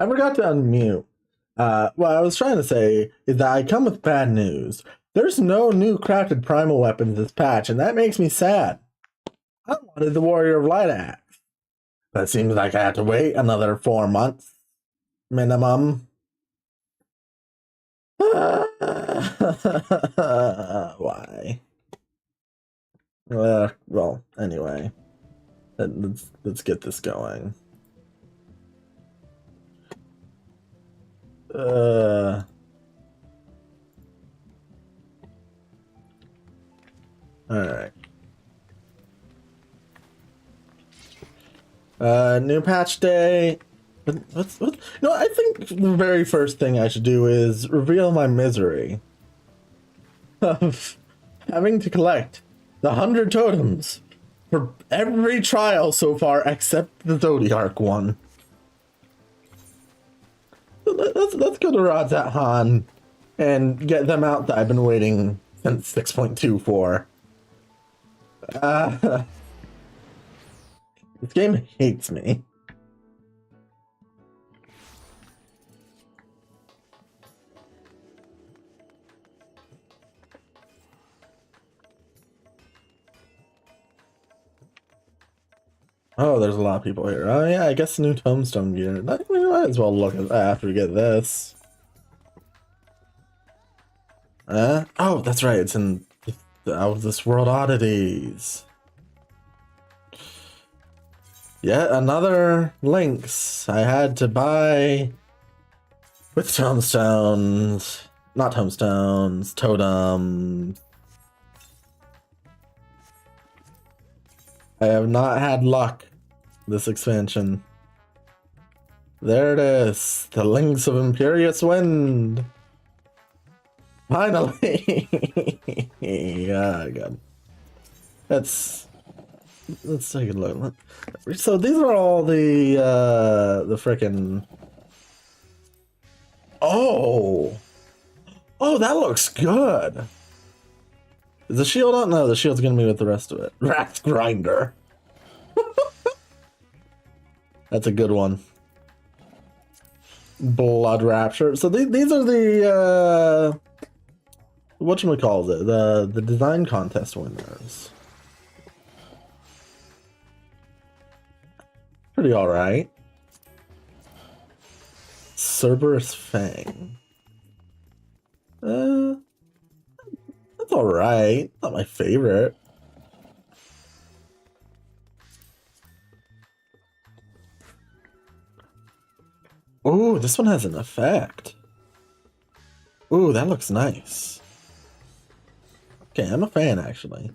I forgot to unmute. What I was trying to say is that I come with bad news. There's no new crafted primal weapons this patch, and that makes me sad. I wanted the Warrior of Light Axe. But it seems like I have to wait another 4 months minimum. Why? Well, anyway. Let's get this going. Alright. New patch day. What? No, I think the very first thing I should do is reveal my misery of having to collect the 100 totems for every trial so far except the Zodiac one. Let's go to Radzat Han and get them out that I've been waiting since 6.2 for. This game hates me. Oh, there's a lot of people here. Oh yeah, I guess new tombstone gear. We might as well look at that after we get this. Oh, that's right. It's in the Out of This World Oddities. Yet another Lynx I had to buy with tombstones. Not tombstones, totem. I have not had luck this expansion. There it is, the Lynx of Imperious Wind. Finally. Yeah, God. Let's take a look. So these are all the frickin'. Oh, that looks good. Is the shield on? No, the shield's gonna be with the rest of it. Rat Grinder. That's a good one. Blood Rapture. So these are the whatchamacallit, the design contest winners. Pretty alright. Cerberus Fang. That's alright. Not my favorite. Ooh, this one has an effect. Ooh, that looks nice. Okay, I'm a fan, actually.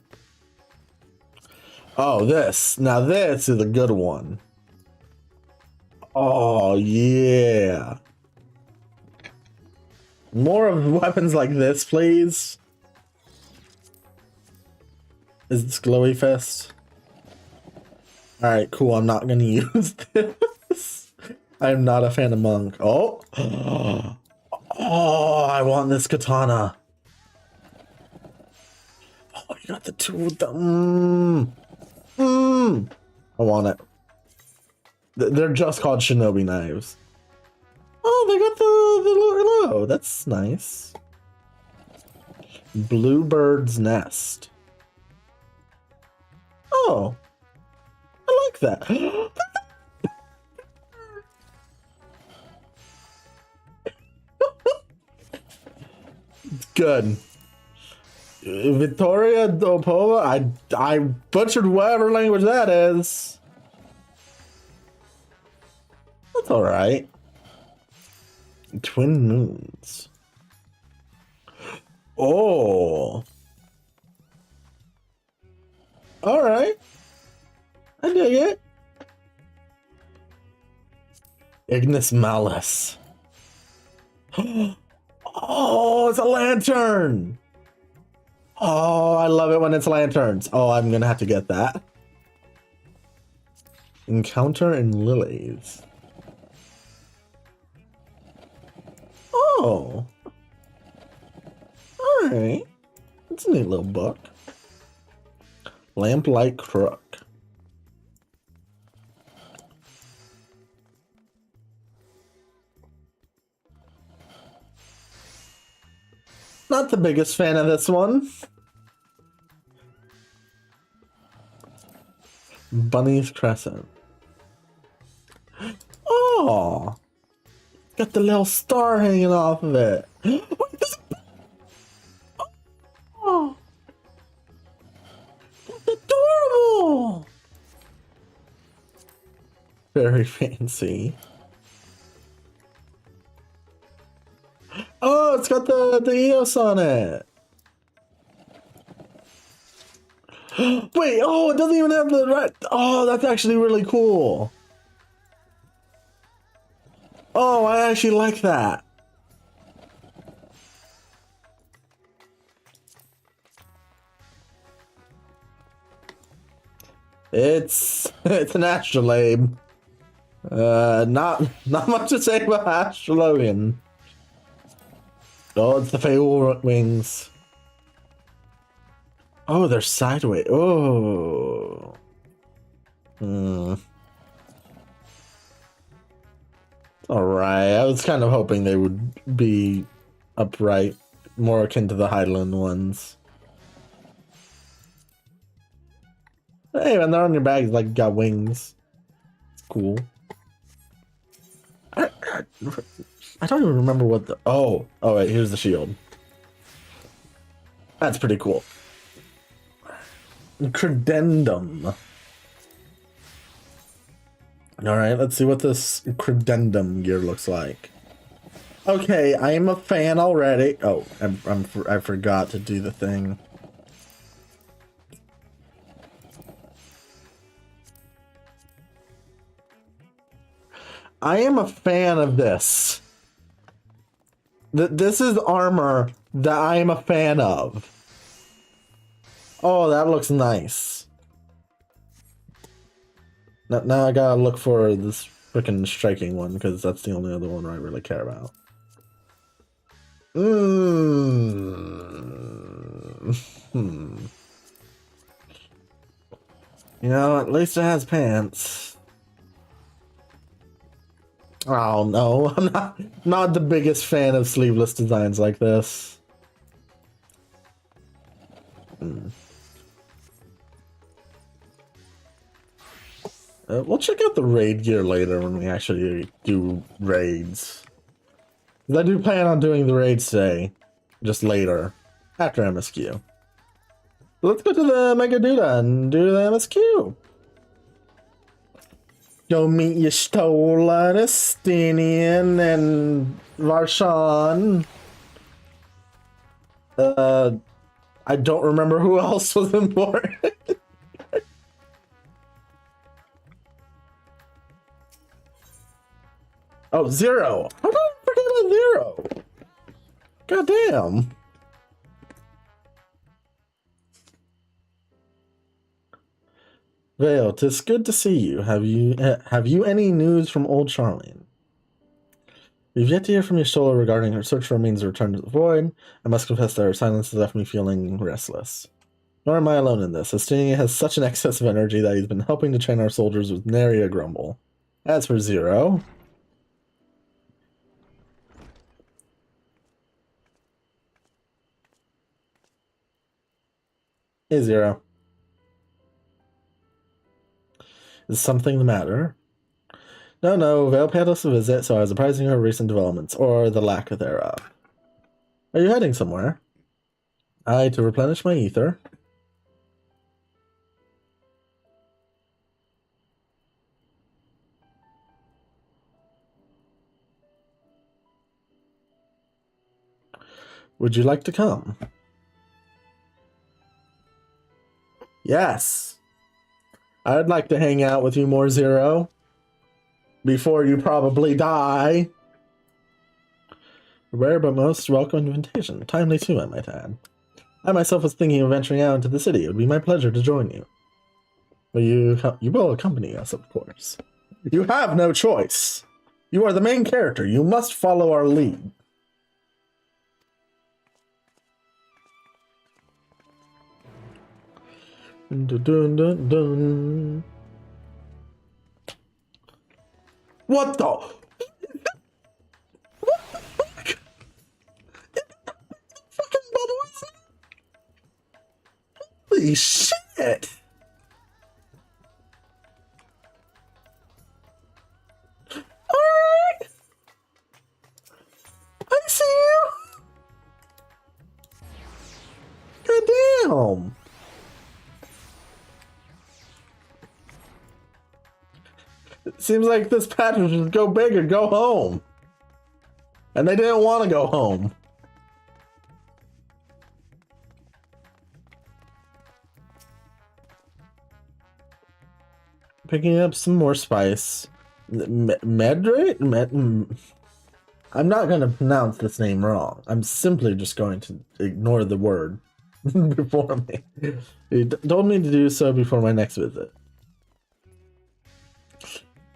Oh, this. Now this is a good one. Oh, yeah. More of weapons like this, please. Is this Glowy Fist? Alright, cool. I'm not going to use this. I'm not a fan of Monk. Oh. Oh, I want this katana. Oh, you got the two of them. I want it. They're just called shinobi knives. Oh, they got the logo. That's nice. Bluebird's Nest. Oh, I like that. Good. Victoria Dopova. I butchered whatever language that is. That's all right. Twin Moons. Oh. All right. I dig it. Ignis Malice. Oh, it's a lantern. Oh, I love it when it's lanterns. Oh, I'm gonna have to get that. Encounter in Lilies. Oh. Alright. That's a neat little book. Lamplight Crook. Not the biggest fan of this one. Bunny's Crescent. Oh, got the little star hanging off of it. Oh, that's adorable. Very fancy. Oh, it's got the EOS on it. Wait, oh, it doesn't even have the right. Oh, that's actually really cool. Oh, I actually like that. It's an astrolabe. Not much to say about Astrologian. Oh, it's the Feywild wings. Oh, they're sideways. Oh. Alright, I was kind of hoping they would be upright, more akin to the Highland ones. Hey, man, they're on your bags like got wings. It's cool. I don't even remember what the... Oh, wait, here's the shield. That's pretty cool. Credendum. Alright, let's see what this Credendum gear looks like. Okay, I am a fan already. Oh, I forgot to do the thing. I am a fan of this. This is armor that I am a fan of. Oh, that looks nice. Now I gotta look for this freaking striking one because that's the only other one I really care about. You know, at least it has pants. Oh no, I'm not the biggest fan of sleeveless designs like this. We'll check out the raid gear later when we actually do raids. I do plan on doing the raids today, just later, after MSQ. Let's go to the Megaduda and do the MSQ. Go meet your Stola, Estinian, and Varshan. I don't remember who else was important. Oh, Zero. How did I forget about Zero? God damn. Vale, 'tis good to see you. Have you any news from old Charlene? We've yet to hear from Y'shtola regarding her search for a means to return to the void. I must confess that her silence has left me feeling restless. Nor am I alone in this. Estinian has such an excess of energy that he's been helping to train our soldiers with nary a grumble. As for Zero... Hey, Zero. Is something the matter? No, Vale paid us a visit, so I was apprising her of recent developments, or the lack thereof. Are you heading somewhere? Aye, to replenish my ether. Would you like to come? Yes. I'd like to hang out with you more, Zero. Before you probably die. A rare but most welcome invitation. Timely too, I might add. I myself was thinking of venturing out into the city. It would be my pleasure to join you. But you will accompany us, of course. You have no choice. You are the main character. You must follow our lead. Dun, dun, dun, dun. What the? What the fuck? Fucking Holy shit! Alright! I see you! God damn! It seems like this package would go big or go home. And they didn't want to go home. Picking up some more spice. Medrate? I'm not going to pronounce this name wrong. I'm simply just going to ignore the word before me. He told me to do so before my next visit.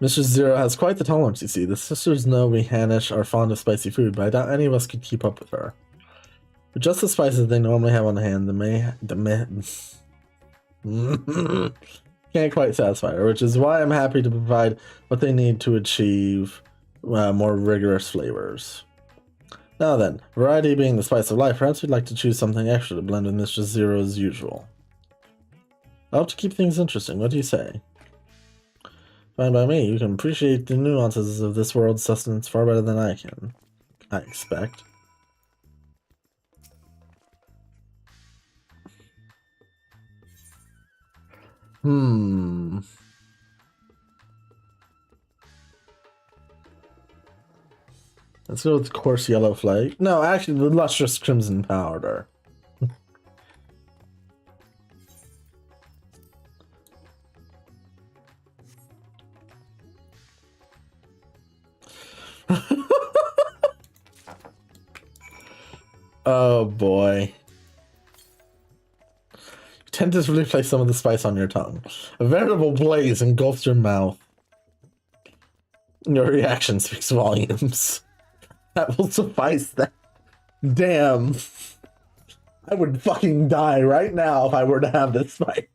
Mr. Zero has quite the tolerance, you see. The sisters know we Hanish are fond of spicy food, but I doubt any of us could keep up with her. With just the spices they normally have on hand, can't quite satisfy her, which is why I'm happy to provide what they need to achieve more rigorous flavors. Now then, variety being the spice of life, perhaps we'd like to choose something extra to blend with Mr. Zero's usual. I'll have to keep things interesting, what do you say? Fine by me, you can appreciate the nuances of this world's sustenance far better than I can. I expect. Let's go with coarse yellow flake. No, actually, the lustrous crimson powder. Oh boy. Tentatively place some of the spice on your tongue. A veritable blaze engulfs your mouth. Your reaction speaks volumes. That will suffice that. Damn. I would fucking die right now if I were to have this fight.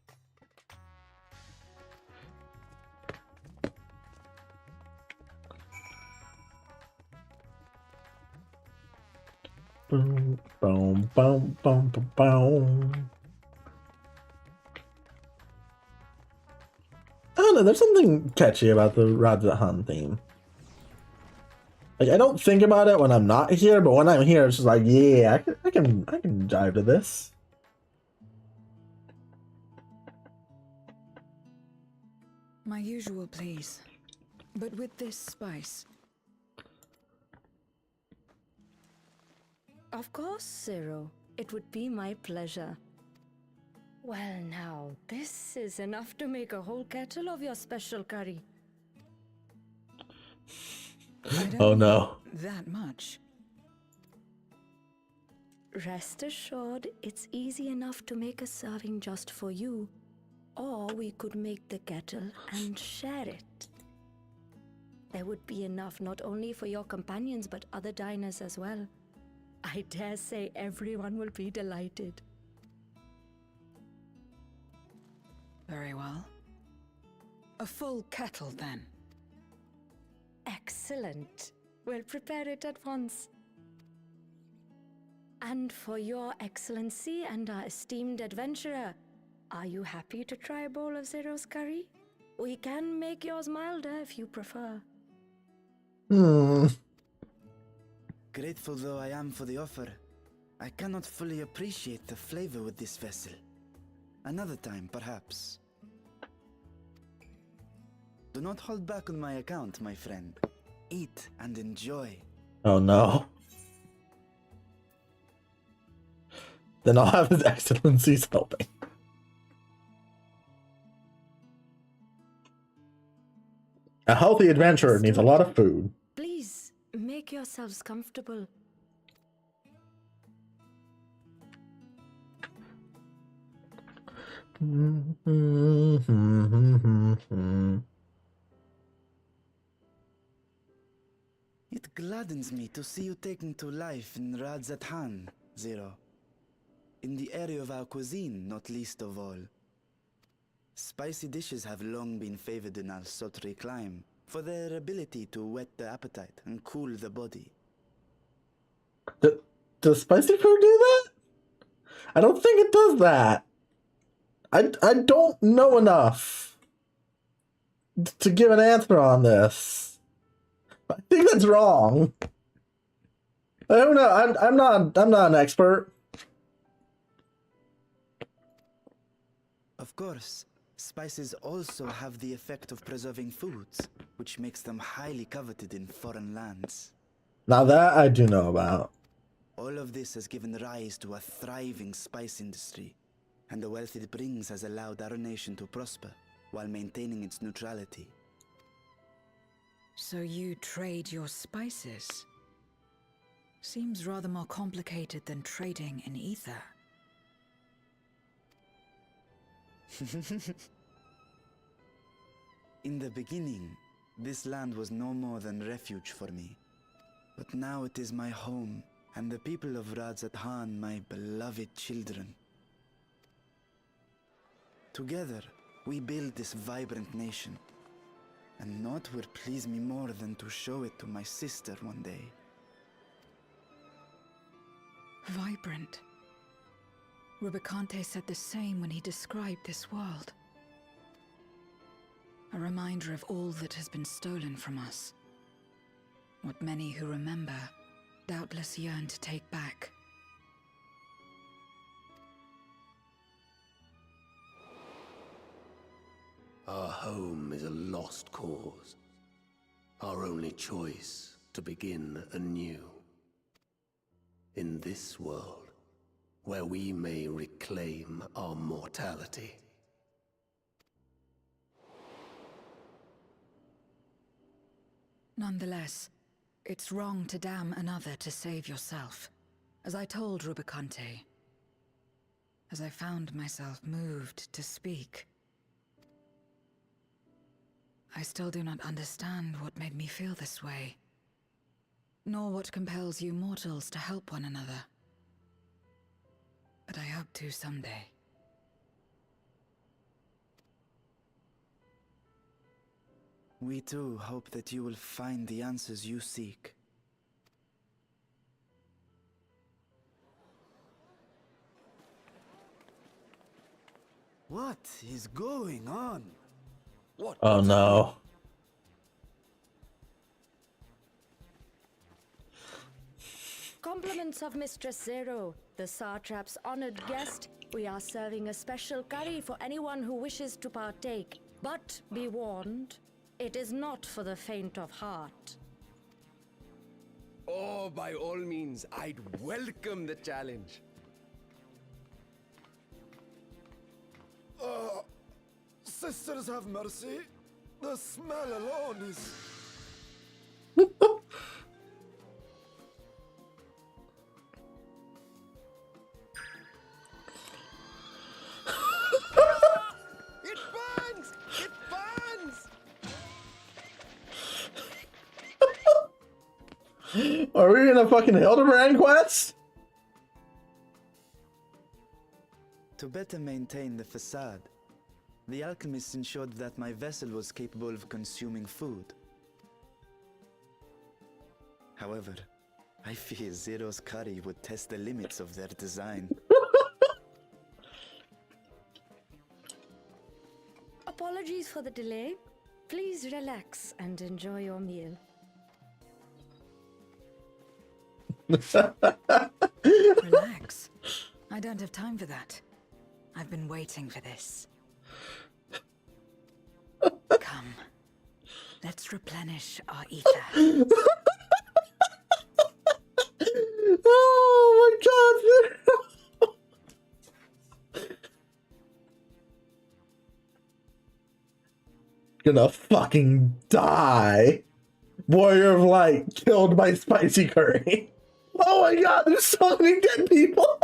Boom, boom, boom, boom, boom, boom. I don't know, there's something catchy about the Radha Han theme. Like, I don't think about it when I'm not here, but when I'm here, it's just like, yeah, I can jive to this. My usual, please. But with this spice. Of course, Zero. It would be my pleasure. Well now, this is enough to make a whole kettle of your special curry. Oh no. That much. Rest assured, it's easy enough to make a serving just for you. Or we could make the kettle and share it. There would be enough not only for your companions but other diners as well. I dare say everyone will be delighted. Very well. A full kettle, then. Excellent. We'll prepare it at once. And for your excellency and our esteemed adventurer, are you happy to try a bowl of Zero's curry? We can make yours milder if you prefer. Grateful though I am for the offer, I cannot fully appreciate the flavor with this vessel. Another time, perhaps. Do not hold back on my account, my friend. Eat and enjoy. Oh no. Then I'll have His Excellency's helping. A healthy adventurer needs a lot of food. Please, make yourselves comfortable. It gladdens me to see you taking to life in Radzat Han, Zero. In the area of our cuisine, not least of all. Spicy dishes have long been favored in our sultry clime for their ability to whet the appetite and cool the body. Does spicy food do that? I don't think it does that. I don't know enough to give an answer on this. I think that's wrong. I don't know. I'm not an expert. Of course, spices also have the effect of preserving foods, which makes them highly coveted in foreign lands. Now that I do know about. All of this has given rise to a thriving spice industry, and the wealth it brings has allowed our nation to prosper while maintaining its neutrality. So you trade your spices? Seems rather more complicated than trading in ether. In the beginning, this land was no more than refuge for me. But now it is my home, and the people of Radzat-Han my beloved children. Together, we build this vibrant nation. And naught would please me more than to show it to my sister one day. Vibrant. Rubicante said the same when he described this world. A reminder of all that has been stolen from us. What many who remember doubtless yearn to take back. Our home is a lost cause. Our only choice to begin anew. In this world, where we may reclaim our mortality. Nonetheless, it's wrong to damn another to save yourself, as I told Rubicante. As I found myself moved to speak. I still do not understand what made me feel this way, nor what compels you mortals to help one another. But I hope to someday. We too hope that you will find the answers you seek. What is going on? Oh no. Compliments of Mistress Zero, the Satrap's honored guest. We are serving a special curry for anyone who wishes to partake. But be warned, it is not for the faint of heart. Oh, by all means, I'd welcome the challenge. Sisters have mercy. The smell alone is... It burns! It burns! Are we in a fucking Hildebrand quest? To better maintain the facade, the alchemists ensured that my vessel was capable of consuming food. However, I fear Zero's curry would test the limits of their design. Apologies for the delay. Please relax and enjoy your meal. Relax. I don't have time for that. I've been waiting for this. Come. Let's replenish our ether. Oh my god. Gonna fucking die. Warrior of Light killed by spicy curry. Oh my god, there's so many dead people.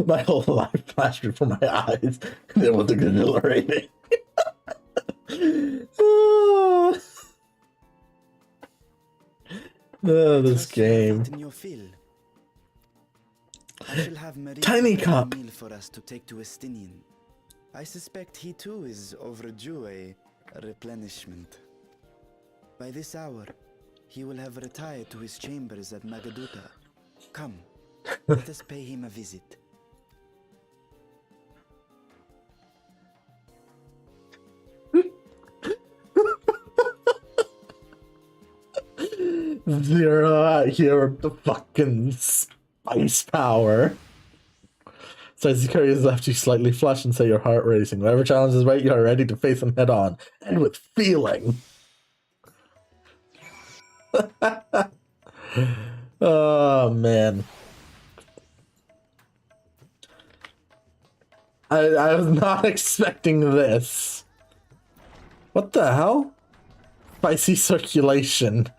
My whole life flashed before my eyes, and it was exhilarating. Oh, this Trust you have game. eaten your fill. I shall have Marie Tiny prepare a cup. meal for us to take to Estinian. I suspect he too is overdue a replenishment. By this hour, he will have retired to his chambers at Magaduta. Come, let us pay him a visit. Zero out here with the fucking spice power. So as Curry has left you slightly flushed and say your heart racing. Whatever challenge is right, you are ready to face them head on. And with feeling. Oh man. I was not expecting this. What the hell? Spicy circulation.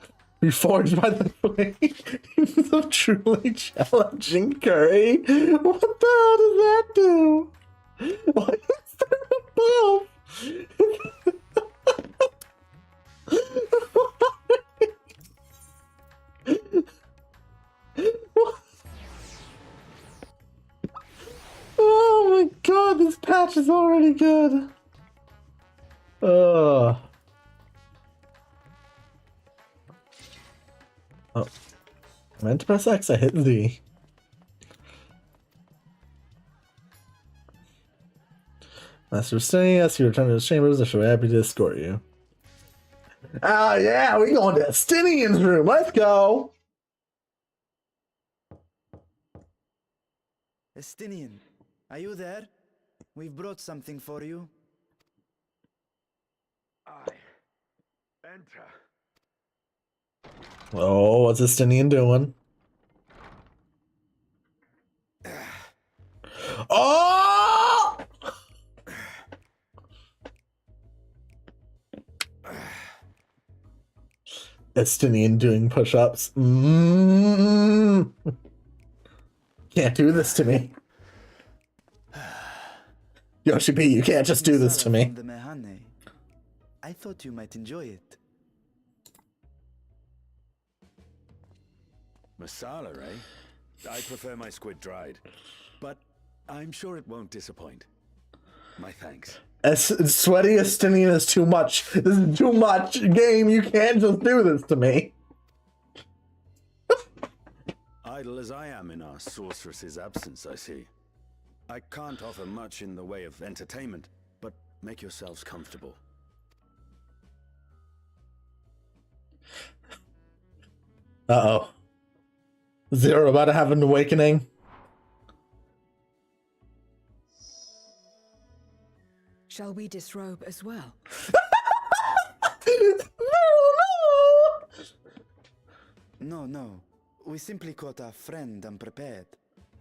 Reforged by the flames of truly challenging Curry. What the hell does that do? What is there above? Oh my god, this patch is already good. Oh, I meant to press X, I hit Z. Master of Staying, yes, you return to the chambers. I shall be happy to escort you. Oh yeah, we going to Estinian's room. Let's go. Estinian, are you there? We've brought something for you. Enter. Oh, what's Estinian doing? Oh! Estinian doing push-ups. Can't do this to me. Yoshi P, you can't just do this to me. From the Mehane. I thought you might enjoy it. Masala, eh? I prefer my squid dried. But I'm sure it won't disappoint. My thanks. Sweaty Estinian is too much. This is too much. Game, you can't just do this to me. Idle as I am in our sorceress's absence, I see. I can't offer much in the way of entertainment, but make yourselves comfortable. Uh-oh. Zero about to have an awakening. Shall we disrobe as well? No, no. We simply caught our friend unprepared.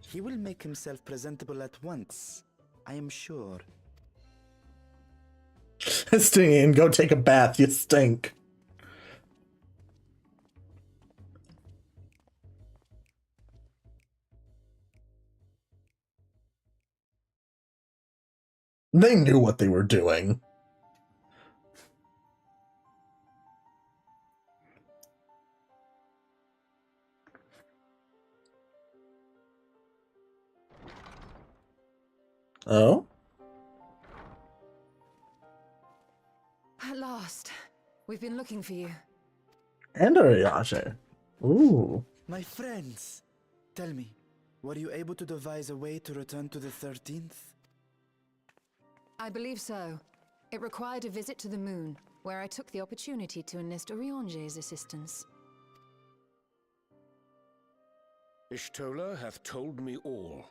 He will make himself presentable at once, I am sure. Estinian, go take a bath, you stink. They knew what they were doing. Oh? At last. We've been looking for you. And Ariaje. Ooh. My friends, tell me, were you able to devise a way to return to the 13th? I believe so. It required a visit to the moon, where I took the opportunity to enlist Oriange's assistance. Ishtola hath told me all.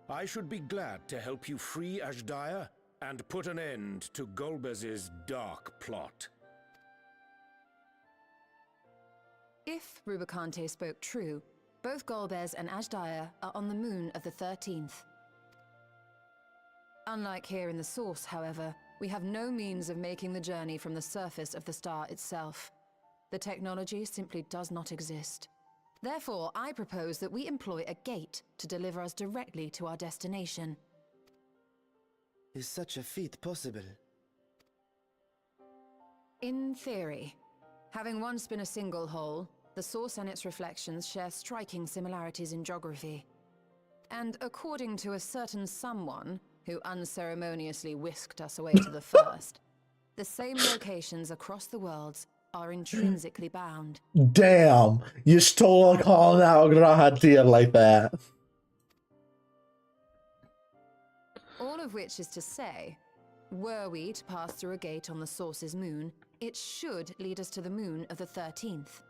I should be glad to help you free Azhdaya and put an end to Golbez's dark plot. If Rubicante spoke true, both Golbez and Azhdaya are on the moon of the 13th. Unlike here in the Source, however, we have no means of making the journey from the surface of the star itself. The technology simply does not exist. Therefore, I propose that we employ a gate to deliver us directly to our destination. Is such a feat possible? In theory. Having once been a single hole, the Source and its reflections share striking similarities in geography. And according to a certain someone who unceremoniously whisked us away to the first, the same locations across the worlds are intrinsically bound. Damn, you stole calling out Grahatir like that. All of which is to say, were we to pass through a gate on the Source's moon, it should lead us to the moon of the 13th.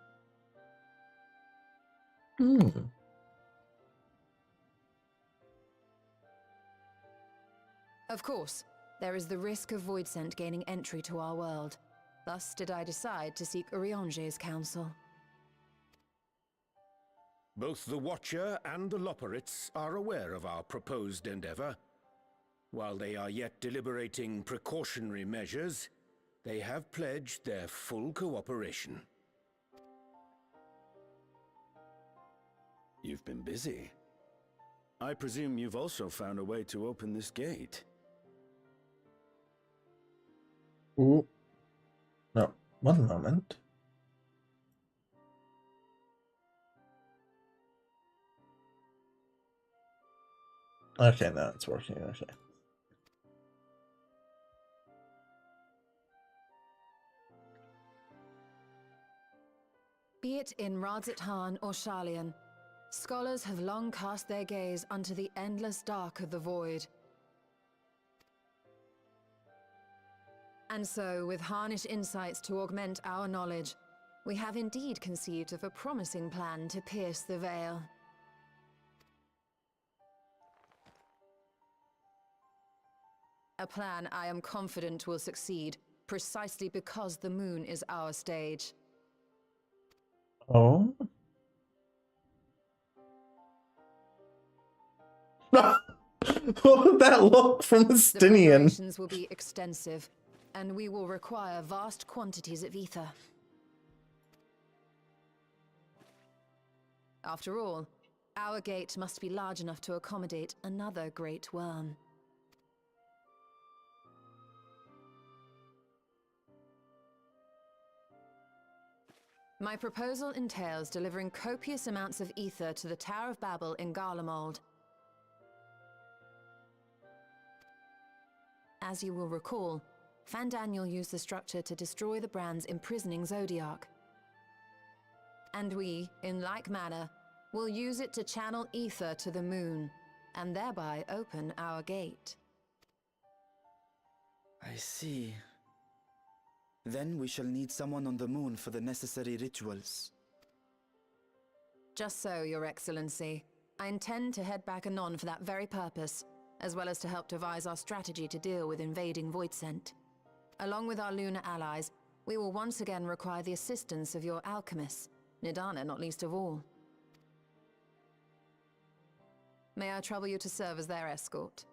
Of course, there is the risk of Voidsent gaining entry to our world. Thus did I decide to seek Urianger's counsel. Both the Watcher and the Loporrits are aware of our proposed endeavor. While they are yet deliberating precautionary measures, they have pledged their full cooperation. You've been busy. I presume you've also found a way to open this gate. Ooh. No, one moment. Okay, now it's working. Okay. Be it in Radzit-Han or Sharlayan, scholars have long cast their gaze unto the endless dark of the void. And so, with harnish insights to augment our knowledge, we have indeed conceived of a promising plan to pierce the veil. A plan I am confident will succeed, precisely because the moon is our stage. Oh? What would that look from The Estinian? preparations will be extensive, and we will require vast quantities of ether. After all, our gate must be large enough to accommodate another great worm. My proposal entails delivering copious amounts of ether to the Tower of Babel in Garlemald. As you will recall, Fandaniel used the structure to destroy the Brand's imprisoning Zodiac. And we, in like manner, will use it to channel ether to the moon, and thereby open our gate. I see. Then we shall need someone on the moon for the necessary rituals. Just so, Your Excellency. I intend to head back anon for that very purpose, as well as to help devise our strategy to deal with invading Voidsent. Along with our lunar allies, we will once again require the assistance of your alchemists, Nidana not least of all. May I trouble you to serve as their escort?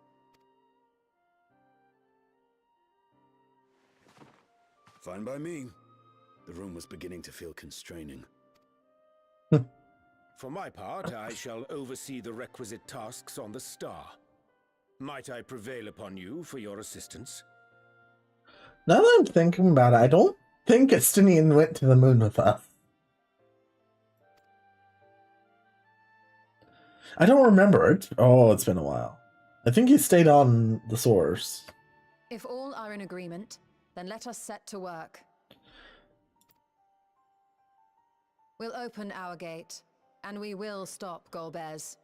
Fine by me. The room was beginning to feel constraining. For my part, I shall oversee the requisite tasks on the star. Might I prevail upon you for your assistance? Now that I'm thinking about it, I don't think Estinian went to the moon with us. I don't remember it. Oh, it's been a while. I think he stayed on the Source. If all are in agreement, then let us set to work. We'll open our gate, and we will stop Golbez.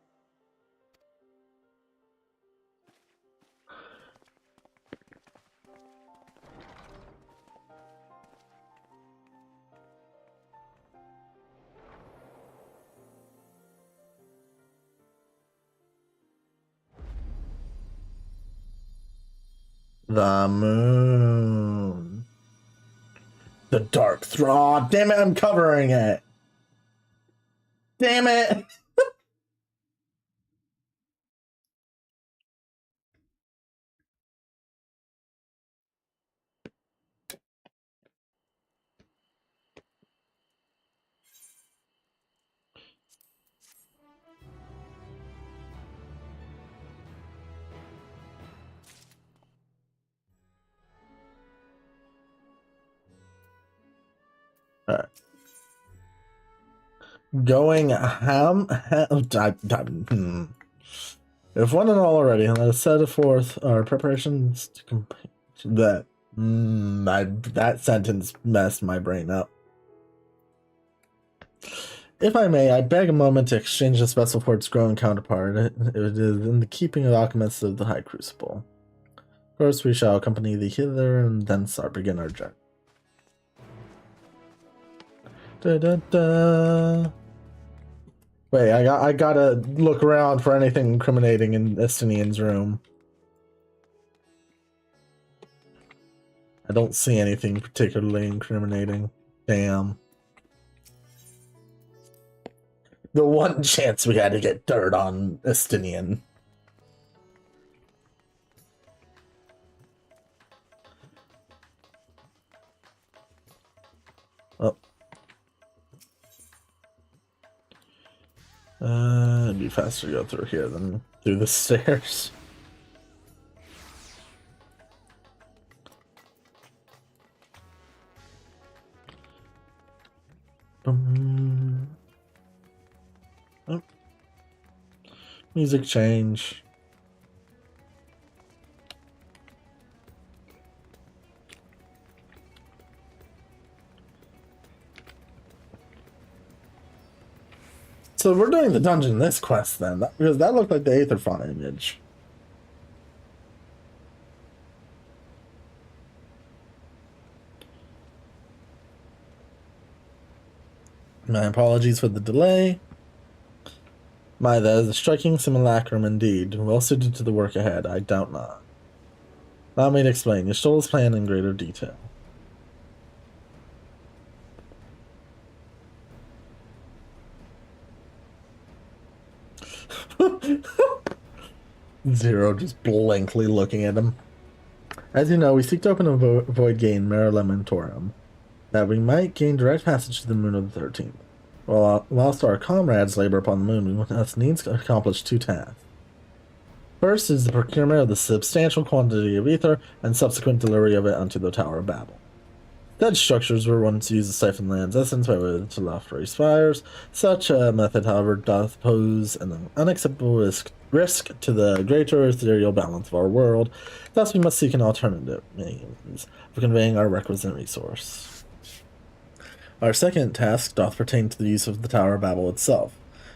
The moon. The dark thrall. Damn it, I'm covering it. Damn it. Alright. Going ham. If one and all already, let us set forth our preparations to complete that. That sentence messed my brain up. If I may, I beg a moment to exchange this vessel for its growing counterpart. It is in the keeping of alchemists of the High Crucible. First, we shall accompany thee hither, and thence begin our journey. Wait, I gotta look around for anything incriminating in Estinian's room. I don't see anything particularly incriminating. Damn. The one chance we had to get dirt on Estinian. Oh. It'd be faster to go through here than through the stairs. Oh. Music change. So we're doing the dungeon this quest then, because that looked like the Aether Font image. My apologies for the delay. My, that is a striking simulacrum indeed, well suited to the work ahead, I doubt not. Allow me to explain Y'shtol's plan in greater detail. Zero just blankly looking at him. As you know, we seek to open a void gate in Mare Lamentorum, that we might gain direct passage to the moon of the 13th. Whilst our comrades labor upon the moon, we must needs accomplish two tasks. First is the procurement of the substantial quantity of ether and subsequent delivery of it unto the Tower of Babel. Said structures were once used to siphon land's essence by way to lofty spires. Such a method, however, doth pose an unacceptable risk to the greater ethereal balance of our world. Thus we must seek an alternative means of conveying our requisite resource. Our second task doth pertain to the use of the Tower of Babel itself.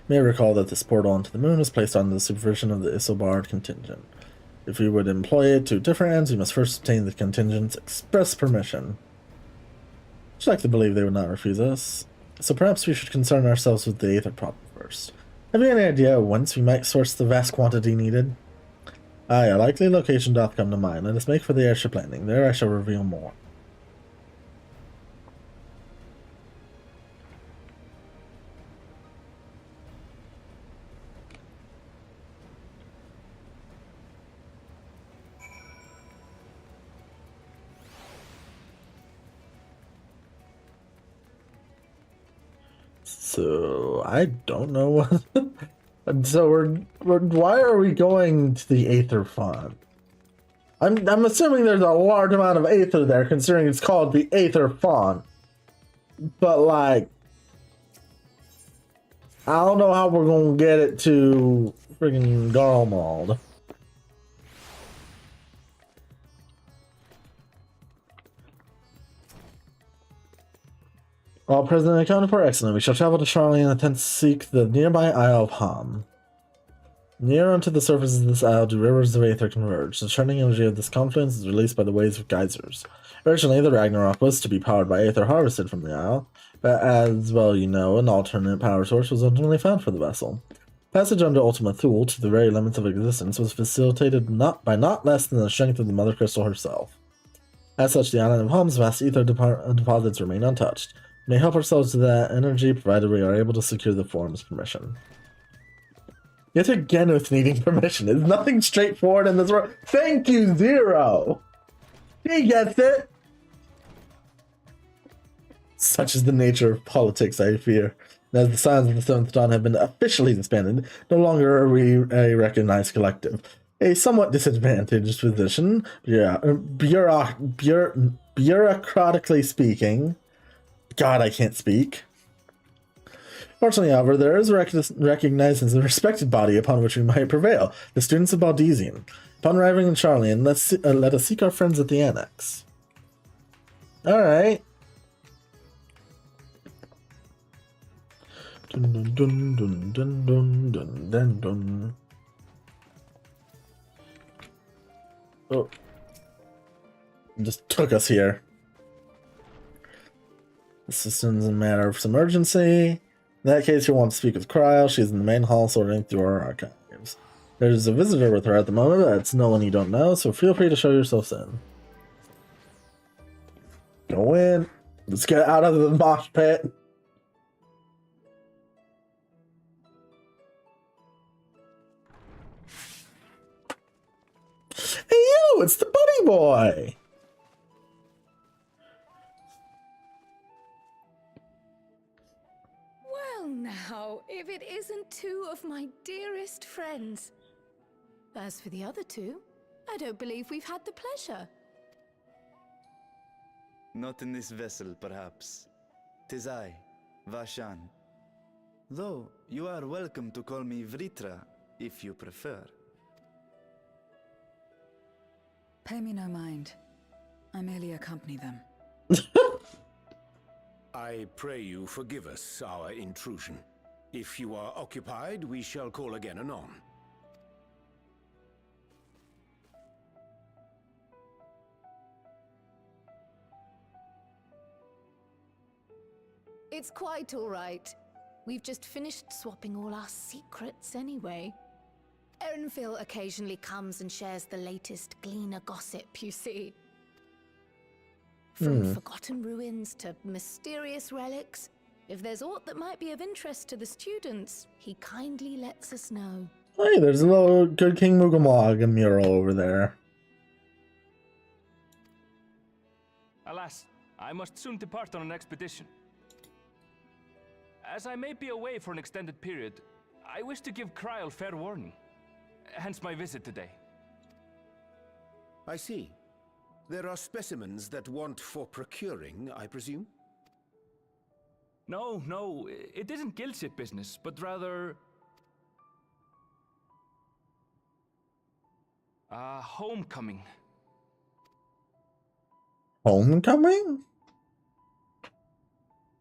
You may recall that this portal onto the moon was placed under the supervision of the Isobard contingent. If we would employ it to different ends, we must first obtain the contingent's express permission. I'd like to believe they would not refuse us, so perhaps we should concern ourselves with the Aether problem first. Have you any idea whence we might source the vast quantity needed? Aye, a likely location doth come to mind. Let us make for the airship landing. There I shall reveal more. So I don't know what. So we're why are we going to the Aether Font? I'm assuming there's a large amount of Aether there, considering it's called the Aether Font. But like, I don't know how we're gonna get it to friggin' Garlemald. All present accounted for, excellent. We shall travel to Sharlayan and thence seek the nearby Isle of Ham. Near unto the surface of this isle do rivers of Aether converge. The churning energy of this confluence is released by the waves of geysers. Originally, the Ragnarok was to be powered by Aether harvested from the isle, but as well you know, an alternate power source was ultimately found for the vessel. Passage under Ultima Thule to the very limits of existence was facilitated by not less than the strength of the Mother Crystal herself. As such, the island of Ham's vast Aether deposits remain untouched. We may help ourselves to that energy provided we are able to secure the forum's permission. Yet again with needing permission. Is nothing straightforward in this world? Thank you, Zero! He gets it! Such is the nature of politics, I fear. As the Scions of the Seventh Dawn have been officially disbanded, no longer are we a recognized collective. A somewhat disadvantaged position, bureaucratically speaking. God, I can't speak. Fortunately, however, there is recognized as a respected body upon which we might prevail, the students of Baldesion. Upon arriving in Sharlayan, let us seek our friends at the Annex. All right. Dun, dun, dun, dun, dun, dun, dun, dun, dun. Oh. Just took us here. Assistance in a matter of some urgency. In that case, you'll want to speak with Cryle. She's in the main hall sorting through our archives. There's a visitor with her at the moment, but it's no one you don't know, so feel free to show yourselves in. Go in. Let's get out of the mosh pit. Hey you, it's the Bunny Boy! Well, now, if it isn't two of my dearest friends. As for the other two, I don't believe we've had the pleasure. Not in this vessel, perhaps. 'Tis I, Vashan. Though, you are welcome to call me Vritra, if you prefer. Pay me no mind. I merely accompany them. I pray you forgive us our intrusion. If you are occupied, we shall call again anon. It's quite all right. We've just finished swapping all our secrets anyway. Erenville occasionally comes and shares the latest Gleaner gossip, you see. From forgotten ruins to mysterious relics, if there's aught that might be of interest to the students, he kindly lets us know. Hey, there's a little Good King Mugamog mural over there. Alas, I must soon depart on an expedition. As I may be away for an extended period, I wish to give Cryle fair warning. Hence my visit today. I see. There are specimens that want for procuring, I presume? No, it isn't guildship business, but rather... homecoming. Homecoming?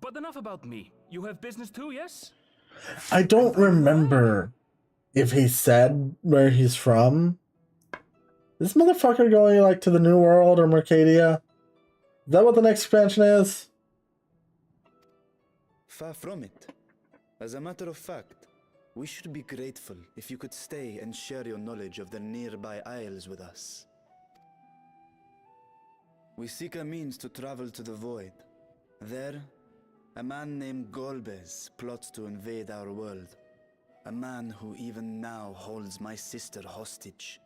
But enough about me. You have business too, yes? I don't remember if he said where he's from. Is this motherfucker going like to the New World or Mercadia? Is that what the next expansion is? Far from it. As a matter of fact, we should be grateful if you could stay and share your knowledge of the nearby isles with us. We seek a means to travel to the Void. There, a man named Golbez plots to invade our world. A man who even now holds my sister hostage.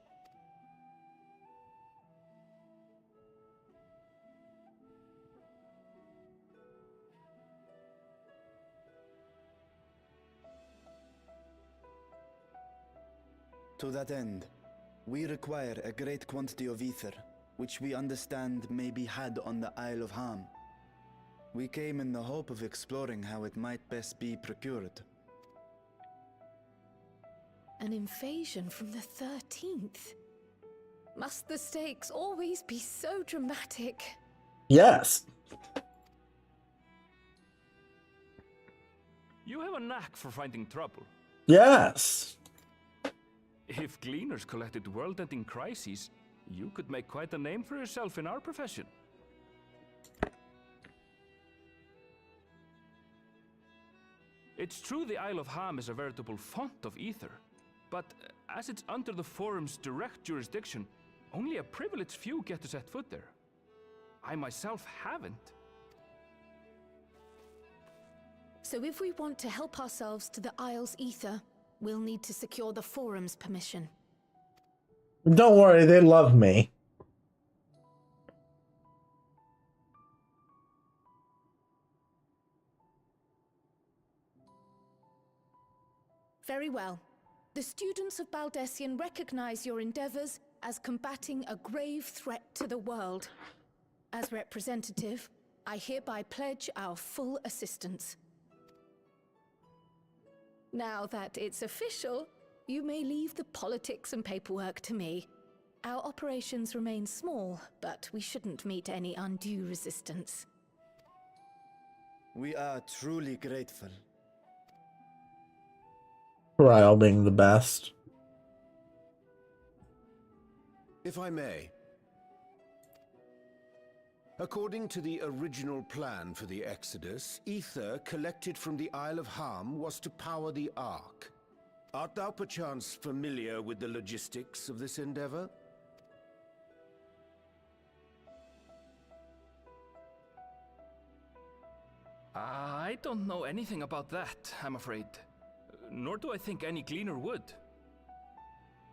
To that end, we require a great quantity of ether, which we understand may be had on the Isle of Ham. We came in the hope of exploring how it might best be procured. An invasion from the 13th? Must the stakes always be so dramatic? Yes. You have a knack for finding trouble. Yes. If Gleaners collected world-ending crises, you could make quite a name for yourself in our profession. It's true the Isle of Ham is a veritable font of ether, but as it's under the Forum's direct jurisdiction, only a privileged few get to set foot there. I myself haven't. So if we want to help ourselves to the Isle's ether, we'll need to secure the Forum's permission. Don't worry, they love me. Very well. The students of Baldessian recognize your endeavors as combating a grave threat to the world. As representative, I hereby pledge our full assistance. Now that it's official, you may leave the politics and paperwork to me. Our operations remain small, but we shouldn't meet any undue resistance. We are truly grateful. Ryle being the best. If I may. According to the original plan for the Exodus, ether collected from the Isle of Harm was to power the Ark. Art thou perchance familiar with the logistics of this endeavor? I don't know anything about that, I'm afraid. Nor do I think any gleaner would.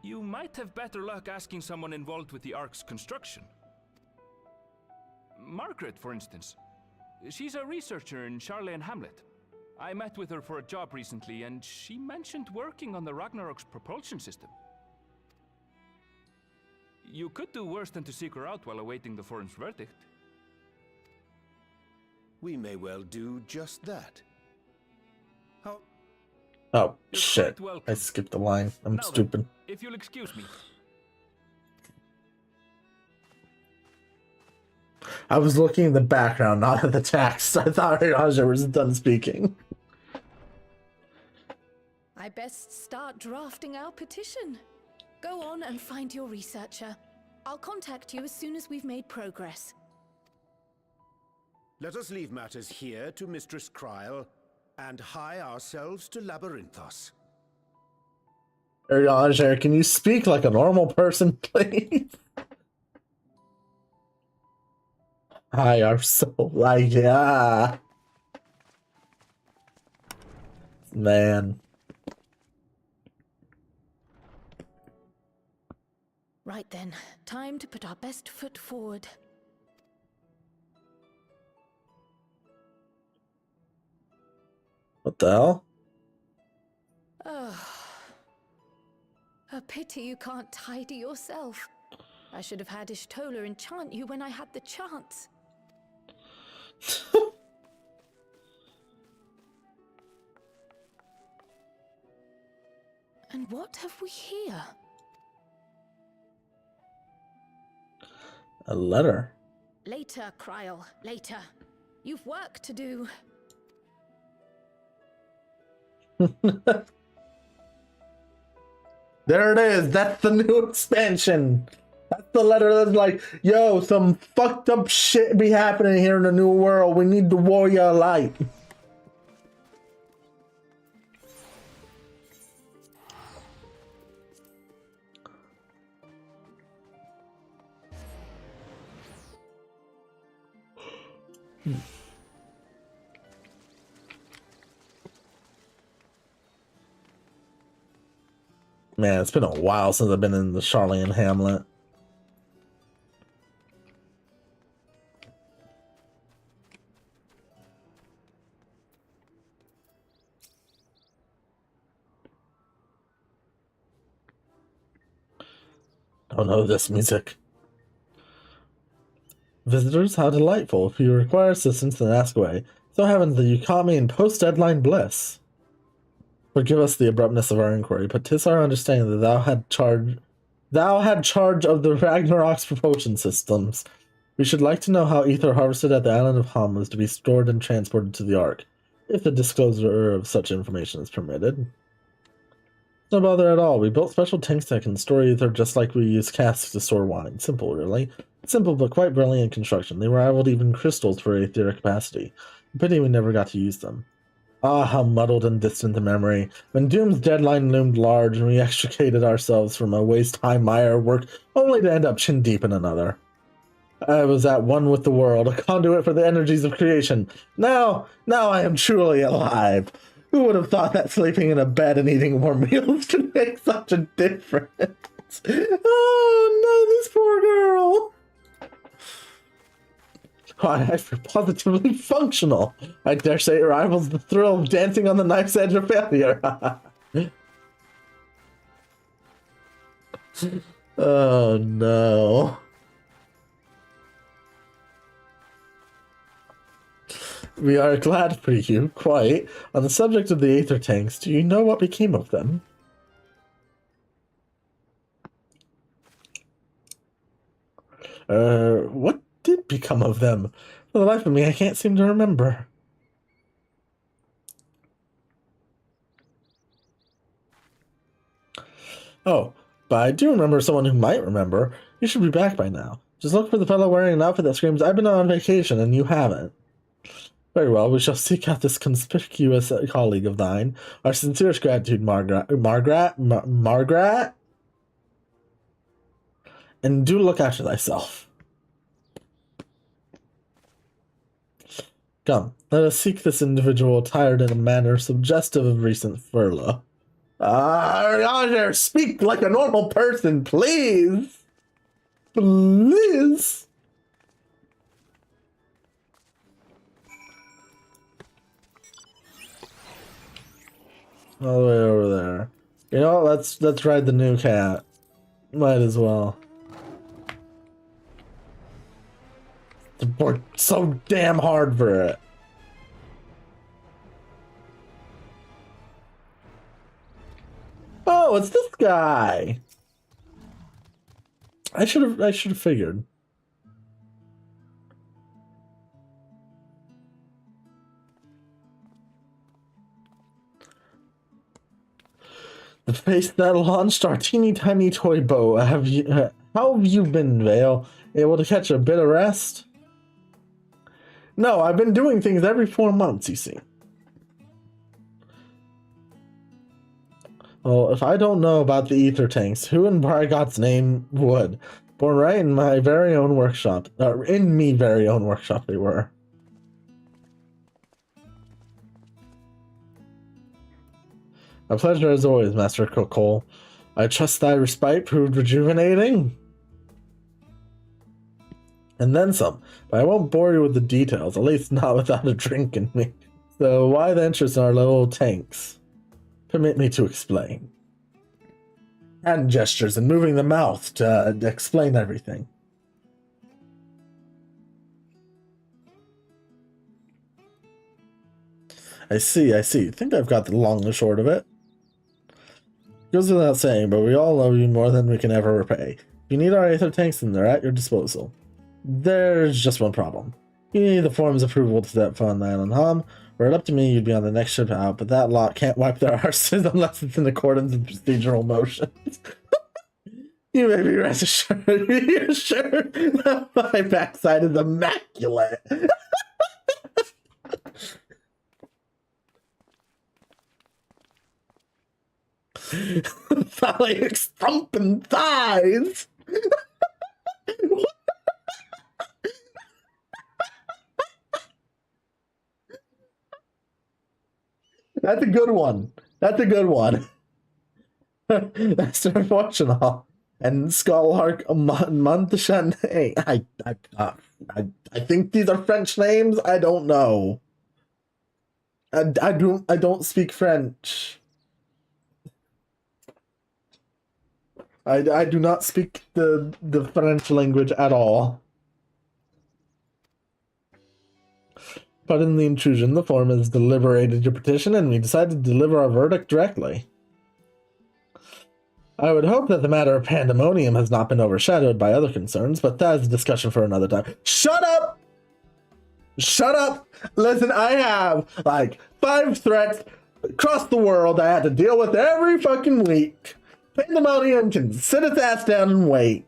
You might have better luck asking someone involved with the Ark's construction. Margaret, for instance. She's a researcher in Charlene Hamlet. I met with her for a job recently, and she mentioned working on the Ragnarok's propulsion system. You could do worse than to seek her out while awaiting the forum's verdict. We may well do just that. How? Oh, You're shit. quite welcome. I skipped the line. I'm Now then, stupid. if you'll excuse me. I was looking in the background, not at the text. I thought Raja was done speaking. I best start drafting our petition. Go on and find your researcher. I'll contact you as soon as we've made progress. Let us leave matters here to Mistress Kryle, and hie ourselves to Labyrinthos. Raja, can you speak like a normal person, please? I are so like, yeah. Man. Right then, time to put our best foot forward. What the hell? Oh. A pity you can't tidy yourself. I should have had Ishtola enchant you when I had the chance. And what have we here? A letter. Later, Kryle, later. You've work to do. There it is. That's the new expansion. That's the letter that's like, yo, some fucked up shit be happening here in the new world. We need the warrior light. Man, it's been a while since I've been in the Charlene Hamlet. Oh no, this music. Visitors, how delightful. If you require assistance, then ask away. So happens that you caught me in post-deadline bliss. Forgive us the abruptness of our inquiry, but 'tis our understanding that thou had charge of the Ragnarok's propulsion systems. We should like to know how ether harvested at the island of Ham was to be stored and transported to the Ark, if the disclosure of such information is permitted. No bother at all. We built special tanks that can store ether just like we use casks to store wine. Simple, really. Simple, but quite brilliant construction. They rivaled even crystals for etheric capacity. Pity we never got to use them. Ah, how muddled and distant the memory. When Doom's deadline loomed large and we extricated ourselves from a waist-high mire of work only to end up chin-deep in another. I was at one with the world, a conduit for the energies of creation. Now I am truly alive. Who would have thought that sleeping in a bed and eating more meals could make such a difference? Oh no, this poor girl. Why, I feel positively functional. I dare say it rivals the thrill of dancing on the knife's edge of failure. Oh no. We are glad for you, quite. On the subject of the aether tanks, do you know what became of them? What did become of them? For the life of me, I can't seem to remember. Oh, but I do remember someone who might remember. You should be back by now. Just look for the fellow wearing an outfit that screams, "I've been on vacation," and you haven't. Very well, we shall seek out this conspicuous colleague of thine. Our sincerest gratitude, Margaret? And do look after thyself. Come, let us seek this individual attired in a manner suggestive of recent furlough. Roger, speak like a normal person, please! Please! All the way over there. You know what? Let's ride the new cat. Might as well. Worked so damn hard for it. Oh, it's this guy. I should have figured. The face that launched our teeny tiny toy boat. How have you been, Vale? Able to catch a bit of rest? No, I've been doing things every 4 months, you see. Well, if I don't know about the ether tanks, who in God's name would? Born right in my very own workshop. In me very own workshop they were. A pleasure as always, Master Cole. I trust thy respite proved rejuvenating. And then some, but I won't bore you with the details, at least not without a drink in me. So why the interest in our little tanks? Permit me to explain. Hand gestures and moving the mouth to explain everything. I see. Think I've got the long and short of it. Goes without saying, but we all love you more than we can ever repay. If you need our aether tanks, then they're at your disposal. There's just one problem. You need the form's approval to set foot on the island home. Were it up to me, you'd be on the next ship out, but that lot can't wipe their arses unless it's in accordance with procedural motions. You may be rest assured, you're sure that my backside is immaculate. Phallic thumping thighs. That's a good one. That's unfortunate. And Skullhark Montachan. I think these are French names. I don't know. I don't speak French. I do not speak the French language at all. Pardon the intrusion. The forum has deliberated your petition, and we decided to deliver our verdict directly. I would hope that the matter of pandemonium has not been overshadowed by other concerns, but that is a discussion for another time. Shut up! Shut up! Listen, I have like 5 threats across the world I had to deal with every fucking week. Pandemonium can sit its ass down and wait.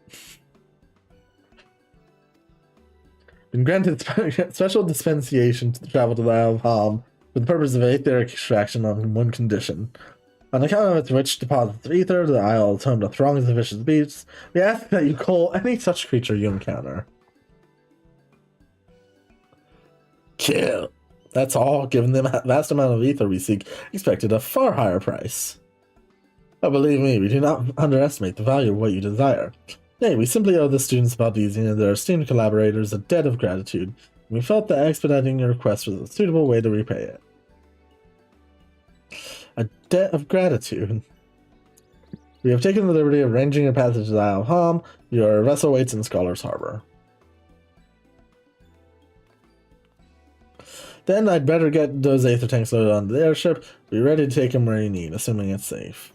Been granted special dispensation to travel to the Isle of Ham for the purpose of aetheric extraction on one condition. On account of its rich deposits of ether, the isle is home to throngs of vicious beasts. We ask that you cull any such creature you encounter. Kill. That's all, given the vast amount of ether we seek, expected a far higher price. Oh, believe me, we do not underestimate the value of what you desire. Nay, we simply owe the students of Baldesion and their esteemed collaborators a debt of gratitude, and we felt that expediting your request was a suitable way to repay it. A debt of gratitude. We have taken the liberty of arranging your passage to the Isle of Ham. Your vessel waits in Scholar's Harbor. Then I'd better get those aether tanks loaded onto the airship. Be ready to take them where you need, assuming it's safe.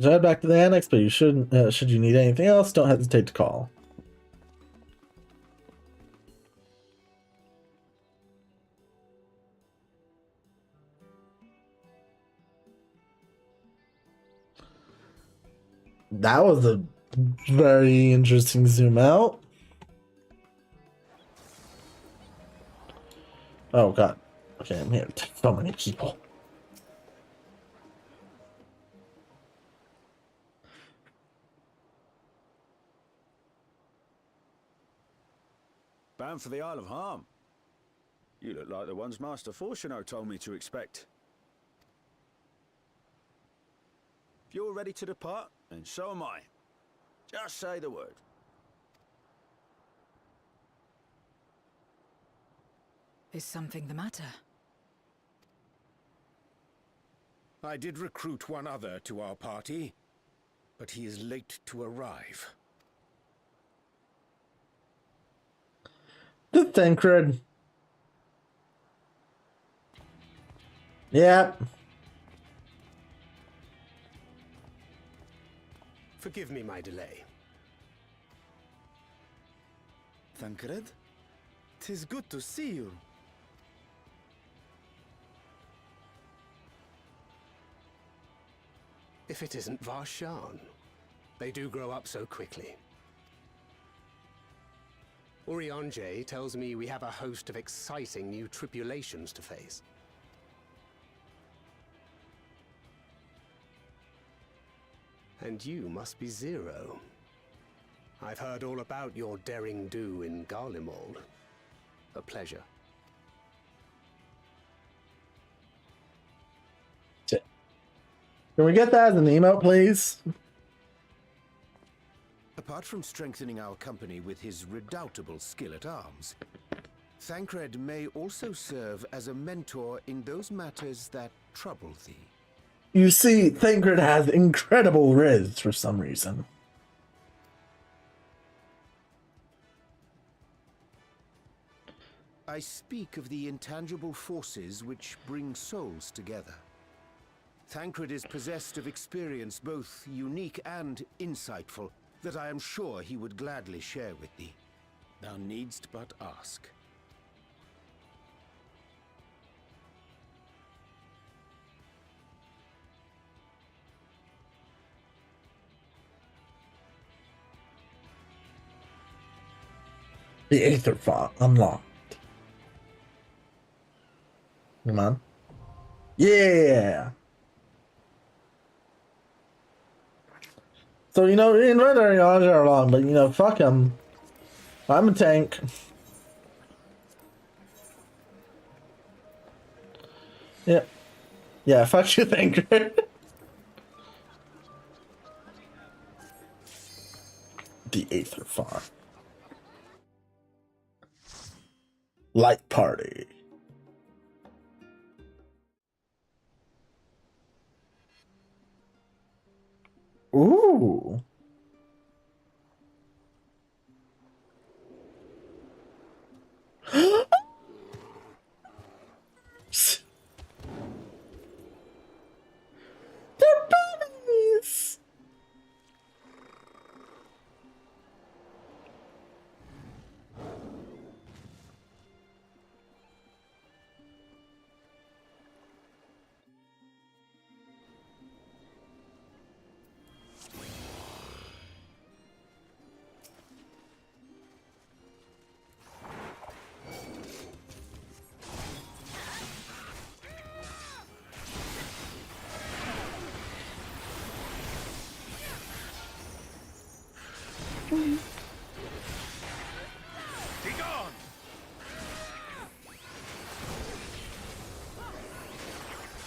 Head back to the annex, but you should you need anything else, don't hesitate to call. That was a very interesting zoom out. Oh god. Okay, I'm here. So many people. Bound for the Isle of Harm. You look like the ones Master Fortuno told me to expect. If you're ready to depart, then so am I. Just say the word. Is something the matter? I did recruit one other to our party, but he is late to arrive. The Thancred. Yep. Forgive me my delay. Thancred? 'Tis good to see you. If it isn't Varshan. They do grow up so quickly. Urianger tells me we have a host of exciting new tribulations to face. And you must be Zero. I've heard all about your daring do in Garlemald. A pleasure. Can we get that as an emote, please? Apart from strengthening our company with his redoubtable skill at arms, Thancred may also serve as a mentor in those matters that trouble thee. You see, Thancred has incredible riz for some reason. I speak of the intangible forces which bring souls together. Thancred is possessed of experience both unique and insightful that I am sure he would gladly share with thee. Thou needst but ask. The Aether Font unlocked. Come on. Yeah! So, you know, in Red Area are long, but, you know, fuck him. I'm a tank. Yeah. Yeah, fuck you, Thancred. The Aether Font. Light Party. Ooh. They're bunnies.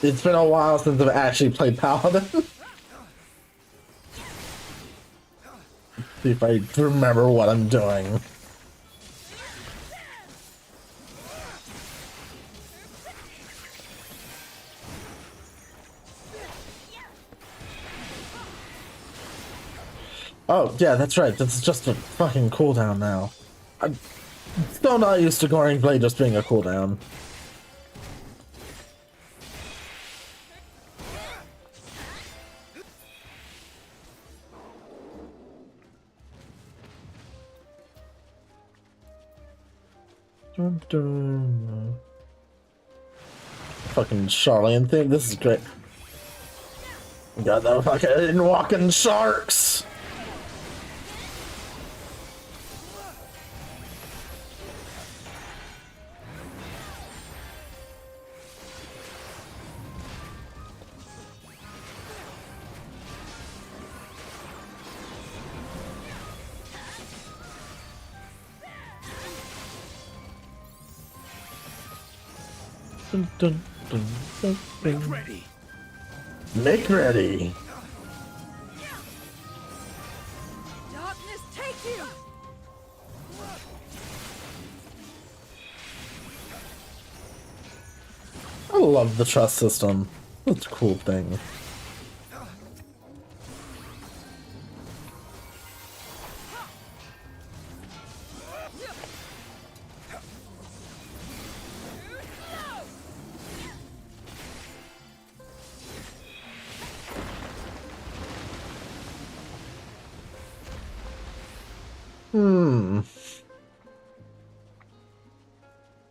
It's been a while since I've actually played Paladin. See if I remember what I'm doing. Oh, yeah, that's right. That's just a fucking cooldown now. I'm still not used to Goring Blade just being a cooldown. Fucking Charlene thing. This is great. Got the fucking walking sharks. Dun, dun, dun, dun, dun. Make ready. Make ready. Darkness, take you! I love the trust system. That's a cool thing.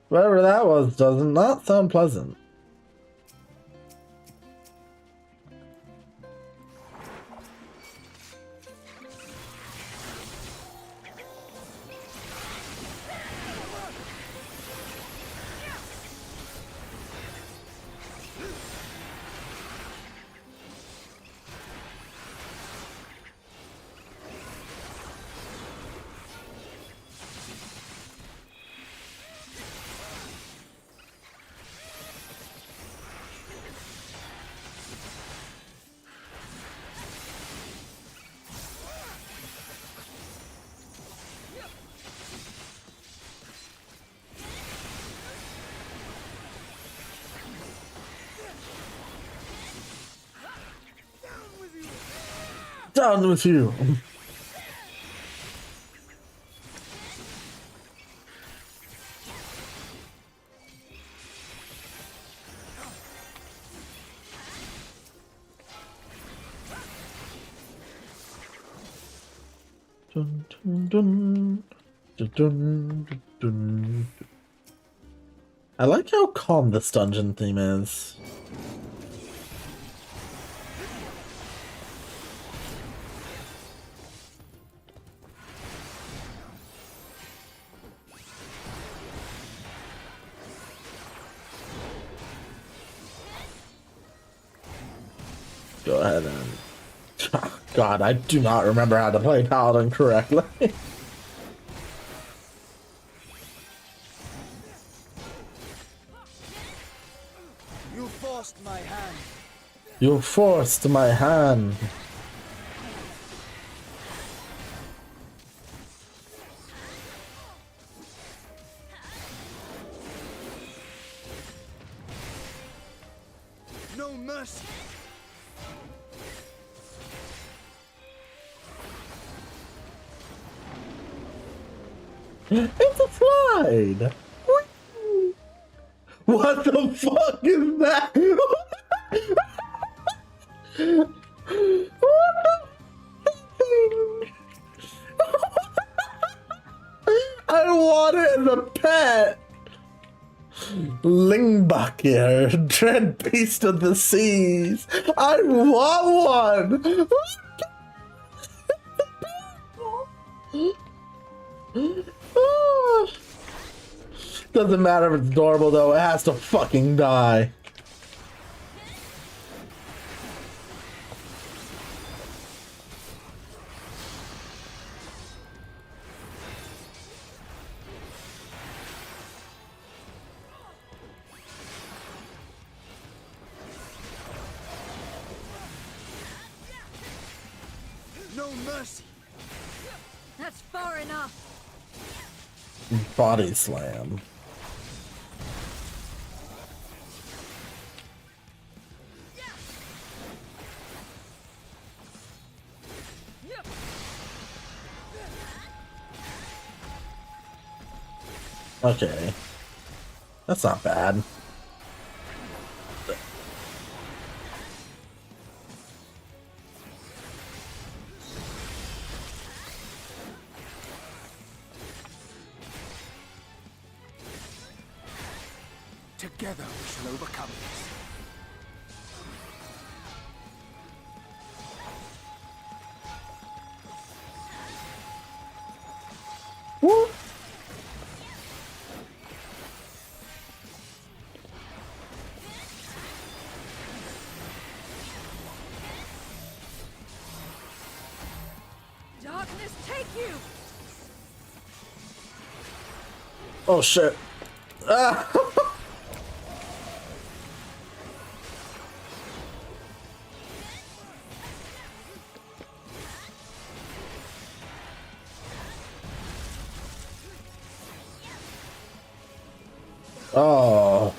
Whatever that was does not sound pleasant. Down with you. Dun, dun, dun. Dun, dun, dun, dun. I like how calm this dungeon theme is. Go ahead and... God, I do not remember how to play Paladin correctly. You forced my hand. You forced my hand. No mercy. It's a slide! Whee! What the fuck is that? What the I want it as a pet! Lingbucker, dread beast of the seas! I want one! Doesn't matter if it's adorable though, it has to fucking die. No mercy. That's far enough. Body slam. Okay. That's not bad. Together we shall overcome this. Woo! Darkness take you! Oh shit. Ah! Oh.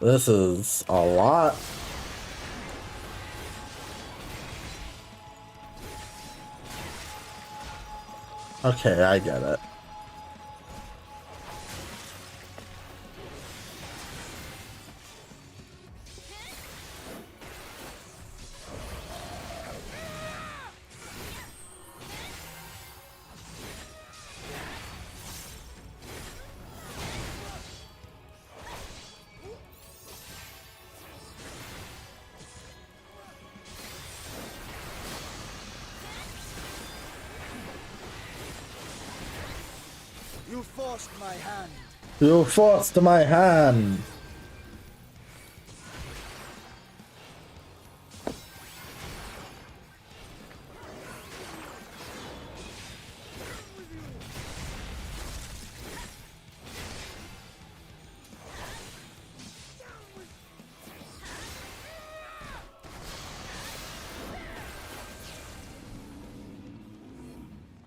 This is a lot. Okay, I get it. You forced my hand. You forced my hand.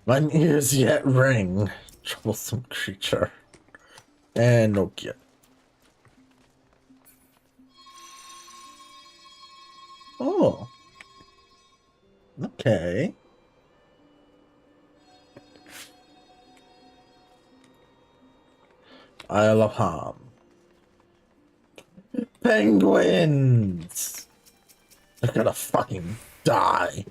My ears yet ring. Troublesome creature. And Nokia. Oh. Okay. Isle of Ham. Penguins! They're gonna fucking die.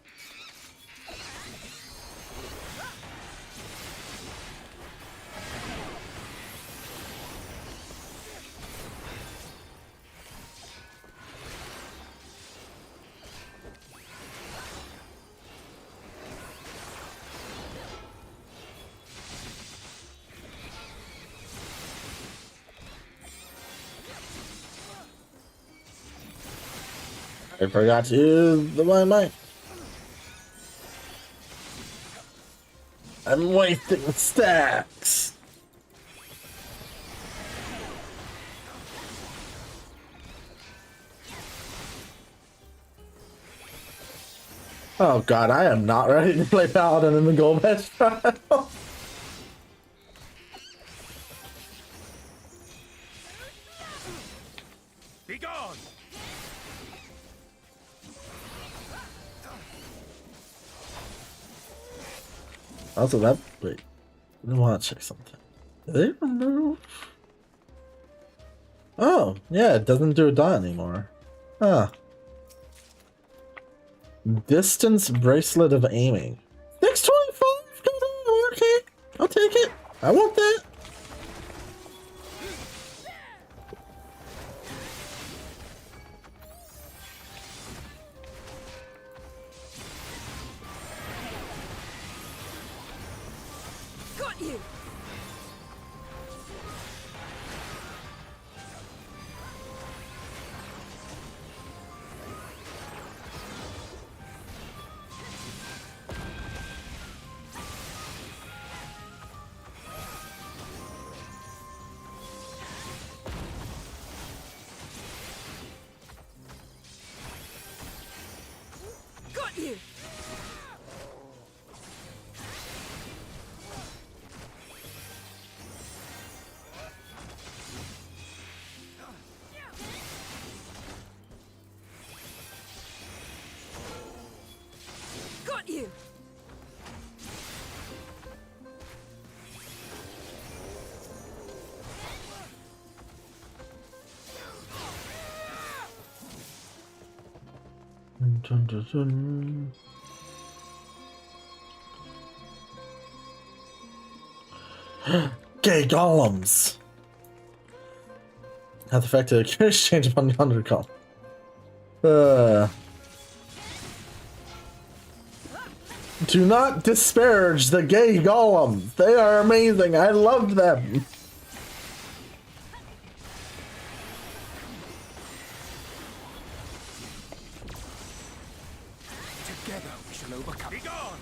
I forgot to use the one mic. I'm wasting stacks. Oh god, I am not ready to play Paladin in the Gold Match trial. Be gone! Also, that wait, I want to check something. Did they remove? Oh, yeah, it doesn't do a dot anymore. Huh. Distance bracelet of aiming. 625. Okay, I'll take it. I want that. Got you! Got you! Got you! Dun, dun, dun. Gay golems. Have effected a curious change upon the undercall. Do not disparage the gay golems. They are amazing. I love them. Together we shall overcome. Be gone!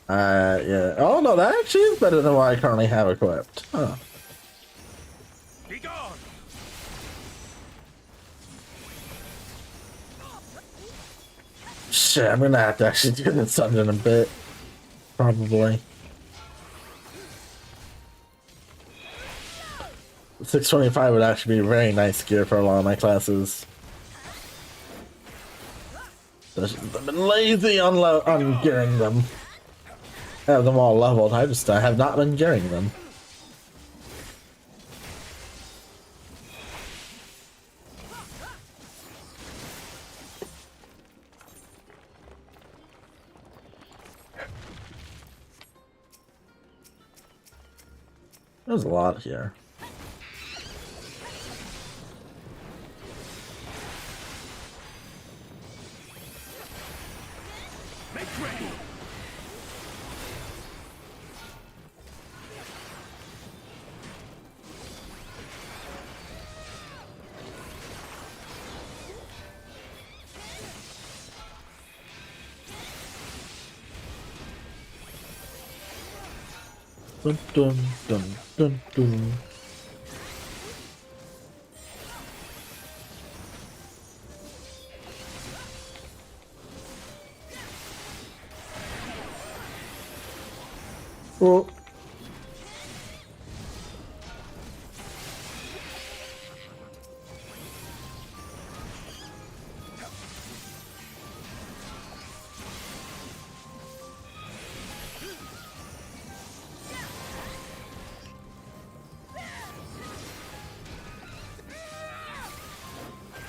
Yeah. Oh no, that actually is better than what I currently have equipped. Huh. Be gone! Shit, I'm gonna have to actually do this dungeon a bit. Probably. 625 would actually be very nice gear for a lot of my classes. I've been lazy on gearing them. I have them all leveled, I have not been gearing them. There's a lot here. Make ready! Dun dun dun dun dun. Oh.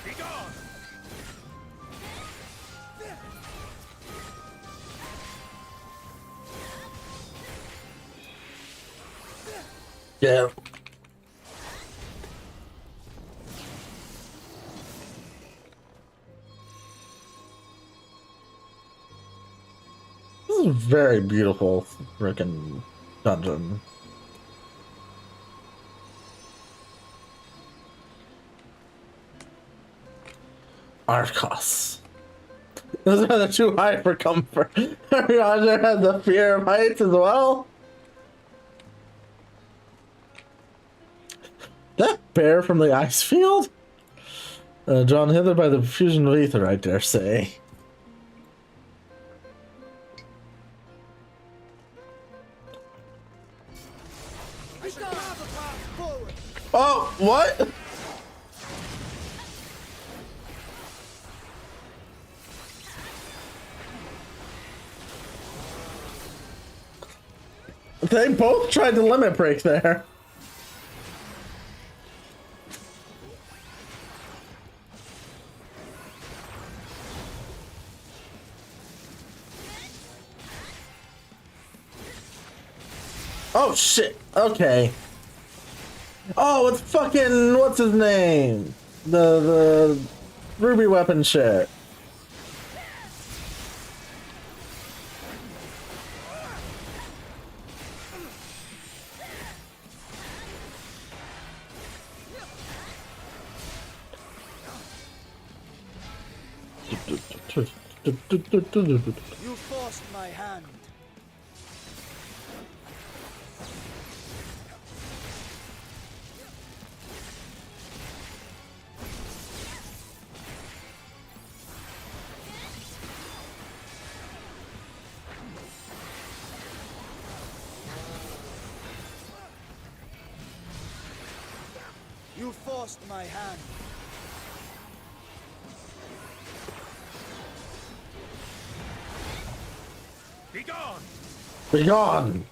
Be gone! Yeah. This is a very beautiful freaking dungeon. Arcos. Those are the too high for comfort. Roger has the fear of heights as well. That bear from the ice field? Drawn hither by the fusion of ether, I dare say. Oh, what? They both tried to limit break there. Oh shit, okay. Oh, it's fucking, what's his name? The ruby weapon shit. You forced my hand. You forced my hand. Be gone! Be gone!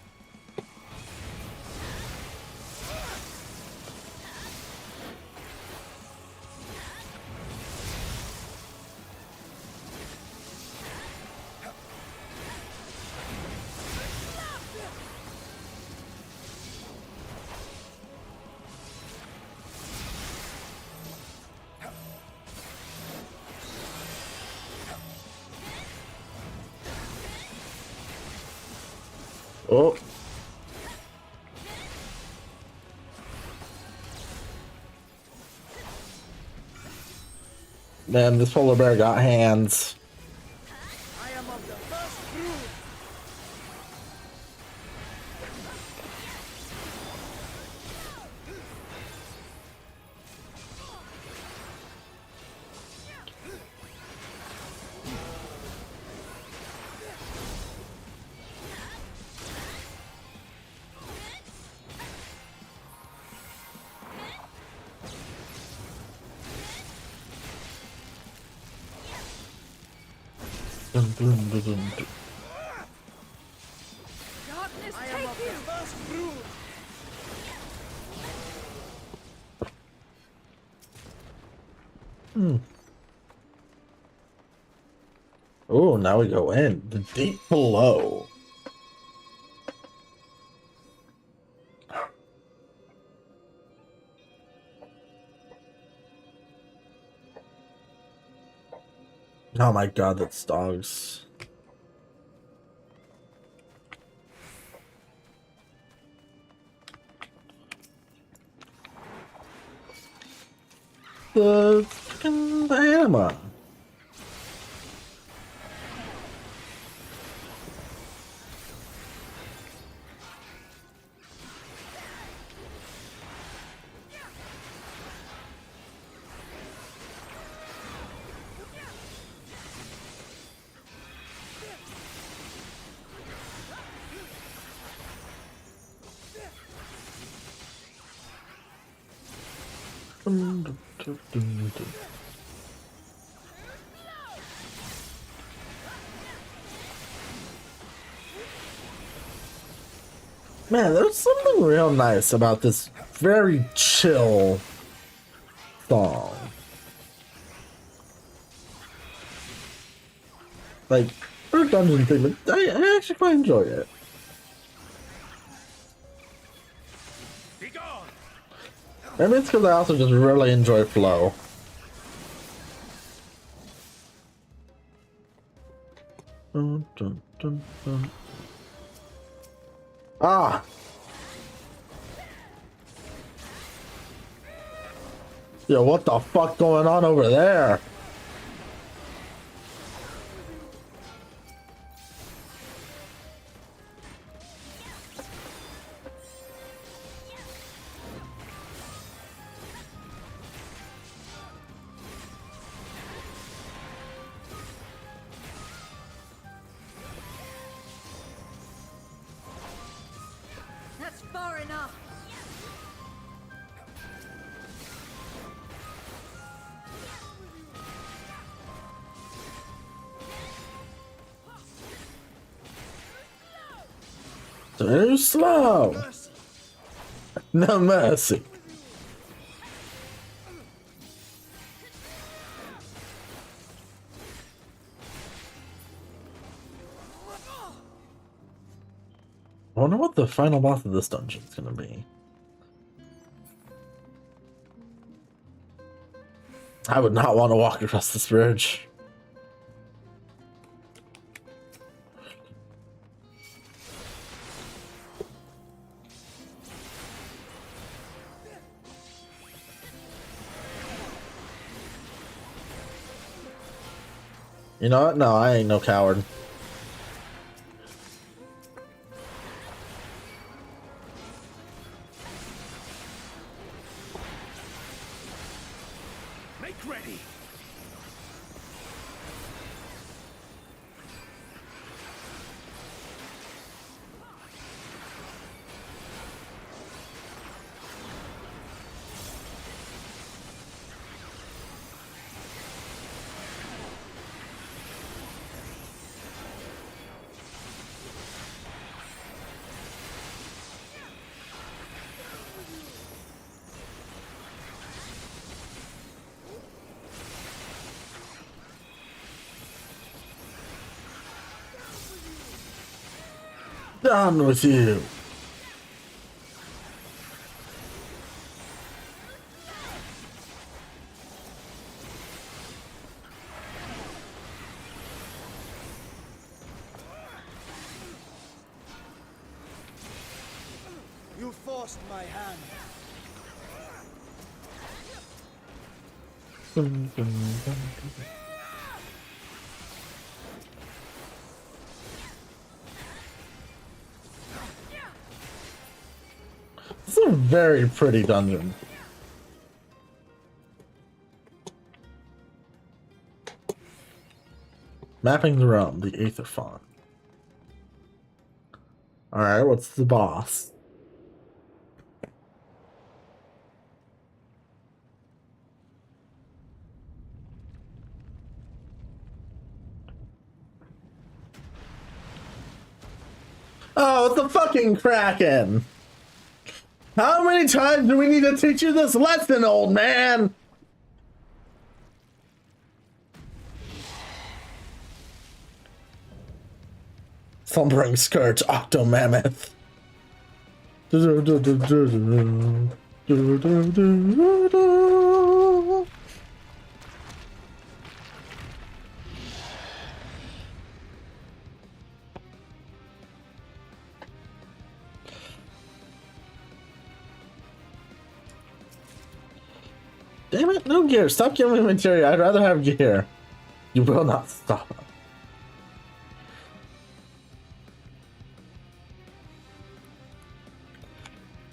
Oh. Man, this polar bear got hands. I am of the first brood. Dun, dun, dun, dun, dun. I am of the first brood. Oh, now we go in. The deep below. Oh my god, that's dogs. The fucking anima. Man, there's something real nice about this very chill song. Like, for a dungeon thing, but I actually quite enjoy it. Maybe it's because I also just really enjoy flow. Dun, dun, dun, dun. Ah! Yo, what the fuck going on over there? That's far enough. Too slow. No mercy. I wonder what the final boss of this dungeon is gonna be. I would not want to walk across this bridge. You know what? No, I ain't no coward. Make ready. Down with you. You forced my hand. This is a very pretty dungeon. Mapping the realm, the Aether Font. Alright, what's the boss? Oh, it's the fucking Kraken! How many times do we need to teach you this lesson, old man? Slumbering Scourge, Octomammoth. Damn it, no gear. Stop giving me material. I'd rather have gear. You will not stop.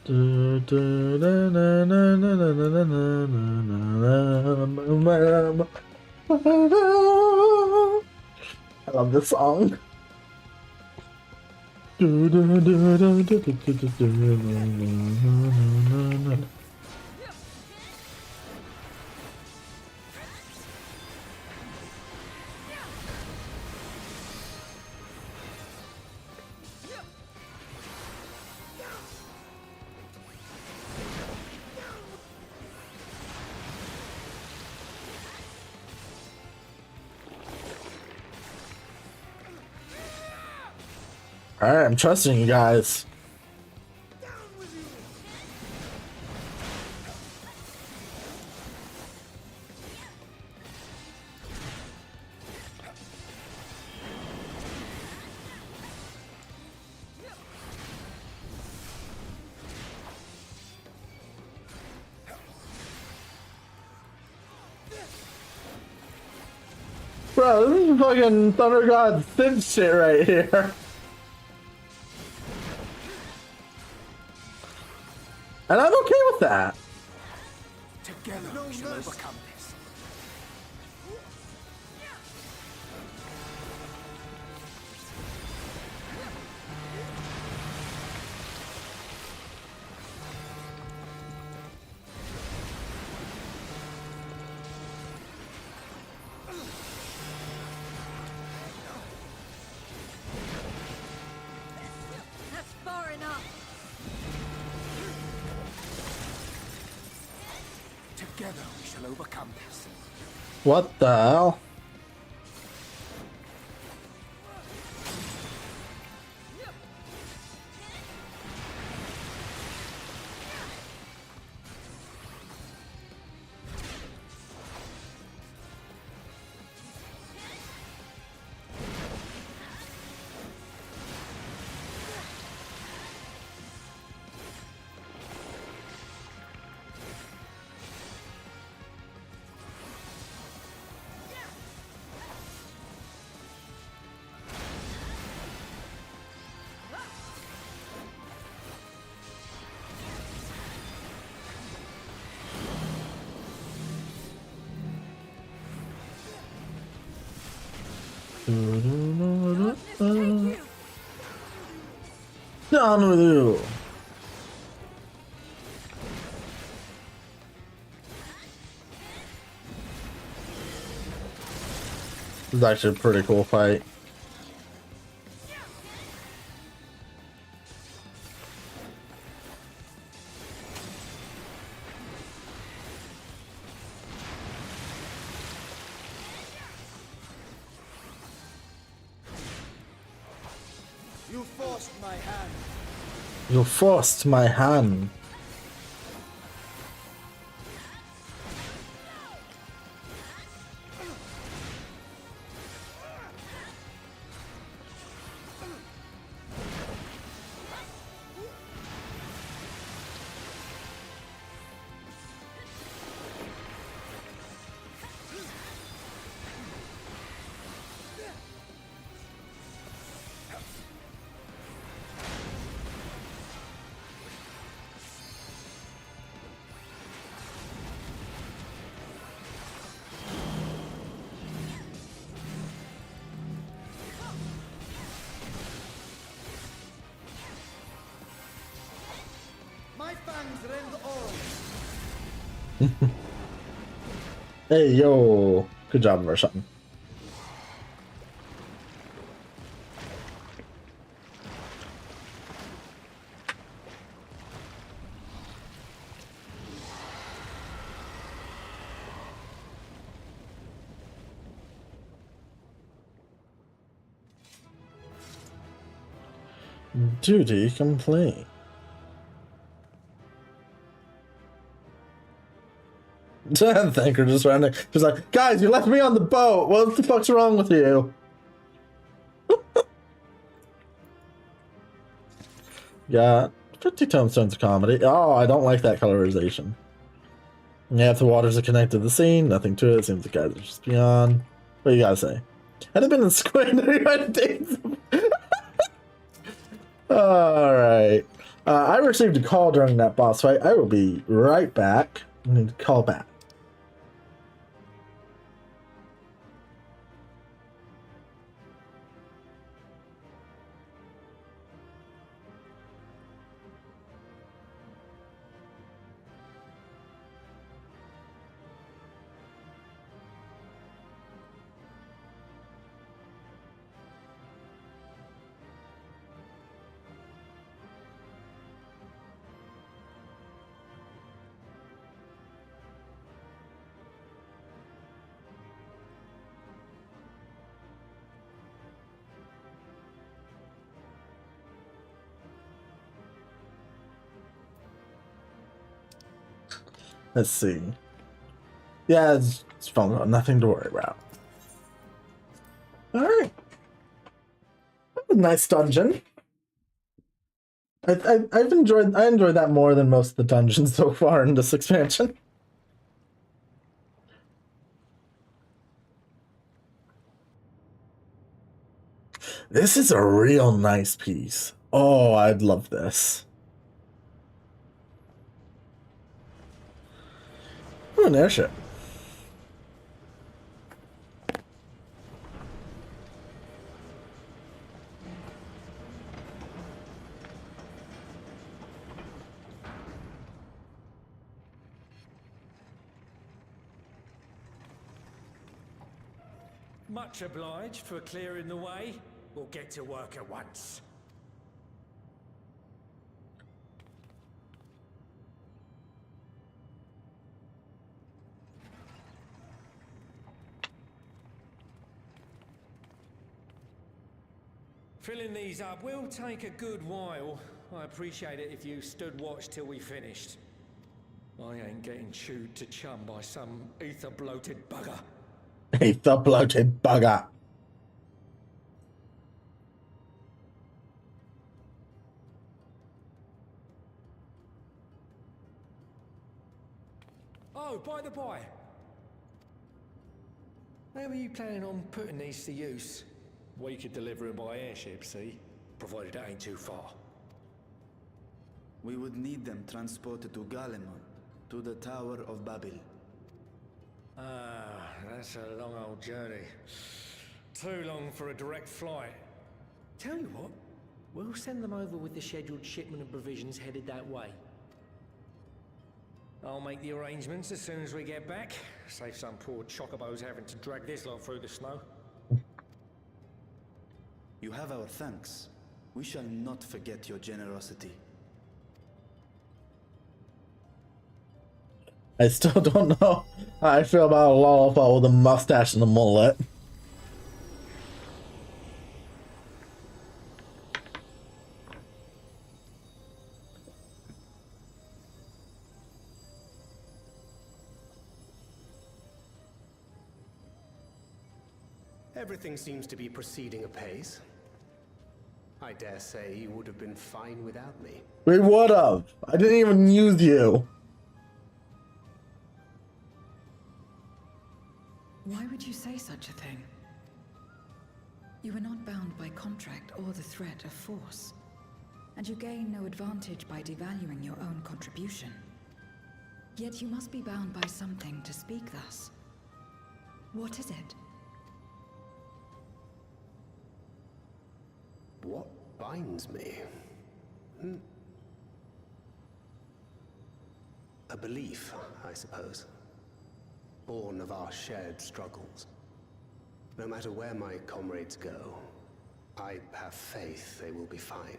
I love this song. Alright, I'm trusting you guys. Bro, this is fucking Thunder God Synth shit right here. And I'm okay with that. Together we shall overcome this. That's far enough. Together we shall overcome this. What the hell? Down with you. This is actually a pretty cool fight. You forced my hand. You forced my hand. Hey, yo. Good job, Roshan. Duty complete. Thanker just ran there. She's like, guys, you left me on the boat. What the fuck's wrong with you? Got 50 tombstones of comedy. Oh, I don't like that colorization. Yeah, if the waters are connected to the scene, nothing to it. Seems the guys are just beyond. What do you gotta say? Had it been in Squid in the United States? Alright. I received a call during that boss fight. I will be right back. I need to call back. Let's see. Yeah, it's fun. Nothing to worry about. Alright. Nice dungeon. I enjoyed that more than most of the dungeons so far in this expansion. This is a real nice piece. Oh, I'd love this. Ooh, an airship. Much obliged for clearing the way. We'll get to work at once. Filling these up will take a good while. I appreciate it if you stood watch till we finished. I ain't getting chewed to chum by some ether-bloated bugger. Ether-bloated bugger. Oh, by the by. How are you planning on putting these to use? We could deliver them by airship, see? Provided it ain't too far. We would need them transported to Garlemald, to the Tower of Babel. Ah, that's a long old journey. Too long for a direct flight. Tell you what, we'll send them over with the scheduled shipment of provisions headed that way. I'll make the arrangements as soon as we get back. Save some poor chocobos having to drag this lot through the snow. You have our thanks. We shall not forget your generosity. I still don't know how I feel about a lollipop with a mustache and a mullet. Everything seems to be proceeding apace. I dare say you would have been fine without me. We would have. I didn't even use you. Why would you say such a thing? You are not bound by contract or the threat of force, and you gain no advantage by devaluing your own contribution. Yet you must be bound by something to speak thus. What is it? What binds me? A belief, I suppose. Born of our shared struggles. No matter where my comrades go, I have faith they will be fine.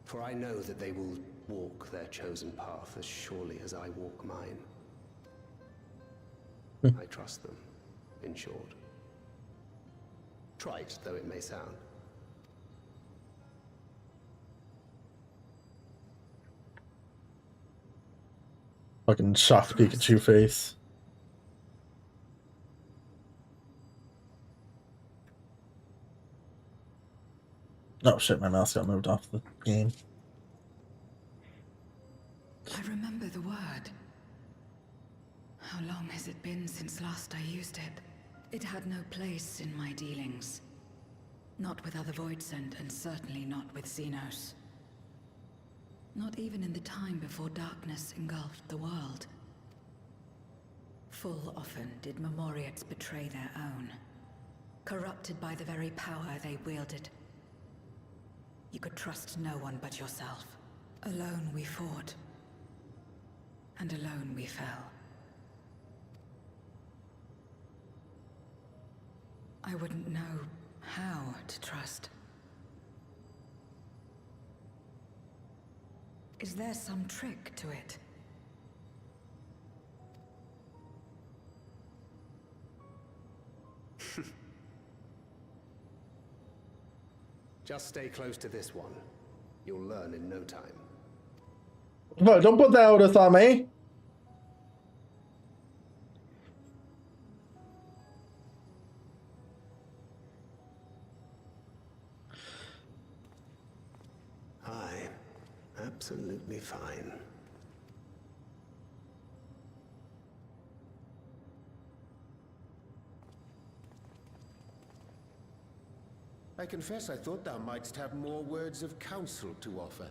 For I know that they will walk their chosen path as surely as I walk mine. I trust them, in short. Trite though it may sound. Fucking shocked Pikachu face. Oh shit, my mouse got moved off the game. I remember the word. How long has it been since last I used it? It had no place in my dealings. Not with other Voidsent, and certainly not with Xenos. Not even in the time before darkness engulfed the world. Full often did Memoriates betray their own, corrupted by the very power they wielded. You could trust no one but yourself. Alone we fought, and alone we fell. I wouldn't know how to trust. Is there some trick to it? Just stay close to this one. You'll learn in no time. Well, don't put that onus on me. Aye, absolutely fine. I confess I thought thou mightst have more words of counsel to offer.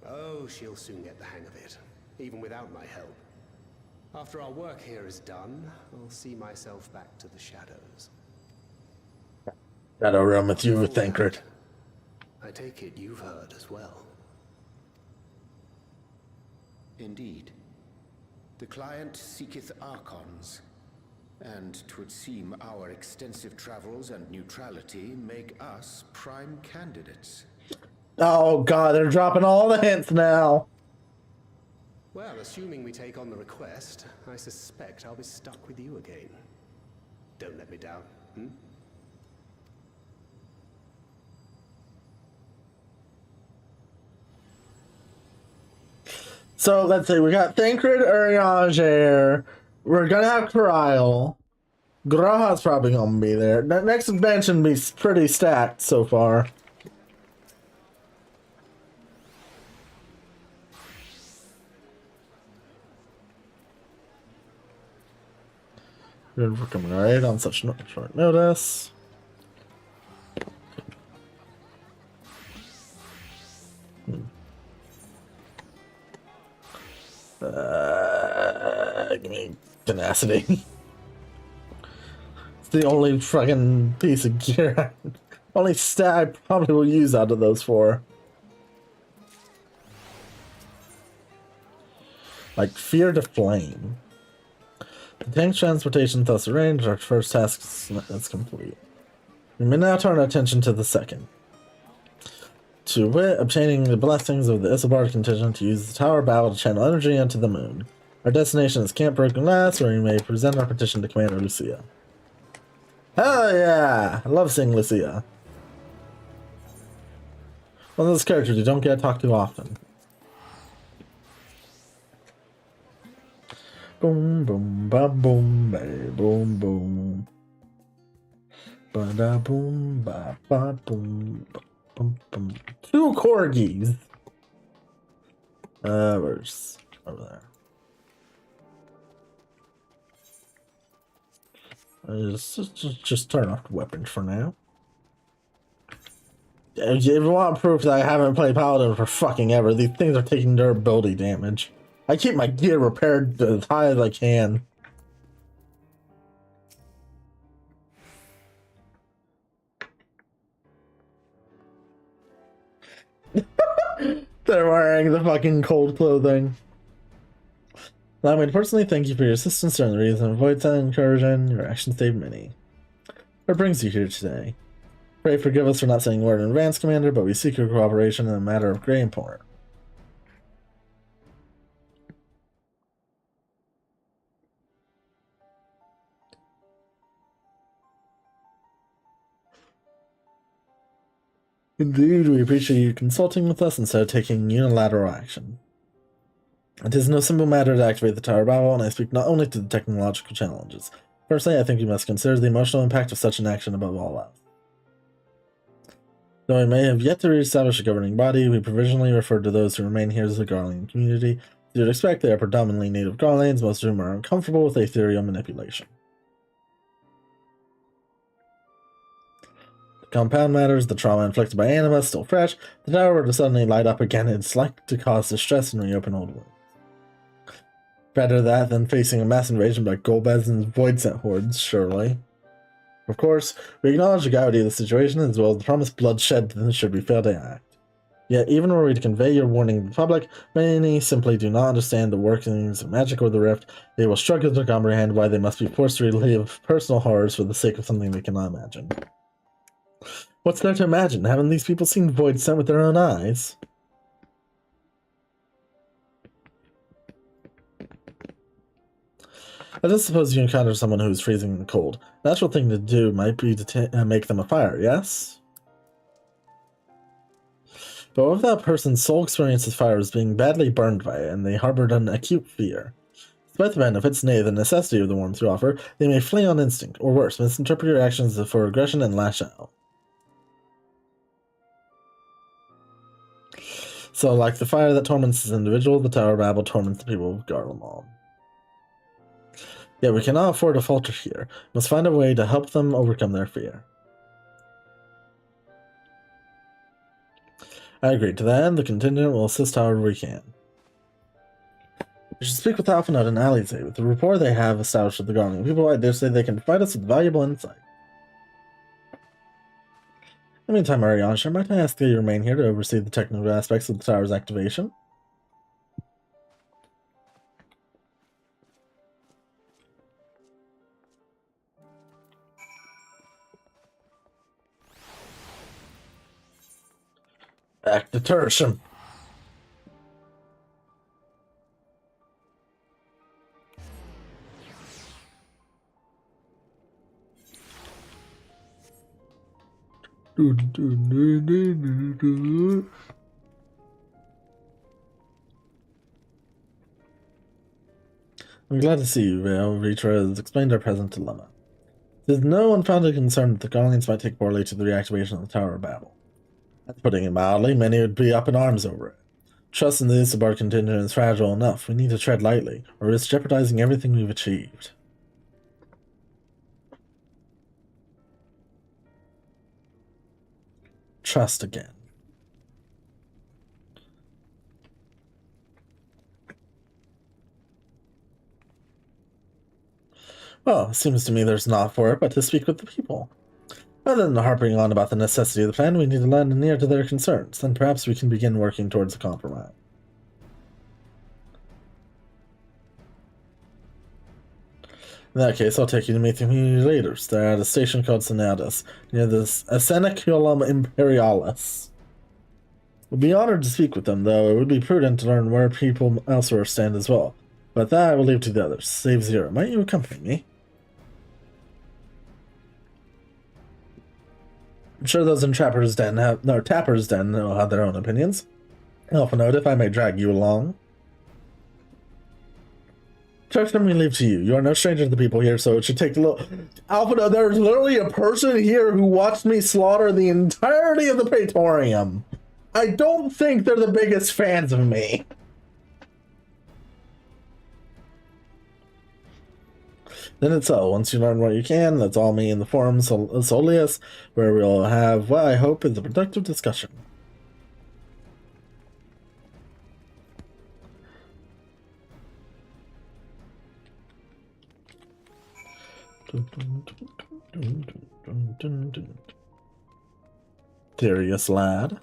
Oh, she'll soon get the hang of it, even without my help. After our work here is done, I'll see myself back to the shadows. Shadow realm with you, Thancred. I take it you've heard as well. Indeed. The client seeketh Archons, and 'twould seem our extensive travels and neutrality make us prime candidates. Oh god, they're dropping all the hints now. Well, assuming we take on the request, I suspect I'll be stuck with you again. Don't let me down, hmm? So let's see, we got Thancred, Urianger. We're gonna have Krile. Graha's probably gonna be there. That next expansion be pretty stacked so far. We're coming right on such short notice. Give me tenacity. It's the only fucking piece of gear, only stat I probably will use out of those four. Like Fear to Flame. The tank's transportation thus arranged, our first task is complete. We may now turn our attention to the second. To wit, obtaining the blessings of the Isilbard contingent to use the Tower Battle to channel energy into the moon. Our destination is Camp Broken Glass, where we may present our petition to Commander Lucia. Hell yeah! I love seeing Lucia. One of those characters you don't get to talk to often. Boom, boom, ba boom, ba boom, boom. Ba da boom, ba ba boom. Boom, boom. 2 corgis. Where's over there? Just turn off the weapons for now. If you want proof that I haven't played Paladin for fucking ever, these things are taking durability damage. I keep my gear repaired as high as I can. They're wearing the fucking cold clothing. Allow me to personally thank you for your assistance during the reason of Void Sun incursion. Your action saved many. What brings you here today? Pray forgive us for not saying a word in advance, Commander, but we seek your cooperation in a matter of great import. Indeed, we appreciate you consulting with us instead of taking unilateral action. It is no simple matter to activate the Tower of Babel, and I speak not only to the technological challenges. Personally, I think you must consider the emotional impact of such an action above all else. Though we may have yet to reestablish a governing body, we provisionally refer to those who remain here as the Garlean community. As you would expect, they are predominantly native Garleans, most of whom are uncomfortable with ethereal manipulation. Compound matters, the trauma inflicted by Anima still fresh, the tower were to suddenly light up again, it's likely to cause distress and reopen old wounds. Better that than facing a mass invasion by Golbez and Voidsent hordes, surely. Of course, we acknowledge the gravity of the situation as well as the promised bloodshed should we fail to act. Yet, even were we to convey your warning to the public, many simply do not understand the workings of magic or the rift. They will struggle to comprehend why they must be forced to relive personal horrors for the sake of something they cannot imagine. What's there to imagine? Haven't these people seen Voidsent with their own eyes? I just suppose you encounter someone who's freezing in the cold. The natural thing to do might be to make them a fire, yes? But what if that person's sole experience with fire was being badly burned by it, and they harbored an acute fear? Despite the benefits, nay, the necessity of the warmth you offer, they may flee on instinct, or worse, misinterpret your actions for aggression and lash out. So, like the fire that torments this individual, the Tower of Babel torments the people of Garlemald. Yet we cannot afford to falter here. We must find a way to help them overcome their fear. I agree. To that end, the contingent will assist however we can. We should speak with Alphanode and Alize. With the rapport they have established with the Garlean people, I dare say they can provide us with valuable insight. In the meantime, Ariansha, might I ask that you remain here to oversee the technical aspects of the tower's activation? Back to Tertium. I'm glad to see you, Vale. Ritra has explained our present dilemma. It is no unfounded concern that the Garleans might take poorly to the reactivation of the Tower of Babel. That's putting it mildly, many would be up in arms over it. Trust in the Isabar contingent is fragile enough. We need to tread lightly, or risk jeopardizing everything we've achieved. Trust again. Well, it seems to me there's naught for it but to speak with the people. Rather than harping on about the necessity of the plan, we need to lend an ear to their concerns. Then perhaps we can begin working towards a compromise. In that case, I'll take you to meet the community leaders. They're at a station called Sonatus, near the Aseniculum Imperialis. We'll be honored to speak with them, though it would be prudent to learn where people elsewhere stand as well. But that I will leave to the others. Save Zero. Might you accompany me? I'm sure those in Tapper's Den have their own opinions. Alphanode, if I may drag you along. Tertium, we leave to you. You are no stranger to the people here, so it should take a little... Alphanode, there's literally a person here who watched me slaughter the entirety of the Praetorium. I don't think they're the biggest fans of me. Then it's so. Once you learn what you can, that's all me in the Forum Soleus, where we'll have what I hope is a productive discussion. Serious lad.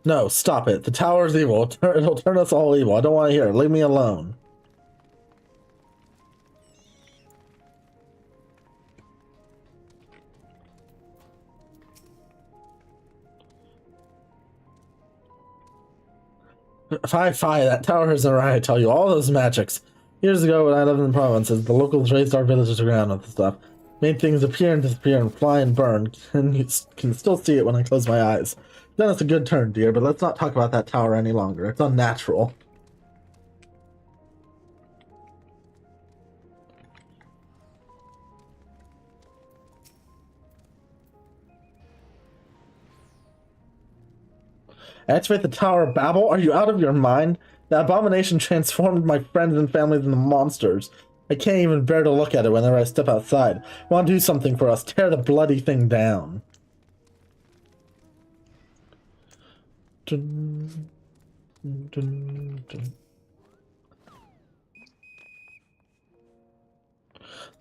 No, stop it. The tower is evil. It'll turn us all evil. I don't want to hear it. Leave me alone. Fie, that tower isn't right, I tell you. All those magics. Years ago, when I lived in the provinces, the locals razed our villages to ground with the stuff. Made things appear and disappear and fly and burn. And you can still see it when I close my eyes. Then it's a good turn, dear, but let's not talk about that tower any longer. It's unnatural. Activate the Tower of Babel? Are you out of your mind? The abomination transformed my friends and families into monsters. I can't even bear to look at it whenever I step outside. I want to do something for us. Tear the bloody thing down. Dun, dun, dun.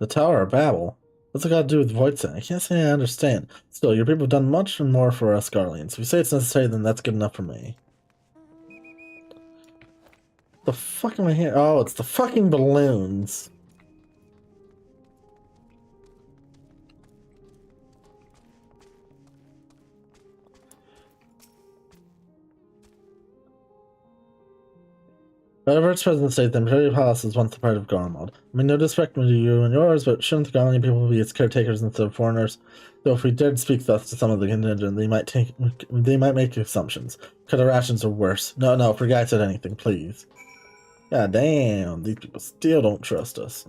The Tower of Babel? What's it got to do with Voidsent? I can't say I understand. Still, your people have done much and more for us Garleans. If you say it's necessary, then that's good enough for me. The fuck am I here? Oh, it's the fucking balloons. Whatever its present state, the Imperial Palace is once a part of Garlemald. I mean, no disrespect to you and yours, but shouldn't the Garlean people be its caretakers instead of foreigners? Though if we dared speak thus to some of the contingent, they might make assumptions. Cut our rations or worse. No, forget I said anything, please. God damn, these people still don't trust us.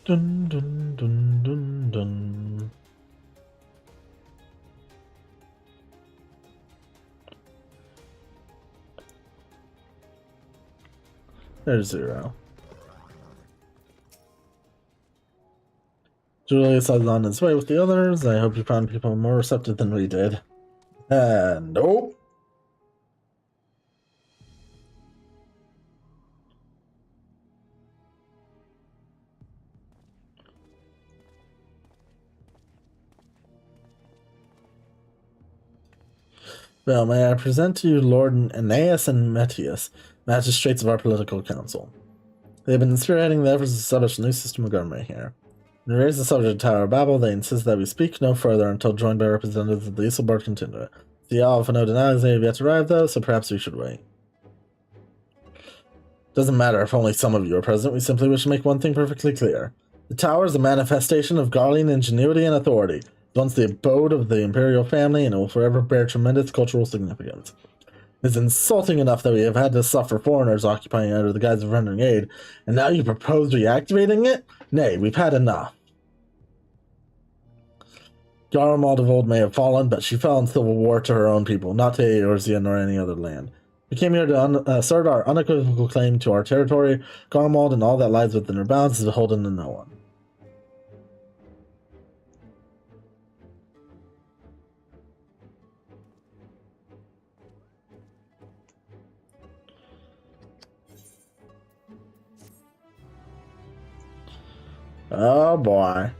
Dun dun dun dun dun. There's 0. Julius is on his way with the others. I hope you found people more receptive than we did. Nope. Well, may I present to you Lord Aeneas and Metius, magistrates of our political council. They have been spearheading the efforts to establish a new system of government here. When we raise the subject of Tower of Babel, they insist that we speak no further until joined by representatives of the Isilbard contingent. The Alpha no denies they have yet to arrive, though, so perhaps we should wait. Doesn't matter if only some of you are present, we simply wish to make one thing perfectly clear. The Tower is a manifestation of Garlean ingenuity and authority. Once the abode of the imperial family, and it will forever bear tremendous cultural significance. It's insulting enough that we have had to suffer foreigners occupying it under the guise of rendering aid, and now you propose reactivating it? Nay, we've had enough. Garlemald of old may have fallen, but she fell in civil war to her own people, not to Eorzea nor any other land. We came here to assert our unequivocal claim to our territory. Garlemald and all that lies within her bounds is beholden to no one. Oh boy.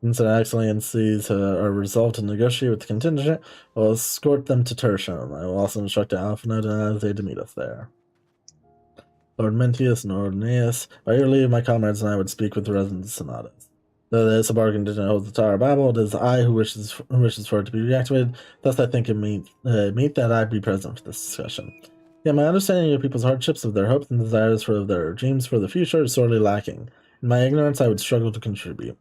Since our excellencies are resolved to negotiate with the contingent, we'll escort them to Tertium. I will also instruct Alphinaud and Azay to meet us there. Lord Mentius and Lord Aeneas, by your leave, my comrades and I would speak with the residents of Sonatas. Though the Isilbard contingent holds the Tower of Babel, it is I who wishes for it to be reactivated, thus I think it meet that I be present for this discussion. Yet my understanding of people's hardships, of their hopes and desires for their dreams for the future is sorely lacking. In my ignorance, I would struggle to contribute.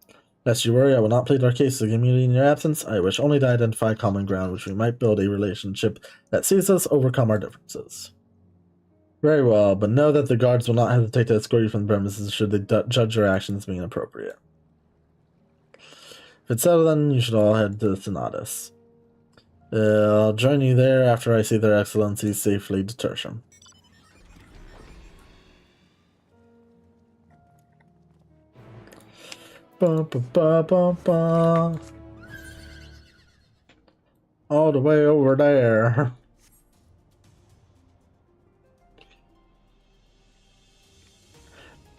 Lest you worry, I will not plead our case to the community in your absence. I wish only to identify common ground, which we might build a relationship that sees us overcome our differences. Very well, but know that the guards will not hesitate to escort you from the premises should they judge your actions being inappropriate. If it's settled, then you should all head to Sonatas. I'll join you there after I see their excellencies safely to Tertium. Ba, ba, ba, ba, ba. all the way over there.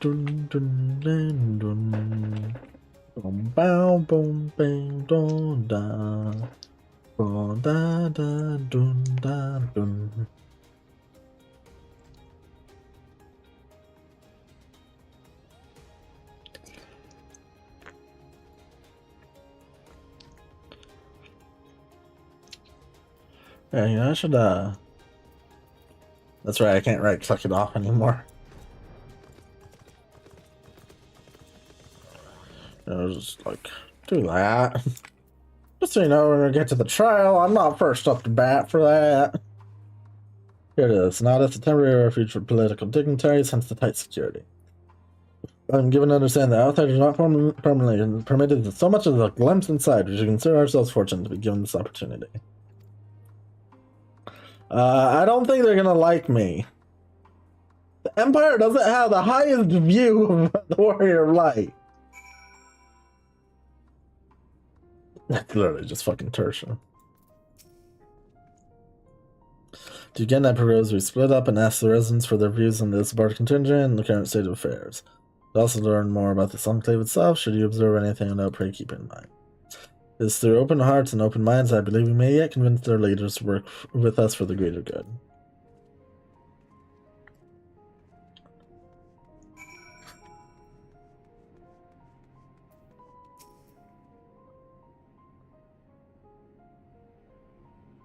Dun, dun, dun, dun. Boom, bow, boom, bang, dun, da. Dun, da, da, dun, da, dun. Yeah, you know, I should, That's right, I can't right click it off anymore. I'll just, like, do that. Just so you know, when we get to the trial, I'm not first up to bat for that. Here it is. Not as a temporary refuge for political dignitaries, hence the tight security. I'm given to understand that outsiders are not permanently permitted so much as a glimpse inside. We should consider ourselves fortunate to be given this opportunity. I don't think they're gonna like me. The Empire doesn't have the highest view of the Warrior Light. That's literally just fucking tertiary. To again, I propose we split up and ask the residents for their views on the Isambard contingent and the current state of affairs. To also learn more about this enclave itself, should you observe anything of note, pray keep it in mind. It is through open hearts and open minds I believe we may yet convince their leaders to work with us for the greater good.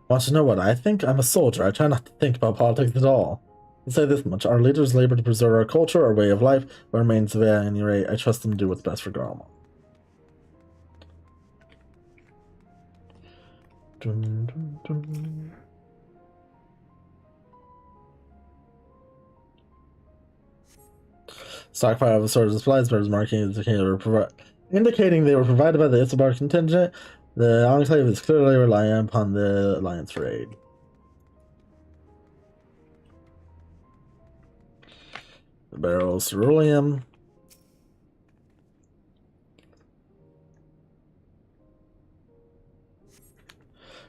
Want to know what I think? I'm a soldier. I try not to think about politics at all. I'll say this much. Our leaders labor to preserve our culture, our way of life, what remains of it at any rate. I trust them to do what's best for Garlemald. Dun, dun, dun. Stockpile of assorted supplies, bears marking indicating they were provided by the Isambard contingent. The Enclave is clearly reliant upon the Alliance raid. The barrel of ceruleum.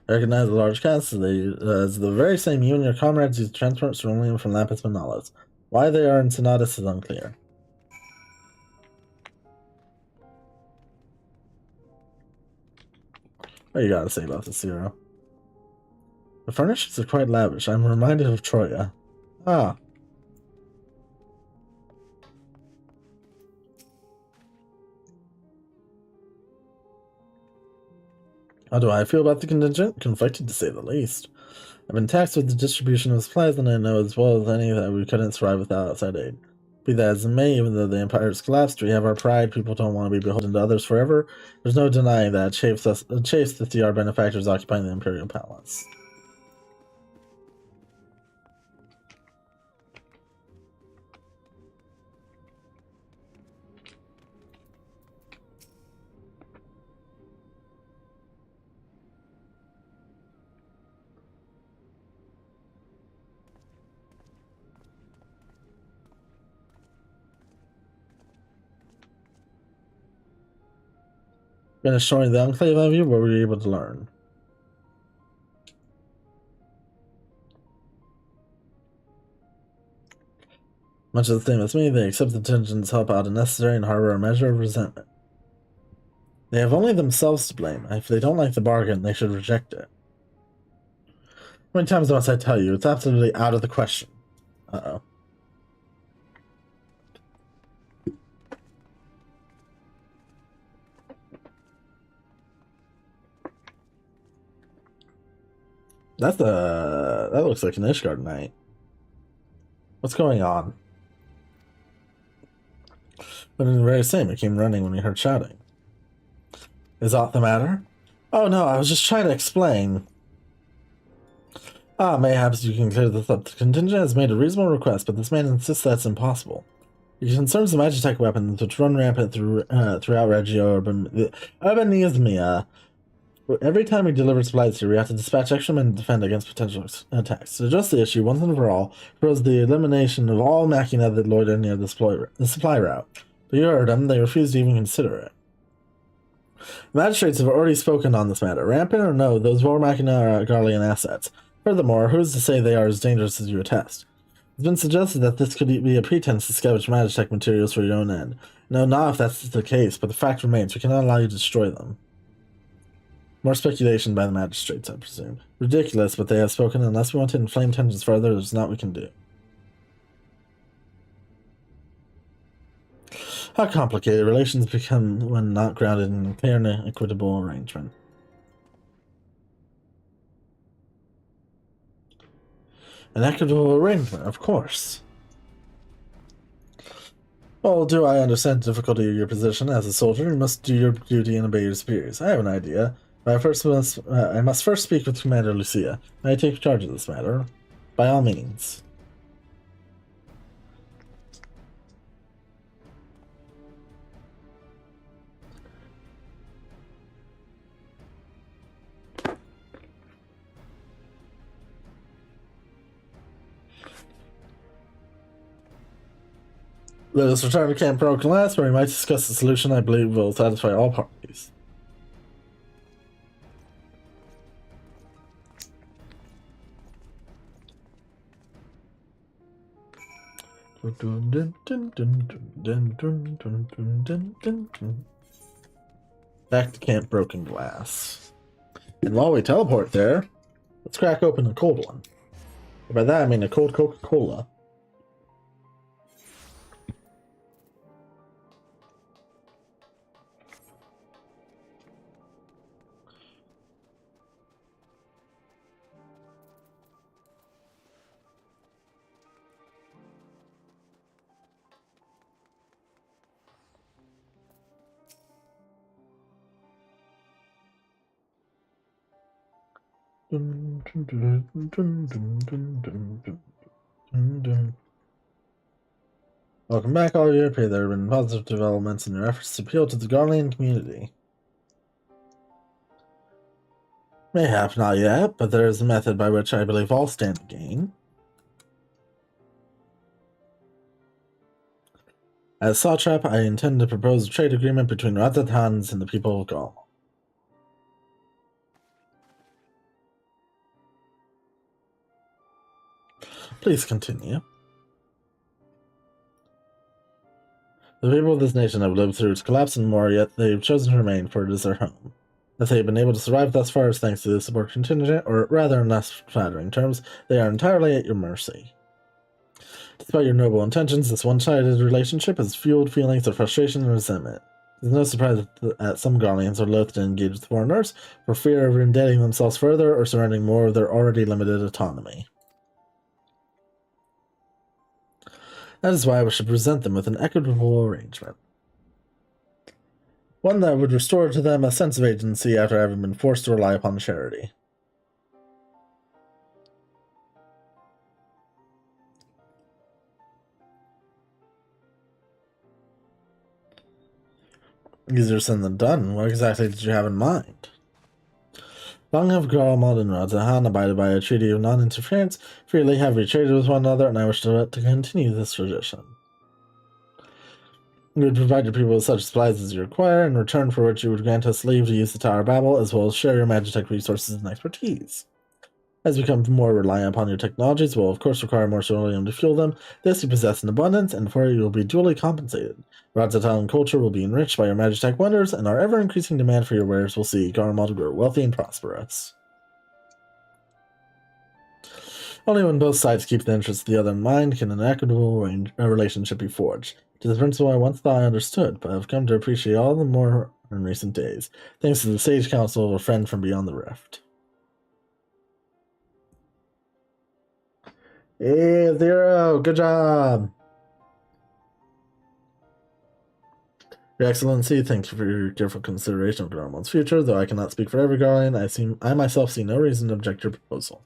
Recognize the large cast as the very same you and your comrades used to transport ceruleum from Lapis Manalis. Why they are in Sonatus is unclear. What you gotta say about this, Zero? The furnishings are quite lavish. I'm reminded of Troya. Ah. How do I feel about the contingent? Conflicted, to say the least. I've been taxed with the distribution of supplies, and I know as well as any that we couldn't survive without outside aid. Be that as it may, even though the Empire has collapsed, we have our pride. People don't want to be beholden to others forever. There's no denying that. Chafes to see our benefactors occupying the Imperial Palace. Finish showing the Enclave of you, what were you able to learn? Much of the same as me, they accept the contingent's help out as necessary and harbor a measure of resentment. They have only themselves to blame. If they don't like the bargain, they should reject it. How many times must I tell you? It's absolutely out of the question. Uh-oh. That looks like an Ishgard knight. What's going on? But in the very same, it came running when we heard shouting. Is aught the matter? Oh no, I was just trying to explain. Ah, mayhaps you can clear this up. The contingent has made a reasonable request, but this man insists that's impossible. He concerns the Magitech weapons which run rampant throughout Regio Urbanismia. Every time we deliver supplies here, we have to dispatch extra men to defend against potential attacks. To address the issue once and for all, propose the elimination of all machina that loiter near the supply route. But you heard them, they refuse to even consider it. The magistrates have already spoken on this matter. Rampant or no, those War Machina are Garlean assets. Furthermore, who's to say they are as dangerous as you attest? It's been suggested that this could be a pretense to scavenge Magitech materials for your own end. No, not if that's the case, but the fact remains, we cannot allow you to destroy them. More speculation by the magistrates, I presume. Ridiculous, but they have spoken. Unless we want to inflame tensions further, there's not we can do. How complicated relations become when not grounded in clear and equitable arrangement. An equitable arrangement, of course. Well, do I understand the difficulty of your position as a soldier? You must do your duty and obey your superiors. I have an idea. But I must first speak with Commander Lucia. May I take charge of this matter? By all means. Let us return to Camp Broken Last, where we might discuss the solution I believe will satisfy all parties. Back to Camp Broken Glass. And while we teleport there, let's crack open a cold one. And by that I mean a cold Coca-Cola. Welcome back, all you. There have been positive developments in your efforts to appeal to the Garlean community. Mayhap not yet, but there is a method by which I believe all stand to gain. As Satrap, I intend to propose a trade agreement between Radzatans and the people of Gaul. Please continue. The people of this nation have lived through its collapse and more, yet they have chosen to remain, for it is their home. That they have been able to survive thus far is thanks to the support contingent, or rather in less flattering terms, they are entirely at your mercy. Despite your noble intentions, this one-sided relationship has fueled feelings of frustration and resentment. It is no surprise that some Garleans are loath to engage with foreigners, for fear of indebting themselves further or surrendering more of their already limited autonomy. That is why I wish to present them with an equitable arrangement. One that would restore to them a sense of agency after having been forced to rely upon charity. Easier said than done. What exactly did you have in mind? Long have Garlemald and Radz-at-Han abided by a treaty of non-interference, freely have we traded with one another, and I wish to continue this tradition. You would provide your people with such supplies as you require, in return for which you would grant us leave to use the Tower of Babel, as well as share your Magitech resources and expertise. As we become more reliant upon your technologies, we'll of course require more ceruleum to fuel them. This you possess in abundance, and for it you will be duly compensated. Radz-at-Han culture will be enriched by your Magitech wonders, and our ever-increasing demand for your wares will see Garlemald grow wealthy and prosperous. Only when both sides keep the interests of the other in mind can an equitable relationship be forged. It is a principle I once thought I understood, but I've come to appreciate all the more in recent days, thanks to the sage counsel of a friend from beyond the rift. Hey, Zero! Good job! Your Excellency, thank you for your careful consideration of Garlemald's future. Though I cannot speak for every Garlean, I myself see no reason to object to your proposal.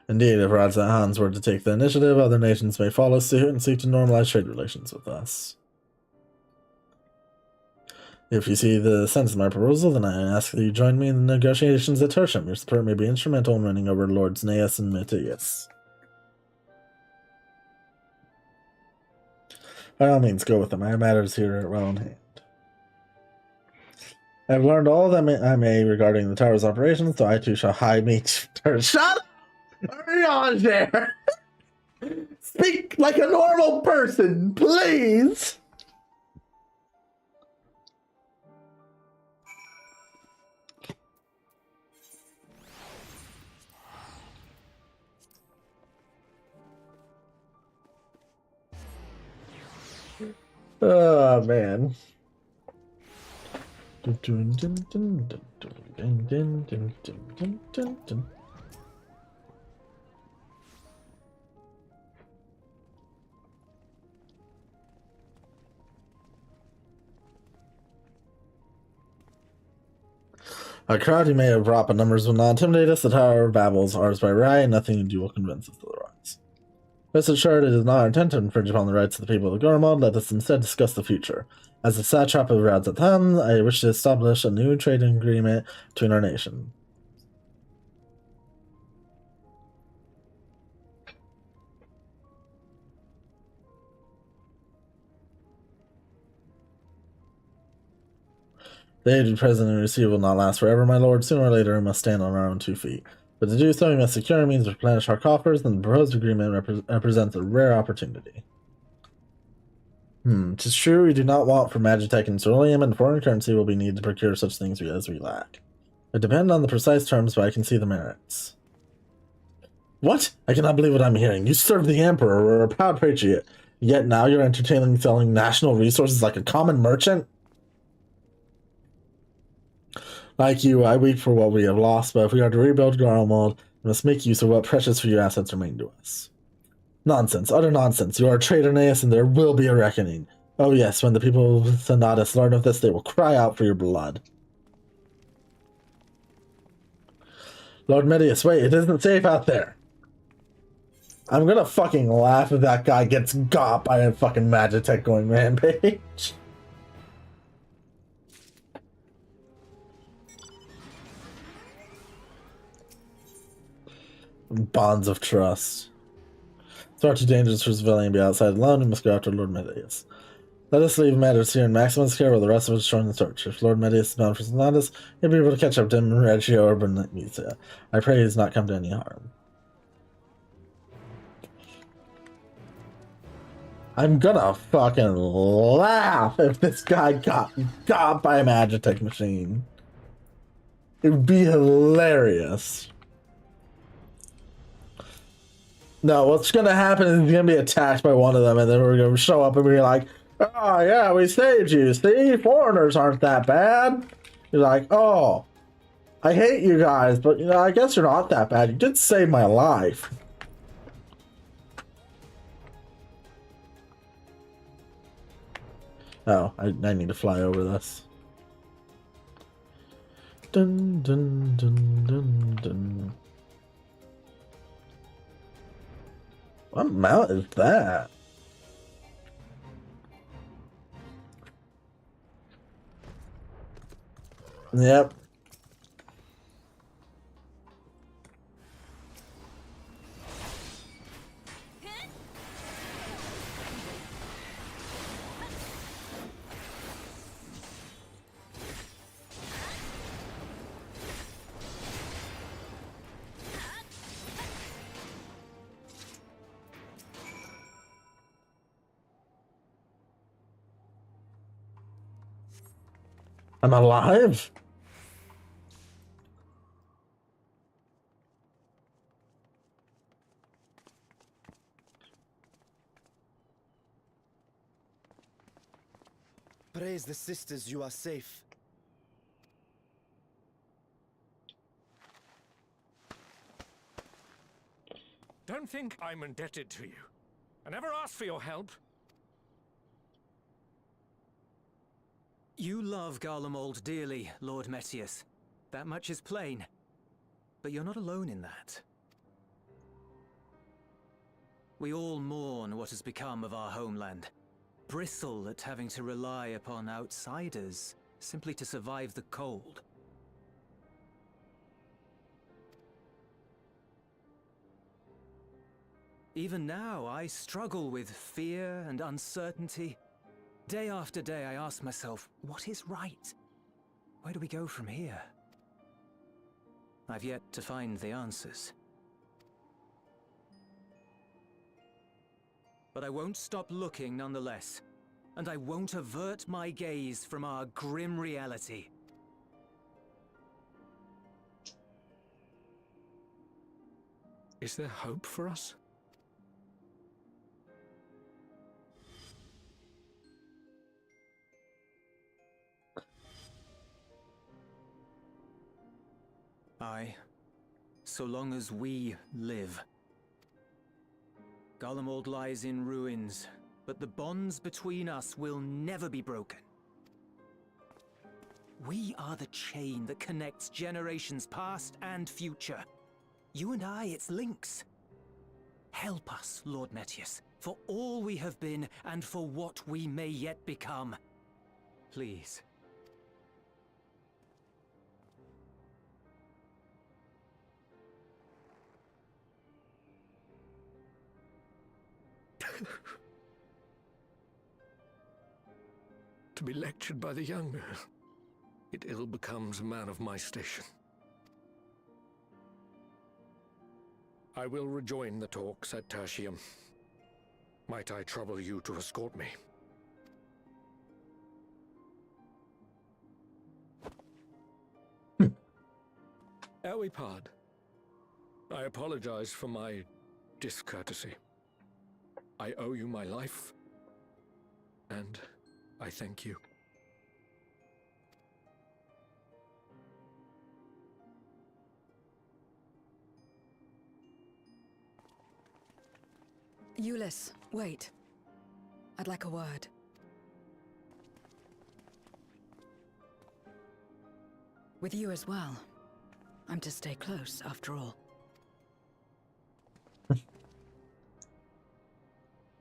Indeed, if Radz-at-Hans were to take the initiative, other nations may follow suit and seek to normalize trade relations with us. If you see the sense of my proposal, then I ask that you join me in the negotiations at Tertium. Your support may be instrumental in winning over Lords Neas and Metius. By all means, go with them. I have matters here well in hand. I have learned all that I may regarding the tower's operations, so I too shall hide me. Shut up! Hurry on there! Speak like a normal person, please! Oh, man. A crowd you may have brought, but numbers will not intimidate us. The Tower of Babel is ours by right, and nothing you do will convince us otherwise. Rest assured, it is not our intent to infringe upon the rights of the people of Gormod. Let us instead discuss the future. As the satrap of Radzatan, I wish to establish a new trading agreement between our nation. The age of present and receive will not last forever, my lord. Sooner or later, we must stand on our own 2 feet. But to do so, we must secure a means to replenish our coffers, and the proposed agreement represents a rare opportunity. Tis true, we do not want for Magitech and Ceruleum, and foreign currency will be needed to procure such things as we lack. It depends on the precise terms, but I can see the merits. What? I cannot believe what I'm hearing. You served the Emperor, or a proud patriot, yet now you're entertaining selling national resources like a common merchant? Like you, I weep for what we have lost, but if we are to rebuild Garlemald, we must make use of what precious few assets remain to us. Nonsense, utter nonsense. You are a traitor, Naeus, and there will be a reckoning. Oh yes, when the people of Thanatos learn of this, they will cry out for your blood. Lord Medius, wait, it isn't safe out there. I'm gonna fucking laugh if that guy gets got by a fucking Magitech going rampage. Bonds of trust. It's far too dangerous for a civilian to be outside alone. We must go after Lord Medius. Let us leave matters here in Maximus' care while the rest of us join the search. If Lord Medius is bound for Thanatos, he'll be able to catch up to him in Reggio or Bernicia. I pray he does not come to any harm. I'm gonna fucking laugh if this guy got by a Magitech machine. It would be hilarious. No, what's gonna happen is he's gonna be attacked by one of them, and then we're gonna show up and be like, oh yeah, we saved you. See, foreigners aren't that bad. You're like, oh, I hate you guys, but you know, I guess you're not that bad. You did save my life. Oh, I need to fly over this. Dun dun dun dun dun. What mount is that? Yep. I'm alive? Praise the sisters, you are safe. Don't think I'm indebted to you. I never asked for your help. You love Garlemald dearly, Lord Metius. That much is plain. But you're not alone in that. We all mourn what has become of our homeland. Bristle at having to rely upon outsiders simply to survive the cold. Even now, I struggle with fear and uncertainty. Day after day, I ask myself, what is right? Where do we go from here? I've yet to find the answers. But I won't stop looking nonetheless, and I won't avert my gaze from our grim reality. Is there hope for us? Aye, so long as we live. Garlemald lies in ruins, but the bonds between us will never be broken. We are the chain that connects generations past and future. You and I, it's links. Help us, Lord Metius, for all we have been and for what we may yet become. Please. To be lectured by the younger, it ill becomes a man of my station. I will rejoin the talks at Tertium. Might I trouble you to escort me? Elwipard, I apologize for my discourtesy. I owe you my life, and I thank you. Ulyss, wait. I'd like a word. With you as well. I'm to stay close, after all.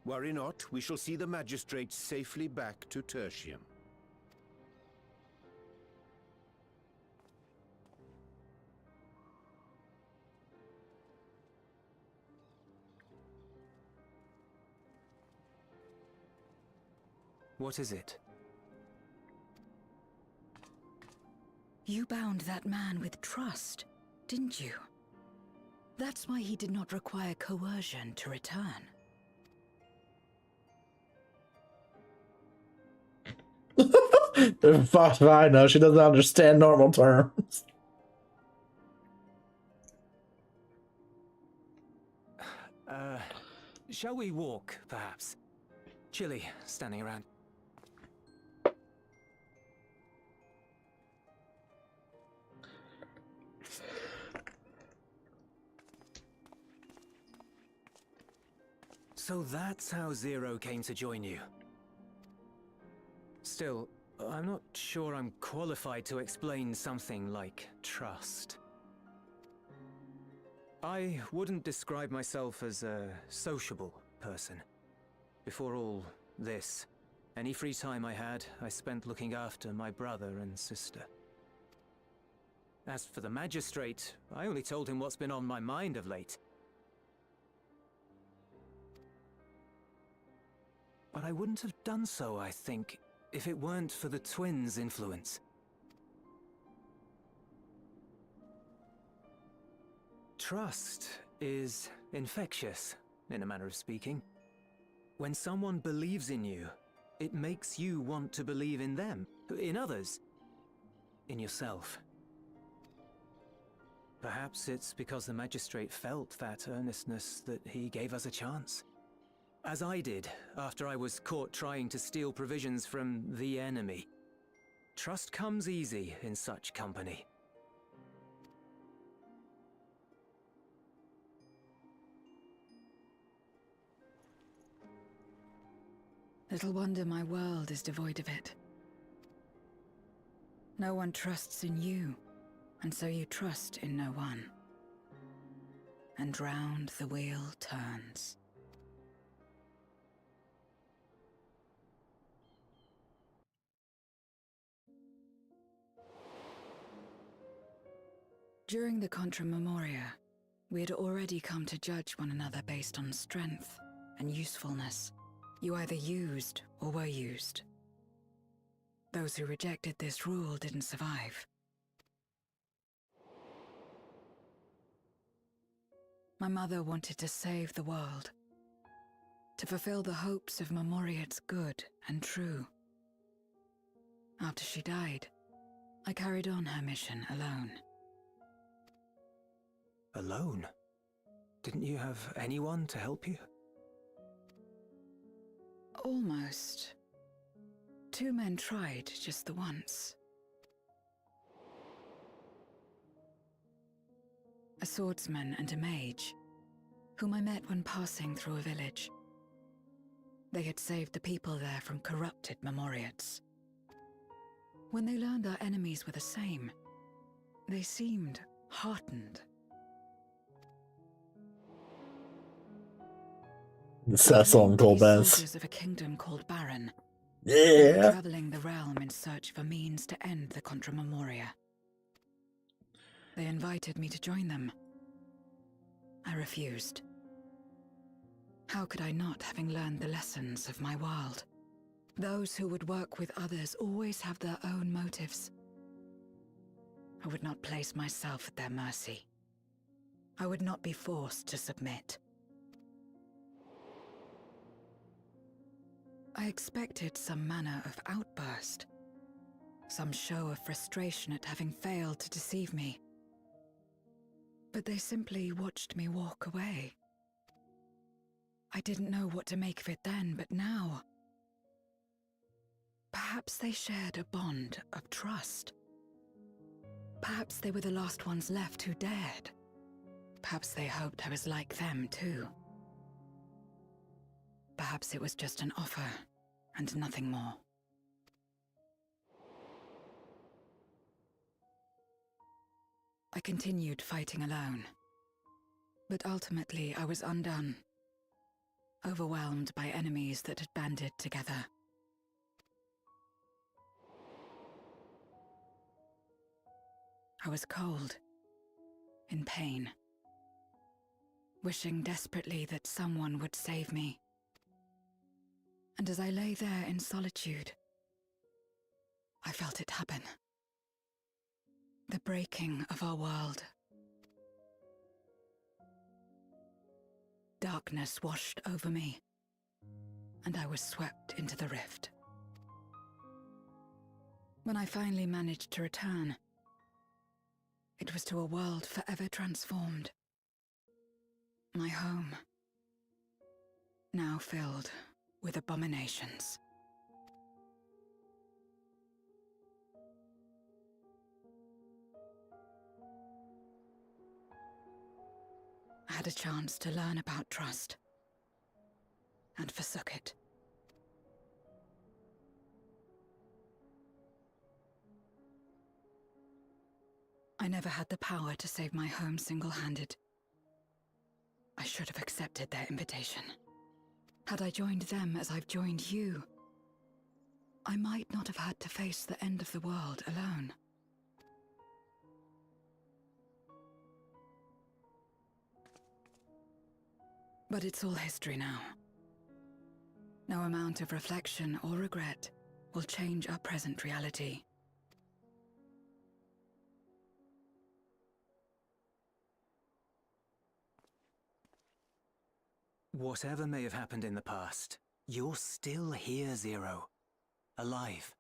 Worry not, we shall see the magistrate safely back to Tertium. What is it? You bound that man with trust, didn't you? That's why he did not require coercion to return. Fuck if I know, she doesn't understand normal terms. Shall we walk, perhaps? Chilly, standing around. So that's how Zero came to join you. Still, I'm not sure I'm qualified to explain something like trust. I wouldn't describe myself as a sociable person. Before all this, any free time I had, I spent looking after my brother and sister. As for the magistrate, I only told him what's been on my mind of late. But I wouldn't have done so, I think, if it weren't for the twins' influence. Trust is infectious, in a manner of speaking. When someone believes in you, it makes you want to believe in them, in others, in yourself. Perhaps it's because the magistrate felt that earnestness that he gave us a chance. As I did, after I was caught trying to steal provisions from the enemy. Trust comes easy in such company. Little wonder my world is devoid of it. No one trusts in you, and so you trust in no one. And round the wheel turns. During the Contra Memoria, We had already come to judge one another based on strength and usefulness. You either used or were used. Those who rejected this rule didn't survive. My mother wanted to save the world, to fulfill the hopes of Marmoriad's good and true. After she died, I carried on her mission alone. Alone? Didn't you have anyone to help you? Almost. 2 men tried just the once. A swordsman and a mage, whom I met when passing through a village. They had saved the people there from corrupted Marmoriads. When they learned our enemies were the same, they seemed heartened. The Sasson These Golbez. soldiers of a kingdom called Baron. Yeah. Traveling the realm in search of a means to end the Contra Memoria. They invited me to join them. I refused. How could I not, having learned the lessons of my world? Those who would work with others always have their own motives. I would not place myself at their mercy. I would not be forced to submit. I expected some manner of outburst, some show of frustration at having failed to deceive me. But they simply watched me walk away. I didn't know what to make of it then, but now... Perhaps they shared a bond of trust. Perhaps they were the last ones left who dared. Perhaps they hoped I was like them too. Perhaps it was just an offer, and nothing more. I continued fighting alone. But ultimately I was undone. Overwhelmed by enemies that had banded together. I was cold, in pain, wishing desperately that someone would save me. And as I lay there in solitude, I felt it happen. The breaking of our world. Darkness washed over me, and I was swept into the rift. When I finally managed to return, it was to a world forever transformed. My home, now filled with abominations. I had a chance to learn about trust, and forsook it. I never had the power to save my home single-handed. I should have accepted their invitation. Had I joined them as I've joined you, I might not have had to face the end of the world alone. But it's all history now. No amount of reflection or regret will change our present reality. Whatever may have happened in the past, you're still here, Zero. Alive.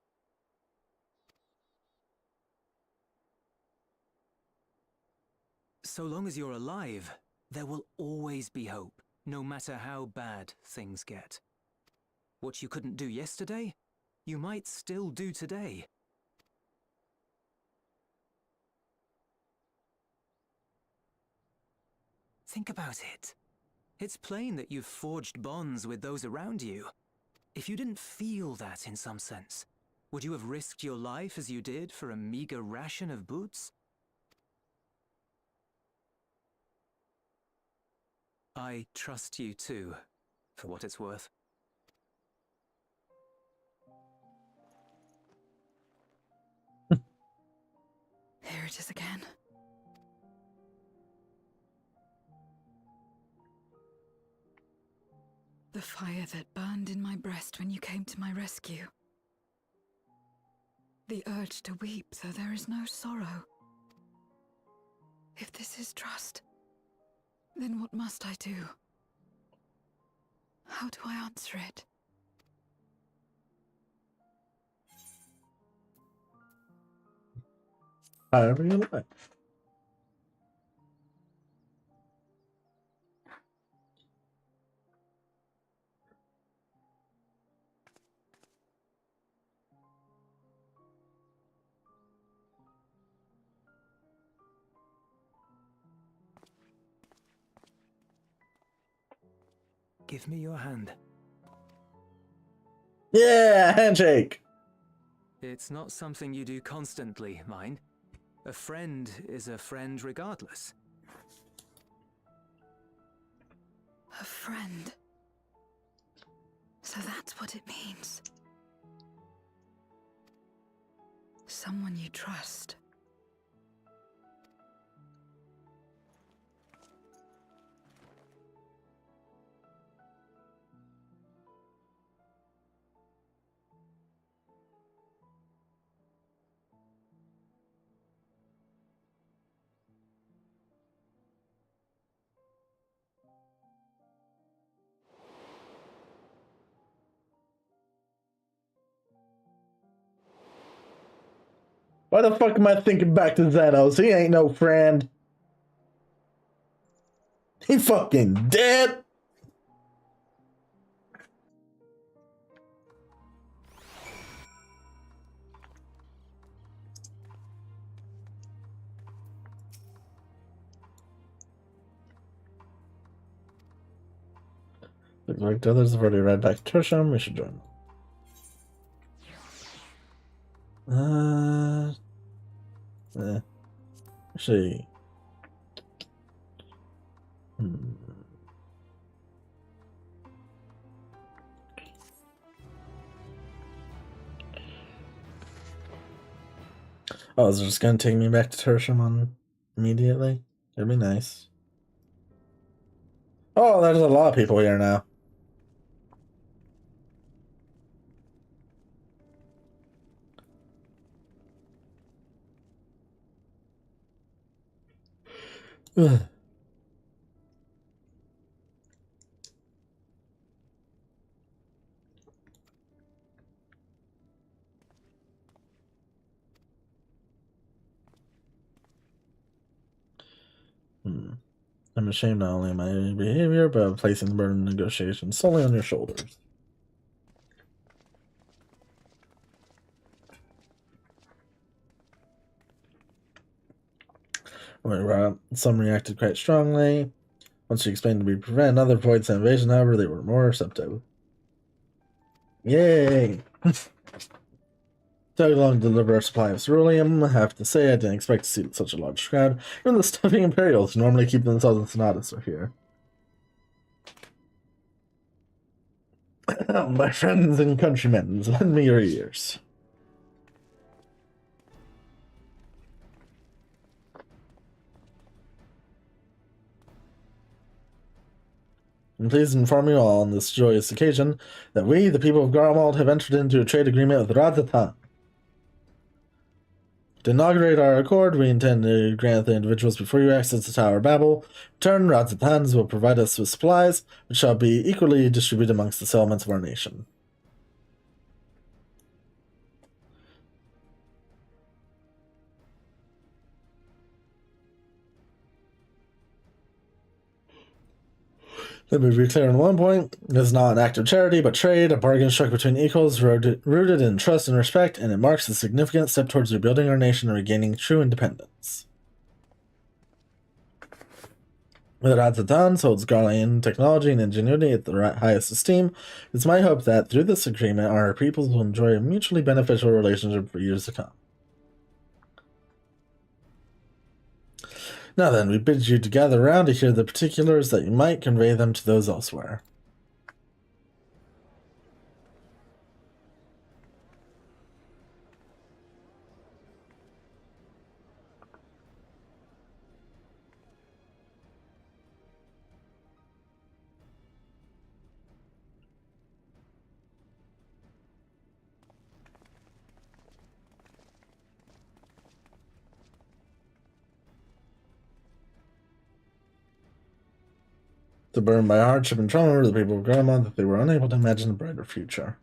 So long as you're alive, there will always be hope, no matter how bad things get. What you couldn't do yesterday, you might still do today. Think about it. It's plain that you've forged bonds with those around you. If you didn't feel that in some sense, would you have risked your life as you did for a meager ration of boots? I trust you too, for what it's worth. Here it is again. The fire that burned in my breast when you came to my rescue. The urge to weep, though there is no sorrow. If this is trust, then what must I do? How do I answer it? However you like. Give me your hand. Yeah, handshake. It's not something you do constantly, mind. A friend is a friend regardless. A friend. So that's what it means. Someone you trust. Why the fuck am I thinking back to Xenos? He ain't no friend. He fucking dead. Looks like the others have already read back to Tertium. We should join them. Actually. Oh, is it just gonna take me back to Tertium immediately? That'd be nice. Oh, there's a lot of people here now. Ugh. I'm ashamed not only of my behavior, but of placing the burden of negotiation solely on your shoulders. Some reacted quite strongly. Once she explained to be prevent other points of invasion, however, they were more receptive. Yay! Took long to deliver a supply of ceruleum. I have to say, I didn't expect to see such a large crowd. Even the stuffing Imperials, who normally keep themselves in Sonatus, are here. My friends and countrymen, lend me your ears. I'm pleased to inform you all on this joyous occasion that we, the people of Garlemald, have entered into a trade agreement with Radzatan. To inaugurate our accord, we intend to grant the individuals before you access the Tower of Babel. In turn, Radzatans will provide us with supplies, which shall be equally distributed amongst the settlements of our nation. Let me be clear on one point. This is not an act of charity, but trade, a bargain struck between equals, rooted in trust and respect, and it marks a significant step towards rebuilding our nation and regaining true independence. With Radzatans holds Garlean technology and ingenuity at the highest esteem, it's my hope that, through this agreement, our peoples will enjoy a mutually beneficial relationship for years to come. Now then, we bid you to gather around to hear the particulars that you might convey them to those elsewhere. To burn by hardship and trauma, the people of Grandma that they were unable to imagine a brighter future.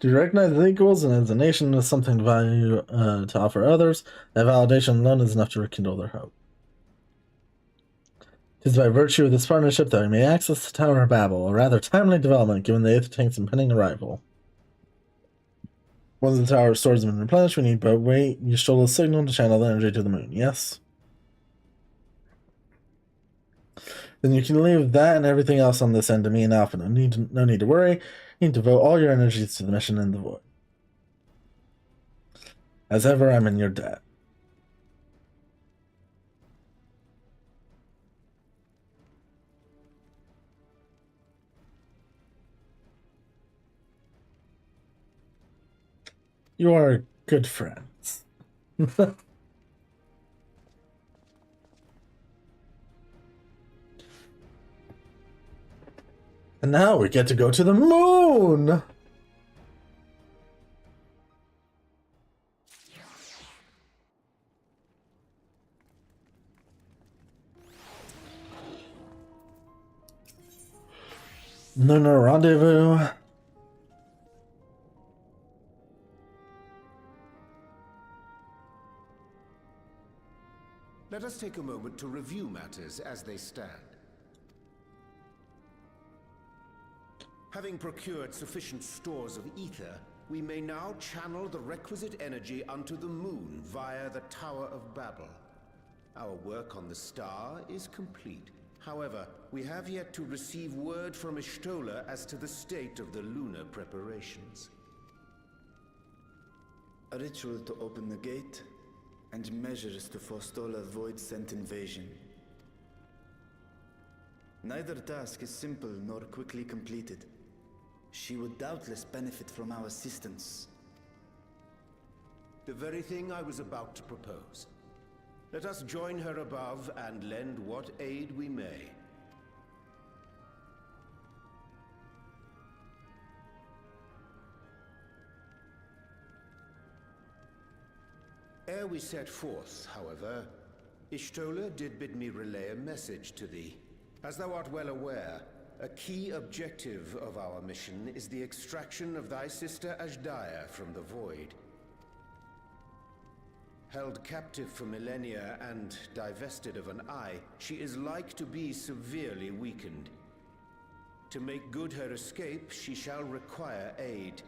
To recognize the equals and as a nation with something to value to offer others, that validation alone is enough to rekindle their hope. It is by virtue of this partnership that we may access the Tower of Babel, a rather timely development given the Aether Tank's impending arrival. Once the tower stores have been replenished, we need but wait Y'shtola's signal to channel the energy to the moon, yes? Then you can leave that and everything else on this end to me and Alpha. No need to worry. You need to devote all your energies to the mission in the void. As ever, I'm in your debt. You are good friends. And now we get to go to the moon! Lunar rendezvous. Let us take a moment to review matters as they stand. Having procured sufficient stores of ether, we may now channel the requisite energy unto the moon via the Tower of Babel. Our work on the star is complete. However, we have yet to receive word from Y'shtola as to the state of the lunar preparations. A ritual to open the gate, and measures to forestall a void-sent invasion. Neither task is simple nor quickly completed. She would doubtless benefit from our assistance. The very thing I was about to propose. Let us join her above and lend what aid we may. Ere we set forth, however, Y'shtola did bid me relay a message to thee. As thou art well aware, a key objective of our mission is the extraction of thy sister Azdaja from the Void. Held captive for millennia and divested of an eye, she is like to be severely weakened. To make good her escape, she shall require aid.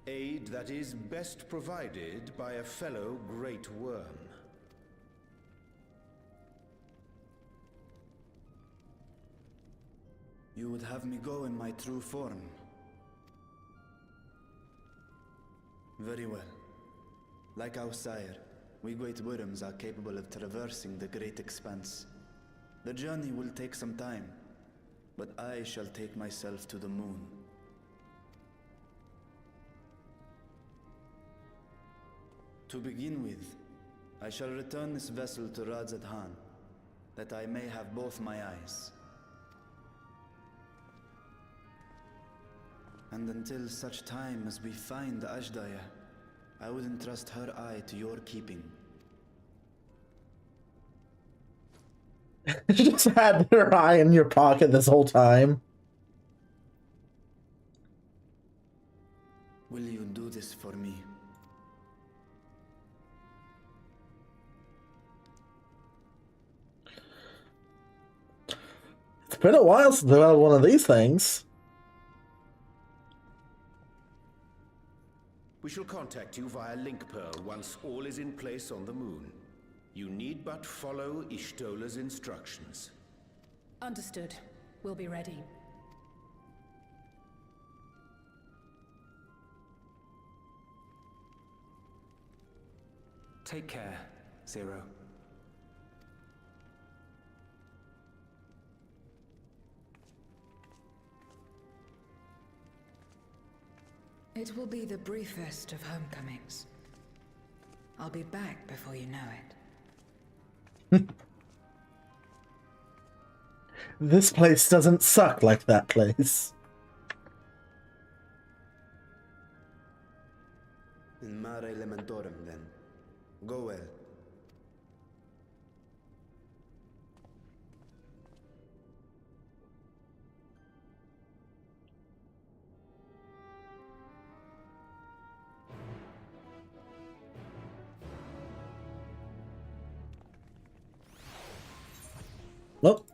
Aid that is best provided by a fellow Great Worm. You would have me go in my true form. Very well. Like our sire, we Great Worms are capable of traversing the great expanse. The journey will take some time, but I shall take myself to the moon. To begin with, I shall return this vessel to Radzadhan, that I may have both my eyes. And until such time as we find Azdaja, I would entrust her eye to your keeping. You just had her eye in your pocket this whole time. Will you do this for me? It's been a while since I've had one of these things. We shall contact you via Link Pearl once all is in place on the moon. You need but follow Y'shtola's instructions. Understood. We'll be ready. Take care, Zero. It will be the briefest of homecomings. I'll be back before you know it. This place doesn't suck like that place. In Mare Elementorum, then. Go well. Well.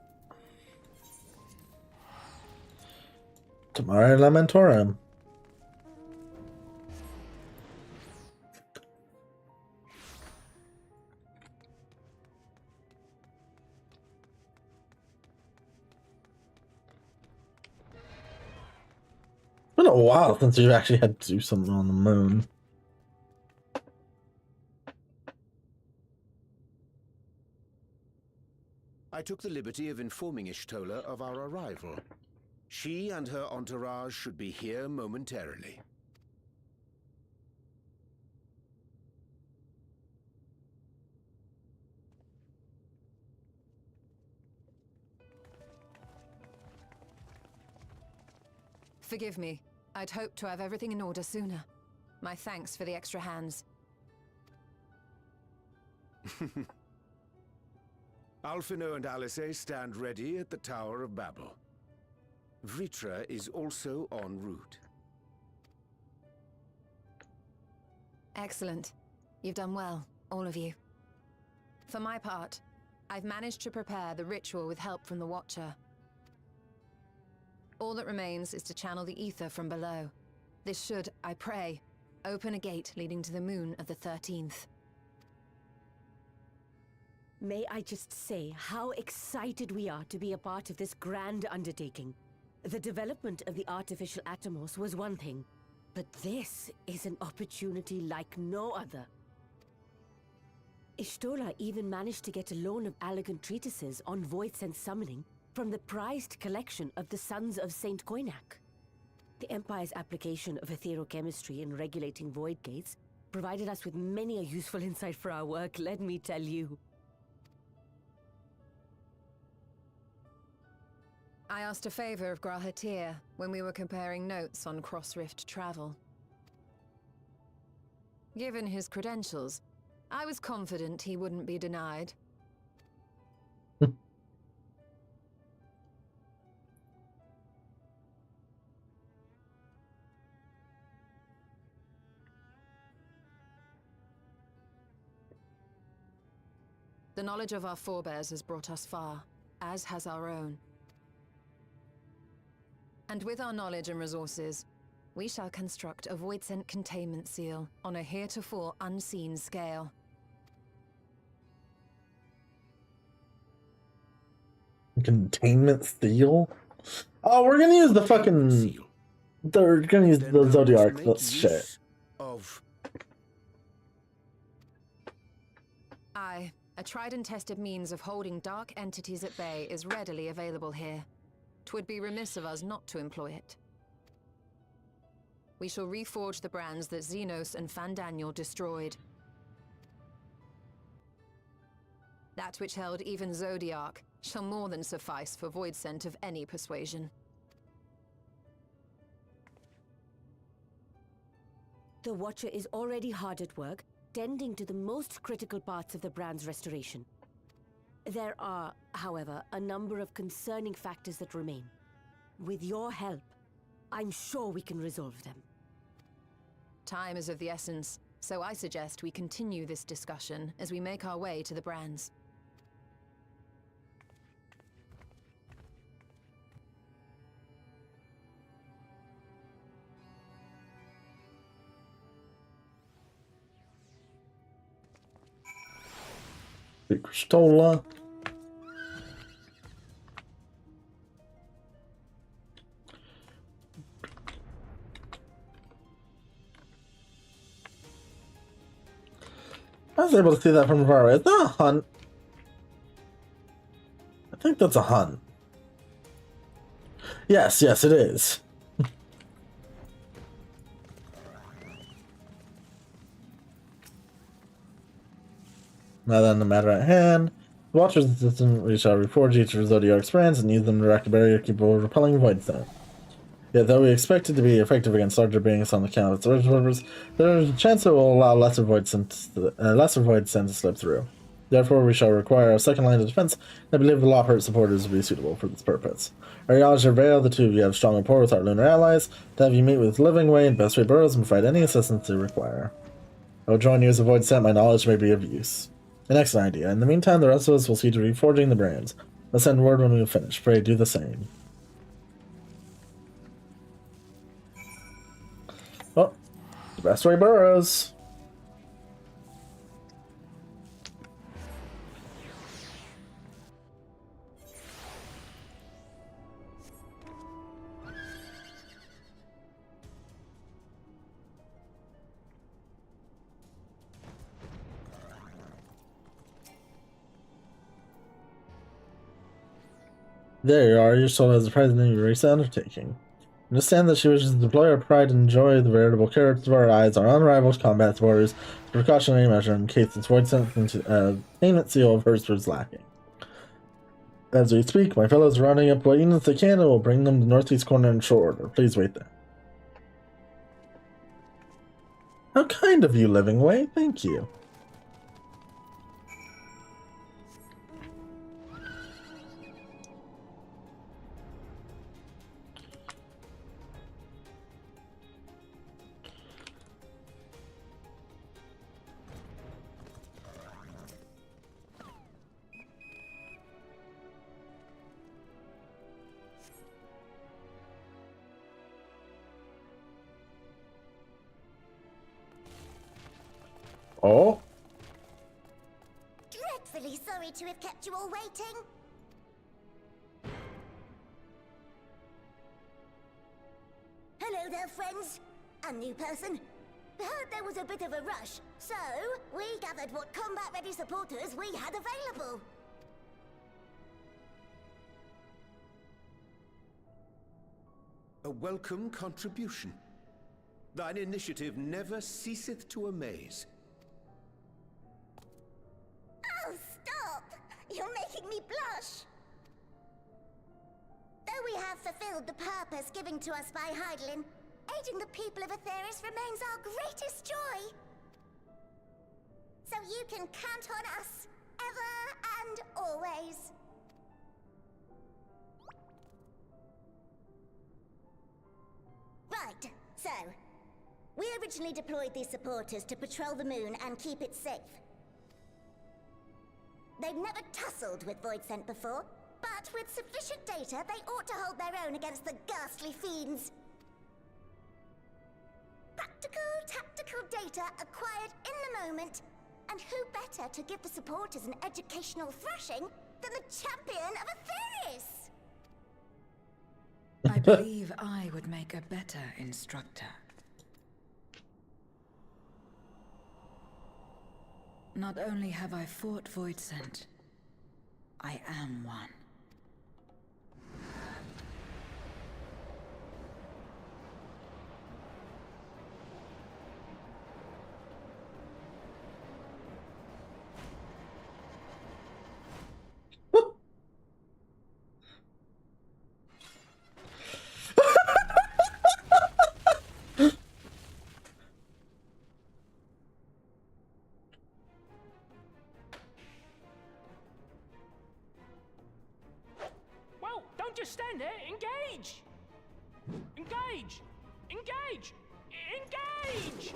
Tomorrow Lamentorum. It's been a while since you've actually had to do something on the moon. I took the liberty of informing Ishtola of our arrival. She and her entourage should be here momentarily. Forgive me. I'd hoped to have everything in order sooner. My thanks for the extra hands. Alphino and Alice stand ready at the Tower of Babel. Vritra is also en route. Excellent. You've done well, all of you. For my part, I've managed to prepare the ritual with help from the Watcher. All that remains is to channel the ether from below. This should, I pray, open a gate leading to the moon of the 13th. May I just say how excited we are to be a part of this grand undertaking. The development of the artificial Atomos was one thing, but this is an opportunity like no other. Ishtola even managed to get a loan of elegant treatises on void sense summoning from the prized collection of the Sons of Saint Koinak. The Empire's application of etherochemistry in regulating void gates provided us with many a useful insight for our work, let me tell you. I asked a favor of Grahatir when we were comparing notes on cross-rift travel. Given his credentials, I was confident he wouldn't be denied. The knowledge of our forebears has brought us far, as has our own. And with our knowledge and resources, we shall construct a voidsent containment seal on a heretofore unseen scale. Containment seal? Oh, we're gonna use the fucking... They're gonna use the Zodiark. That's shit. Aye, a tried and tested means of holding dark entities at bay is readily available here. 'Twould be remiss of us not to employ it. We shall reforge the brands that Xenos and Fandaniel destroyed. That which held even Zodiark shall more than suffice for voidsent of any persuasion. The Watcher is already hard at work, tending to the most critical parts of the brand's restoration. There are, however, a number of concerning factors that remain. With your help, I'm sure we can resolve them. Time is of the essence, so I suggest we continue this discussion as we make our way to the brands. Stola. I was able to see that from far away. Is that a hunt? I think that's a hunt. Yes, yes, it is. Now then, the matter at hand. The Watcher's assistant, we shall reforge each of Zodiark's brands and use them to erect a barrier capable of repelling void sense. Yet, though we expect it to be effective against larger beings on account of its original purpose, there is a chance it will allow lesser void sense to slip through. Therefore, we shall require a second line of defense, and I believe the Lawhurt supporters will be suitable for this purpose. Ariana Vale, the two of you have strong rapport with our lunar allies, to have you meet with Living Way and Best Way Burrows and provide any assistance you require. I will join you as a void sent, my knowledge may be of use. An excellent idea. In the meantime, the rest of us will see to reforging the brands. I'll send word when we finish. Pray do the same. Oh, the best way burrows. There you are, your soul as the president of your recent undertaking. Understand that she wishes to deploy our pride and enjoy the veritable characters of our eyes, our unrivaled combat supporters, a precautionary measure in case its void payment seal of hers was lacking. As we speak, my fellows are running up what units they can and will bring them to the northeast corner in short order. Please wait there. How kind of you, Living Way. Thank you. Oh? Dreadfully sorry to have kept you all waiting. Hello there, friends. A new person. Heard there was a bit of a rush, so we gathered what combat-ready supporters we had available. A welcome contribution. Thine initiative never ceaseth to amaze. Oh, stop! You're making me blush! Though we have fulfilled the purpose given to us by Hydaelyn, aiding the people of Aetheris remains our greatest joy. So you can count on us, ever and always. Right, so... we originally deployed these supporters to patrol the moon and keep it safe. They'd never tussled with Voidsent before, but with sufficient data, they ought to hold their own against the ghastly fiends. Practical, tactical data acquired in the moment, and who better to give the supporters an educational thrashing than the champion of Aetheris? I believe I would make a better instructor. Not only have I fought Voidsent, I am one. Don't just stand there. Engage! Engage! Engage! Engage!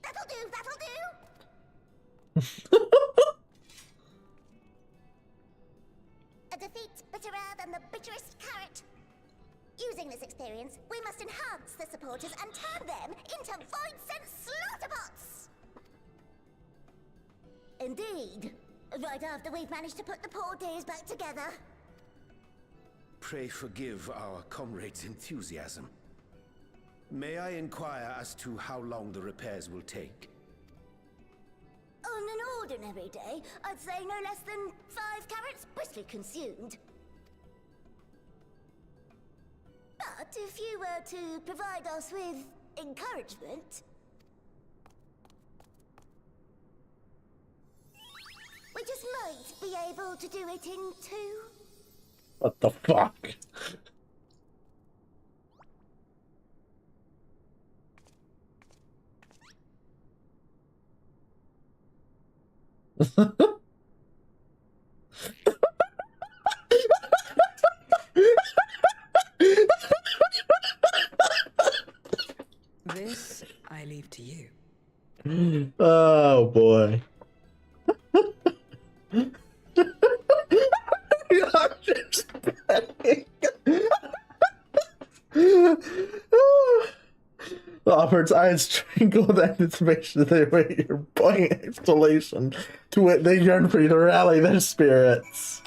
That'll do, that'll do! A defeat bitterer than the bitterest carrot. Using this experience, we must enhance the supporters and turn them into Voidsent slaughterbots! Indeed. Right after we've managed to put the poor dears back together. Pray forgive our comrade's enthusiasm. May I inquire as to how long the repairs will take? On an ordinary day, I'd say no less than 5 carrots briskly consumed. But if you were to provide us with encouragement... we just might be able to do it in 2. What the fuck? I leave to you. Oh boy. Albert's eyes twinkle with anticipation as they await your poignant explanation. To wit, they yearn for you to rally their spirits.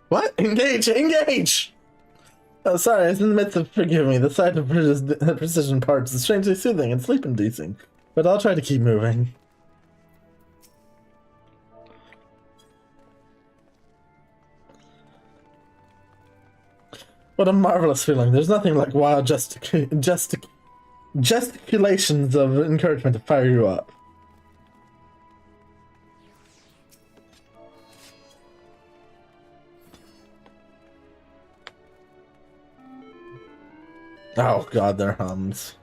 What? Engage! Engage! Oh, sorry, I was in the midst of, forgive me, the sight of precision parts is strangely soothing and sleep-inducing, but I'll try to keep moving. What a marvelous feeling. There's nothing like wild gesticulations of encouragement to fire you up. Oh god, their hums.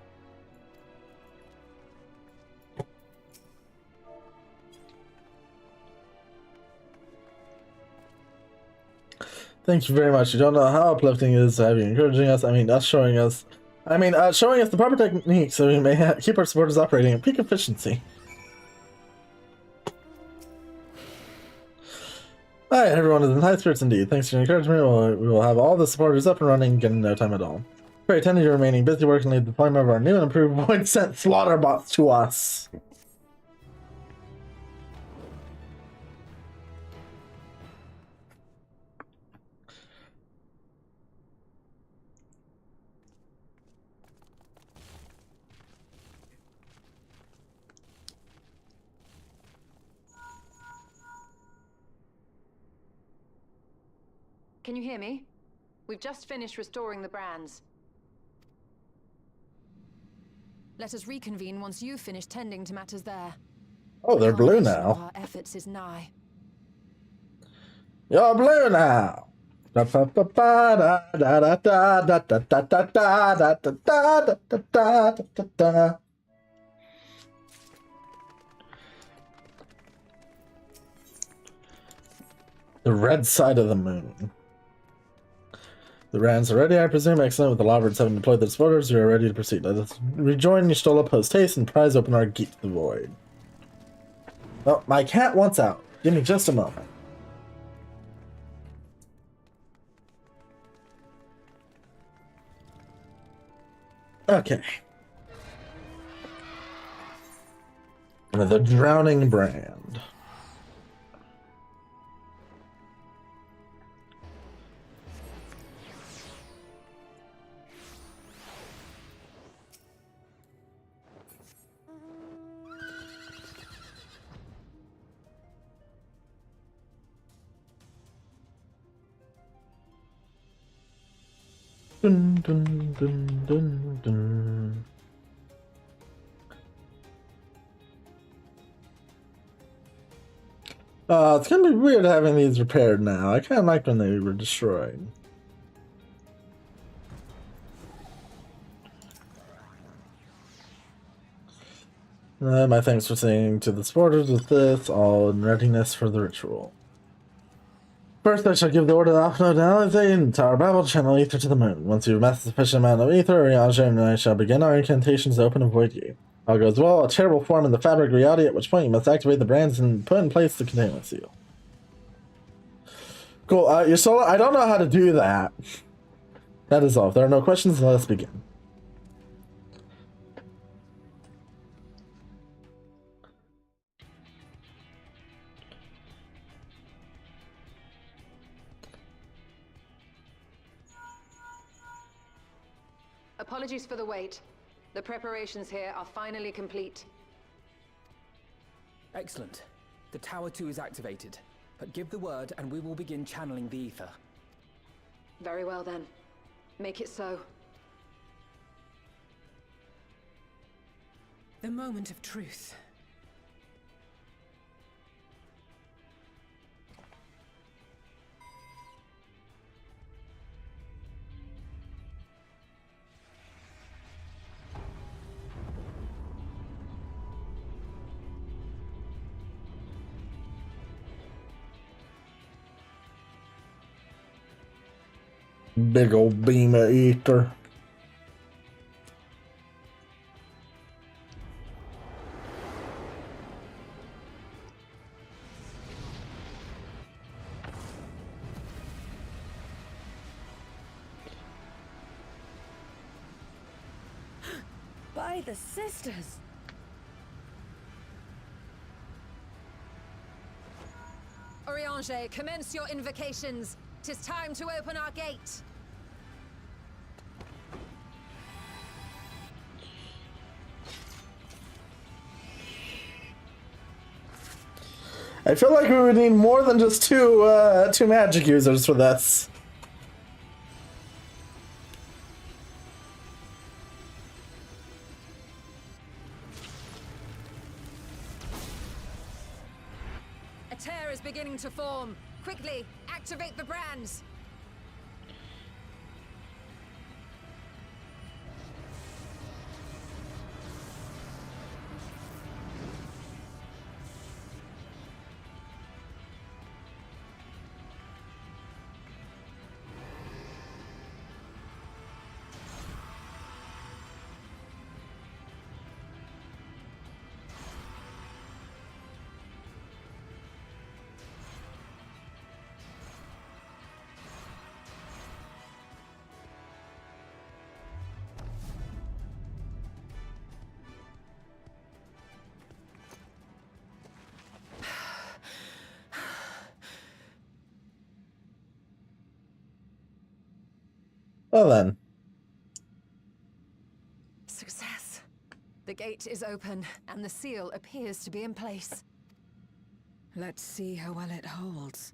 Thank you very much. You don't know how uplifting it is to have you encouraging us. Showing us the proper techniques so we may keep our supporters operating at peak efficiency. Hi, everyone is in high spirits indeed. Thanks to your encouragement, we will have all the supporters up and running again in no time at all. Pray attend to your remaining busy work and lead the deployment of our new and improved void sent slaughter bots to us. Can you hear me? We've just finished restoring the brands. Let us reconvene once you've finished tending to matters there. Oh, they're blue Culmination of now. our efforts is nigh. You're blue now. The red side of the moon. The Rams are ready, I presume. Excellent. With the Lovards having deployed their supporters, we are ready to proceed. Let us rejoin Y'shtola post haste and prize open our gate to the void. Oh, my cat wants out. Give me just a moment. Okay. The Drowning Brand. Dun, dun, dun, dun, dun. It's gonna be weird having these repaired now. I kind of liked when they were destroyed. My thanks for saying to the supporters with this, all in readiness for the ritual. First, I shall give the order to Alpha in Tower Babel to channel ether to the moon. Once you've amassed a sufficient amount of ether, Riaja and I shall begin our incantations to open a void gate. All goes well, a chair will form in the fabric reality, at which point you must activate the brands and put in place the containment seal. Cool, Y'shtola, I don't know how to do that. That is all. If there are no questions, let us begin. Apologies for the wait. The preparations here are finally complete. Excellent. The Tower 2 is activated. But give the word and we will begin channeling the ether. Very well then. Make it so. The moment of truth. Big old beam of ether. By the sisters! Oriange, commence your invocations. 'Tis time to open our gate. I feel like we would need more than just two magic users for this. A tear is beginning to form. Quickly, activate the brands. Well then. Success. The gate is open, and the seal appears to be in place. Let's see how well it holds.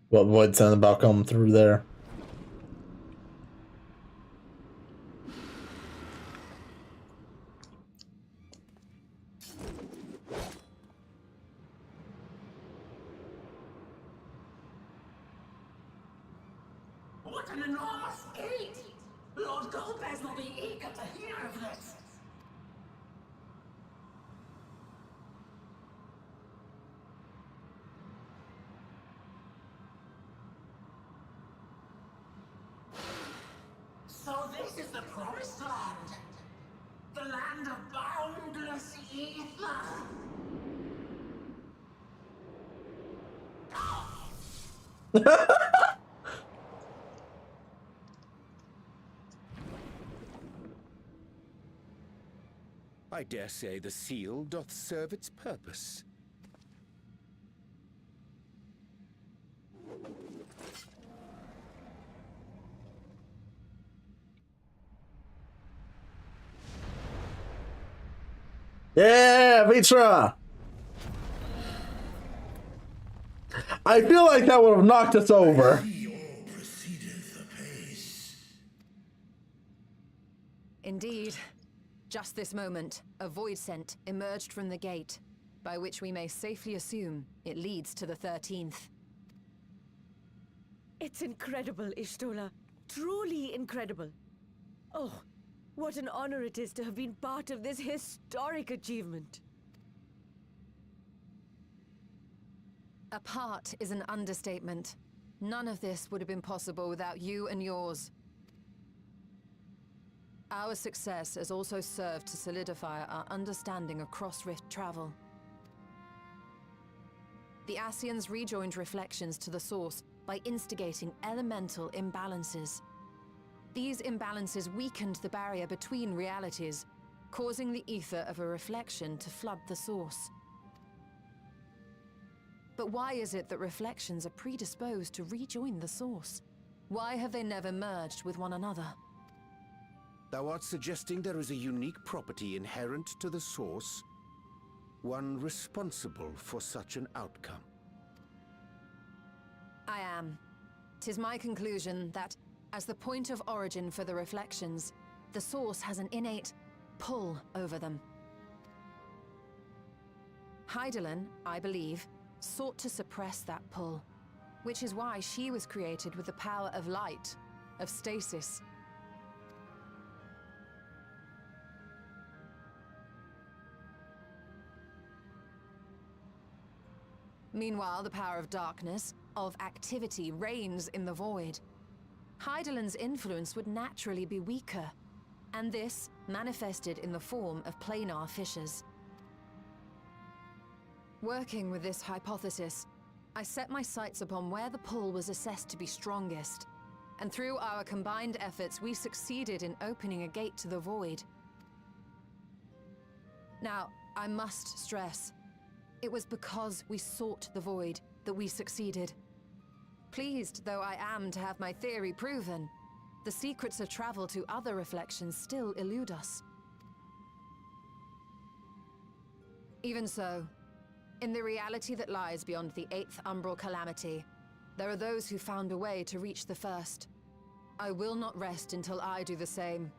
What Void said about coming through there. What an enormous gate! Lord Golbez will be eager to hear of this. So this is the Promised Land? The land of boundless ether? I dare say the seal doth serve its purpose. Yeah, Vitra! I feel like that would have knocked us over. Indeed. Just this moment, a void scent emerged from the gate, by which we may safely assume it leads to the 13th. It's incredible, Y'shtola. Truly incredible. Oh, what an honor it is to have been part of this historic achievement. A part is an understatement. None of this would have been possible without you and yours. Our success has also served to solidify our understanding of cross-rift travel. The Ascians rejoined reflections to the source by instigating elemental imbalances. These imbalances weakened the barrier between realities, causing the ether of a reflection to flood the source. But why is it that reflections are predisposed to rejoin the source? Why have they never merged with one another? Thou art suggesting there is a unique property inherent to the source, one responsible for such an outcome. I am. 'Tis my conclusion that, as the point of origin for the reflections, the source has an innate pull over them. Hydaelyn, I believe, sought to suppress that pull, which is why she was created with the power of light, of stasis. Meanwhile, the power of darkness, of activity, reigns in the void. Hydaelyn's influence would naturally be weaker, and this manifested in the form of planar fissures. Working with this hypothesis, I set my sights upon where the pull was assessed to be strongest, and through our combined efforts, we succeeded in opening a gate to the void. Now, I must stress, it was because we sought the void that we succeeded. Pleased though I am to have my theory proven, the secrets of travel to other reflections still elude us. Even so, in the reality that lies beyond the 8th Umbral Calamity, there are those who found a way to reach the first. I will not rest until I do the same.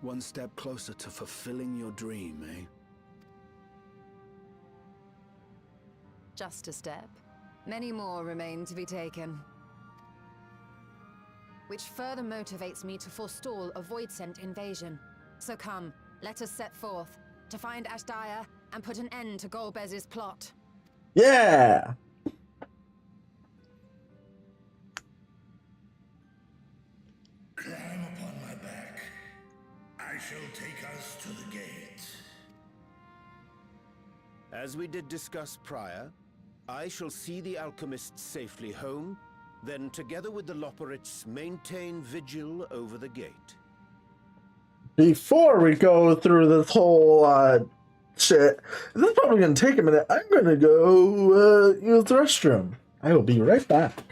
One step closer to fulfilling your dream, eh? Just a step. Many more remain to be taken. Which further motivates me to forestall a Voidsent invasion. So come, let us set forth, to find Ashdaya and put an end to Golbez's plot. Yeah! Climb upon my back. I shall take us to the gate. As we did discuss prior, I shall see the alchemists safely home, then together with the Loporrits maintain vigil over the gate. Before we go through this whole shit, this is probably gonna take a minute. I'm gonna go use the restroom. I will be right back.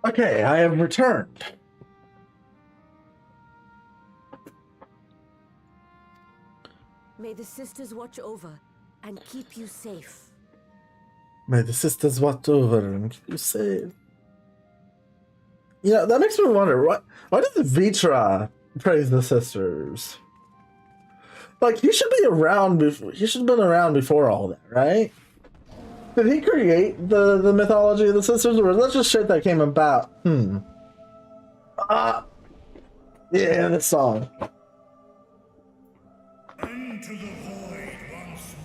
Okay, I have returned. May the sisters watch over and keep you safe. May the sisters watch over and keep you safe. You know, that makes me wonder, why does Vitra praise the sisters? Like, he should be around before, he should have been around before all that, right? Did he create the mythology of the sisters, or is that just shit that came about? Yeah, this song. Into the void once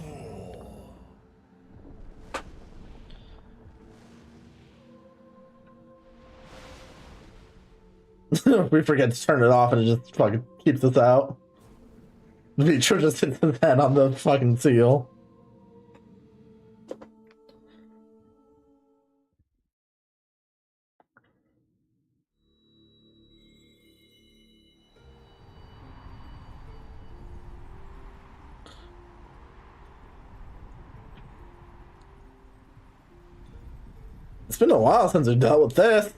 more. We forget to turn it off and it just fucking keeps us out. Vitra just hits his head on the fucking seal. It's been a while since we dealt with this.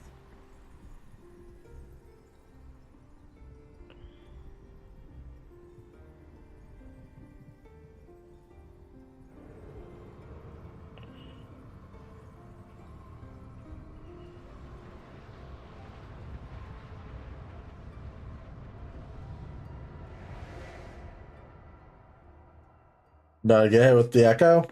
Did I get hit with the echo?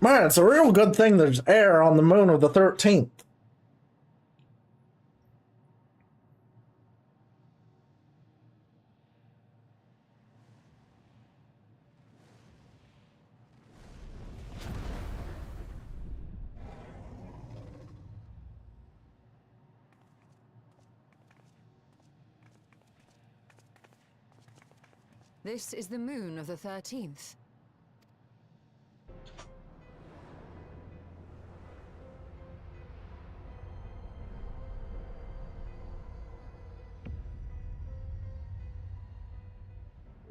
Man, it's a real good thing there's air on the moon of the 13th. This is the moon of the 13th.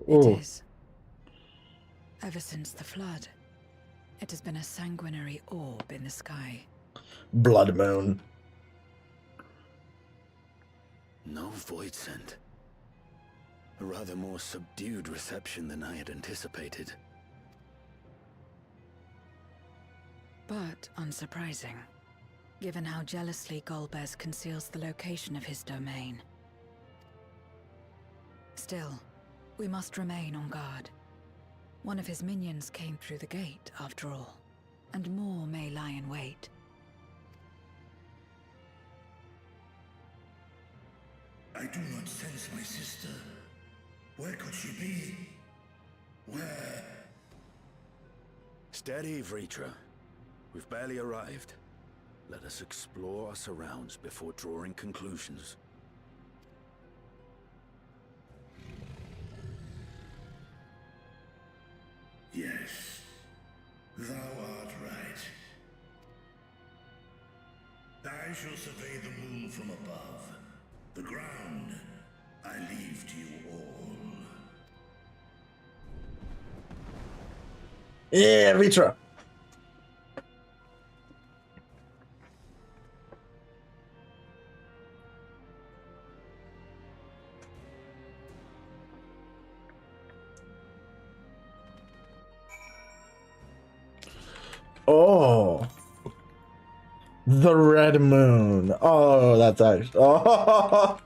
It is. Ever since the flood, it has been a sanguinary orb in the sky. Blood moon. No void scent. A rather more subdued reception than I had anticipated. But unsurprising, given how jealously Golbez conceals the location of his domain. Still, we must remain on guard. One of his minions came through the gate, after all, and more may lie in wait. I do not sense my sister. Where could she be? Where? Steady, Vritra. We've barely arrived. Let us explore our surrounds before drawing conclusions. Yes, thou art right. I shall survey the moon from above. The ground I leave to you all. Yeah, Vitra. Oh, the red moon. Oh, that's actually. Oh.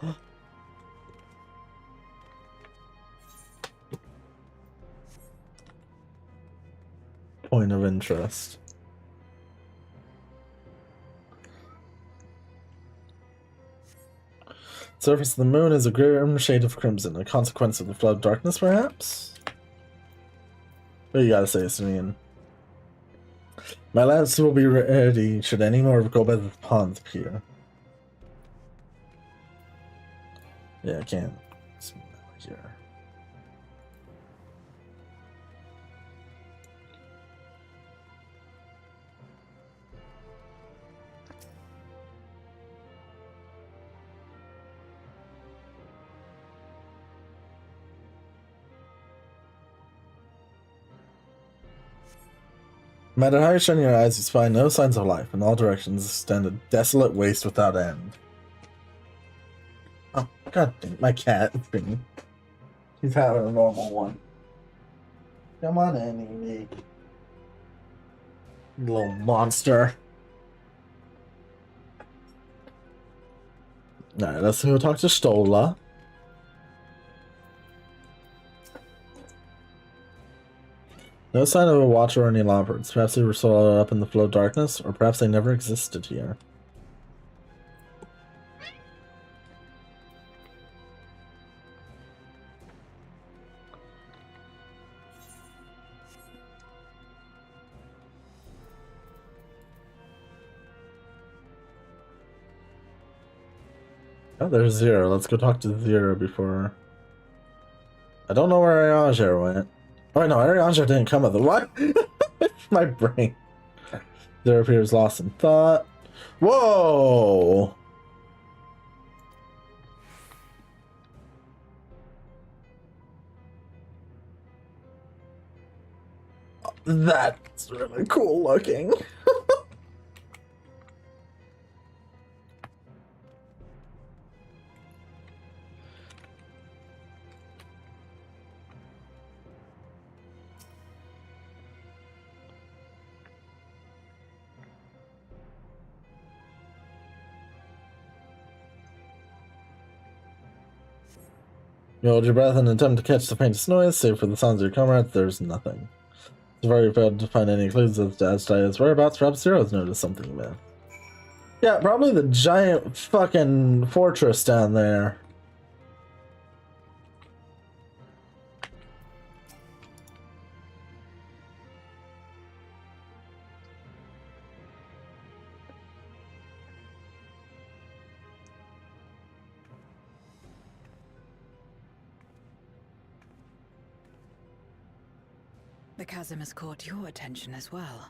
Point of interest. Surface of the moon is a grim shade of crimson, a consequence of the flood of darkness, perhaps? What do you gotta say, Simeon? My lance will be ready should any more of Golbez's pawns appear. Yeah, I can't. Here. No matter how you shine your eyes, you spy no signs of life. In all directions extend a desolate waste without end. Oh, god dang, my cat. He's having a normal one. Come on in, Evie. You little monster. Alright, let's go talk to Stola. No sign of a watcher or any lombards. Perhaps they were swallowed up in the flow of darkness, or perhaps they never existed here. Oh, there's Zero. Let's go talk to Zero before... I don't know where Arianger went. Oh, no, Arianger didn't come with the what? My brain. Zero appears lost in thought. Whoa! That's really cool looking. You hold your breath and attempt to catch the faintest noise, save for the sounds of your comrades, there's nothing. So far you failed to find any clues as to his whereabouts. Perhaps Zero's noticed something man. Yeah, probably the giant fucking fortress down there. The chasm has caught your attention as well.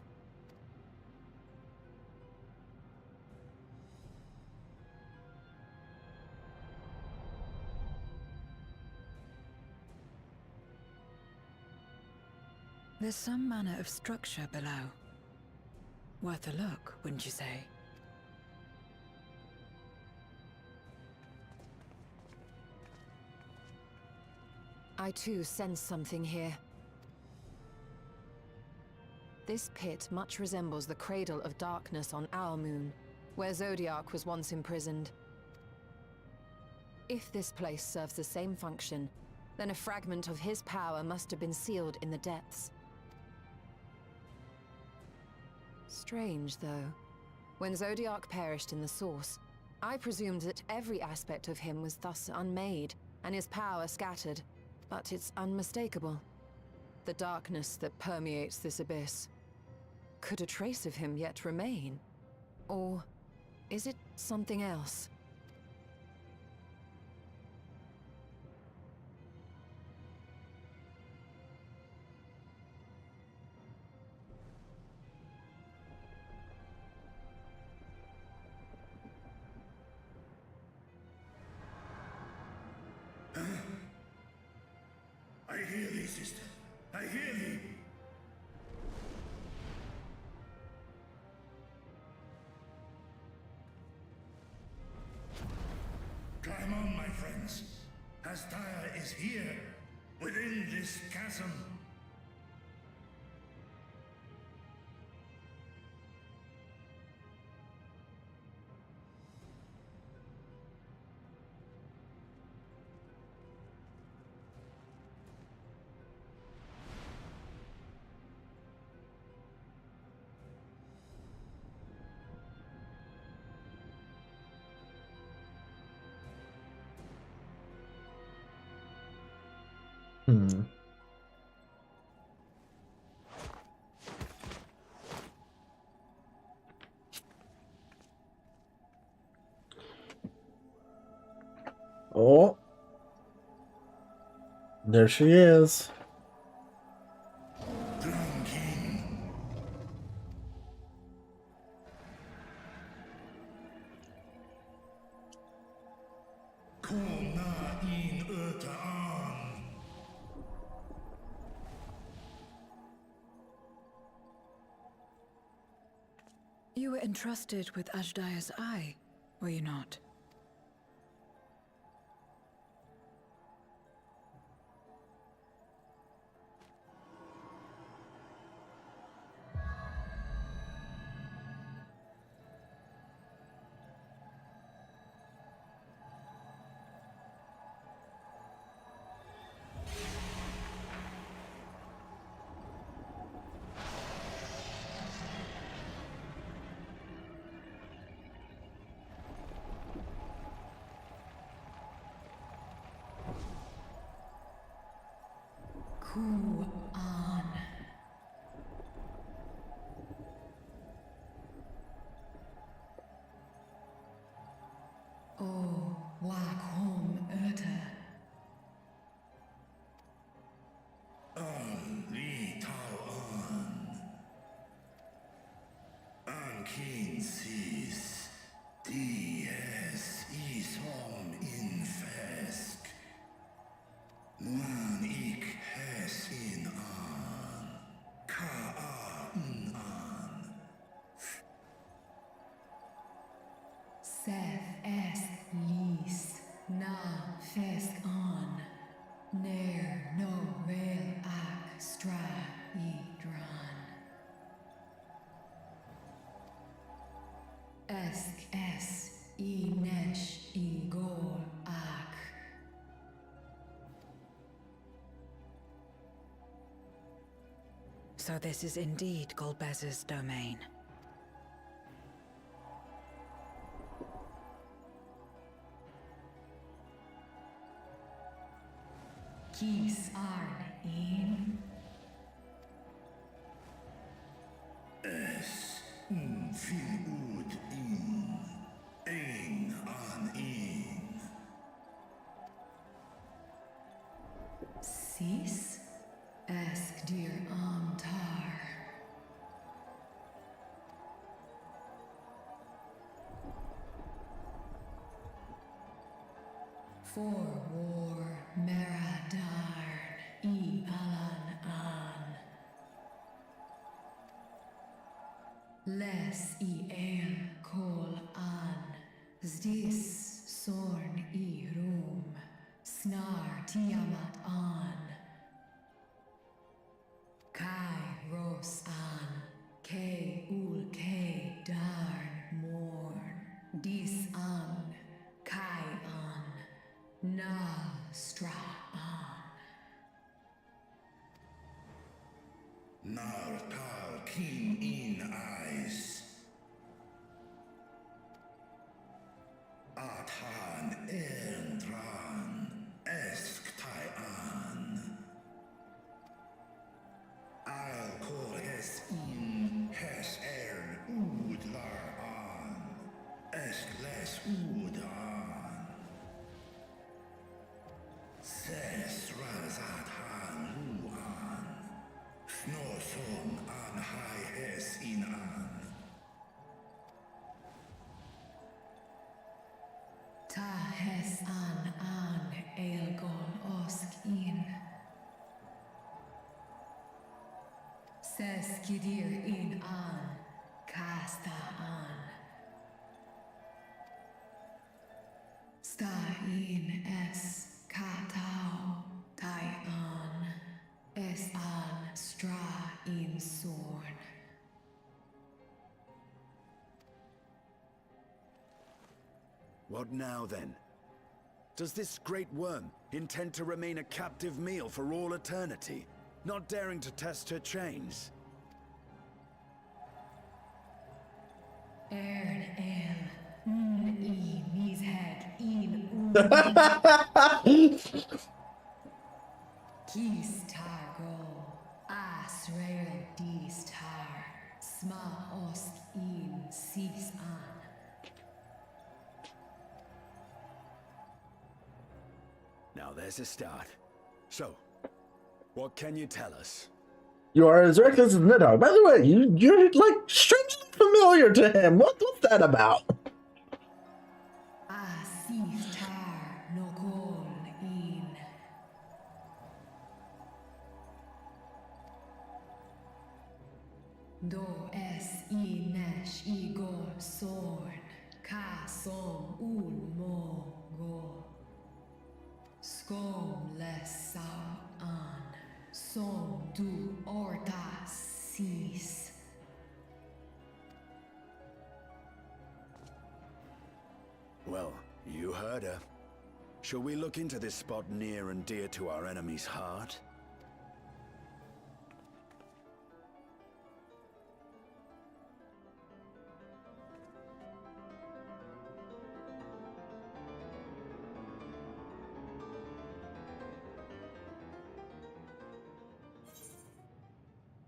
There's some manner of structure below. Worth a look, wouldn't you say? I too sense something here. This pit much resembles the Cradle of Darkness on Owlmoon, where Zodiark was once imprisoned. If this place serves the same function, then a fragment of his power must have been sealed in the depths. Strange, though. When Zodiark perished in the Source, I presumed that every aspect of him was thus unmade, and his power scattered. But it's unmistakable. The darkness that permeates this abyss. Could a trace of him yet remain? Or is it something else? I hear thee, sister. I hear thee. Climb on, my friends. Astaya is here, within this chasm. Oh. There she is. You were entrusted with Ajdaya's eye, were you not? Ku-an. O Waghom Urta. Li Tao An Kin Sis Dies Ishom Infesk Nuan Ik Hes In An Ka An Seth es lis na fesk on. Ner no vel ak stra I dran. Esk es I nesh I gol ak. So this is indeed Golbez's domain. Kis arn in. Es Fil Ud In Ein An In Sis? Esk Skidir Amtar. For war Meradarn I Alan An. Les I El Kol An. Zdis Sorn I Rum. Snar Tiamat An. Kai Ros An. K Ul K Darn Morn. Dis An. Kai An. Nal Stra An. Nar Tal King in Eyes. Athan Endran Esk Taian. I'll call Hes in Hes Ern Udlar An. Esk Les Udan. Ses Razat Han Luan. Snosong An Hai Hes in An. Ta Hes An An Eilgol Osk In. Ses Kidir In An Kasta An. Sta In Es Katao Tai An. Es An Stra In Sorn. What now, then? Does this great worm intend to remain a captive meal for all eternity, not daring to test her chains? Ern El. I Nis Head In Kis Targo. Asrael Dis Tar. Sma Osk In Sis An. Now there's a start. So, what can you tell us? You are as reckless as Nidhogg. By the way, you're like strangely familiar to him. What's that about? Sis Tar Nokol In. Do Es I Nesh Igor Sorn. Ka Som Ul Mo Go. Skom Les Sao An. Som Du Orta Sis. Well, you heard her. Shall we look into this spot near and dear to our enemy's heart?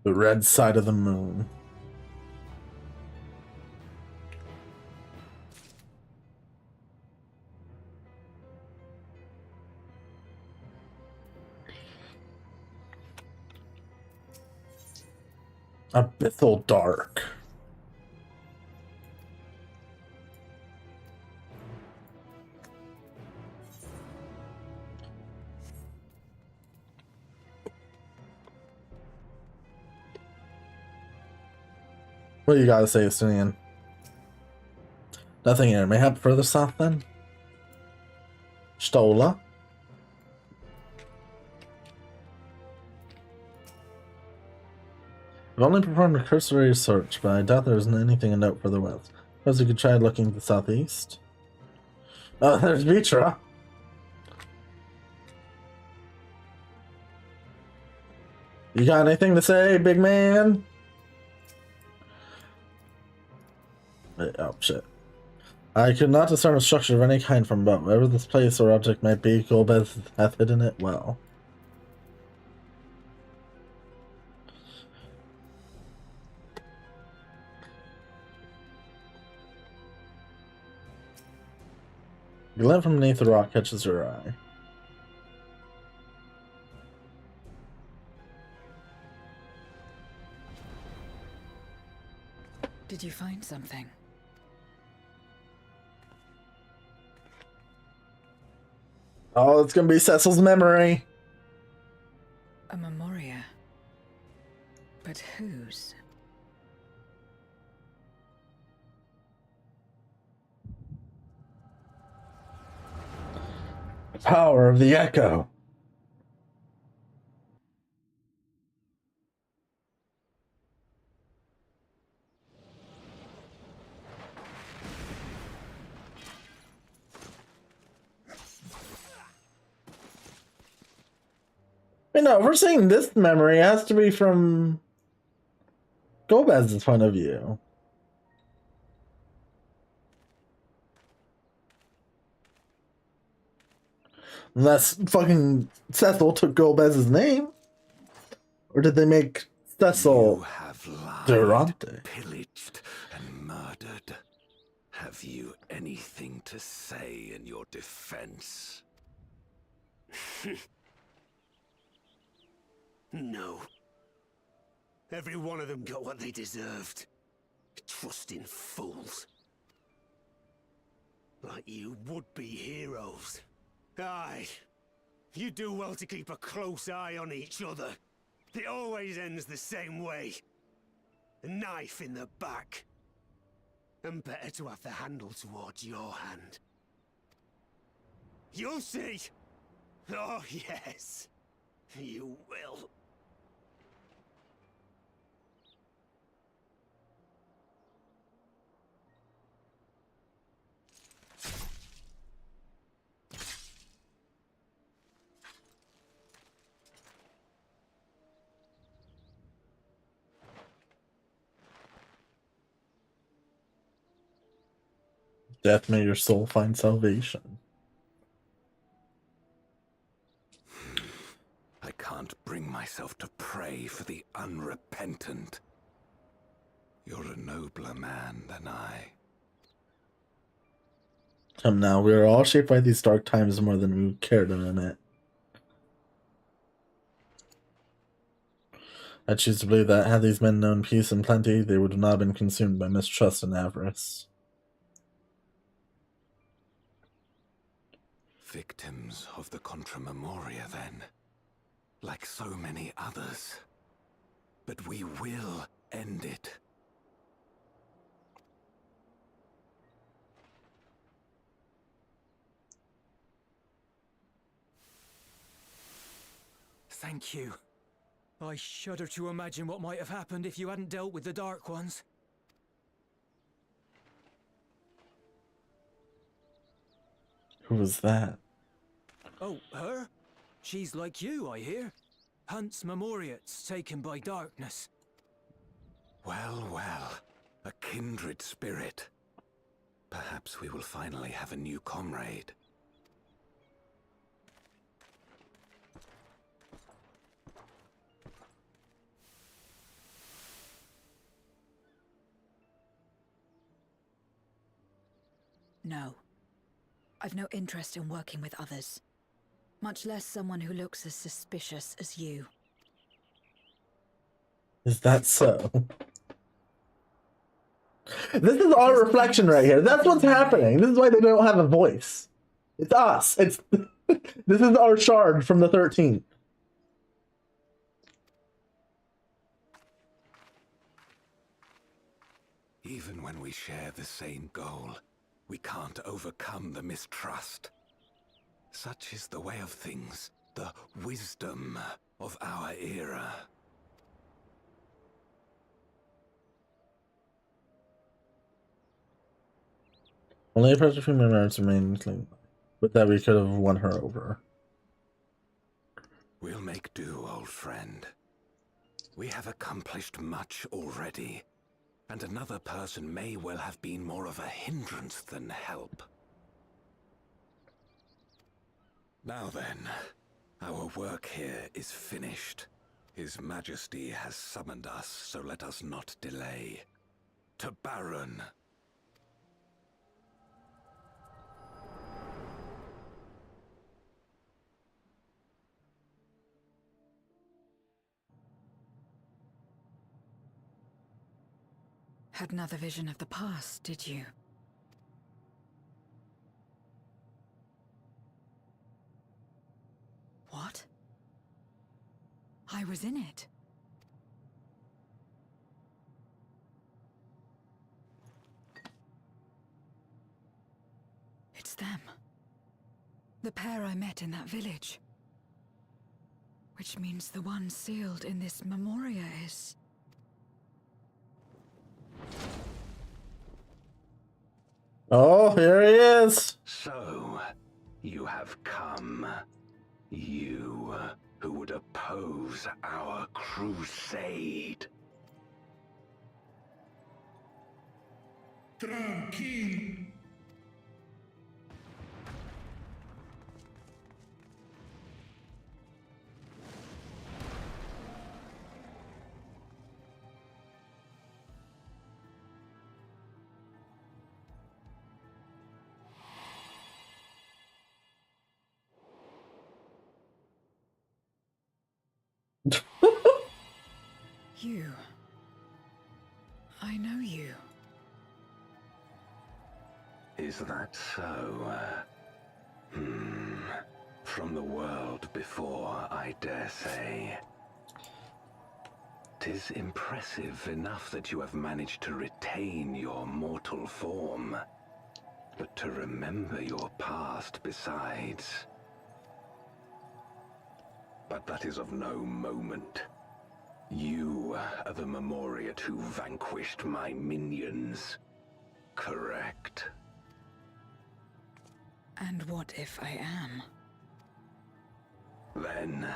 The red side of the moon. Abyssal Dark. What do you gotta say, Justinian? Nothing here. Mayhap further south then? Stola? I've only performed a cursory search, but I doubt there isn't anything to note further west. Suppose you could try looking to the southeast. Oh, there's Vitra. You got anything to say, big man? Oh, shit. I could not discern a structure of any kind from above. Whatever this place or object might be, Golbez hath hidden it well. A glint from beneath the rock catches your eye. Did you find something? Oh, it's gonna be Cecil's memory. A memoria. But whose? The power of the echo. You know, if we're saying this memory, it has to be from Gomez's point of view. Unless fucking Cecil took Gomez's name. Or did they make Cecil Durante? Pillaged and murdered. Have you anything to say in your defense? No. Every one of them got what they deserved. Trusting fools. Like you would-be heroes. Aye. You do well to keep a close eye on each other. It always ends the same way. A knife in the back. And better to have the handle towards your hand. You'll see. Oh, yes. You will. Death may your soul find salvation. I can't bring myself to pray for the unrepentant. You're a nobler man than I. Come now, we are all shaped by these dark times more than we care to admit. I choose to believe that had these men known peace and plenty, they would not have been consumed by mistrust and avarice. Victims of the Contra Memoria, then. Like so many others. But we will end it. Thank you. I shudder to imagine what might have happened if you hadn't dealt with the Dark Ones. Who was that? Oh, her? She's like you, I hear. Hunts Memoriats taken by darkness. Well, well. A kindred spirit. Perhaps we will finally have a new comrade. No. I've no interest in working with others. Much less someone who looks as suspicious as you. Is that so? This is our reflection right here. That's what's happening. This is why they don't have a voice. It's us. It's this is our shard from the 13th. Even when we share the same goal, we can't overcome the mistrust. Such is the way of things, the wisdom of our era. Only a precious few memories remain clean. With that, we could have won her over. We'll make do, old friend. We have accomplished much already, and another person may well have been more of a hindrance than help. Now then, our work here is finished. His Majesty has summoned us, so let us not delay. To Baron. Had another vision of the past, did you? What? I was in it. It's them. The pair I met in that village. Which means the one sealed in this memoria is... Oh, here he is! So, you have come. You who would oppose our crusade. Tranquilo. You. I know you. Is that so? From the world before, I dare say. 'Tis impressive enough that you have managed to retain your mortal form, but to remember your past besides. But that is of no moment. You are the Memoriat who vanquished my minions, correct? And what if I am? Then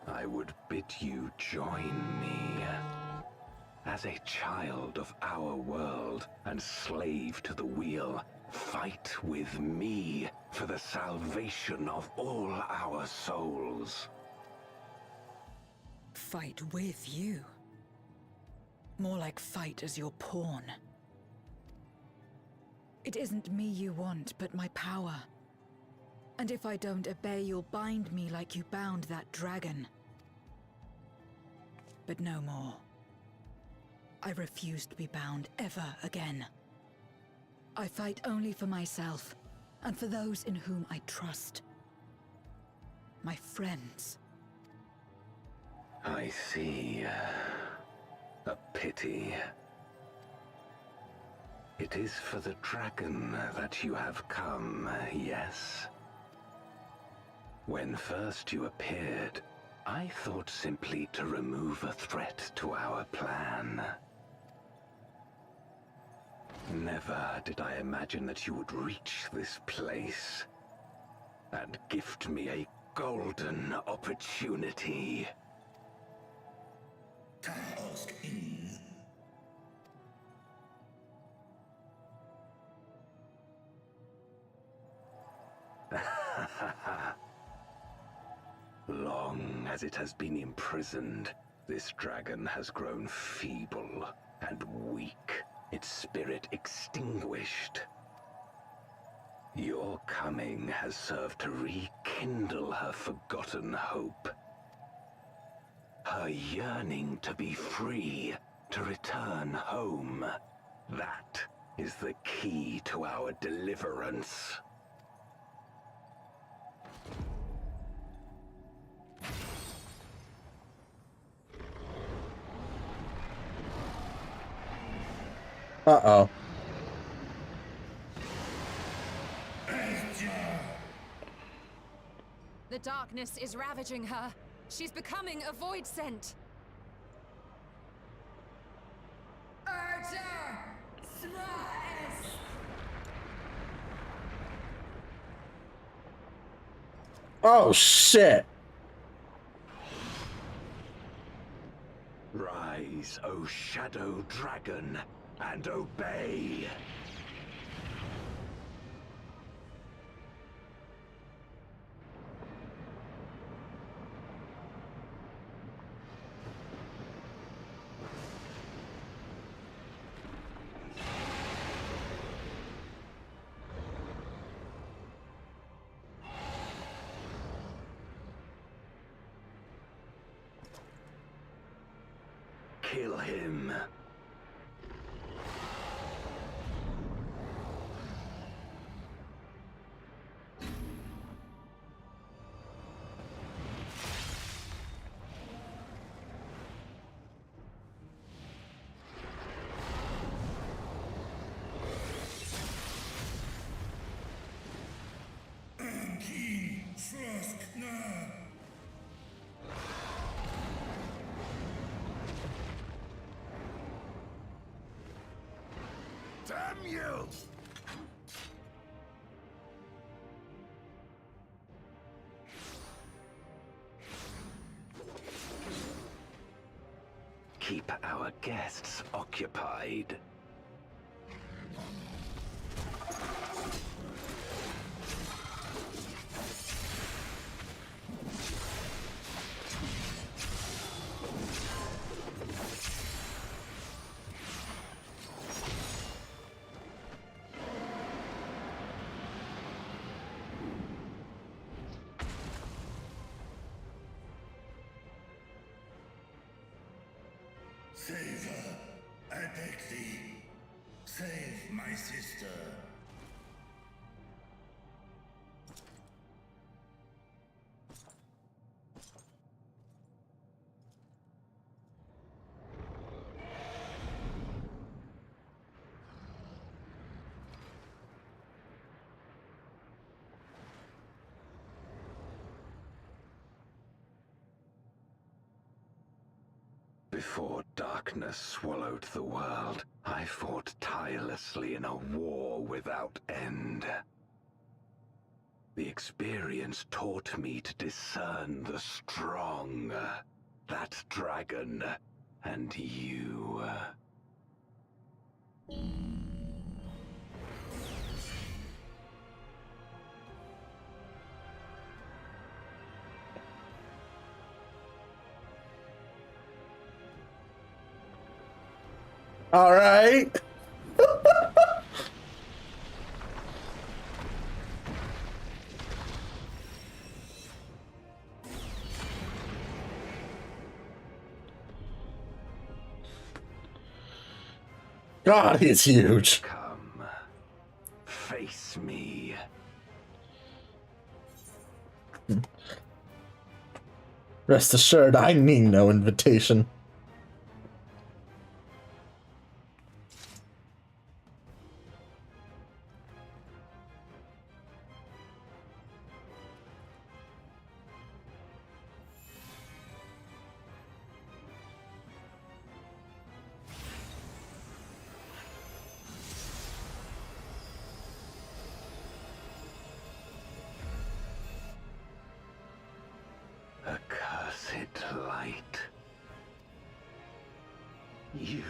I would bid you join me. As a child of our world and slave to the wheel, fight with me for the salvation of all our souls. Fight with you. More like fight as your pawn. It isn't me you want, but my power. And if I don't obey, you'll bind me like you bound that dragon. But no more. I refuse to be bound ever again. I fight only for myself, and for those in whom I trust. My friends. I see. A pity. It is for the dragon that you have come, yes? When first you appeared, I thought simply to remove a threat to our plan. Never did I imagine that you would reach this place and gift me a golden opportunity. Taosk in. Long as it has been imprisoned, this dragon has grown feeble and weak, its spirit extinguished. Your coming has served to rekindle her forgotten hope. Her yearning to be free, to return home. That is the key to our deliverance. Uh-oh. The darkness is ravaging her. She's becoming a void scent. Archer! Smash! Oh, shit! Rise, O Shadow Dragon, and obey! Kill him, you! Keep our guests occupied. Save her. I beg thee. Save my sister. Before darkness swallowed the world, I fought tirelessly in a war without end. The experience taught me to discern the strong, that dragon, and you. All right. God, he's huge. Come, face me. Rest assured, I need no invitation. Accursed light. You,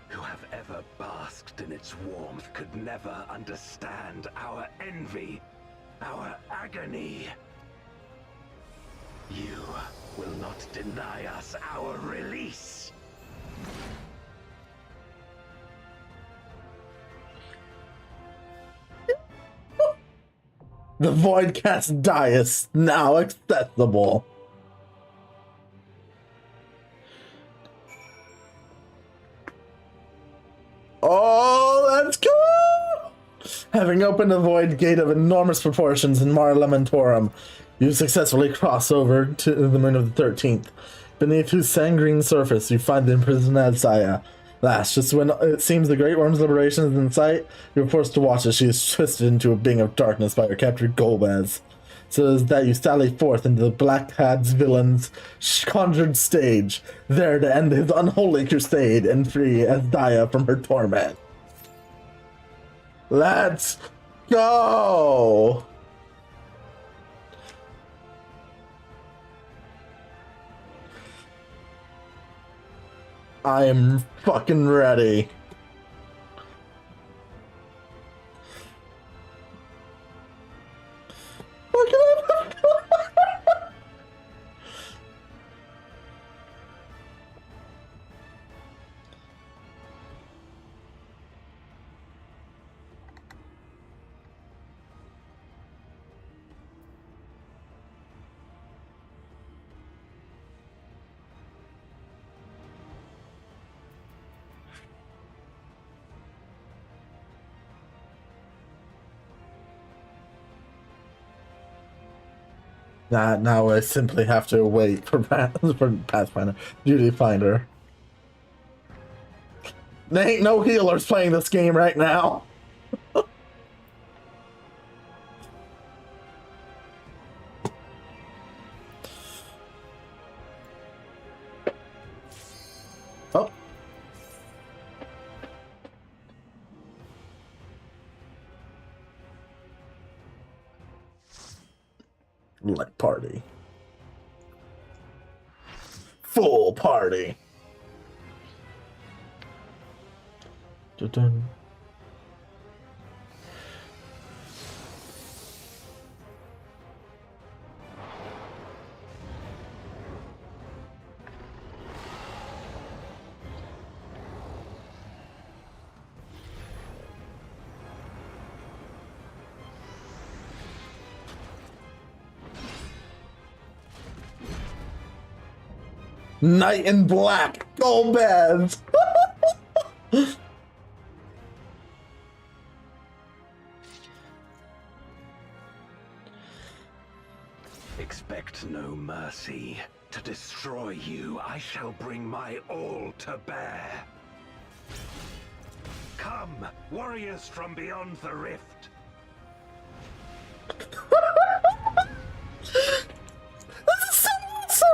who have ever basked in its warmth, could never understand our envy, our agony. You will not deny us our release. The Voidcast Dais now accessible. Oh, let's go! Having opened a void gate of enormous proportions in Mare Lamentorum, you successfully cross over to the moon of the 13th. Beneath whose sanguine surface you find the imprisoned Adsaya. Last, just when it seems the Great Worm's liberation is in sight, you're forced to watch as she is twisted into a being of darkness by her captor Golbez. So is that you sally forth into the Black Had's villain's conjured stage, there to end his unholy crusade and free Asdaya from her torment. Let's go! I am fucking ready. Now I simply have to wait for Pathfinder. Duty Finder. There ain't no healers playing this game right now. Oh. Like party. Full party. Dun-dun. Knight in black, gold bands. Expect no mercy. To destroy you, I shall bring my all to bear. Come, warriors from beyond the rift. This is so awesome!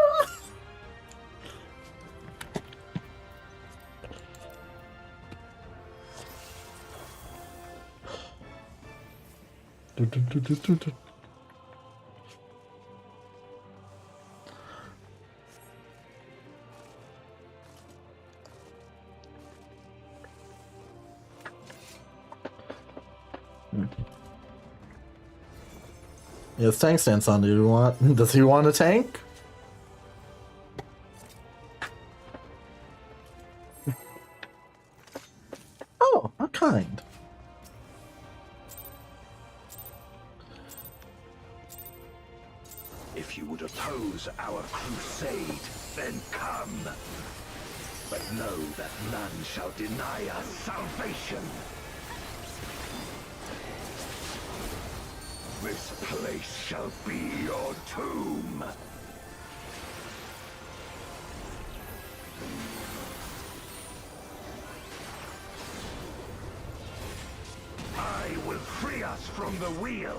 Yes, tank stance on. Do you want? Does he want a tank? Oh, how kind. If you would oppose our crusade, then come. But know that none shall deny us salvation. This place shall be your tomb. I will free us from the wheel.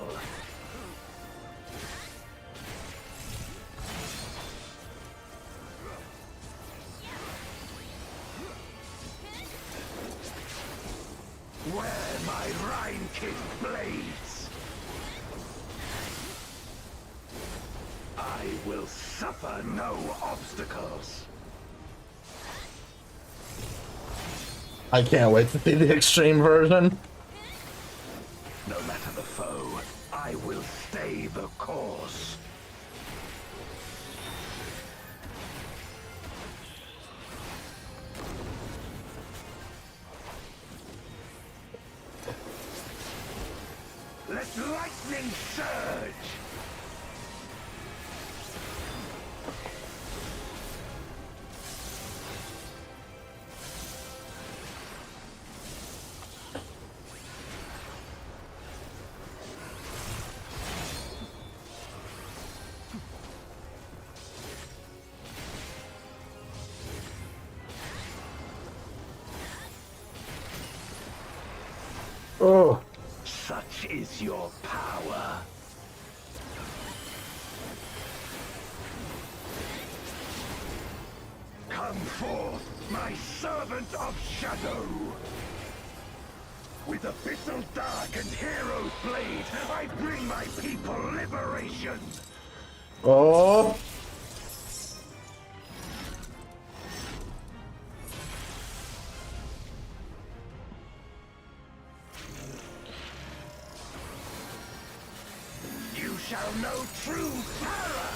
Where my Rhine-kissed blades, I will suffer no obstacles. I can't wait to see the extreme version. No matter the foe, I will stay the course. Let lightning surge! Oh. Such is your power. Come forth, my servant of shadow. With abyssal dark and hero's blade, I bring my people liberation. Oh. You shall know true terror!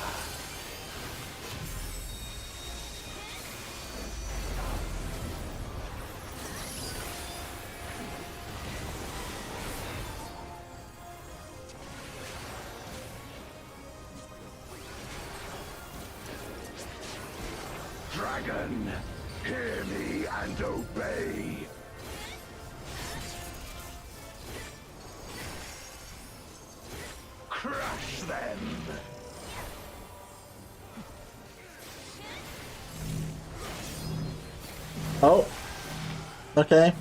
Dragon, hear me and obey. Crush them! Oh. Okay.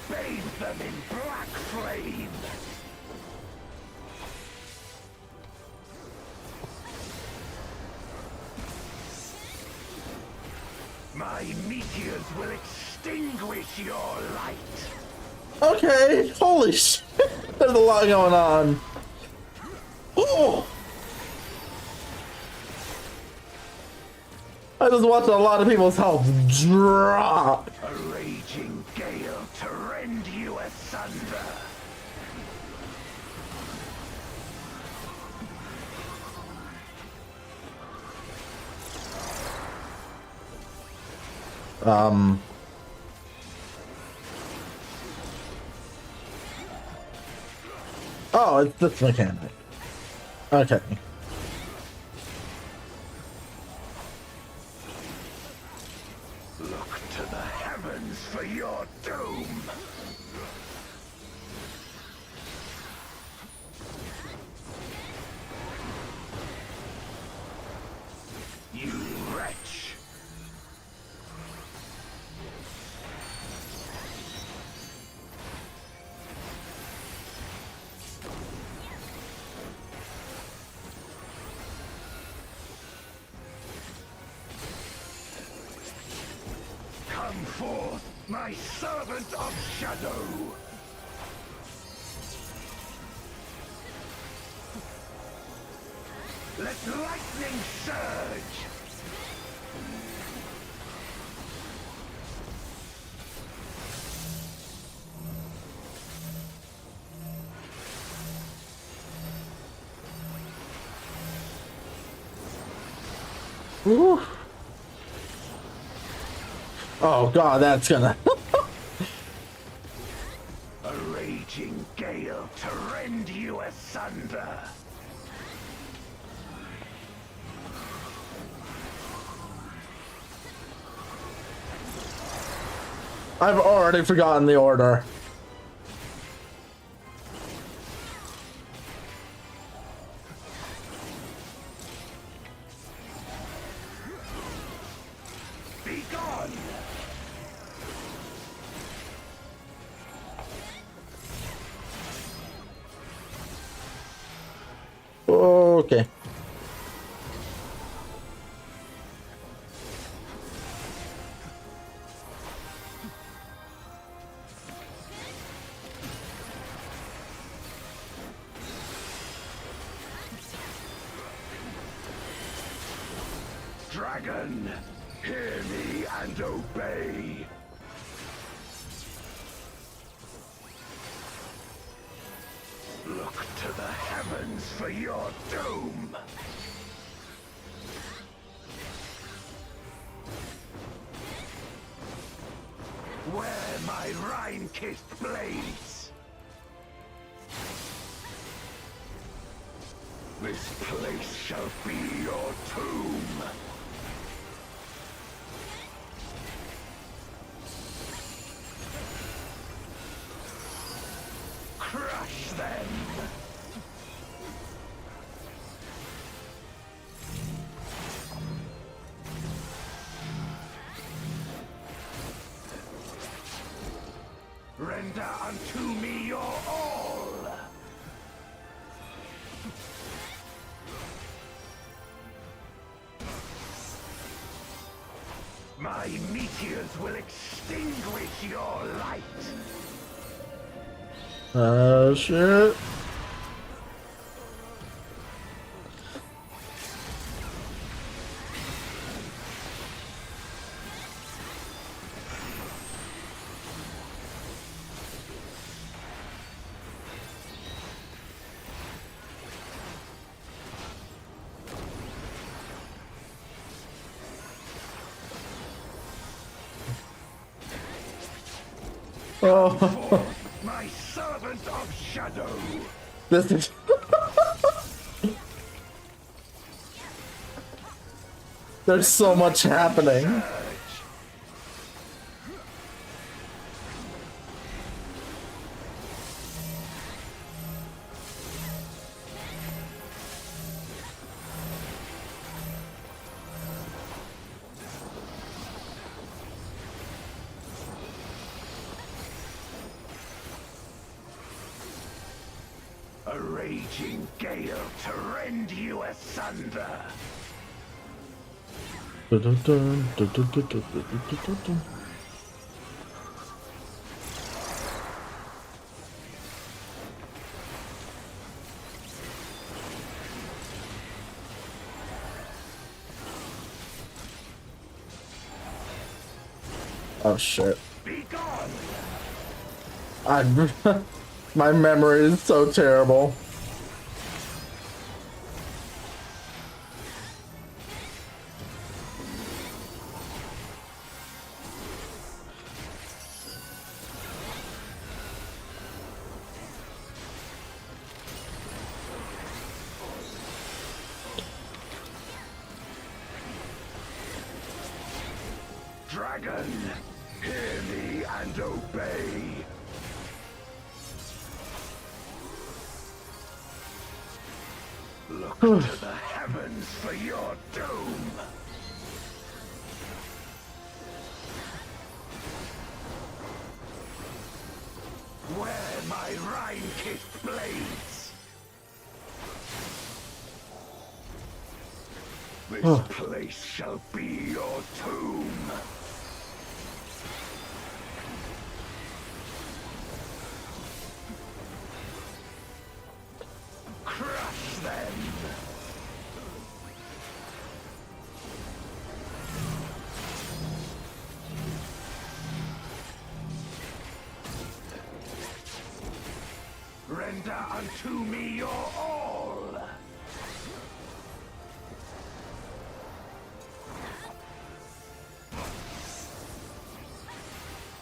Bathe them in black flame! My meteors will extinguish your light! Okay. Holy shit. There's a lot going on. Oh! I just watched a lot of people's health drop. A raging gale to rend you asunder. Oh, it's this mechanic. Okay. Look to the heavens for your doom. You wretch. Come forth, my servant of shadow! Let lightning surge! Ooh. Oh god, that's gonna. A raging gale to rend you asunder. I've already forgotten the order. Be gone! Okay. Dragon, hear me and obey. Look to the heavens for your doom. Where my Rhine-kissed blades. This place shall be your tomb. Crush them! Render unto me your all! My meteors will extinguish your light! Shit. Oh. My servant of shadow! This is. There's so much happening. A raging gale to rend you asunder. Dun-dun-dun, dun-dun-dun-dun-dun-dun-dun. Oh shit. My memory is so terrible. Dragon, hear me and obey. Look to the heavens for your doom. Wear my Rhine-kissed blades. This place shall be your tomb. Crush them. Render unto me your all.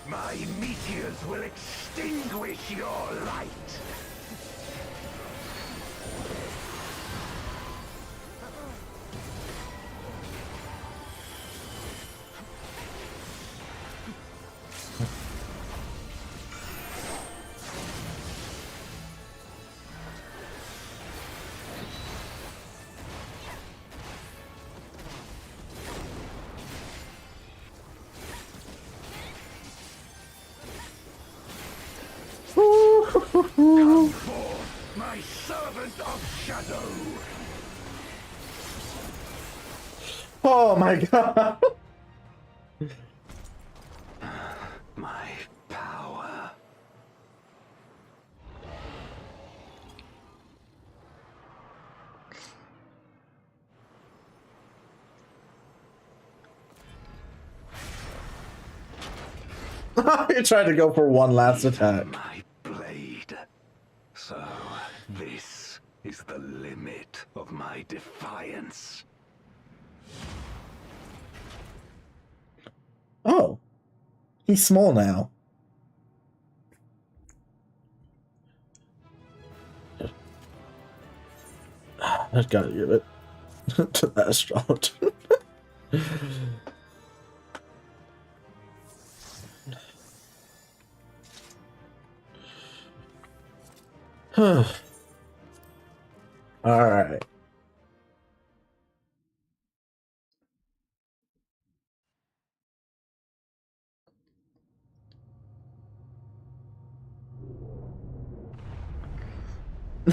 My meteors will extinguish your light. Come forth, my servant of shadow. Oh my god. My power. He tried to go for one last attack. My blade. So, this is the limit of my defiance. Oh. He's small now. I gotta give it to that astrologer. All right.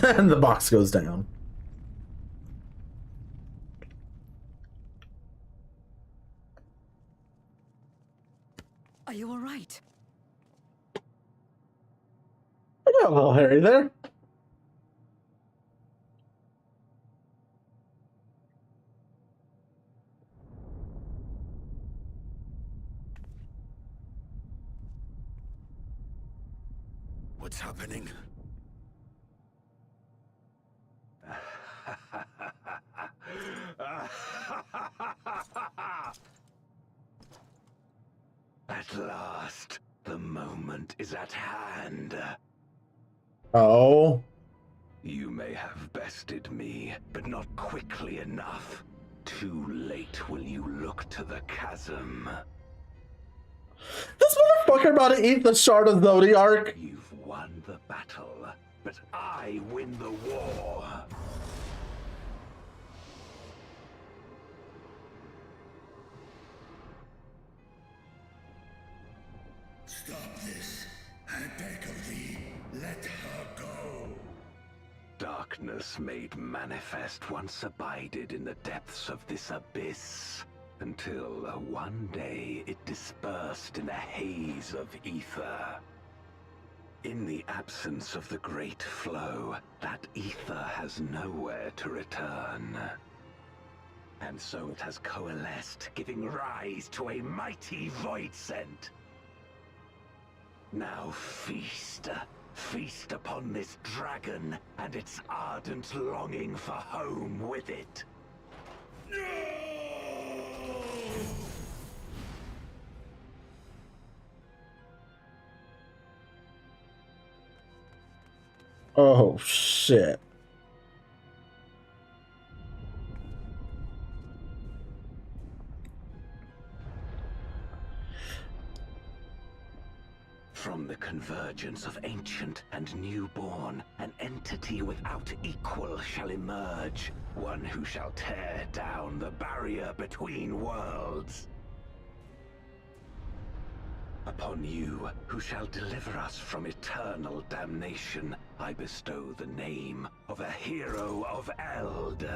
And the box goes down. Are you all right? I got a little hairy there. What's happening? At last, the moment is at hand. Oh. You may have bested me, but not quickly enough. Too late will you look to the chasm. This motherfucker about to eat the shard of Zodiark. You've won the battle, but I win the war. Stop this. I beg of thee, let her go. Darkness made manifest once abided in the depths of this abyss, until one day it dispersed in a haze of ether. In the absence of the great flow, that ether has nowhere to return. And so it has coalesced, giving rise to a mighty void scent. Now feast. Feast upon this dragon and its ardent longing for home with it. Oh, shit. From the convergence of ancient and newborn, an entity without equal shall emerge, one who shall tear down the barrier between worlds. Upon you, who shall deliver us from eternal damnation, I bestow the name of a hero of Eld.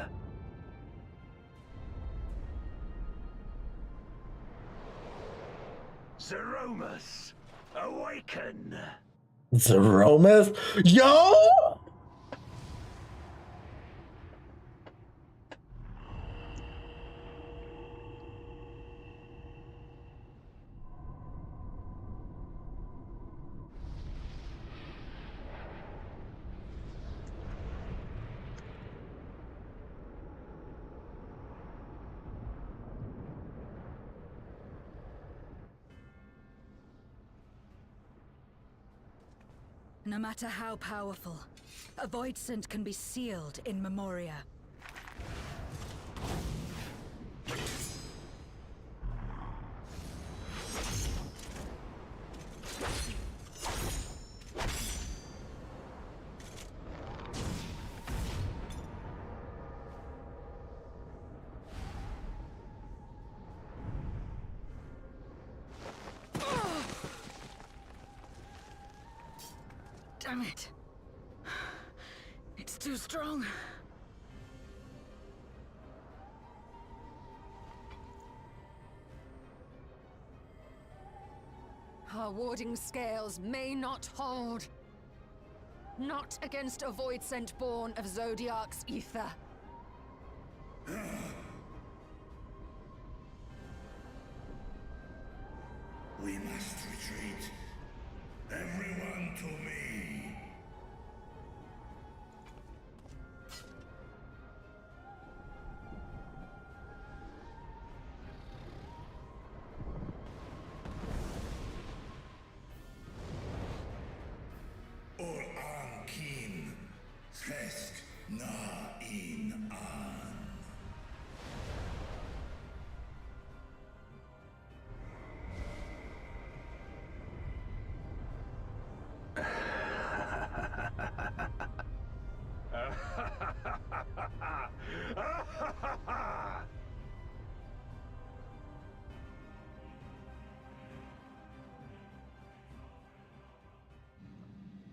Zeromus, awaken! Zeromus? Yo! No matter how powerful, a Voidsent can be sealed in Memoria. Damn it. It's too strong. Our warding scales may not hold. Not against a Voidsent born of Zodiark's ether. We must retreat. Everyone to me. Or Ankin, Fest na in an.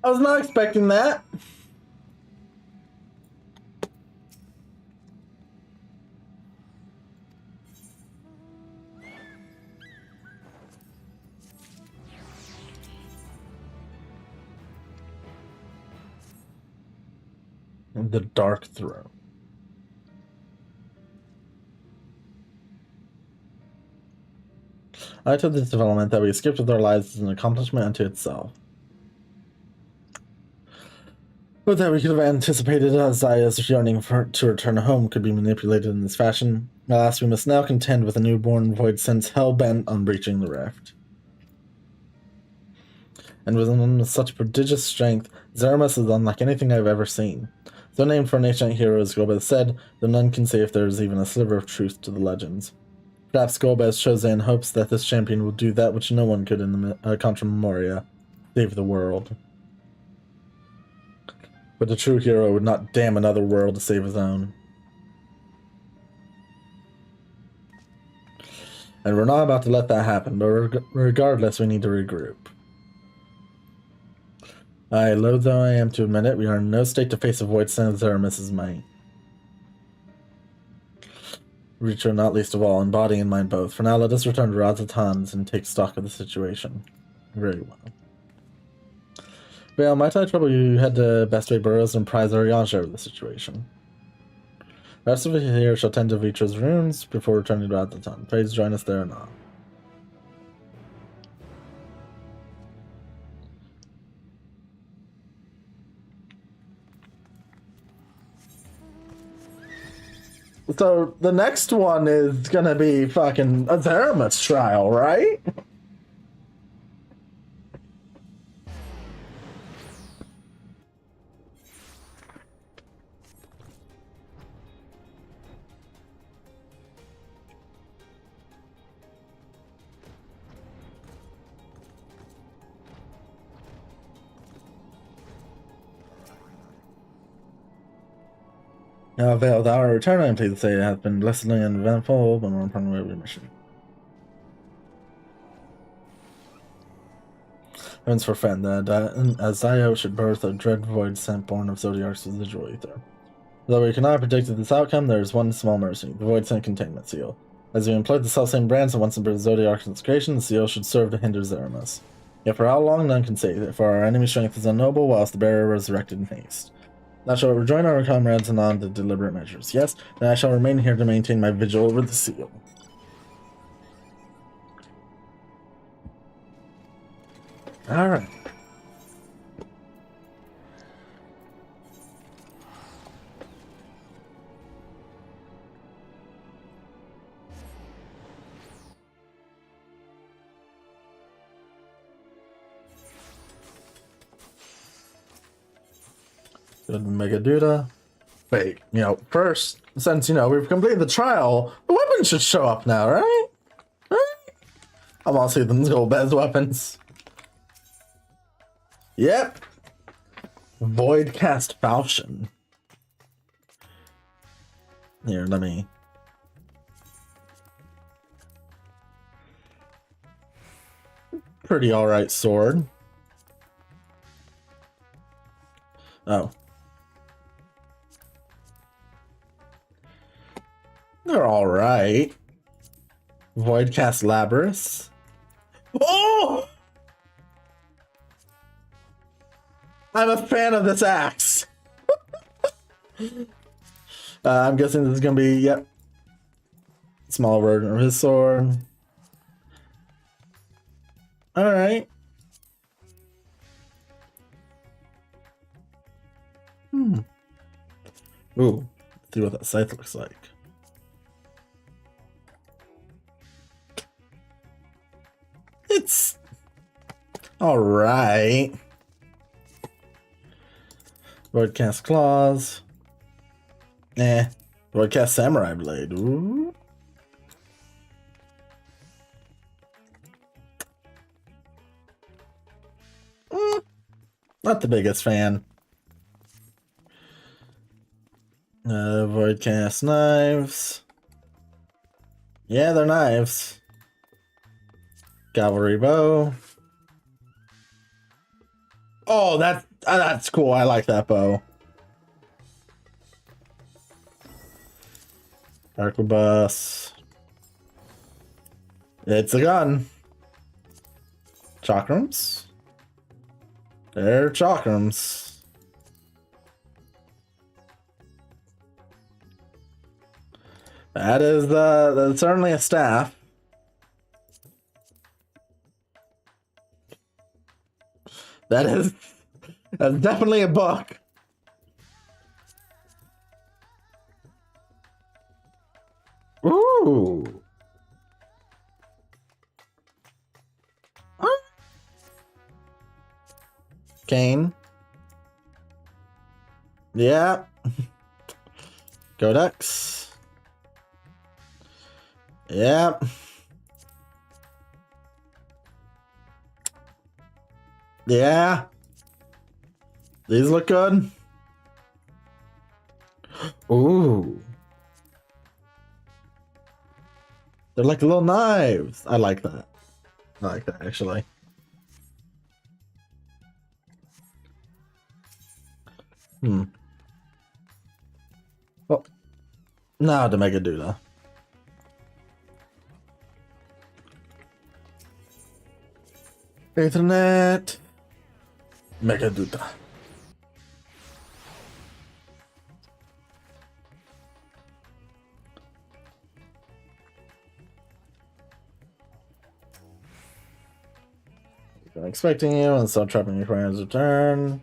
I was not expecting that. The Dark Throne. I took this development that we skipped with our lives as an accomplishment unto itself. But that we could have anticipated Zaya's yearning to return home could be manipulated in this fashion. Alas, we must now contend with a newborn Voidsent hell-bent on breaching the rift. And with one of such prodigious strength, Zeromus is unlike anything I've ever seen. Though named for an ancient hero, as Golbez said, though none can say if there is even a sliver of truth to the legends. Perhaps Golbez chose in hopes that this champion will do that which no one could in the Contra Memoria, save the world. But the true hero would not damn another world to save his own. And we're not about to let that happen, but regardless, we need to regroup. Loath though I am to admit it, we are in no state to face a Voidsent of Zeromus's might. Reacher not least of all, in body and mind both. For now, let us return to Radz-at-Han's and take stock of the situation. Very well. Vale, might I trouble you head to Bestway Burrows and prize our share of the situation? The rest of us here shall tend to Vitra's runes before returning to Radz-at-Han. Please join us there or not. So the next one is gonna be fucking a Zeramus trial, right? Now, Veiled Hour return, I'm pleased to say it has been blessedly and eventful, but more importantly, every mission. Heavens forfend that as Zio should birth a dread void sent born of Zodiark's residual ether. Though we cannot have predicted this outcome, there is one small mercy, the void sent containment seal. As we employed the self-same brands that once birthed Zodiark in its creation, the seal should serve to hinder Zeramus. Yet for how long, none can say, for our enemy's strength is unknowable, whilst the bearer resurrected in haste. Thou shalt rejoin our comrades and on to deliberate measures. Yes, then I shall remain here to maintain my vigil over the seal. Alright. Good Megaduda. Wait, first, since, we've completed the trial, the weapons should show up now, right? Right? I'm all see them gold as weapons. Yep. Voidcast Falchion. Here, let me... Pretty alright sword. Oh. They're alright. Voidcast Labrys. Oh! I'm a fan of this axe. I'm guessing this is gonna be, yep. Small version of his sword. Alright. Ooh. Let's see what that scythe looks like. It's alright. Voidcast Claws. Voidcast Samurai Blade. Ooh. Not the biggest fan. Voidcast Knives. Yeah, they're knives. Cavalry Bow. Oh, that's cool. I like that bow. Arquebus. It's a gun. Chakrams. They're chakrams. That is that's certainly a staff. That's definitely a book. Ooh. Kane. Yeah. Codex. Yep. Yeah. These look good. Ooh. They're like little knives. I like that. I like that, actually. Well, now to Megaduda. Ethernet. Megaduda. I'm expecting you and stop trapping your friends return.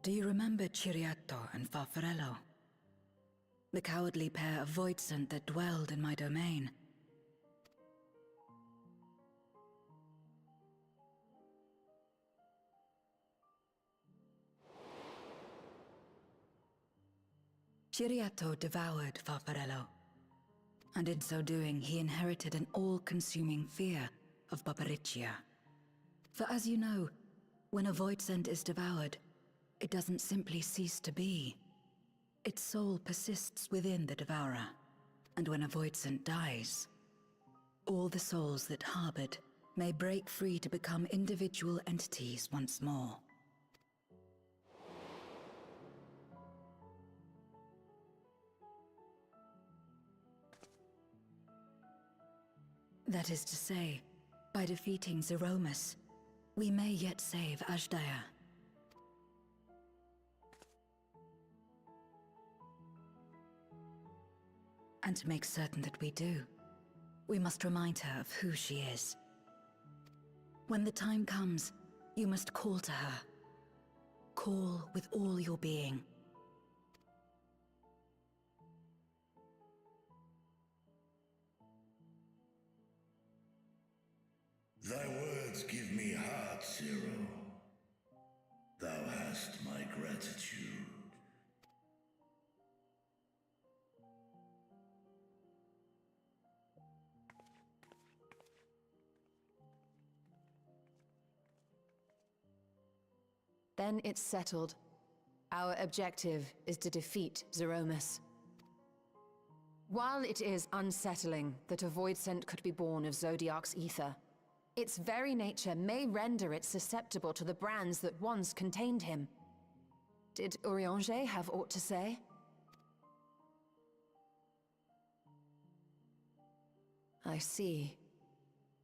Do you remember Ciriato and Farfarello? The cowardly pair of Voidsent that dwelled in my domain? Ciriato devoured Farfarello, and in so doing he inherited an all-consuming fear of Barbariccia. For as you know, when a Voidsent is devoured, it doesn't simply cease to be. Its soul persists within the devourer, and when a Voidsent dies, all the souls that harbored may break free to become individual entities once more. That is to say, by defeating Zeromus, we may yet save Azdaja. And to make certain that we do, we must remind her of who she is. When the time comes, you must call to her. Call with all your being. Thy words give me heart, Zero. Thou hast my gratitude. Then it's settled. Our objective is to defeat Zeromus. While it is unsettling that a Voidsent could be born of Zodiark's ether, its very nature may render it susceptible to the brands that once contained him. Did Urianger have aught to say? I see.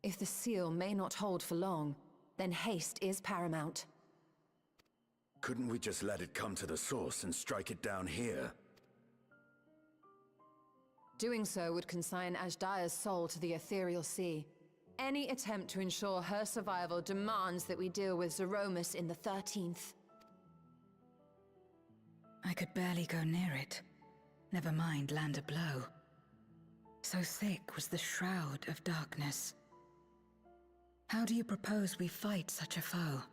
If the seal may not hold for long, then haste is paramount. Couldn't we just let it come to the source and strike it down here? Doing so would consign Azdaja's soul to the ethereal sea. Any attempt to ensure her survival demands that we deal with Zeromus in the 13th. I could barely go near it. Never mind land a blow. So thick was the shroud of darkness. How do you propose we fight such a foe?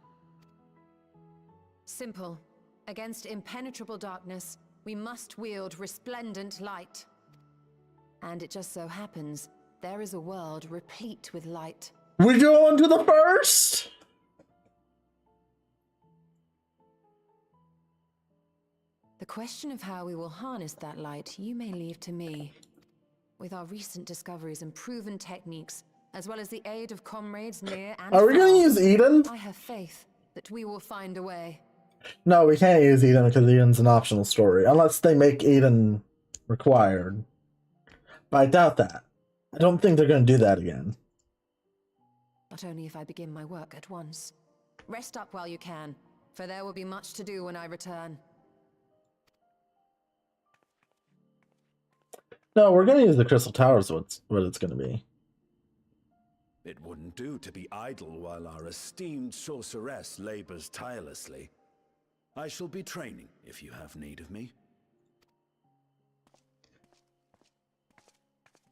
Simple. Against impenetrable darkness, we must wield resplendent light. And it just so happens, there is a world replete with light. We go on to the first! The question of how we will harness that light, you may leave to me. With our recent discoveries and proven techniques, as well as the aid of comrades near and Are we far, gonna use Eden? I have faith that we will find a way. No, we can't use Eden because Eden's an optional story, unless they make Eden required. But I doubt that. I don't think they're going to do that again. Not only if I begin my work at once. Rest up while you can, for there will be much to do when I return. No, we're going to use the Crystal Towers, what it's going to be. It wouldn't do to be idle while our esteemed sorceress labors tirelessly. I shall be training if you have need of me.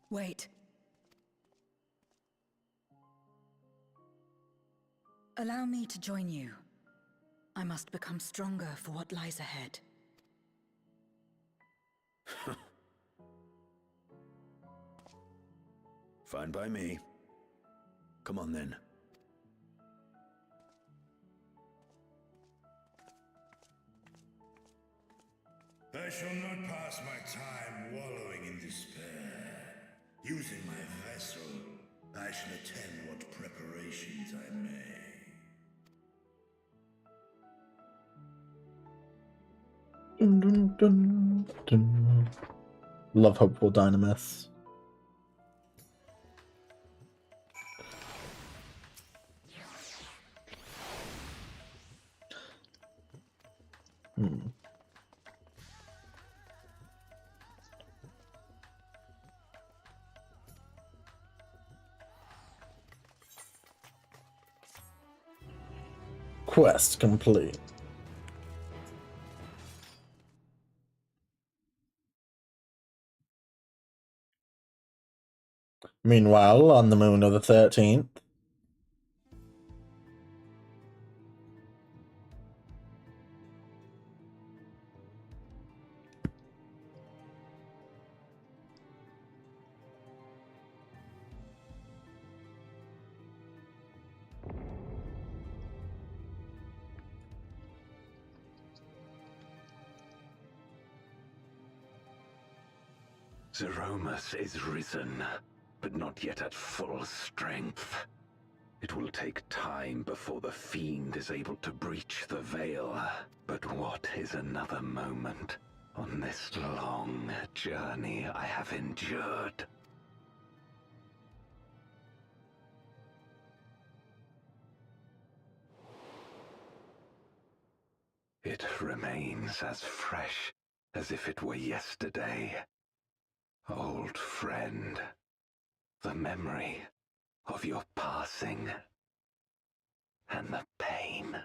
Wait. Allow me to join you. I must become stronger for what lies ahead. Fine by me. Come on then. I shall not pass my time wallowing in despair. Using my vessel, I shall attend what preparations I may. Dun, dun, dun, dun. Love Hopeful Dynamis. Quest complete. Meanwhile, on the moon of the 13th, Zeromus is risen, but not yet at full strength. It will take time before the Fiend is able to breach the veil. But what is another moment on this long journey I have endured? It remains as fresh as if it were yesterday. Old friend, the memory of your passing and the pain.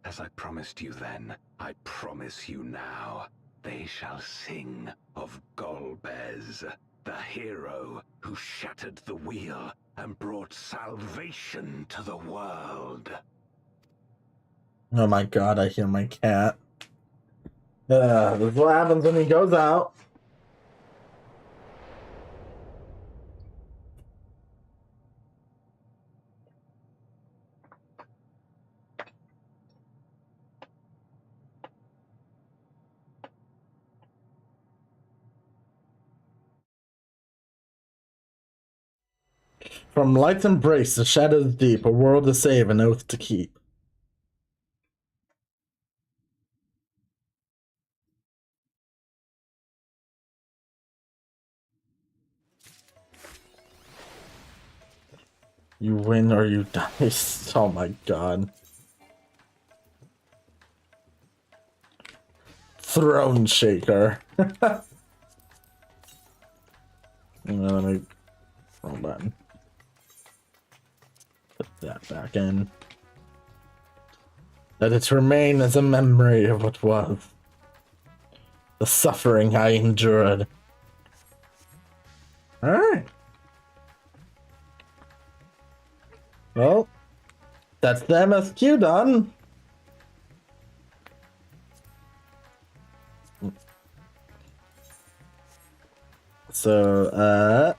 As I promised you then, I promise you now, they shall sing of Golbez, the hero who shattered the wheel and brought salvation to the world. oh my god, I hear my cat. This is what happens when he goes out. From light's embrace to shadows deep, a world to save, an oath to keep. You win or you die. Oh my god. Throne shaker. Let me wrong button. Put that back in. Let it remain as a memory of what was. The suffering I endured. Alright. Well, that's the MSQ done. So,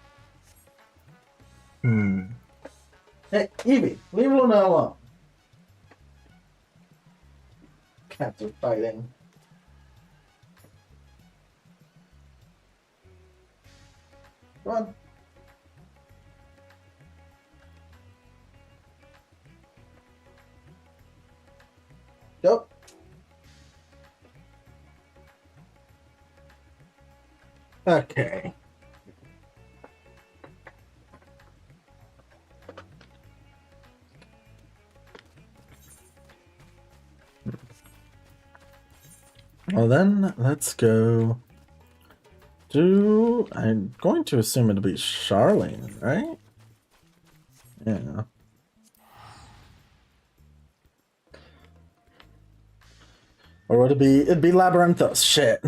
Hey, Evie, leave Luna alone. Cats are fighting. Come on. Go. Okay. Well then, let's go to... I'm going to assume it'll be Charlene, right? Yeah. Or would it be... It'd be Labyrinthos. Shit.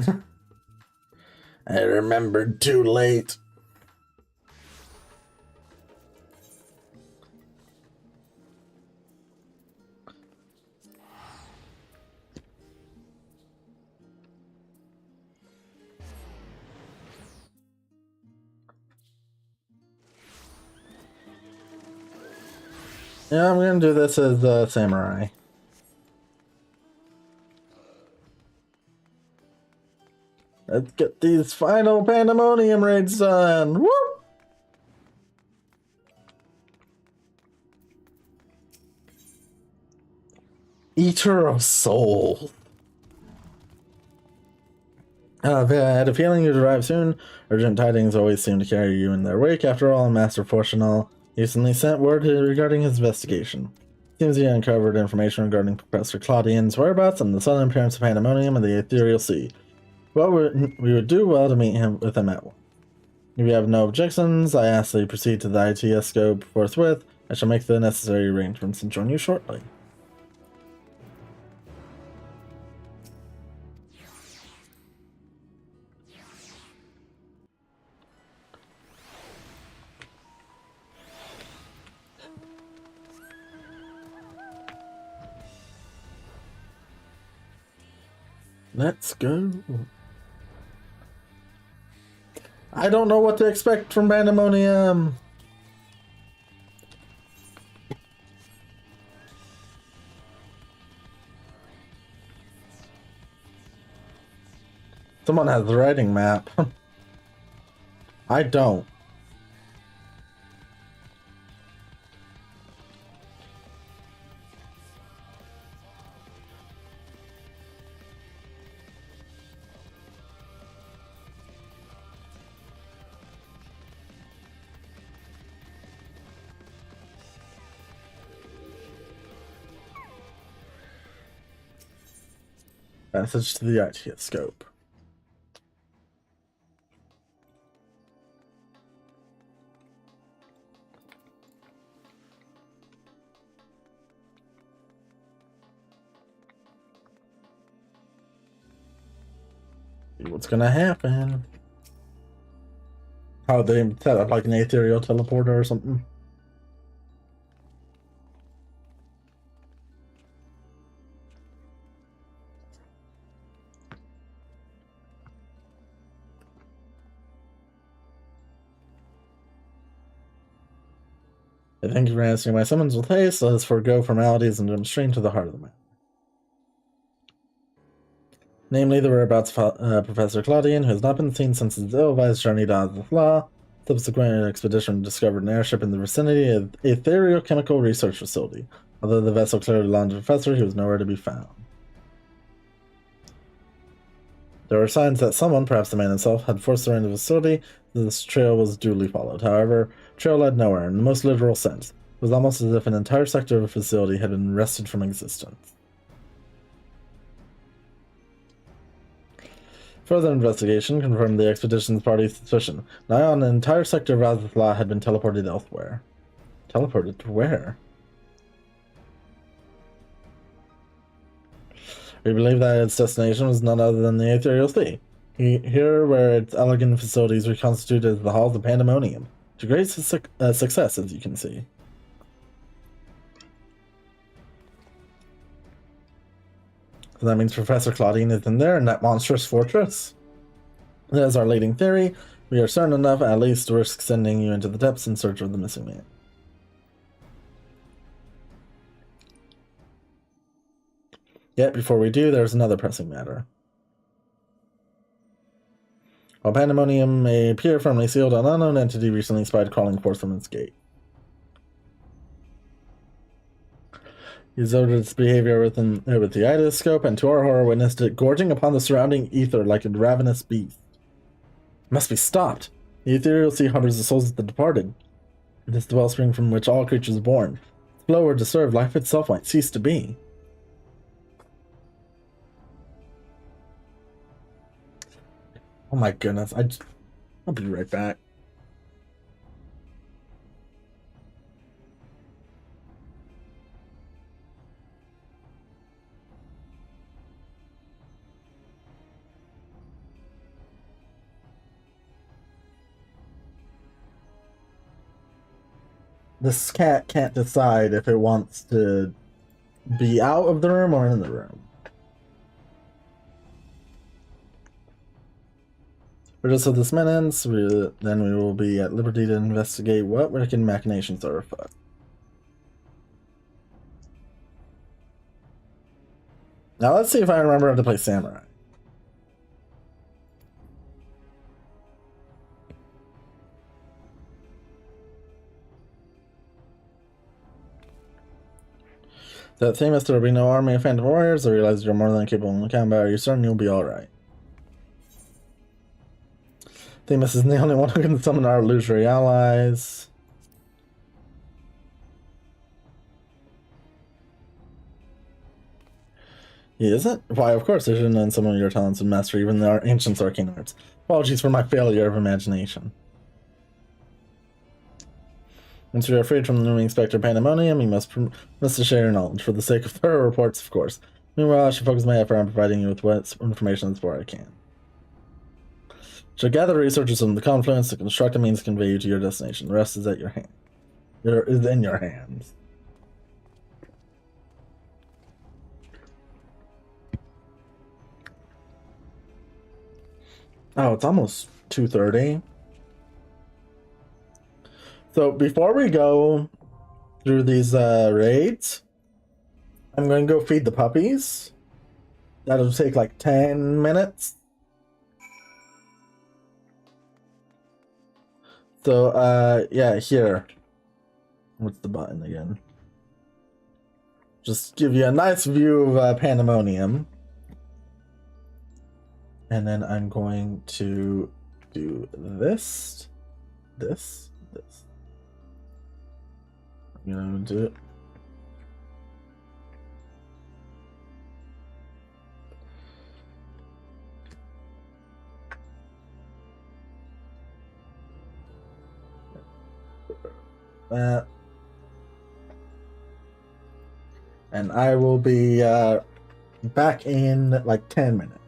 I remembered too late. Yeah, I'm gonna do this as a samurai. Let's get these final pandemonium raids done. Woo! Eater of Soul. I had a feeling you'd arrive soon. Urgent tidings always seem to carry you in their wake. After all, Master Fortunal recently sent word regarding his investigation. Seems he uncovered information regarding Professor Claudian's whereabouts and the sudden appearance of Pandemonium in the Ethereal Sea. Well, we would do well to meet him at once. If you have no objections, I ask that you proceed to the ITS scope forthwith. I shall make the necessary arrangements and join you shortly. Let's go. I don't know what to expect from Pandemonium. Someone has the writing map. I don't. Message to the IT scope. See what's gonna happen. How they set up like an ethereal teleporter or something. Thank you for answering my summons with haste. Let us forego formalities and jump straight to the heart of the matter. Namely, the whereabouts of Professor Claudian, who has not been seen since his ill-advised journey to Azathoth. Subsequent expedition discovered an airship in the vicinity of a ethereal-chemical research facility. Although the vessel clearly belonged to the professor, he was nowhere to be found. There were signs that someone, perhaps the man himself, had forced their way into the facility. This trail was duly followed. However, trail led nowhere, in the most literal sense. It was almost as if an entire sector of the facility had been wrested from existence. Further investigation confirmed the expedition's party's suspicion. Now, an entire sector of Azathoth had been teleported elsewhere. Teleported to where? We believe that its destination was none other than the Ethereal Sea. Here, where its elegant facilities reconstituted as the halls of Pandemonium. To great success, as you can see. So that means Professor Claudine is in there in that monstrous fortress. That is our leading theory. We are certain enough, at least, to risk sending you into the depths in search of the missing man. Yet, before we do, there's another pressing matter. While Pandemonium may appear firmly sealed, an unknown entity recently spied crawling forth from its gate. He observed its behavior with the Eitoscope, and to our horror witnessed it gorging upon the surrounding ether like a ravenous beast. It must be stopped. The Ethereal Sea harbors the souls of the departed. It is the wellspring from which all creatures are born. If the flow were disturbed, life itself might cease to be. Oh my goodness, I'll be right back. This cat can't decide if it wants to be out of the room or in the room. For just so this minutes, then we will be at liberty to investigate what wicked machinations are afoot. Now let's see if I remember how to play Samurai. That famous there will be no army of phantom warriors. I realize you're more than capable in combat. Are you certain you'll be alright? Themis isn't the only one who can summon our illusory allies. He isn't? Why, of course, I should have known some of your talents would master even our ancient arcane arts. Apologies for my failure of imagination. Once you are freed from the looming specter pandemonium, you must share your knowledge, for the sake of thorough reports, of course. Meanwhile, I shall focus my effort on providing you with what information as far I can. Shall gather resources from the confluence to construct a means to convey you to your destination. The rest is at your hand. Is in your hands. Oh, it's almost 2:30. So before we go through these raids, I'm going to go feed the puppies. That'll take like 10 minutes. So, yeah, here. What's the button again? Just give you a nice view of Pandemonium. And then I'm going to do this. I'm gonna do it. And I will be back in like 10 minutes.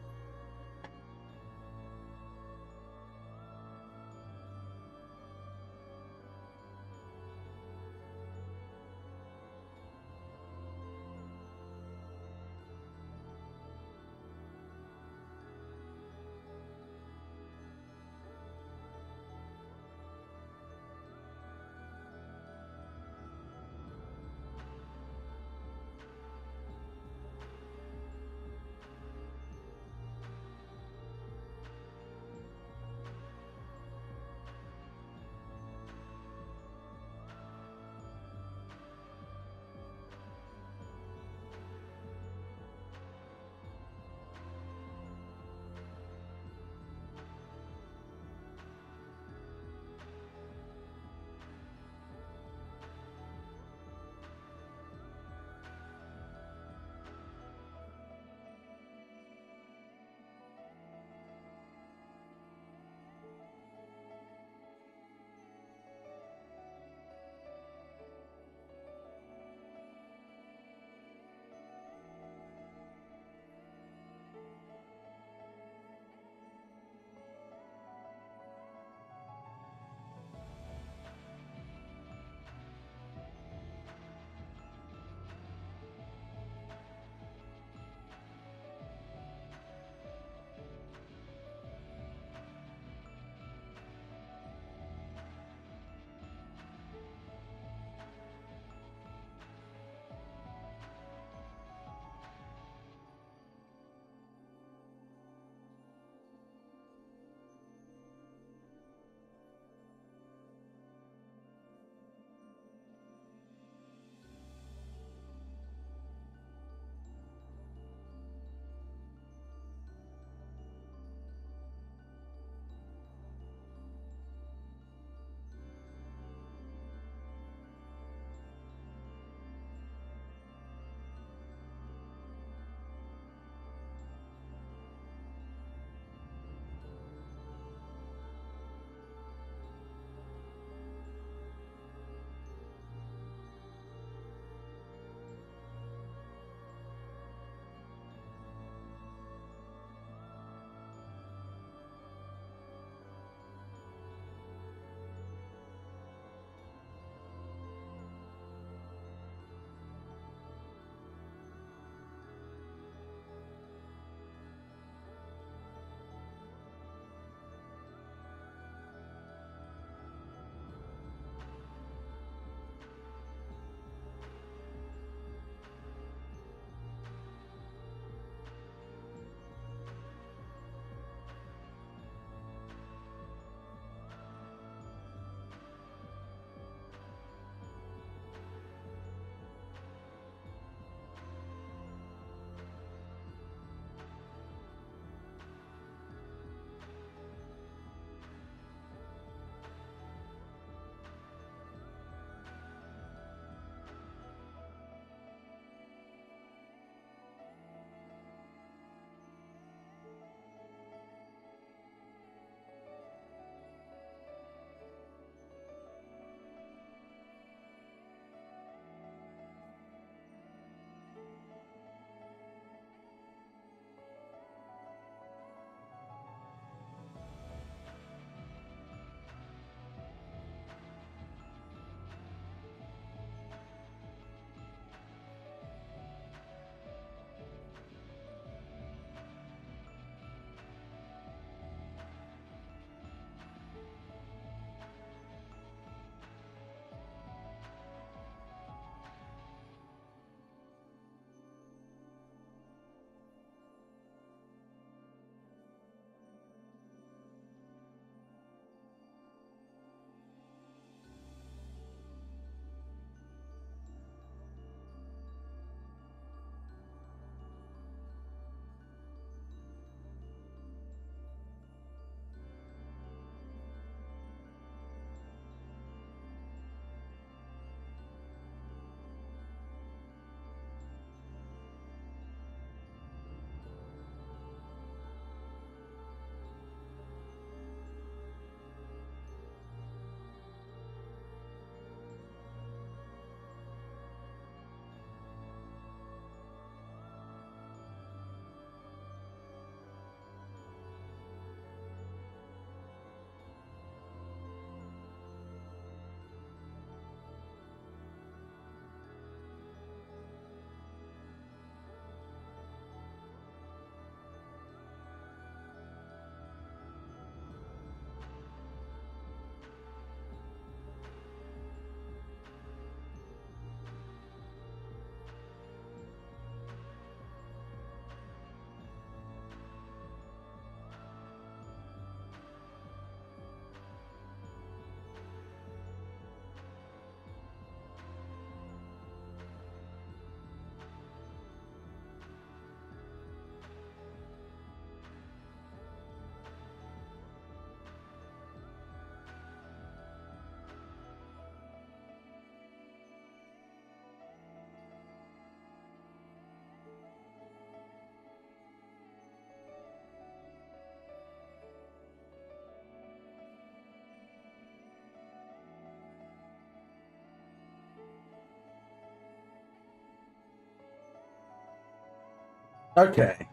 Okay.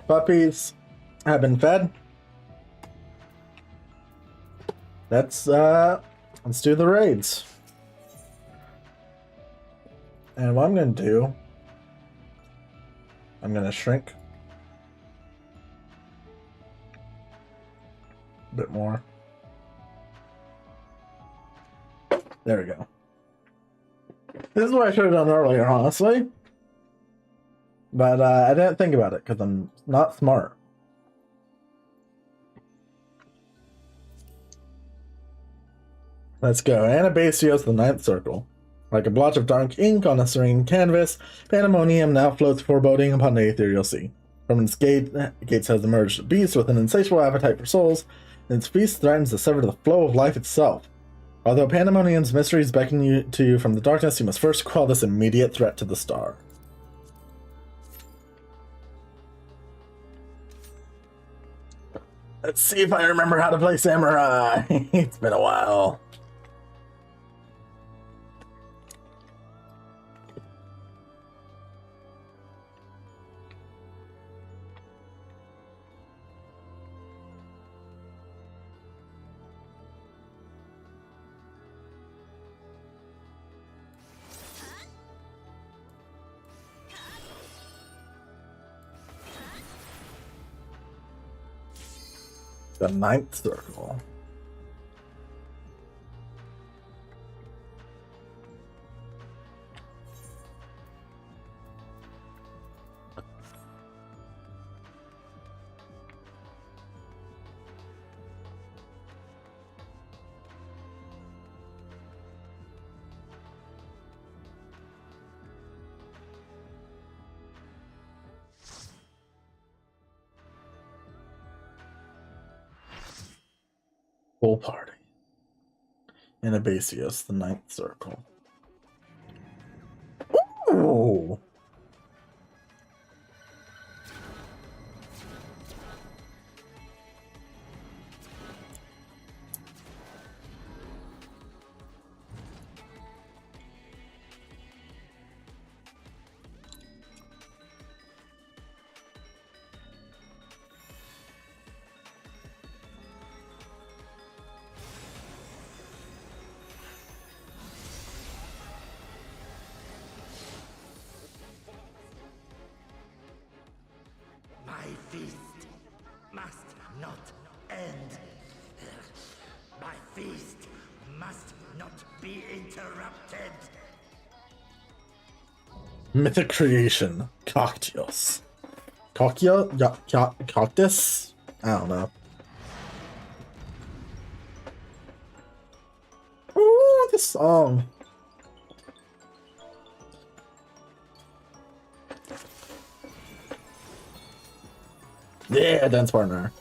Puppies have been fed. Let's do the raids. And what I'm gonna do, I'm gonna shrink a bit more. There we go. This is what I should have done earlier, honestly. But I didn't think about it because I'm not smart. Let's go. Anabasios, the ninth circle. Like a blotch of dark ink on a serene canvas, Pandemonium now floats foreboding upon the ethereal sea. From its gates has emerged a beast with an insatiable appetite for souls, and its feast threatens to sever the flow of life itself. Although Pandemonium's mysteries beckon to you from the darkness, you must first quell this immediate threat to the star. Let's see if I remember how to play Samurai. It's been a while. The ninth circle. Full party. Anabasios, the ninth circle. Ooh! My feast must not end. My feast must not be interrupted. Mythic creation. Coctios. Coctis? I don't know. Ooh, this song. Yeah, dance partner.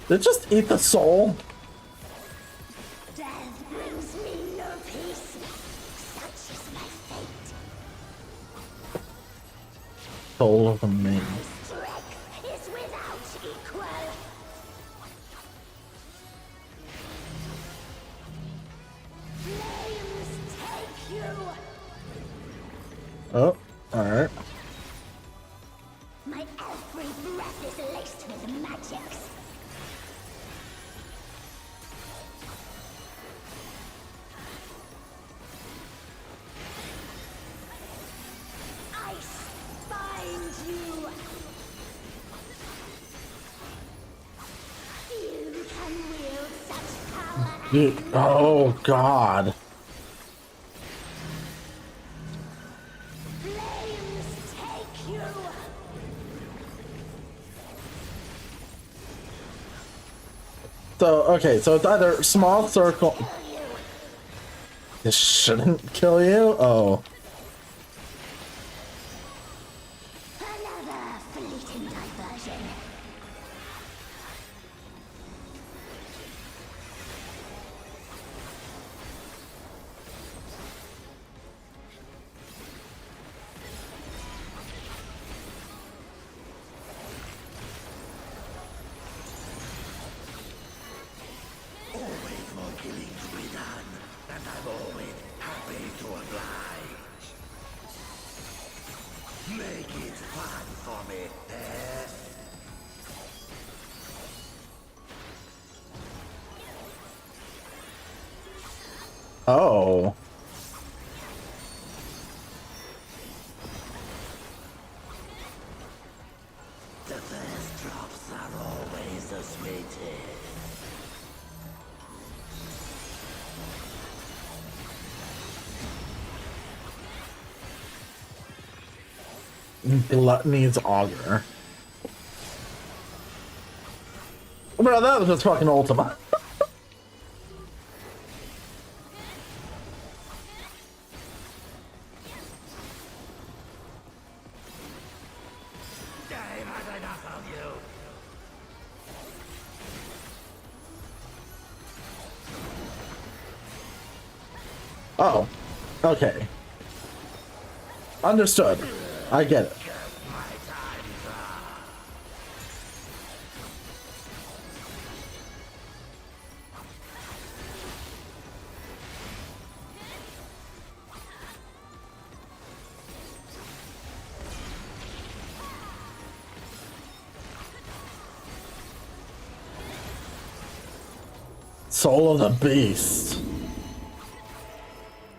Did it just eat the soul? Death brings me no peace. Such is my fate. Soul of the main. Strength is without equal. Flames take you. Oh, alright. My every breath is laced with magics. Ice binds you. You can wield such power. Oh, God. Flames take you. So, okay, so it's either small circle. This shouldn't kill you? Oh. Another fleeting diversion. fun for me, eh? Oh. The first drops are always the sweetest. Gluttony's auger. Bro, that was just fucking Ultima. I've had enough of you. Oh. Okay. Understood. I get it. Soul of the Beast.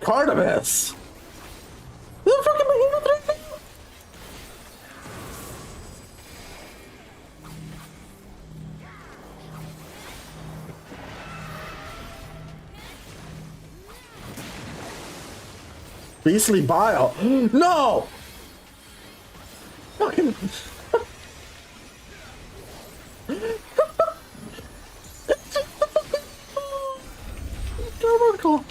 Cardabus. The fucking behemoth thing. Beastly bile. No. Fucking. Cool.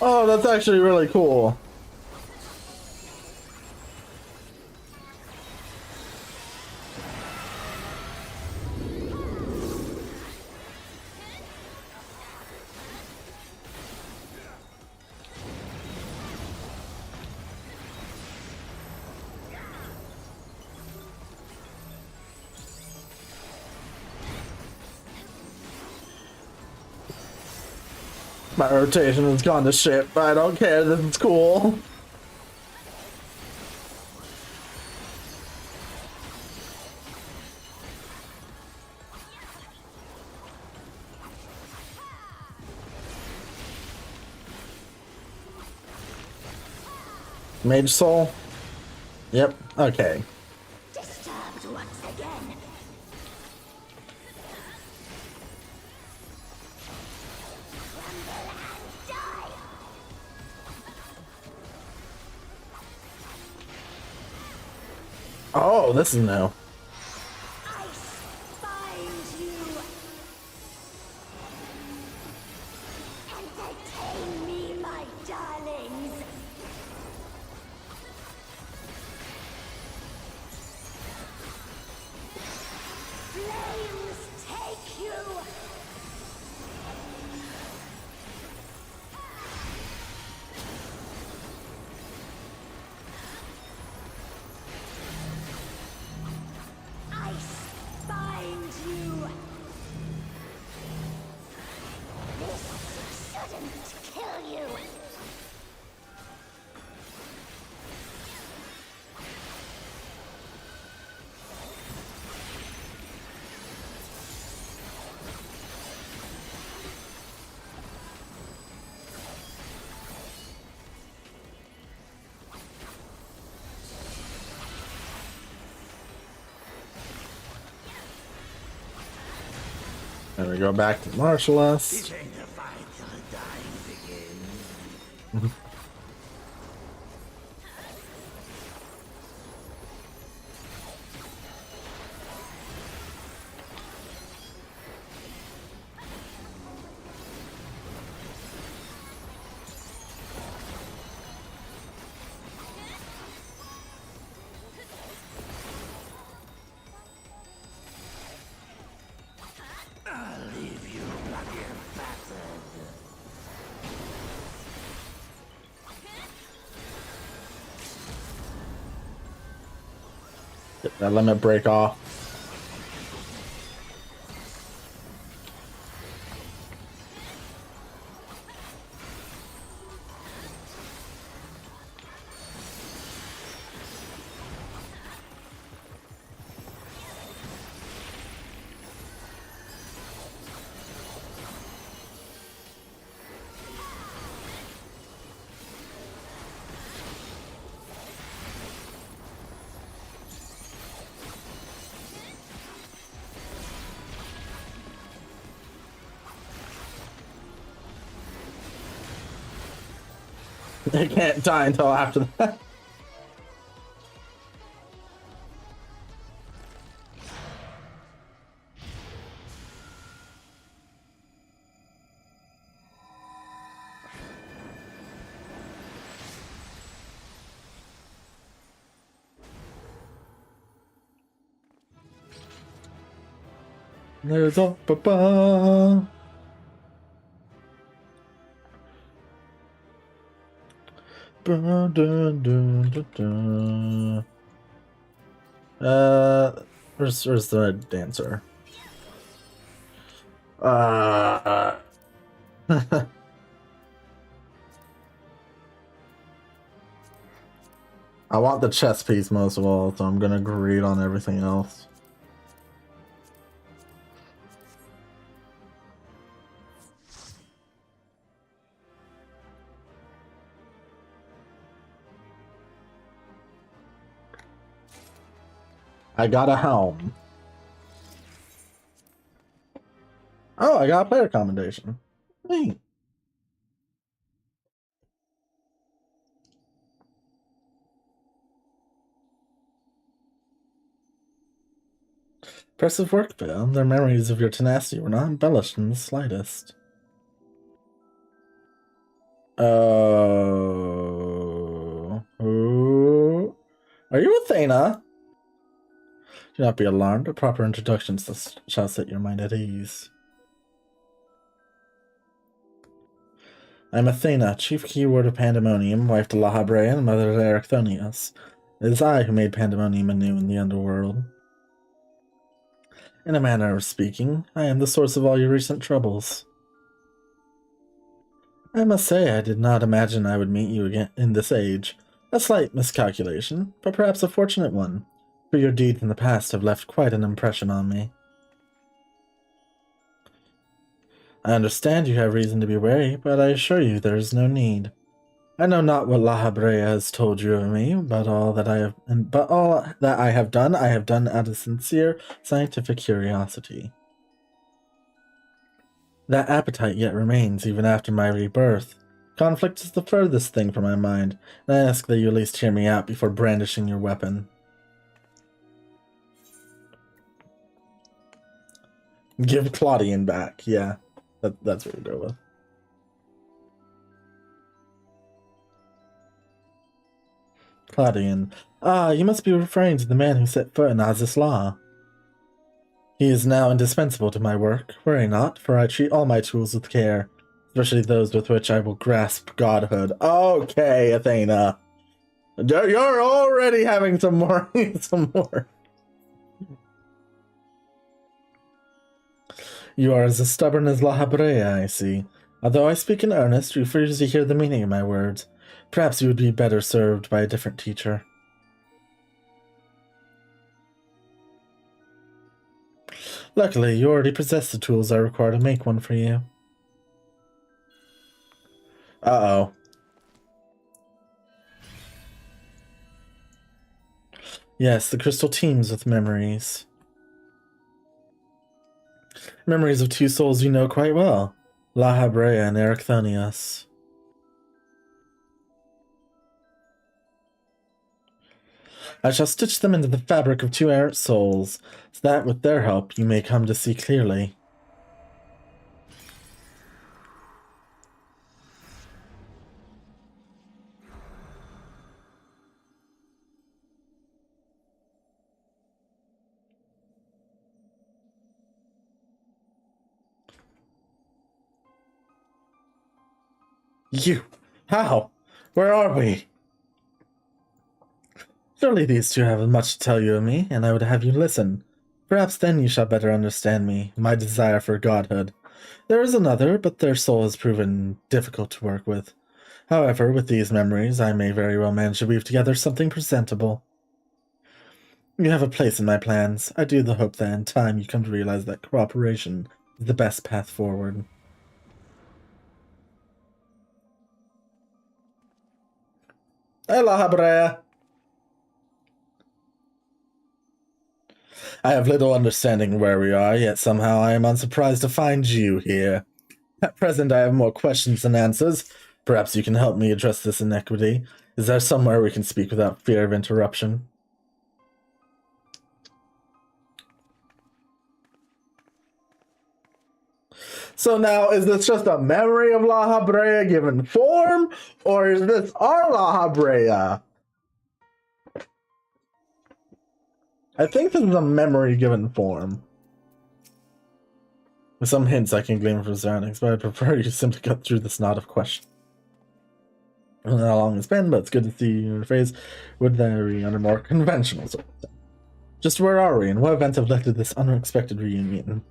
Oh, that's actually really cool. My rotation has gone to shit, but I don't care. This is cool. Mage Soul? Yep, okay. Disturbed once again. Oh, this is new. Entertain me, my darlings. Flames take you. Ice bind you. This shouldn't kill you. And we go back to Marshallus. This ain't the fight till the dying begins. I'll leave you bloody and battered. Get that limit break off. They can't die until after that. There's a ba-ba. Where's the dancer? I want the chess piece most of all, so I'm gonna greed on everything else. I got a helm. Oh, I got a player commendation. Neat. Impressive work, Bill. Their memories of your tenacity were not embellished in the slightest. Oh. Ooh. Are you Athena? Do not be alarmed. A proper introduction shall set your mind at ease. I am Athena, chief keyword of Pandemonium, wife to Lahabrea and mother to Erechthonius. It is I who made Pandemonium anew in the underworld. In a manner of speaking, I am the source of all your recent troubles. I must say I did not imagine I would meet you again in this age. A slight miscalculation, but perhaps a fortunate one, for your deeds in the past have left quite an impression on me. I understand you have reason to be wary, but I assure you there is no need. I know not what Lahabrea has told you of me, but all that I have done out of sincere scientific curiosity. That appetite yet remains even after my rebirth. Conflict is the furthest thing from my mind, and I ask that you at least hear me out before brandishing your weapon. Give Claudian back, yeah. That's what we'll go with. Claudian. Ah, you must be referring to the man who set foot in Azizla. He is now indispensable to my work. Worry not, for I treat all my tools with care, especially those with which I will grasp godhood. Okay, Athena. You're already having some more. Some more. You are as stubborn as Lahabrea, I see. Although I speak in earnest, you refuse to hear the meaning of my words. Perhaps you would be better served by a different teacher. Luckily, you already possess the tools I require to make one for you. Uh-oh. Yes, the crystal teems with memories. Memories of two souls you know quite well, Lahabrea and Erechthonius. I shall stitch them into the fabric of two errant souls, so that with their help you may come to see clearly. You! How? Where are we? Surely these two have much to tell you of me, and I would have you listen. Perhaps then you shall better understand me, my desire for godhood. There is another, but their soul has proven difficult to work with. However, with these memories, I may very well manage to weave together something presentable. You have a place in my plans. I do hope that in time you come to realize that cooperation is the best path forward. Aloha, Brea. I have little understanding where we are, yet somehow I am unsurprised to find you here. At present, I have more questions than answers. Perhaps you can help me address this inequity. Is there somewhere we can speak without fear of interruption? So now, is this just a memory of La Habrea given form, or is this our La Habrea? I think this is a memory given form. With some hints I can glean from surroundings, but I prefer you simply cut through this knot of questions. I don't know how long it's been, but it's good to see your face would vary under more conventional circumstances. Just where are we, and what events have led to this unexpected reunion?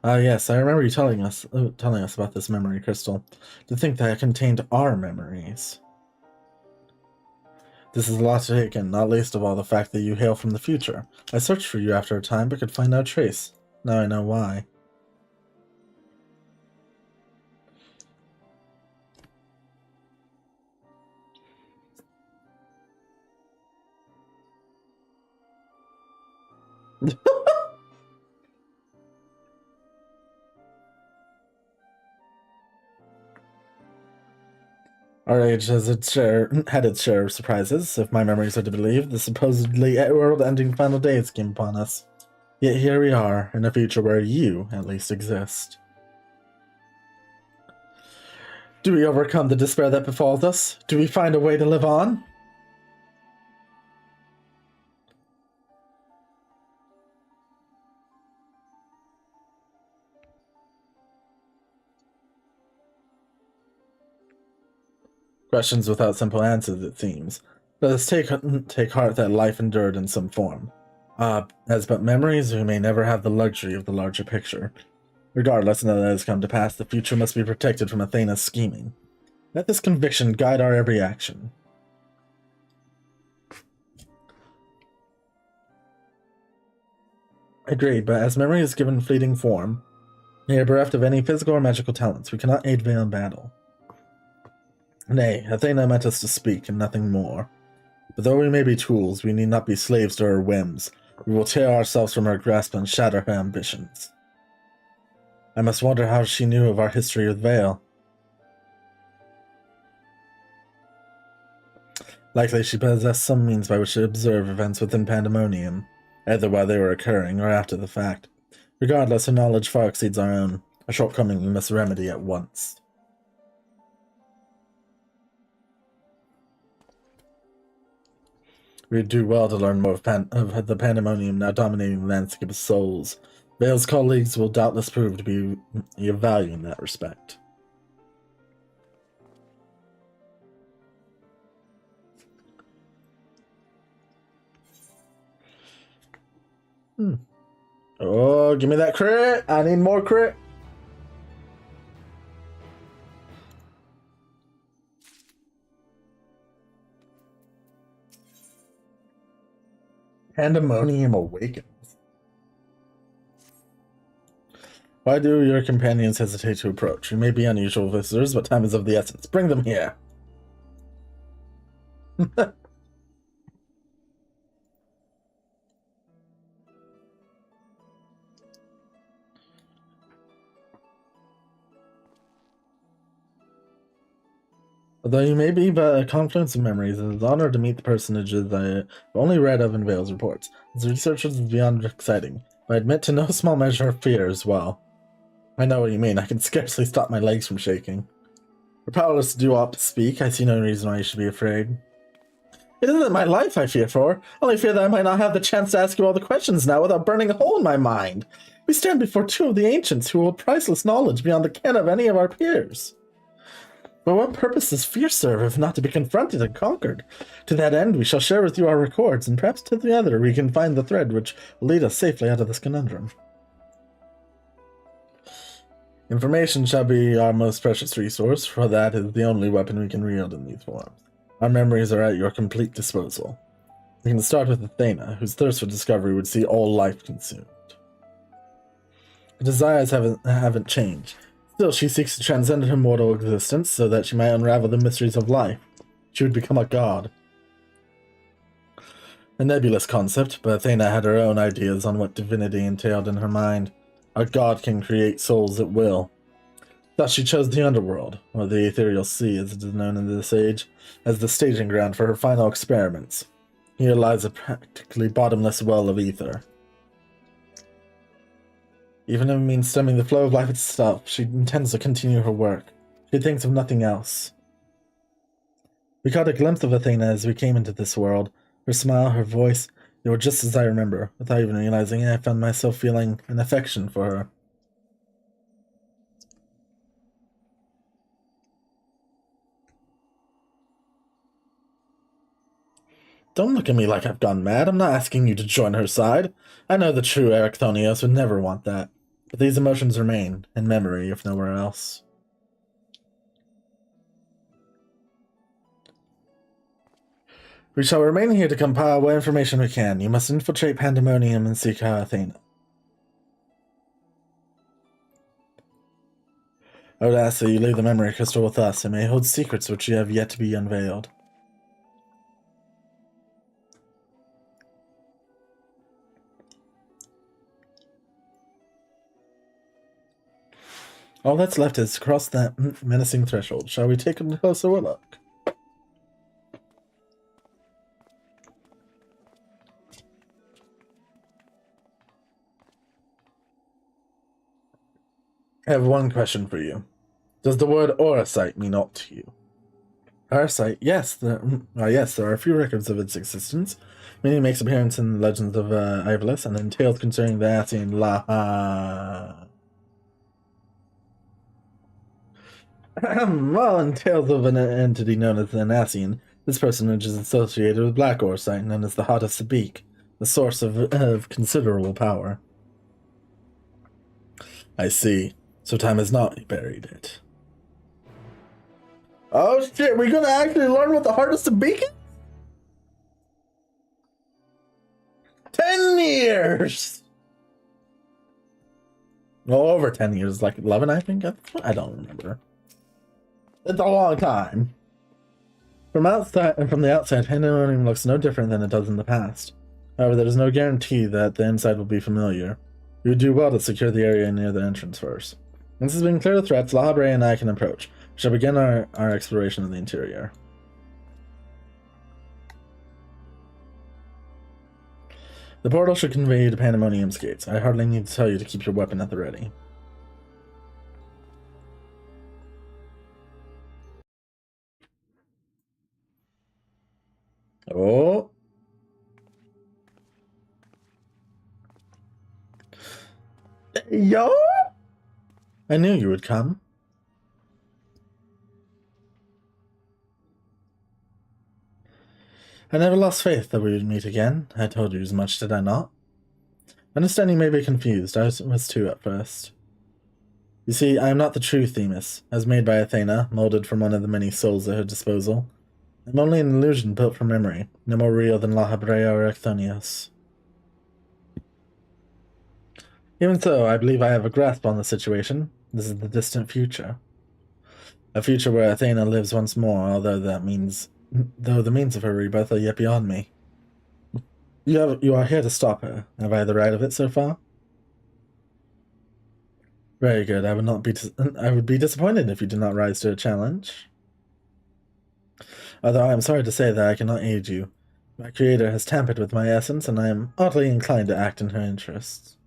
Yes, I remember you telling us about this memory crystal. To think that it contained our memories. This is a lot to take in, not least of all the fact that you hail from the future. I searched for you after a time, but could find no trace. Now I know why. Our age has had its share of surprises. If my memories are to be believed, the supposedly world-ending final days came upon us. Yet here we are, in a future where you, at least, exist. Do we overcome the despair that befalls us? Do we find a way to live on? Questions without simple answers, it seems. Let us take heart that life endured in some form. As but memories, we may never have the luxury of the larger picture. Regardless of that has come to pass, the future must be protected from Athena's scheming. Let this conviction guide our every action. Agreed, but as memory is given fleeting form, we are bereft of any physical or magical talents. We cannot aid Vale in battle. Nay, Athena meant us to speak, and nothing more. But though we may be tools, we need not be slaves to her whims. We will tear ourselves from her grasp and shatter her ambitions. I must wonder how she knew of our history with Vale. Likely she possessed some means by which to observe events within Pandemonium, either while they were occurring or after the fact. Regardless, her knowledge far exceeds our own, a shortcoming we must remedy at once. We'd do well to learn more of the Pandemonium now dominating the landscape of souls. Vale's colleagues will doubtless prove to be of value in that respect. Oh, give me that crit! I need more crit! Pandemonium awakens. Why do your companions hesitate to approach? You may be unusual visitors, but time is of the essence. Bring them here. Although you may be but a confluence of memories, it is an honor to meet the personages I have only read of in Vale's reports. As researchers, it's beyond exciting, but I admit to no small measure of fear as well. I know what you mean. I can scarcely stop my legs from shaking. We're powerless to do aught but speak. I see no reason why you should be afraid. It isn't my life I fear for. I only fear that I might not have the chance to ask you all the questions now without burning a hole in my mind. We stand before two of the ancients who hold priceless knowledge beyond the ken of any of our peers. But what purpose does fear serve if not to be confronted and conquered? To that end, we shall share with you our records, and perhaps together we can find the thread which will lead us safely out of this conundrum. Information shall be our most precious resource, for that is the only weapon we can wield in these forms. Our memories are at your complete disposal. We can start with Athena, whose thirst for discovery would see all life consumed. Her desires haven't changed. Still, she seeks to transcend her mortal existence so that she might unravel the mysteries of life. She would become a god. A nebulous concept, but Athena had her own ideas on what divinity entailed in her mind. A god can create souls at will. Thus she chose the underworld, or the ethereal sea as it is known in this age, as the staging ground for her final experiments. Here lies a practically bottomless well of ether. Even if it means stemming the flow of life itself, she intends to continue her work. She thinks of nothing else. We caught a glimpse of Athena as we came into this world. Her smile, her voice, they were just as I remember. Without even realizing it, I found myself feeling an affection for her. Don't look at me like I've gone mad. I'm not asking you to join her side. I know the true Erechthonios would never want that. But these emotions remain, in memory, if nowhere else. We shall remain here to compile what information we can. You must infiltrate Pandemonium and seek out Athena. I would ask that you leave the memory crystal with us. It may hold secrets which you have yet to be unveiled. All that's left is to cross that menacing threshold. Shall we take a closer look? I have one question for you. Does the word Auracite mean aught to you? Auracite, yes, there are a few records of its existence. Many makes appearance in the legends of Ivalice and in tales concerning the Asian well, in tales of an entity known as the Anassian, this personage is associated with Black Auracite, known as the Heart of Sabik, the source of considerable power. I see. So time has not buried it. Oh shit, we're gonna actually learn what the Heart of Sabik is? 10 years! Well, over 10 years, like 11, I think? I don't remember. It's a long time. From the outside, Pandemonium looks no different than it does in the past. However, there is no guarantee that the inside will be familiar. We would do well to secure the area near the entrance first. Once it's been clear of threats, Lahabre and I can approach. We shall begin our exploration of the interior. The portal should convey you to Pandemonium's gates. I hardly need to tell you to keep your weapon at the ready. Oh. Yo! I knew you would come. I never lost faith that we would meet again. I told you as much, did I not? I understand you may be confused. I was too at first. You see, I am not the true Themis, as made by Athena, molded from one of the many souls at her disposal. I am only an illusion built from memory, no more real than Lahabrea or Erechthonios. Even so, I believe I have a grasp on the situation. This is the distant future. A future where Athena lives once more, though the means of her rebirth are yet beyond me. You are here to stop her. Have I the right of it so far? Very good. I would be disappointed if you did not rise to a challenge. Although I am sorry to say that I cannot aid you. My creator has tampered with my essence, and I am oddly inclined to act in her interests.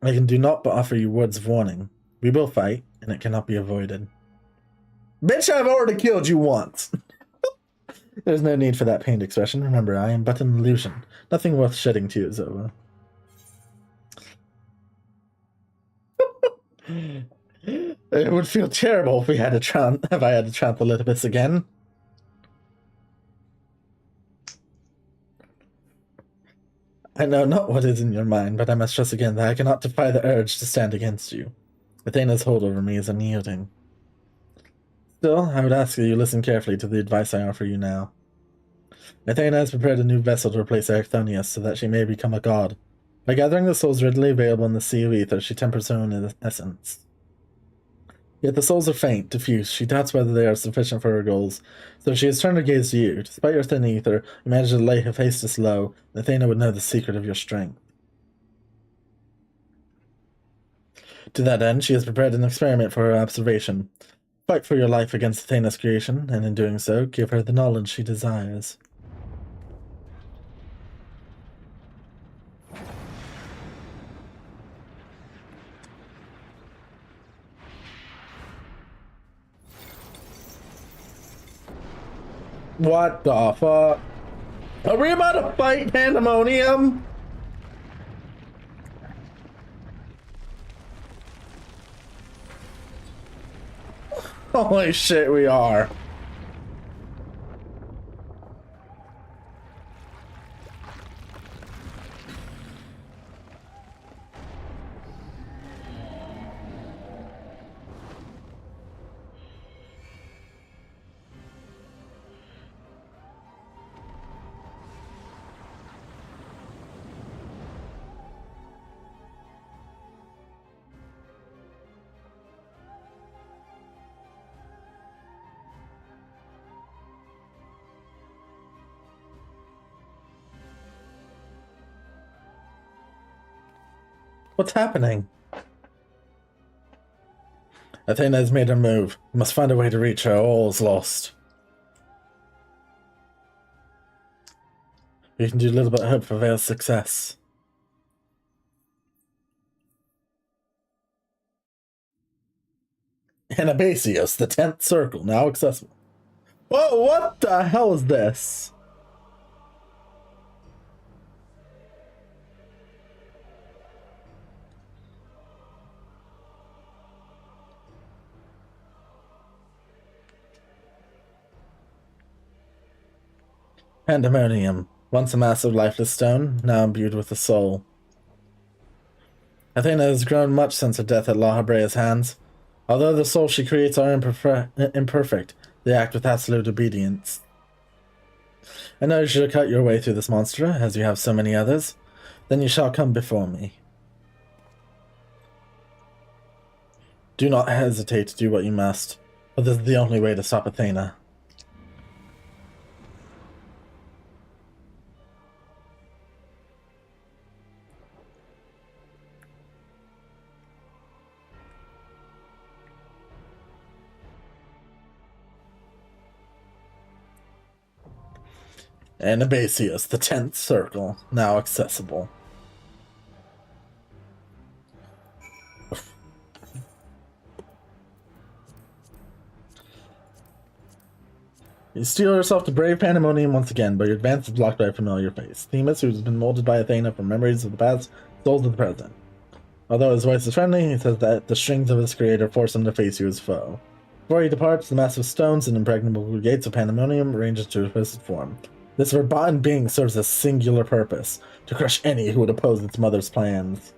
I can do naught but offer you words of warning. We will fight, and it cannot be avoided. Bitch, I've already killed you once. There's no need for that pained expression. Remember, I am but an illusion. Nothing worth shedding tears over. It would feel terrible if I had to trample Elizabeth again. I know not what is in your mind, but I must stress again that I cannot defy the urge to stand against you. Athena's hold over me is unyielding. Still, I would ask that you listen carefully to the advice I offer you now. Athena has prepared a new vessel to replace Erchthonius so that she may become a god. By gathering the souls readily available in the Sea of Ether, she tempers her own essence. Yet the souls are faint, diffuse. She doubts whether they are sufficient for her goals, so she has turned her gaze to you. Despite your thin ether, you manage to lay Hephaestus low, and Athena would know the secret of your strength. To that end, she has prepared an experiment for her observation. Fight for your life against Athena's creation, and in doing so, give her the knowledge she desires. What the fuck? Are we about to fight Pandemonium? Holy shit, we are. What's happening? Athena has made her move. We must find a way to reach her. All is lost. We can do little but hope for Vale's success. Anabasius, the 10th circle, now accessible. Whoa, what the hell is this? Pandemonium, once a massive lifeless stone, now imbued with a soul. Athena has grown much since her death at La Habrea's hands. Although the souls she creates are imperfect, they act with absolute obedience. I know you should cut your way through this monster, as you have so many others. Then you shall come before me. Do not hesitate to do what you must, for this is the only way to stop Athena. Anabasius, the 10th circle, now accessible. You steel yourself to brave Pandemonium once again, but your advance is blocked by a familiar face. Themis, who's been molded by Athena from memories of the past, souls of the present. Although his voice is friendly, he says that the strings of his creator force him to face you as foe. Before he departs, the massive stones and impregnable gates of Pandemonium range into his twisted form. This verboten being serves a singular purpose, to crush any who would oppose its mother's plans.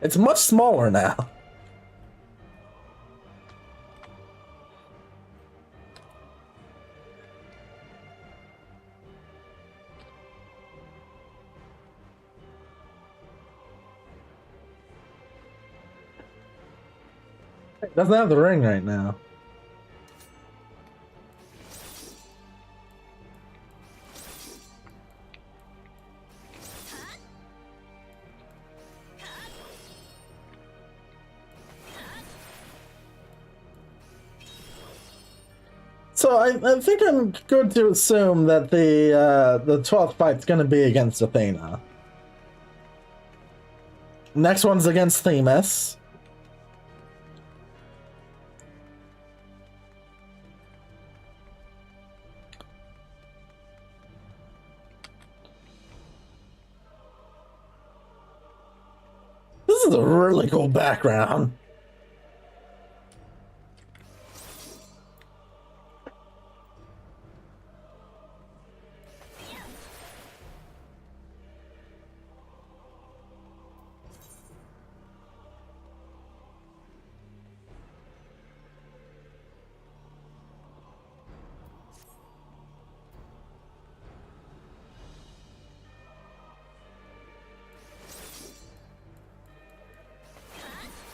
It's much smaller now. It doesn't have the ring right now. So I think I'm good to assume that the 12th fight's gonna be against Athena. Next one's against Themis. This is a really cool background.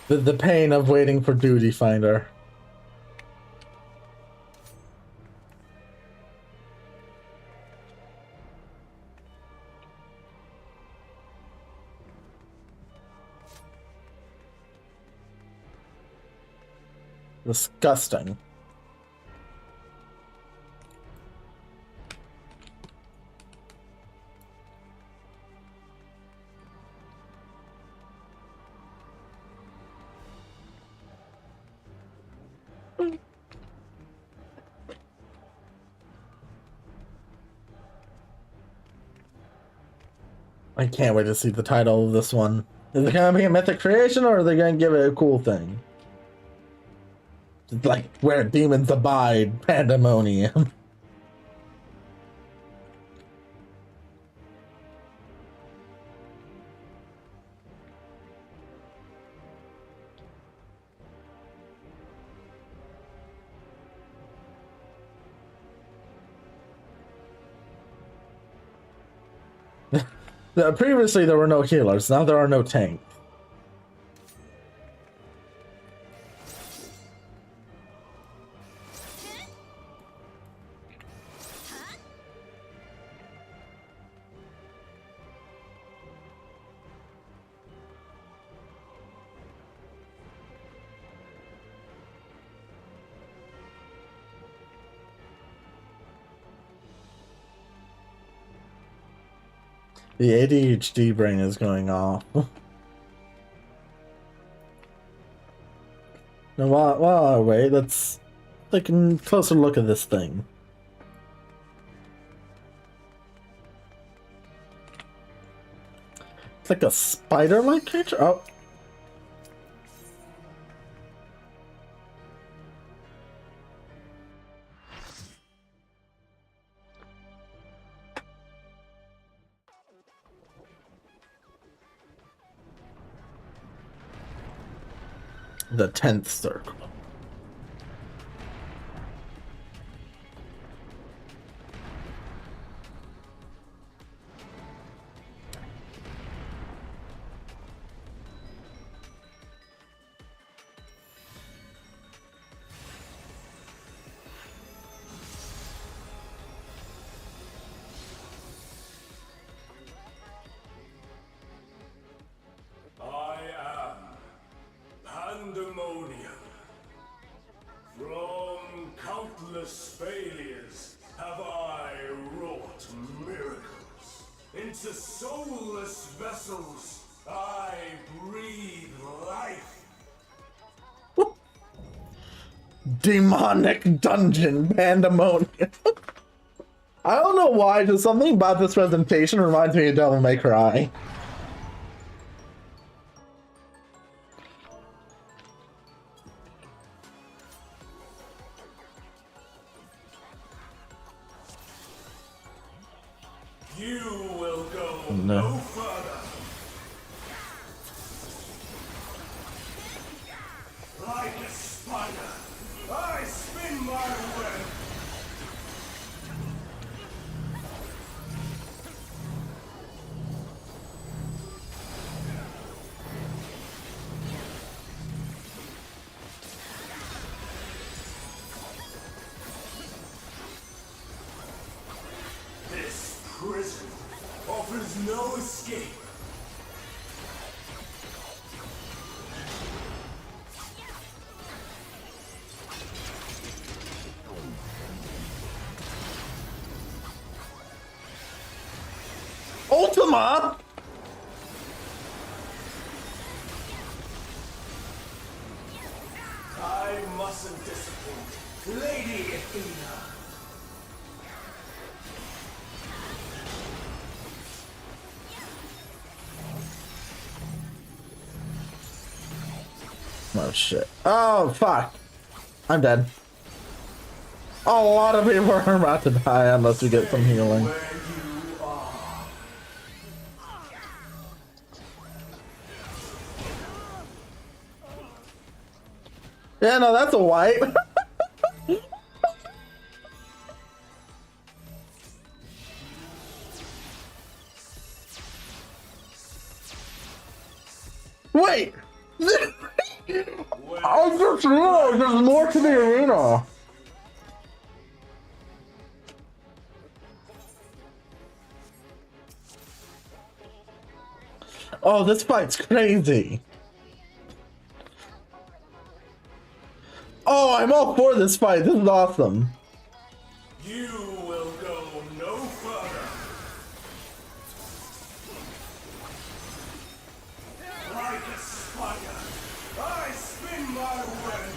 The pain of waiting for Duty Finder. Disgusting. I can't wait to see the title of this one. Is it gonna be a mythic creation, or are they gonna give it a cool thing? It's like Where Demons Abide, Pandemonium. Previously there were no healers, now there are no tanks. The ADHD brain is going off. Now, while I wait, let's take a closer look at this thing. It's like a spider-like creature? Oh. The 10th circle. I am Pandemonium. From countless failures have I wrought miracles. Into soulless vessels I breathe life. Demonic dungeon Pandemonium. I don't know why, just something about this presentation reminds me of Devil May Cry. You will go No. no further. Like a spider, I spin my web. This prison offers no escape. Ultima! I mustn't disappoint Lady Athena. Oh shit. Oh fuck. I'm dead. A lot of people are about to die unless we get some healing. Yeah, no, that's a white. Wait! I just realized there's more to the arena. Oh, this fight's crazy. Oh, I'm all for this fight. This is awesome. You will go no further. Like a spider, I spin my web.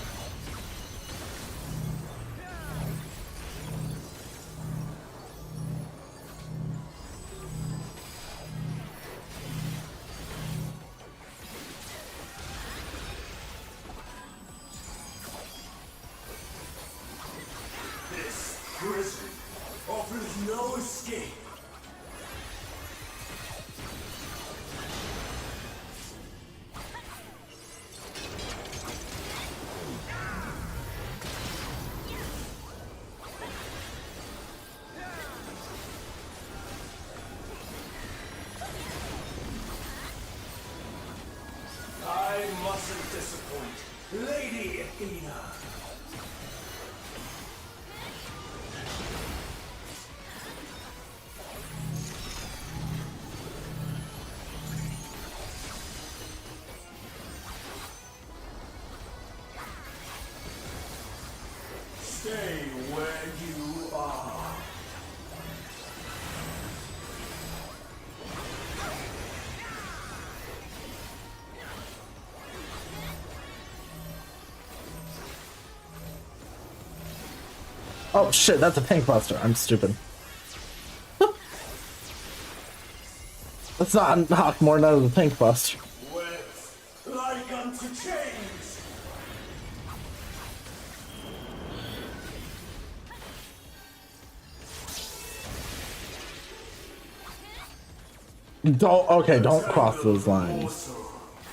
This prison offers no escape. I mustn't disappoint Lady Athena. Stay where you are. Oh shit, that's a pink buster. I'm stupid. Let's not knock more out of the pink buster. Like unto chains. Don't cross those lines.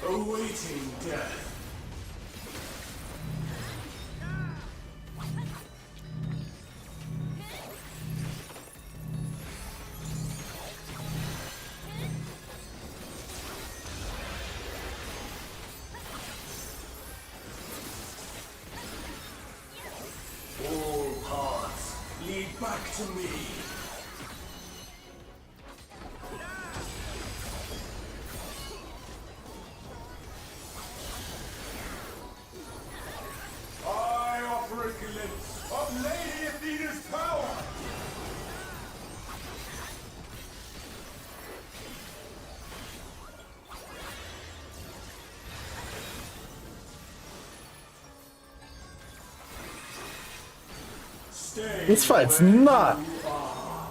Awaiting death. All paths lead back to me. I offer a glimpse of Lady Athena's power. Stay This fight's where not. you are.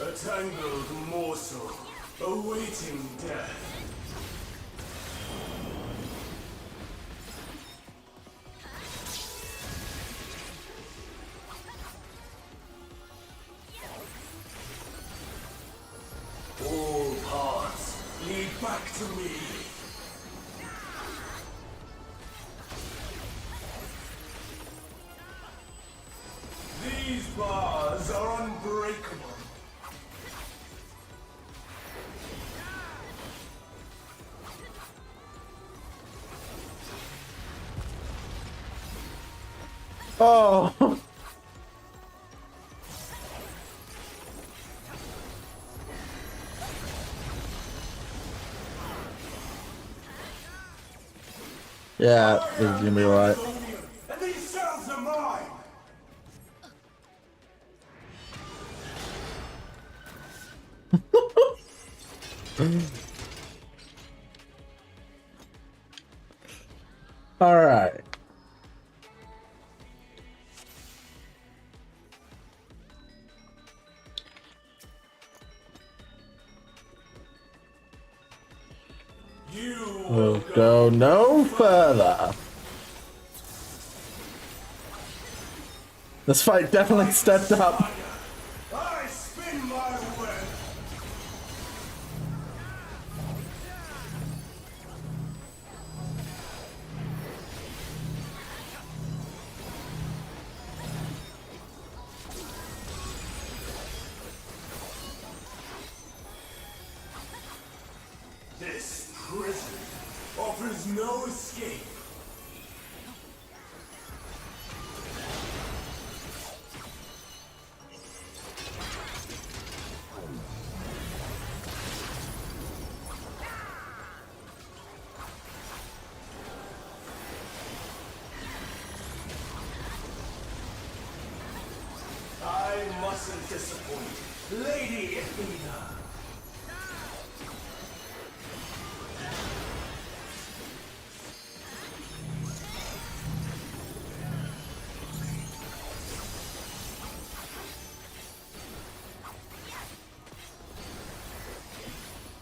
A tangled morsel, awaiting death. All paths lead back to me. These bars are unbreakable. Oh. Yeah, this is gonna be alright. And these cells are mine! Alright. We'll go no further. This fight definitely stepped up. I spin my web! This prison offers no escape. I mustn't disappoint Lady Athena.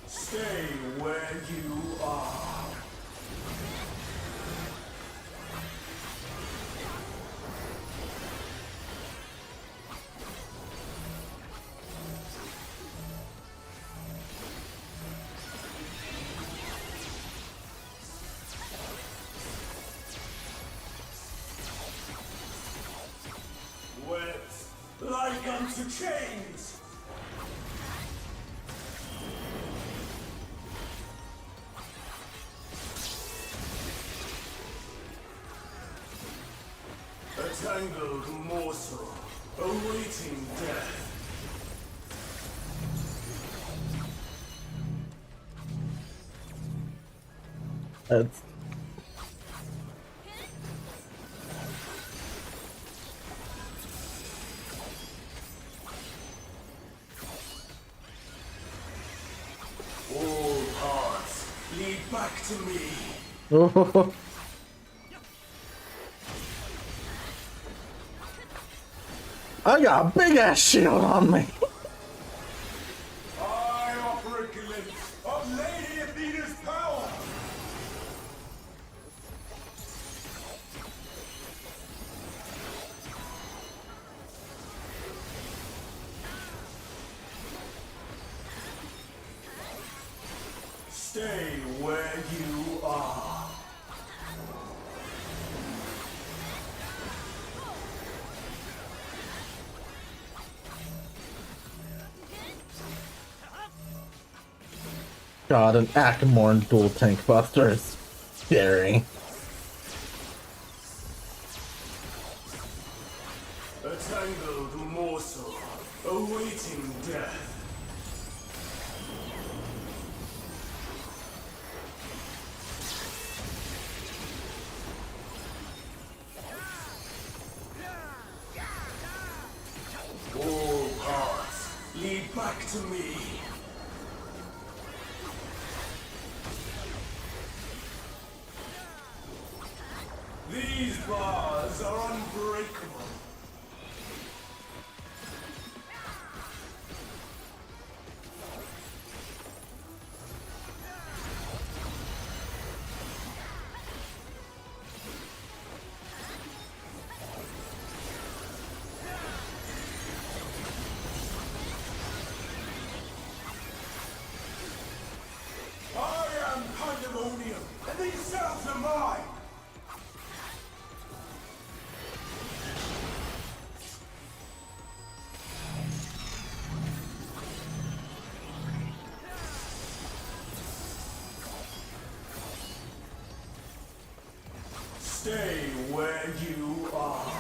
Stay where you are. Webs like unto chains. A tangled morsel, awaiting death. It's All paths lead back to me. I got a big ass shield on me. I offer a glimpse of Lady Athena's power. Stay where you are. God, an Akamorn dual tank buster is scary. A tangled morsel, awaiting death. All paths lead back to me. These bars are unbreakable. I am Pandemonium, and these cells are mine! Stay where you are.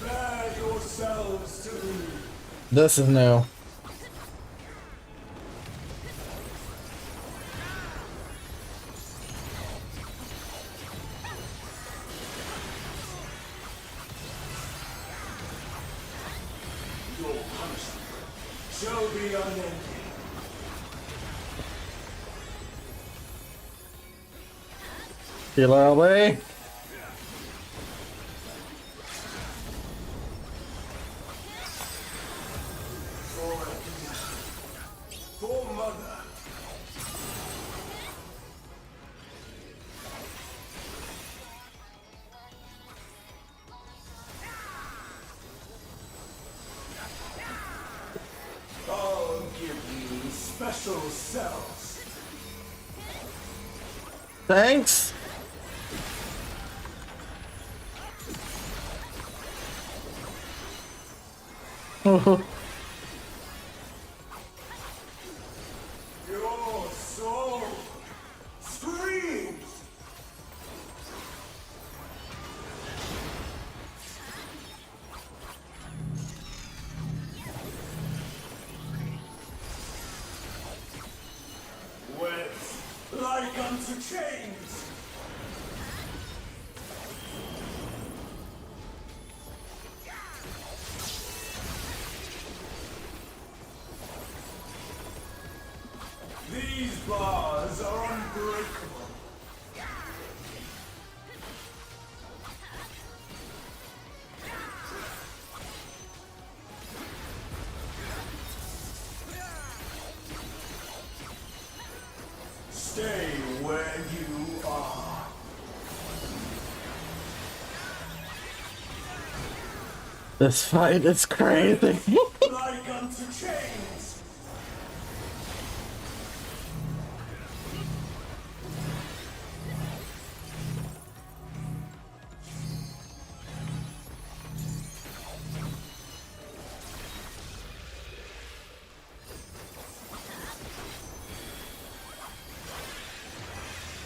Bear yourselves to me. This is new. punishment shall be unending. Healer away. For Mother. I'll give you special cells. Thanks. Oh. Your soul screams. Webs like unto chains. These bars are unbreakable. Stay where you are. This fight is crazy. Like unto chains.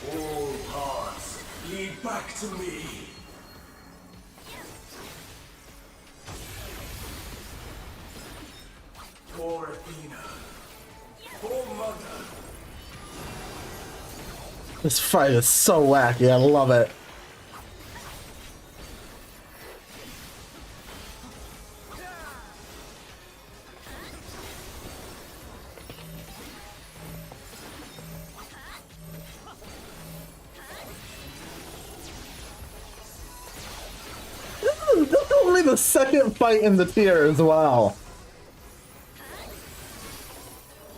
All paths lead back to me. For Athena. For Mother. This fight is so wacky. I love it. This is only the second fight in the tier as well.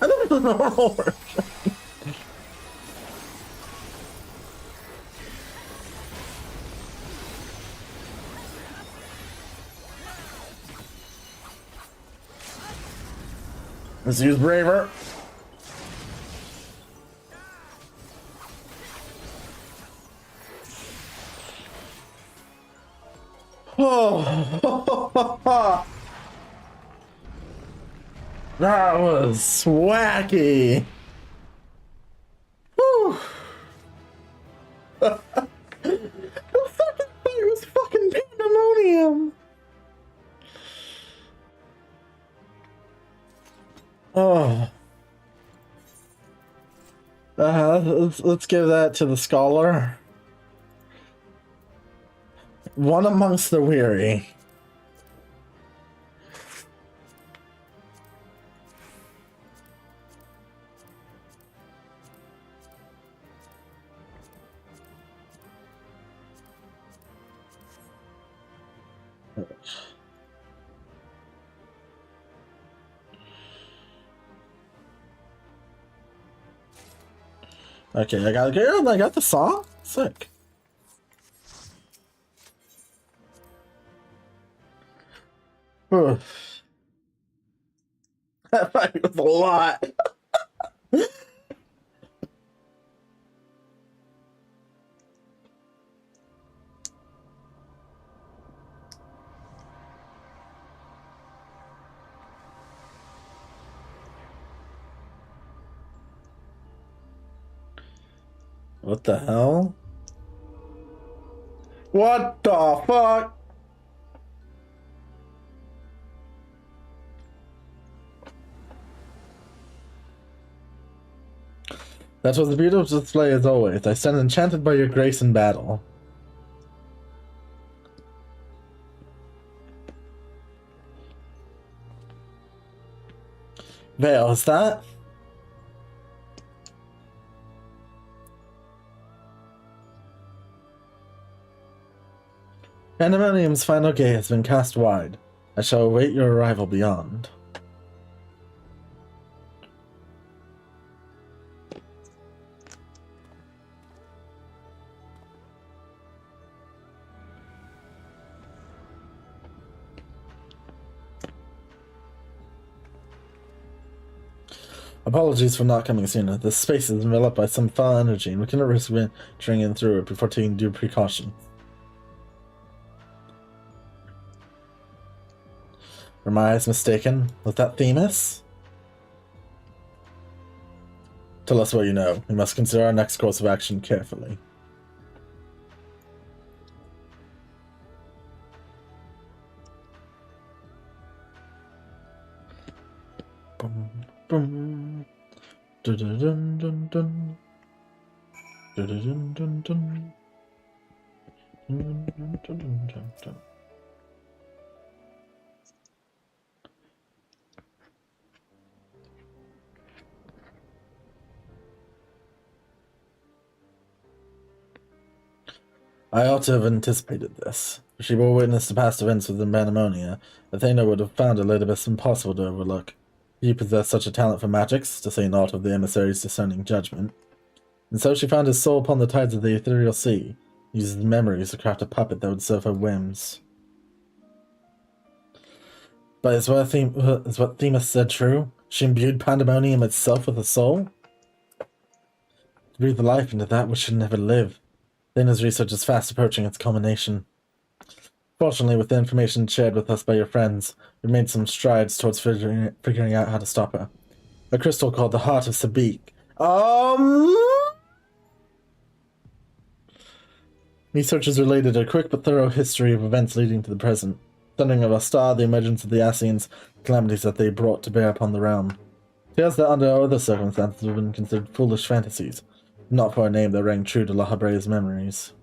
I don't know. Let's use Braver. Oh, that was wacky. Whew. The second fight was fucking pandemonium. Oh. Let's give that to the scholar. One amongst the weary. Okay, I got the song? Sick. That fight was a lot. What the hell? What the fuck? That was a beautiful display as always. I stand enchanted by your grace in battle. Vale, is that? Pandemonium's final gate has been cast wide. I shall await your arrival beyond. Apologies for not coming sooner. This space is enveloped by some foul energy, and we cannot risk venturing in through it before taking due precaution. Were my eyes mistaken? Was that Themis? Tell us what you know. We must consider our next course of action carefully. Boom, boom. Dun-dun-dun-dun-dun. Dun-dun-dun-dun-dun. Dun-dun-dun-dun-dun. I ought to have anticipated this. If she bore witness to past events within Pandemonia, Athena would have found Elidibus impossible to overlook. He possessed such a talent for magics, to say naught of the emissary's discerning judgment. And so she found his soul upon the tides of the ethereal sea, used his memories to craft a puppet that would serve her whims. But is what Themis said true? She imbued Pandemonium itself with a soul? To breathe life into that which should never live. Athena's research is fast approaching its culmination. Fortunately, with the information shared with us by your friends, we've made some strides towards figuring out how to stop her. A crystal called the Heart of Sabik. Research has related a quick but thorough history of events leading to the present. Thundering of a star, the emergence of the Ascians, calamities that they brought to bear upon the realm. Tales that under other circumstances would have been considered foolish fantasies, not for a name that rang true to La Habrea's memories.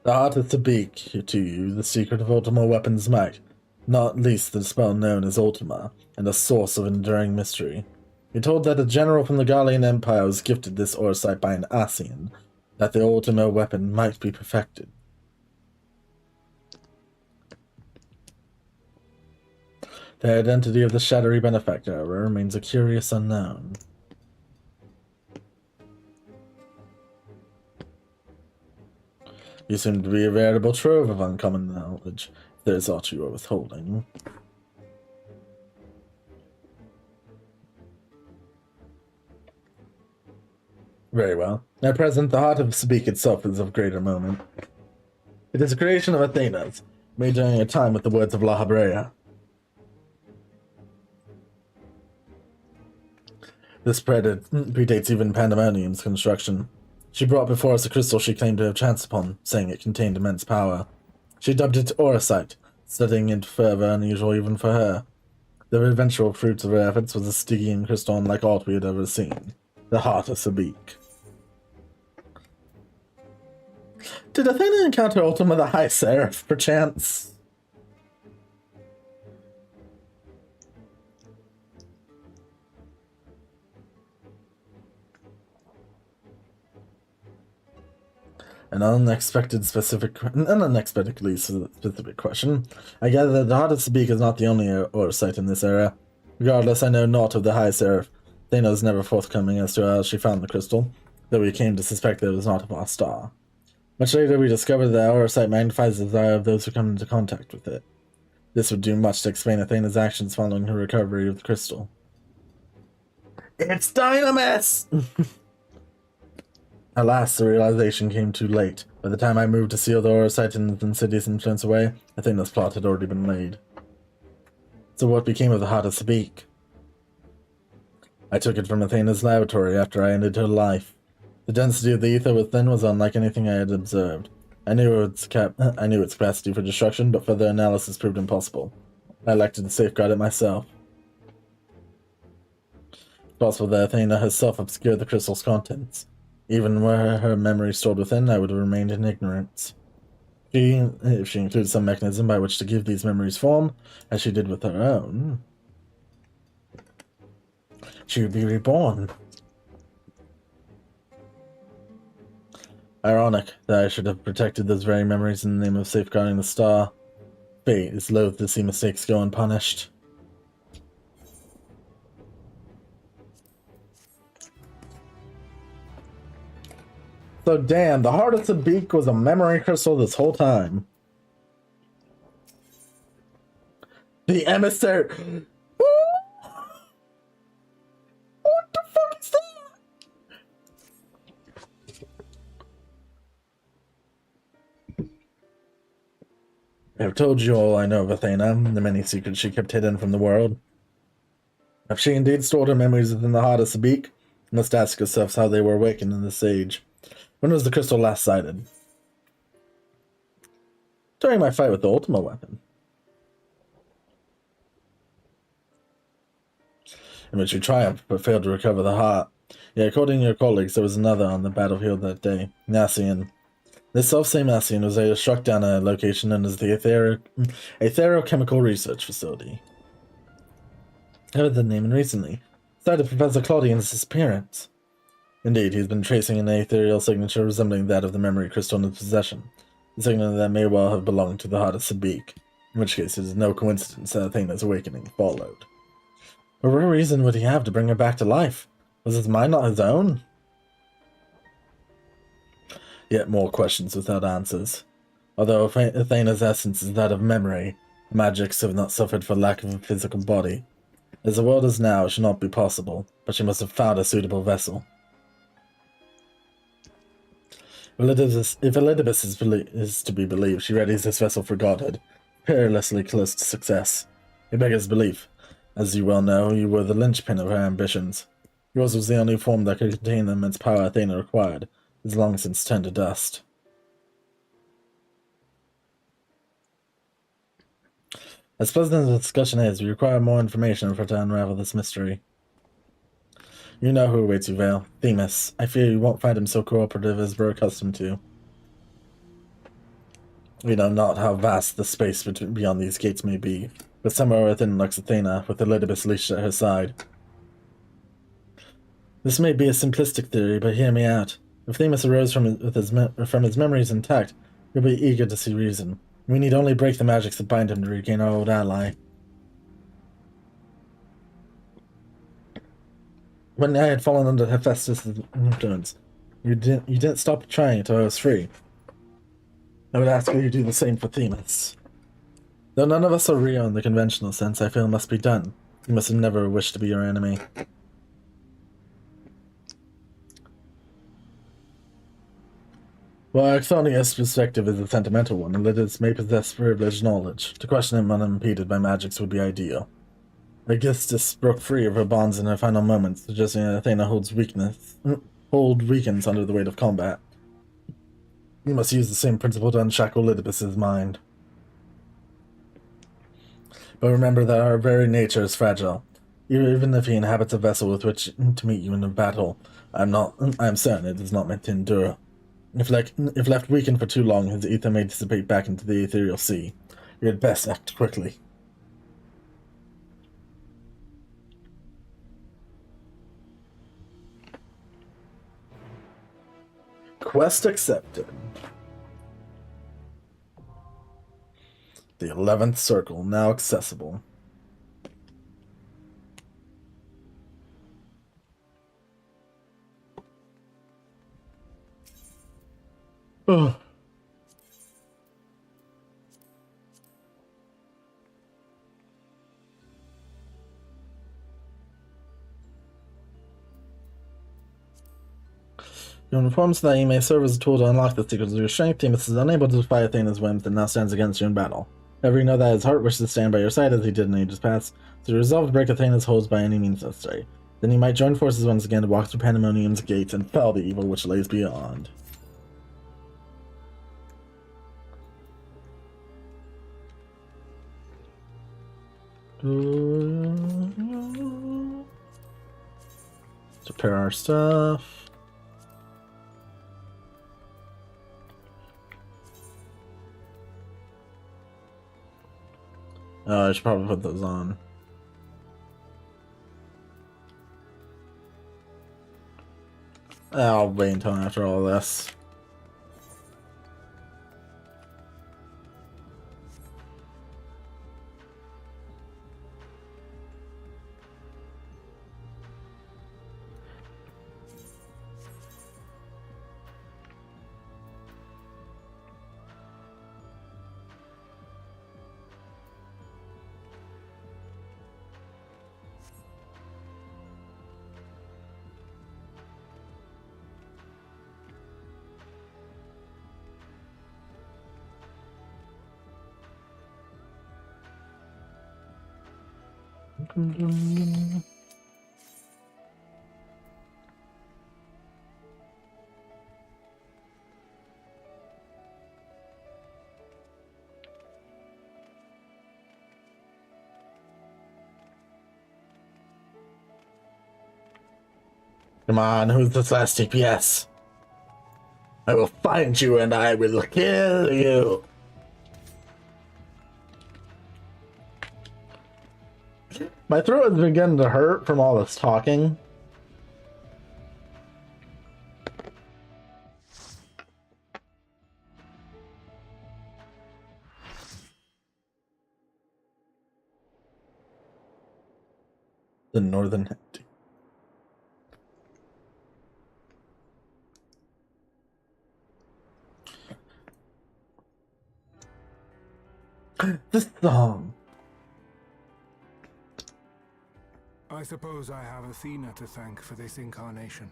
The Heart of Sabik, to you, the secret of Ultima weapon's might, not least the spell known as Ultima, and a source of enduring mystery. You're told that a general from the Gallian Empire was gifted this Orsight by an Ascian, that the Ultima weapon might be perfected. The identity of the shadowy benefactor, however, remains a curious unknown. You seem to be a veritable trove of uncommon knowledge, if there is aught you are withholding. Very well. At present, the Heart of Sabik itself is of greater moment. It is a creation of Athena's, made during a time with the words of La Habrea. This predates even Pandemonium's construction. She brought before us a crystal she claimed to have chanced upon, saying it contained immense power. She dubbed it Orsight, studying it further unusual even for her. The eventual fruits of her efforts was a Stygian crystal unlike aught we had ever seen. The Heart of Sabik. Did Athena encounter Ultima the High Seraph, perchance? An unexpectedly specific question. I gather that the Heart of Sabik is not the only Orsight in this era. Regardless, I know naught of the High Seraph. Athena is never forthcoming as to how she found the crystal, though we came to suspect that it was not of our star. Much later, we discovered that Orsight magnifies the desire of those who come into contact with it. This would do much to explain Athena's actions following her recovery of the crystal. It's Dynamis! Alas, the realization came too late. By the time I moved to seal the Orsight and its insidious influence away, Athena's plot had already been laid. So what became of the Heart of Sabik? I took it from Athena's laboratory after I ended her life. The density of the ether within was unlike anything I had observed. I knew its capacity for destruction, but further analysis proved impossible. I elected to safeguard it myself. It's possible that Athena herself obscured the crystal's contents. Even were her memory stored within, I would have remained in ignorance. If she included some mechanism by which to give these memories form, as she did with her own, she would be reborn. Ironic that I should have protected those very memories in the name of safeguarding the star. Fate is loath to see mistakes go unpunished. So damn, the Heart of Sabik was a memory crystal this whole time. The emissary. What the fuck is that? I've told you all I know of Athena, the many secrets she kept hidden from the world. If she indeed stored her memories within the Heart of Sabik, you must ask yourselves how they were awakened in this age. When was the crystal last sighted? During my fight with the Ultima weapon, in which you triumphed but failed to recover the heart. Yet according to your colleagues, there was another on the battlefield that day, Nassian. This self-same Nassian was struck down at a location known as the Aetherochemical Research Facility. I heard the name recently. Cited Professor Claudian's disappearance. Indeed, he's been tracing an ethereal signature resembling that of the memory crystal in his possession, a signature that may well have belonged to the Heart of Sabik, in which case it is no coincidence that Athena's awakening followed. But what reason would he have to bring her back to life? Was his mind not his own? Yet more questions without answers. Although Athena's essence is that of memory, the magics have not suffered for lack of a physical body. As the world is now, it should not be possible, but she must have found a suitable vessel. If Elidibus is to be believed, she readies this vessel for godhood, perilously close to success. It beggars belief. As you well know, you were the linchpin of her ambitions. Yours was the only form that could contain the immense power Athena required. It has long since turned to dust. As pleasant as the discussion is, we require more information for to unravel this mystery. You know who awaits you, Vale. Themis. I fear you won't find him so cooperative as we're accustomed to. We know not how vast the space beyond these gates may be, but somewhere within lurks Athena, with Elidibus leashed at her side. This may be a simplistic theory, but hear me out. If Themis arose from his memories intact, he'll be eager to see reason. We need only break the magics that bind him to regain our old ally. When I had fallen under Hephaestus' influence, you didn't stop trying until I was free. I would ask you to do the same for Themis. Though none of us are real in the conventional sense, I feel it must be done. You must have never wished to be your enemy. While Axonius' perspective is a sentimental one, Elidibus may possess privileged knowledge. To question him unimpeded by magics would be ideal. Aegisthus broke free of her bonds in her final moments, suggesting that Athena weakens under the weight of combat. You must use the same principle to unshackle Elidibus' mind. But remember that our very nature is fragile. Even if he inhabits a vessel with which to meet you in a battle, I am certain it is not meant to endure. If left weakened for too long, his ether may dissipate back into the ethereal sea. You had best act quickly. Quest accepted. The 11th circle now accessible. Oh. Your informs that you may serve as a tool to unlock the secrets of your strength. Themis is unable to defy Athena's whims and now stands against you in battle. However, you know that his heart wishes to stand by your side as he did in ages past, so you resolve to break Athena's holds by any means necessary. Then you might join forces once again to walk through Pandemonium's gates and fell the evil which lays beyond. Prepare our stuff. Oh, I should probably put those on. I'll wait until after all this. Come on, who's this last DPS? I will find you and I will kill you. My throat has begun to hurt from all this talking. The Northern Hand. This song. I suppose I have Athena to thank for this incarnation.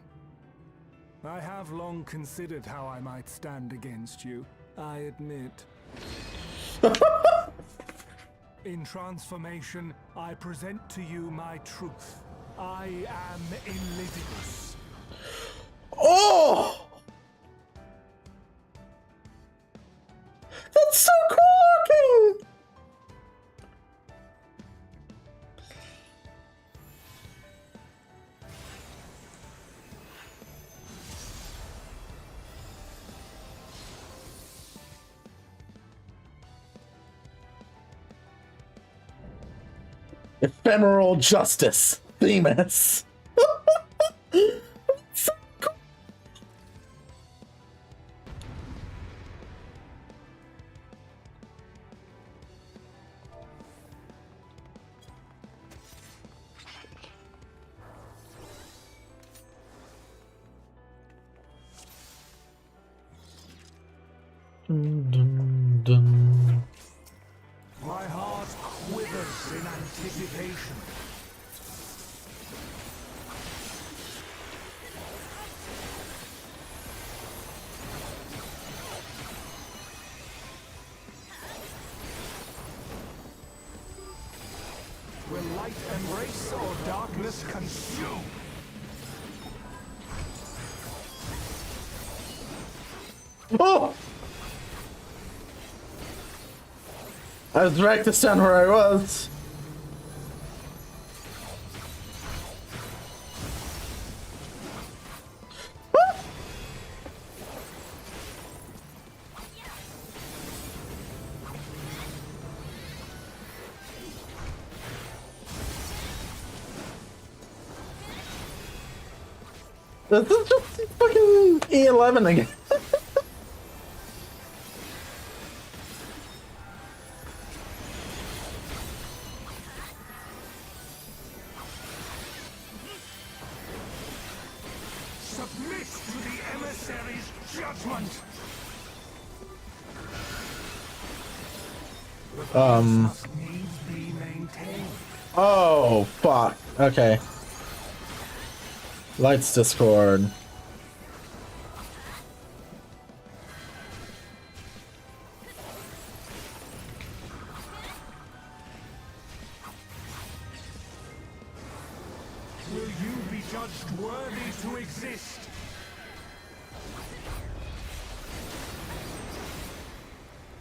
I have long considered how I might stand against you, I admit. In transformation, I present to you my truth. I am Elizabeth. Oh! That's so cool looking! Ephemeral justice, Themis. So cool. Dun, dun. My heart quivers in anticipation. Will light embrace or darkness consume? Oh! I was right to stand where I was. This is just fucking E11 again. Submit to the emissary's judgment. Be maintained. Oh, fuck. Okay. Lights Discord. Will you be judged worthy to exist?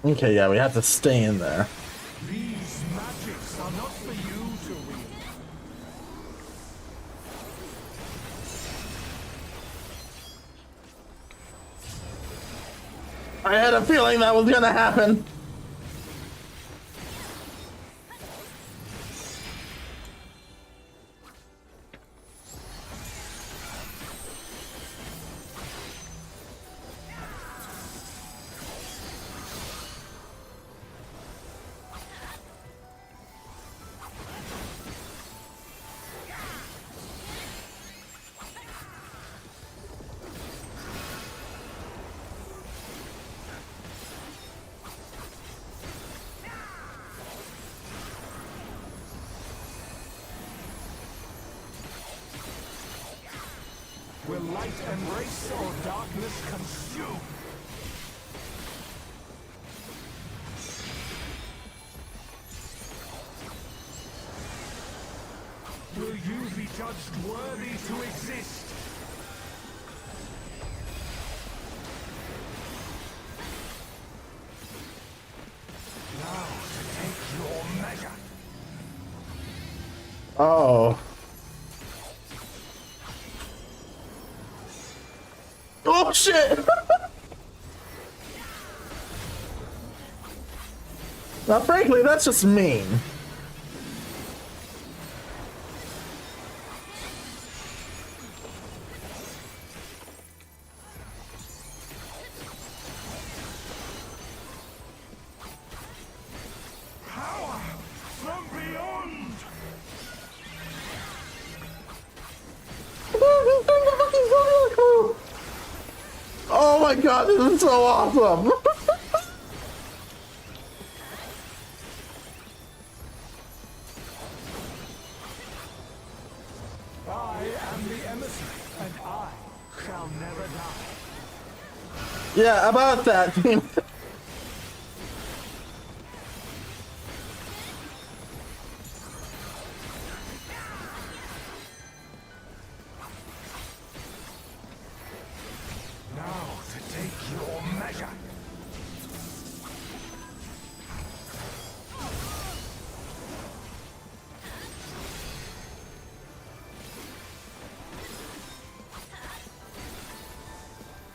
Okay, yeah, we have to stay in there. These magics are not for you to wield. I had a feeling that was gonna happen. Will light embrace or darkness consume? Will you be judged worthy to exist? Now to take your measure. Oh. Oh shit! Now frankly, that's just mean. Power from beyond! Oh my god, this is so awesome! I am the emissary, and I shall never die. Yeah, about that. Now to take your measure.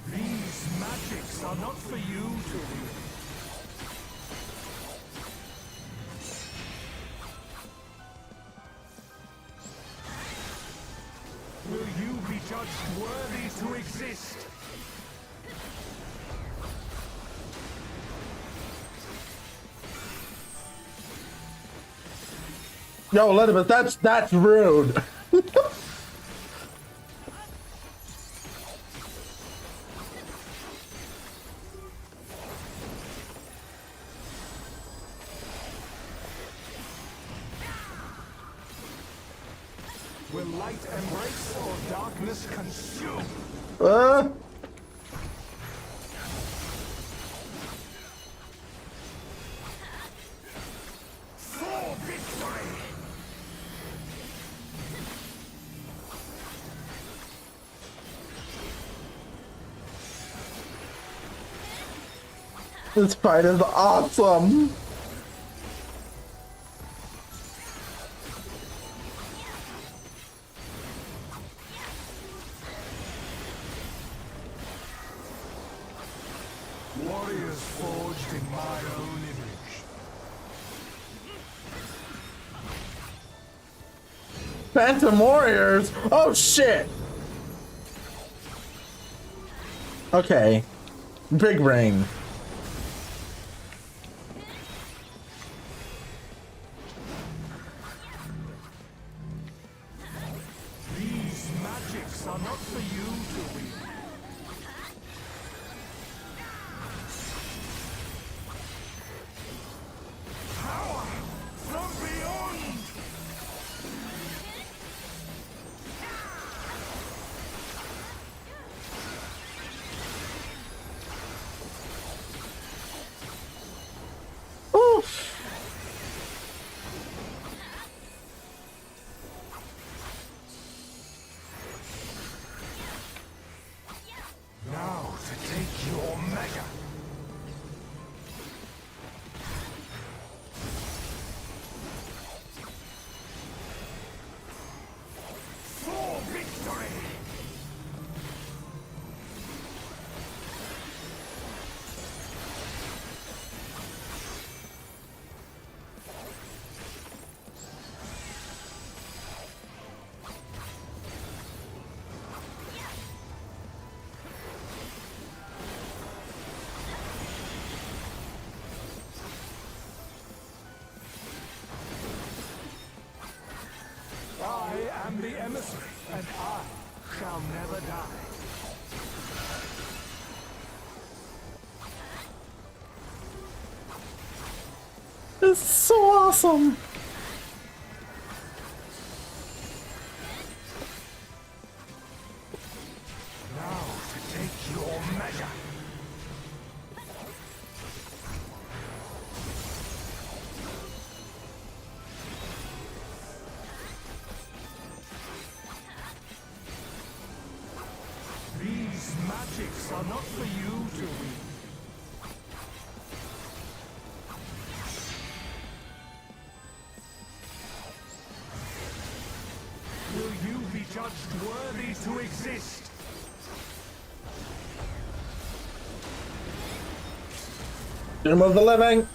These magics are not for you to wield. Will you be judged worthy to exist? Yo, Elizabeth, that's rude. Will light embrace or darkness consume? For victory! This fight is awesome. Warriors forged in my own image. Phantom Warriors? Oh shit! Okay. Big brain. These magics are not for you to wield. Power from beyond! Oof. Now to take your measure. For victory! I am the emissary, and I shall never die. This is so awesome. magics are not for you to read. Will you be judged worthy to exist? Doom of the living!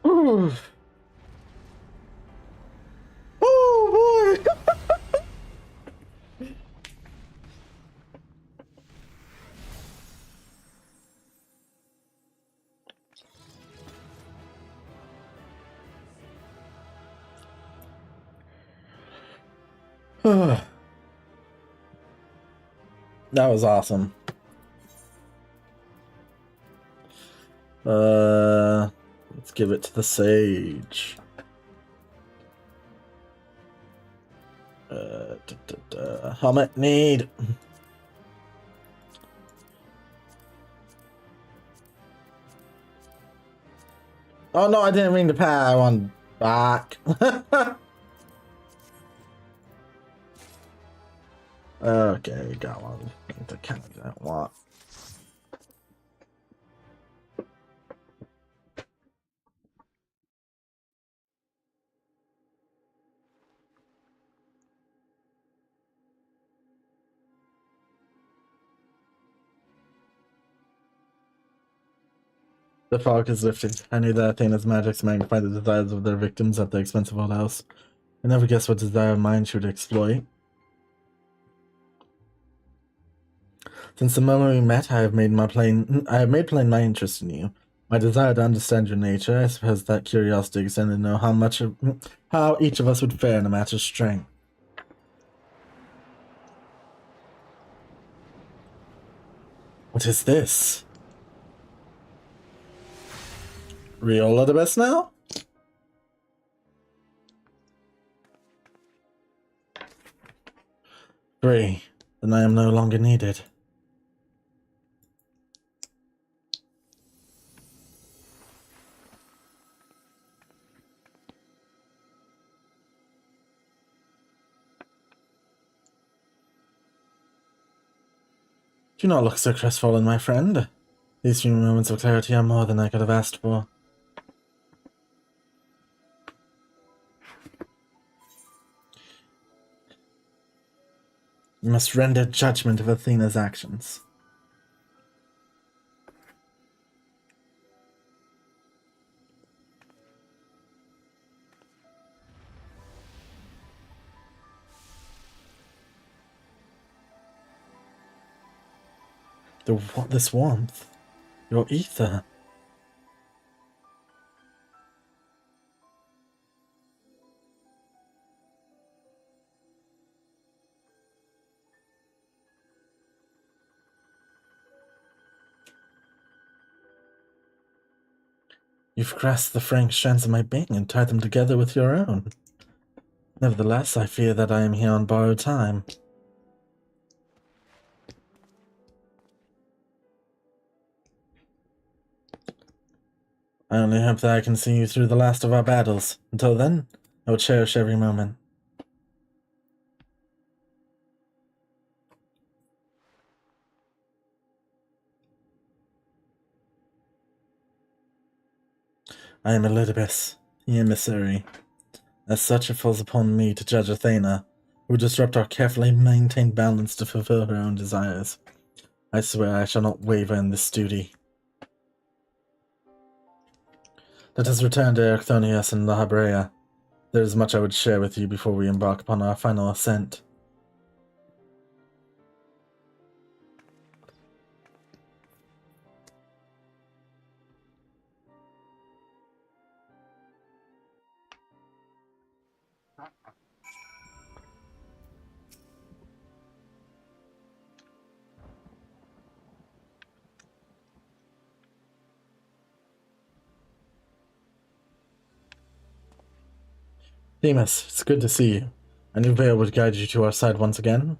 Ooh. Oh boy! That was awesome. Let's give it to the sage. Helmet need. Oh no, I didn't mean to pat one back. Okay, got one. The candidate what? The fog is lifted. I knew that Athena's magics magnified the desires of their victims at the expense of all else. I never guessed what desire of mine she would exploit. Since the moment we met, I have made plain my interest in you. My desire to understand your nature. I suppose that curiosity extended to know how each of us would fare in a match of strength. What is this? Riola the best now? Free. Then I am no longer needed. Do not look so crestfallen, my friend. These few moments of clarity are more than I could have asked for. You must render judgment of Athena's actions. This warmth. Your ether. You've grasped the frank strands of my being and tied them together with your own. Nevertheless, I fear that I am here on borrowed time. I only hope that I can see you through the last of our battles. Until then, I will cherish every moment. I am Elidibus, the emissary. As such, it falls upon me to judge Athena, who would disrupt our carefully maintained balance to fulfill her own desires. I swear I shall not waver in this duty. Let us return to Erchthonius and La Habrea. There is much I would share with you before we embark upon our final ascent. Themis, it's good to see you. I knew Vale would guide you to our side once again.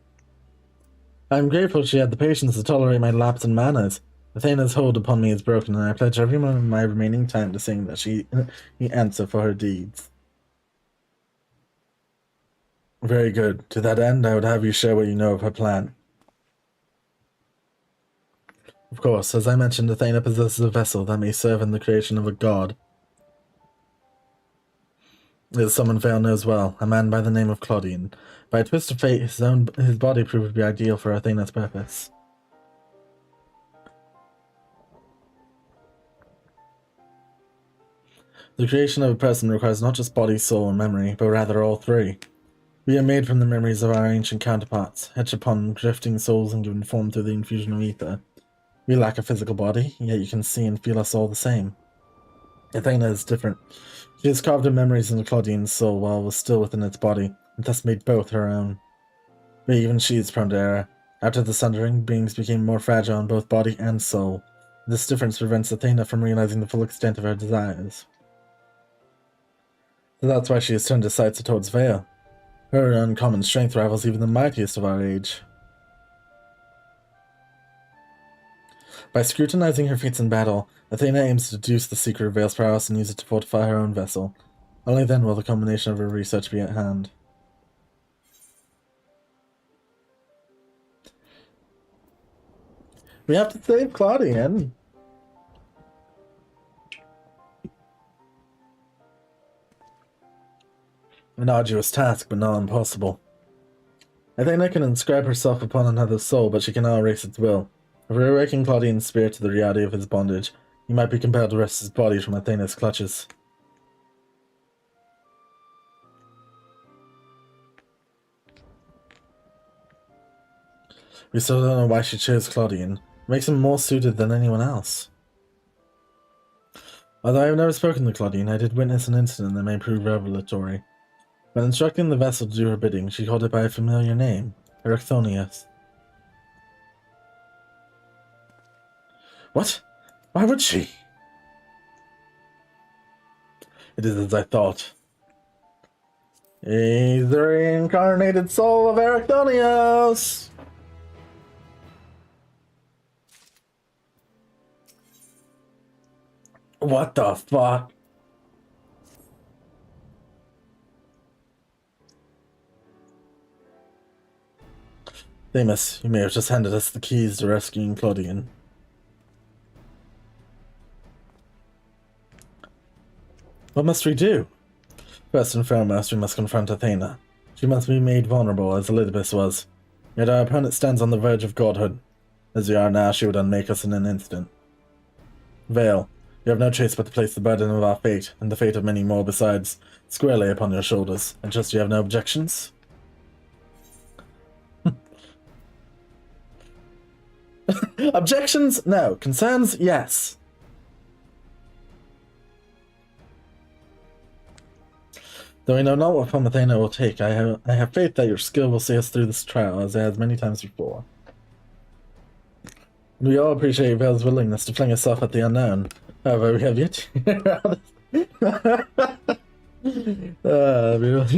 I am grateful she had the patience to tolerate my lapse in manners. Athena's hold upon me is broken, and I pledge every moment of my remaining time to sing that she answer for her deeds. Very good. To that end, I would have you share what you know of her plan. Of course, as I mentioned, Athena possesses a vessel that may serve in the creation of a god. It is someone Vale knows well, a man by the name of Claudian. By a twist of fate, his body proved to be ideal for Athena's purpose. The creation of a person requires not just body, soul, and memory, but rather all three. We are made from the memories of our ancient counterparts, etched upon drifting souls and given form through the infusion of ether. We lack a physical body, yet you can see and feel us all the same. Athena is different. She has carved her memories into Claudian's soul while it was still within its body, and thus made both her own. But even she is prone to error. After the sundering, beings became more fragile in both body and soul. This difference prevents Athena from realizing the full extent of her desires. So that's why she has turned her sights towards Vale. Her uncommon strength rivals even the mightiest of our age. By scrutinizing her feats in battle, Athena aims to deduce the secret of Vale's prowess and use it to fortify her own vessel. Only then will the culmination of her research be at hand. We have to save Claudian. An arduous task, but not impossible. Athena can inscribe herself upon another's soul, but she cannot erase its will. If we awaken Claudian's spirit to the reality of his bondage, he might be compelled to wrest his body from Athena's clutches. We still don't know why she chose Claudian. It makes him more suited than anyone else. Although I have never spoken to Claudian, I did witness an incident that may prove revelatory. When instructing the vessel to do her bidding, she called it by a familiar name, Erechthonius. What? Why would she? It is as I thought. He's the reincarnated soul of Erechthonius! What the fuck? Themis, you may have just handed us the keys to rescuing Claudian. What must we do? First and foremost, we must confront Athena. She must be made vulnerable, as Elidibus was. Yet our opponent stands on the verge of godhood. As we are now, she would unmake us in an instant. Vale, you have no choice but to place the burden of our fate, and the fate of many more besides, squarely upon your shoulders. And just you have no objections? Objections? No. Concerns? Yes. Though I know not what form Athena will take, I have faith that your skill will see us through this trial, as it has many times before. We all appreciate Vale's willingness to fling herself at the unknown. However, we have yet to hear how we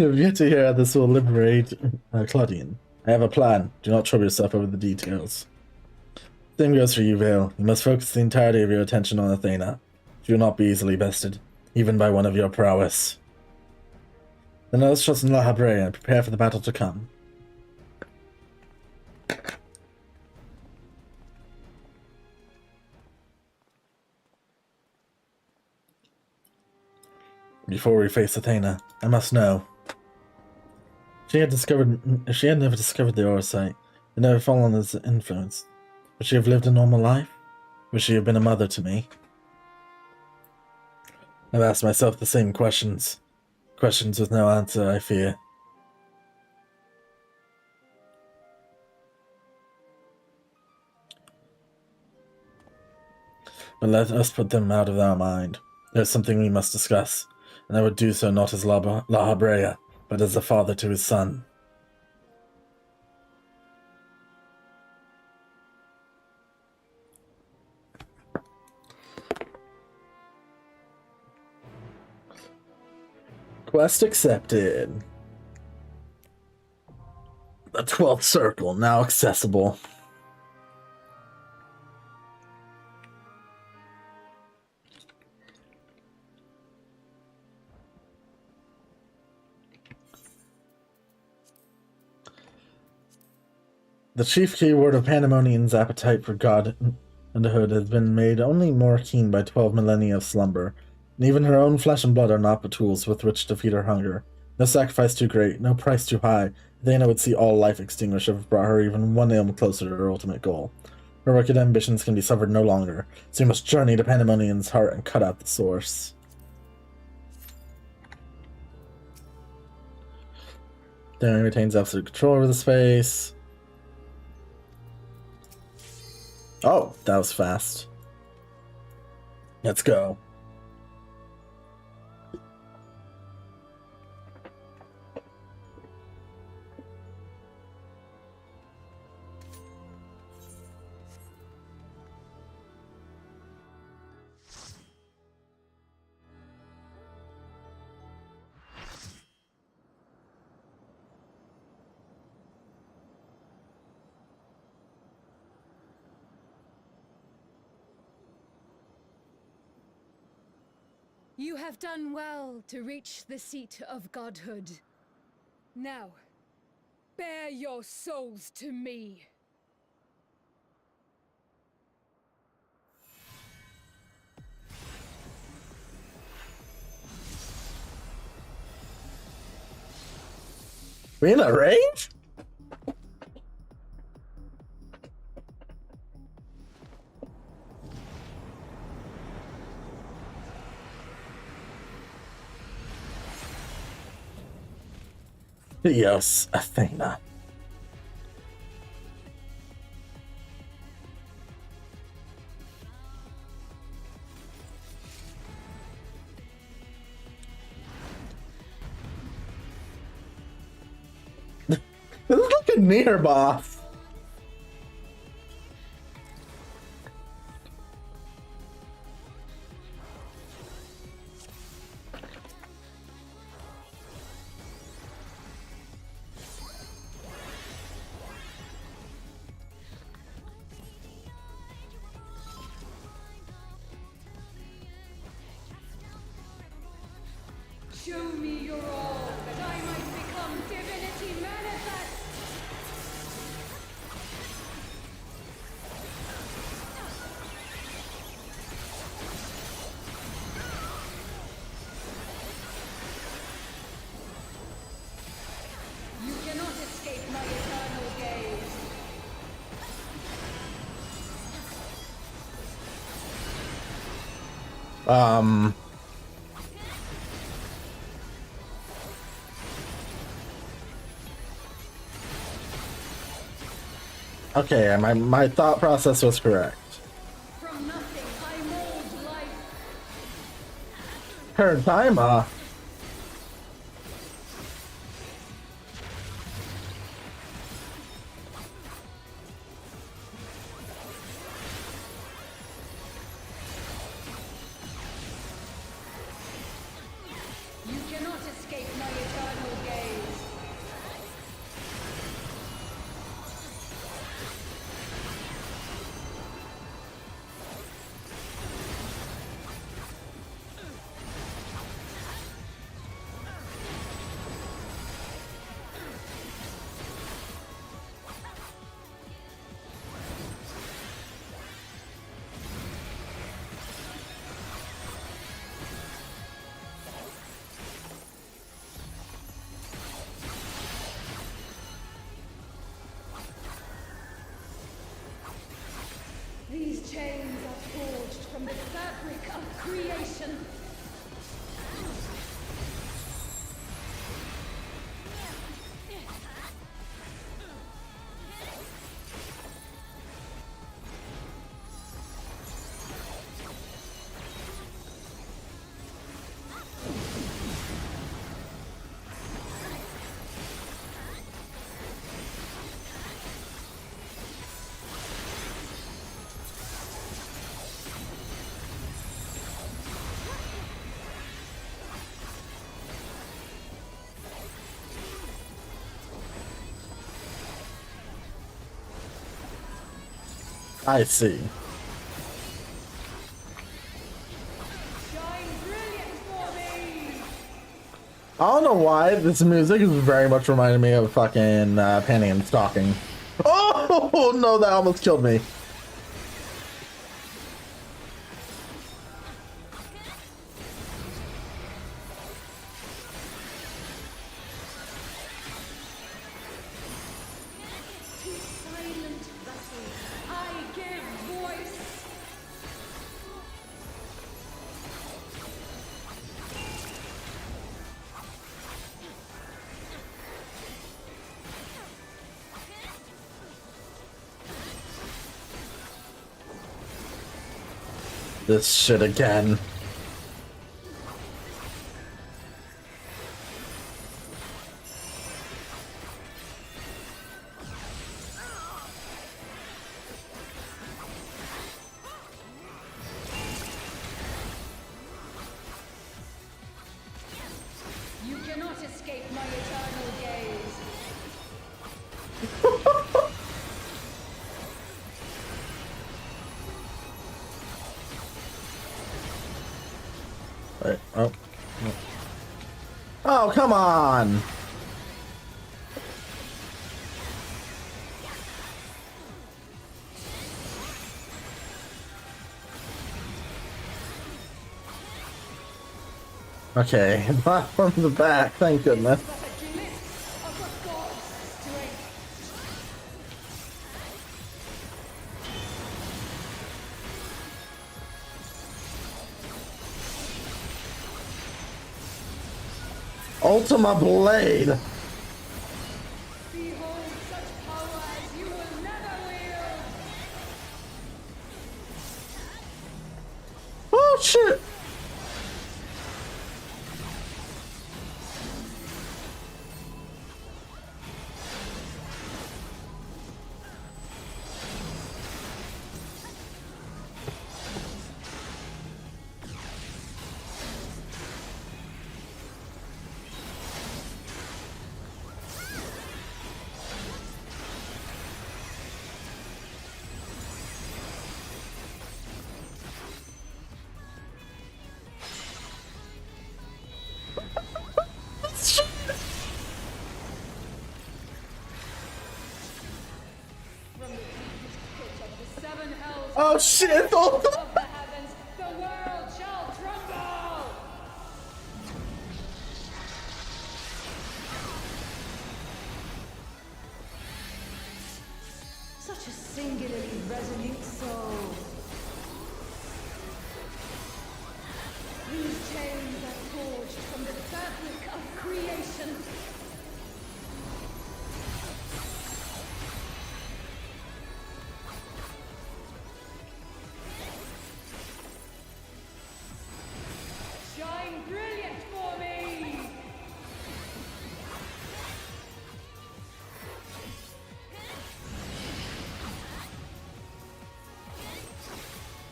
have yet to hear how this will liberate Claudian. I have a plan. Do not trouble yourself over the details. Same goes for you, Vale. You must focus the entirety of your attention on Athena. She will not be easily bested, even by one of your prowess. Then let us trust in La Habrea and prepare for the battle to come. Before we face Athena, I must know. If she had never discovered the Orosite, and never fallen under its influence, would she have lived a normal life? Would she have been a mother to me? I've asked myself the same questions. Questions with no answer, I fear. But let us put them out of our mind. There's something we must discuss, and I would do so not as La Habrea, but as a father to his son. Quest accepted. The 12th circle now accessible. The chief keyword of Pandemonium's appetite for godhood has been made only more keen by 12 millennia of slumber, and even her own flesh and blood are not the tools with which to feed her hunger. No sacrifice too great, no price too high. Athena would see all life extinguished if it brought her even one ailment closer to her ultimate goal. Her wicked ambitions can be suffered no longer, so you must journey to Pandemonium's heart and cut out the source. Then retains absolute control over the space. Oh, that was fast. Let's go. You have done well to reach the seat of godhood. Now, bear your souls to me. We in a range? Yes, Athena. This is like a near boss. Show me your all, that I might become divinity manifest! You cannot escape my eternal gaze. Okay, my thought process was correct. From nothing, I mold life. Her timer. You cannot escape my eternal gaze. These chains are forged from the fabric of creation. I see. I don't know why this music is very much reminding me of fucking Penny and Stalking. Oh! Oh no, that almost killed me. This shit again. You cannot escape my eternal gaze. Right. Oh. Oh, come on. Okay, not from the back, thank goodness. Ultima Blade! Behold such power as you will never wield. Oh shit! Oh shit! Oh. Of the heavens, the world shall tremble. Such a singularly resolute soul. These chains are forged from the fabric of creation. Shine brilliant for me!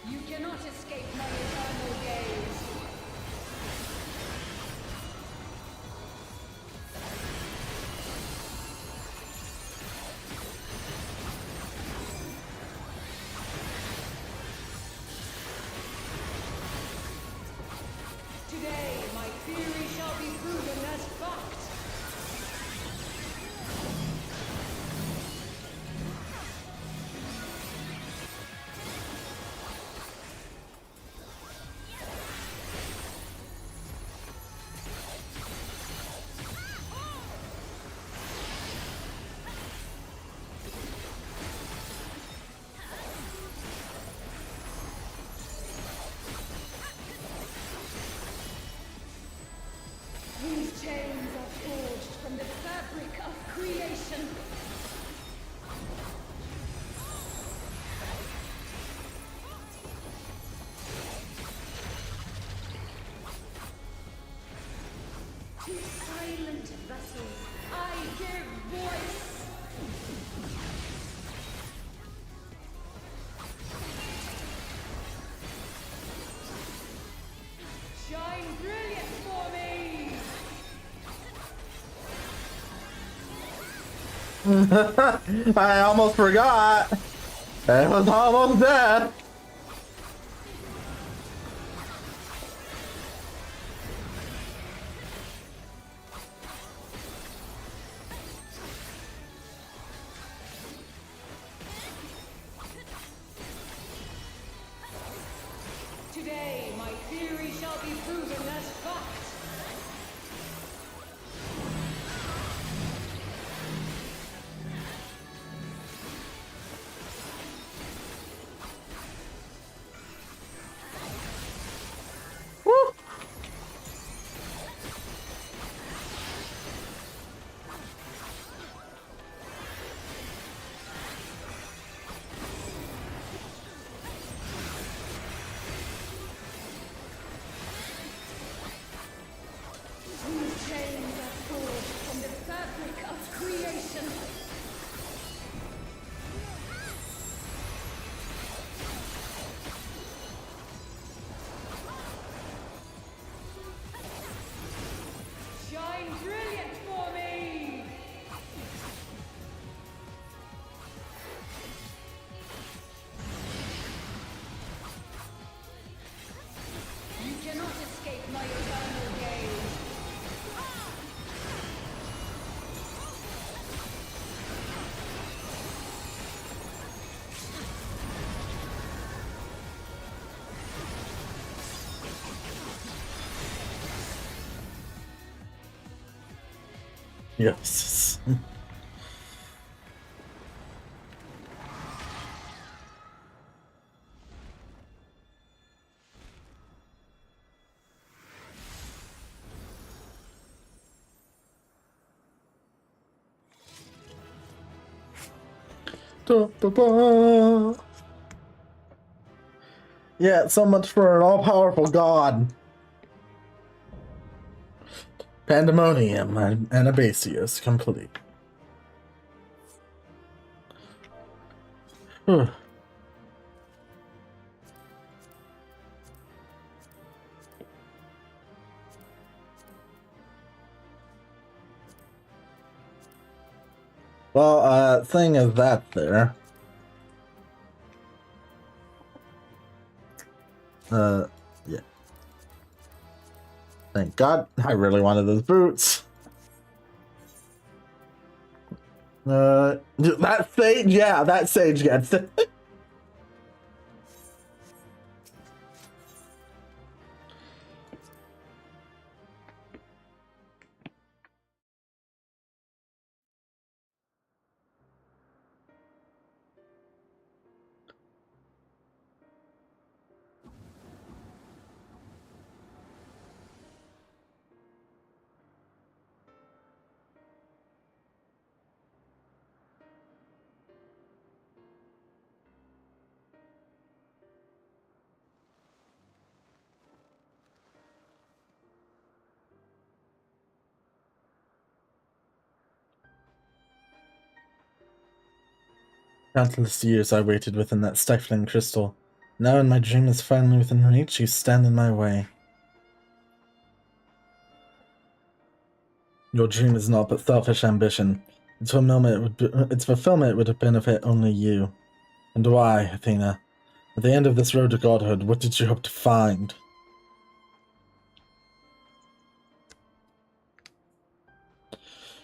You cannot escape my eternal gaze. Today, my theory shall be proven as fact. These chains are forged from the fabric of creation. To silent vessels, I give voice. Shine brilliant for me! I almost forgot. It was almost death. Yes. Yeah, so much for an all-powerful god. Pandemonium and Abasius complete. Whew. Well, thing is that there. Yeah. Thank God. I really wanted those boots. That sage? Yeah, that sage gets it. Countless years I waited within that stifling crystal. Now when my dream is finally within reach, you stand in my way. Your dream is not but selfish ambition. Its fulfillment would benefit only you. And why, Athena? At the end of this road to godhood, what did you hope to find?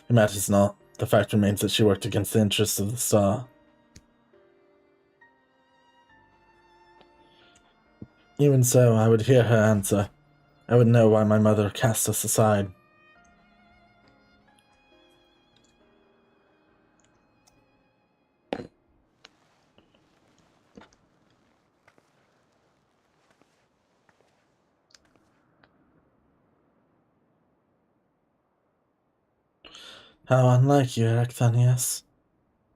It matters not. The fact remains that she worked against the interests of the star. Even so, I would hear her answer. I would know why my mother cast us aside. How unlike you, Erechthonius.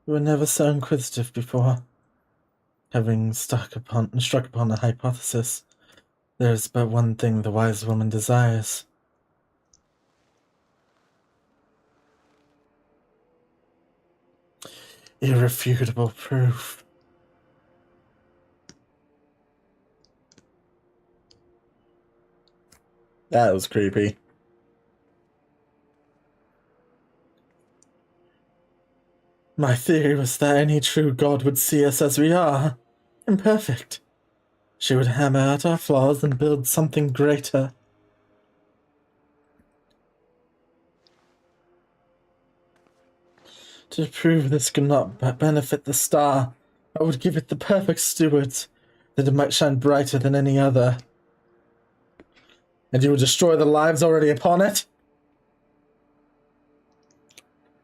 You were never so inquisitive before. Having struck upon a hypothesis, there is but one thing the wise woman desires. Irrefutable proof. That was creepy. My theory was that any true god would see us as we are, imperfect. She would hammer out our flaws and build something greater. To prove this could not benefit the star, I would give it the perfect stewards, that it might shine brighter than any other. And you would destroy the lives already upon it?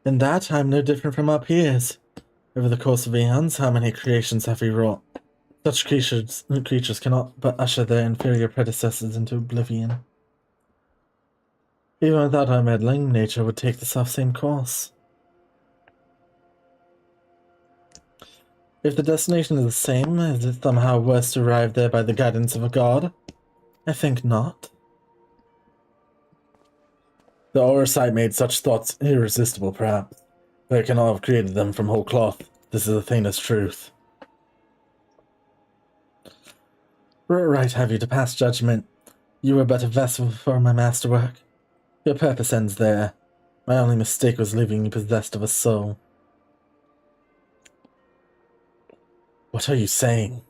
In that, I am no different from our peers. Over the course of eons, how many creations have we wrought? Such creatures cannot but usher their inferior predecessors into oblivion. Even without our meddling, nature would take the self-same course. If the destination is the same, is it somehow worse to arrive there by the guidance of a god? I think not. The Oversight made such thoughts irresistible, perhaps. They cannot have created them from whole cloth. This is Athena's truth. Right have you to pass judgment. You were but a vessel for my masterwork. Your purpose ends there. My only mistake was leaving you possessed of a soul. What are you saying?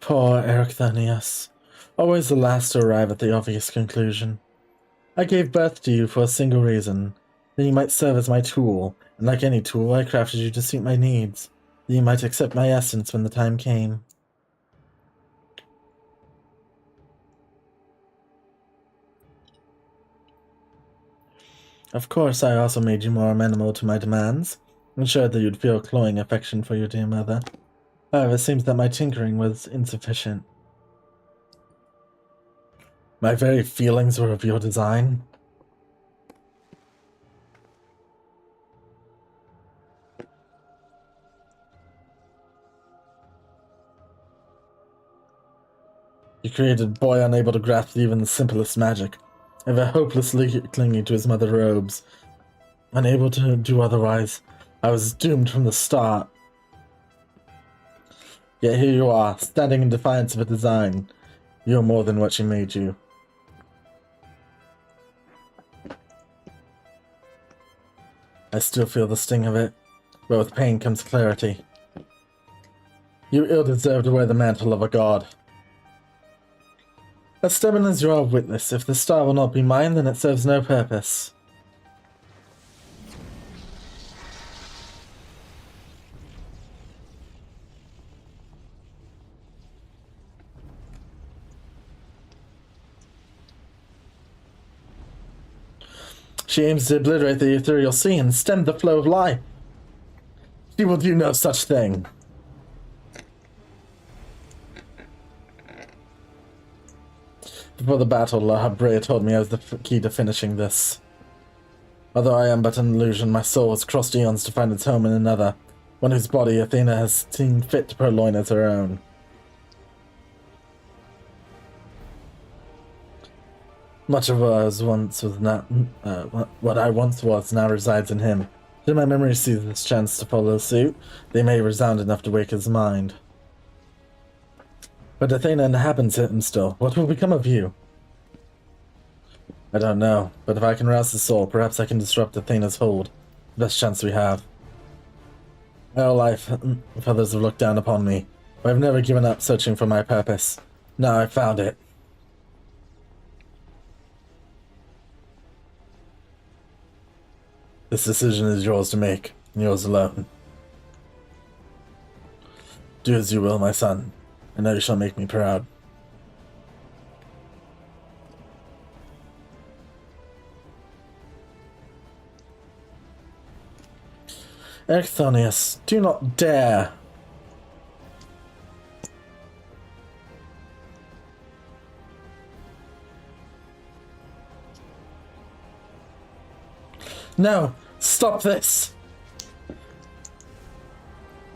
Poor Erechthonius. Always the last to arrive at the obvious conclusion. I gave birth to you for a single reason, that you might serve as my tool, and like any tool, I crafted you to suit my needs, that you might accept my essence when the time came. Of course, I also made you more amenable to my demands, ensured that you'd feel cloying affection for your dear mother. However, it seems that my tinkering was insufficient. My very feelings were of your design. You created a boy unable to grasp even the simplest magic, ever hopelessly clinging to his mother's robes. Unable to do otherwise, I was doomed from the start. Yet here you are, standing in defiance of a design. You're more than what she made you. I still feel the sting of it, but with pain comes clarity. You ill-deserve to wear the mantle of a god. As stubborn as you are, witness, if the star will not be mine, then it serves no purpose. She aims to obliterate the ethereal sea and stem the flow of life. She will do no such thing. Before the battle, La Habrea told me I was the key to finishing this. Although I am but an illusion, my soul has crossed eons to find its home in another, one whose body Athena has seen fit to purloin as her own. Much of what I once was not, what I once was now resides in him. Should my memory see this chance to follow suit, they may resound enough to wake his mind. But Athena inhabits him still. What will become of you? I don't know, but if I can rouse his soul, perhaps I can disrupt Athena's hold. The best chance we have. My whole life, others have looked down upon me, but I've never given up searching for my purpose. Now I've found it. This decision is yours to make, and yours alone. Do as you will, my son. I know you shall make me proud. Erchthonius, do not dare! No! Stop this!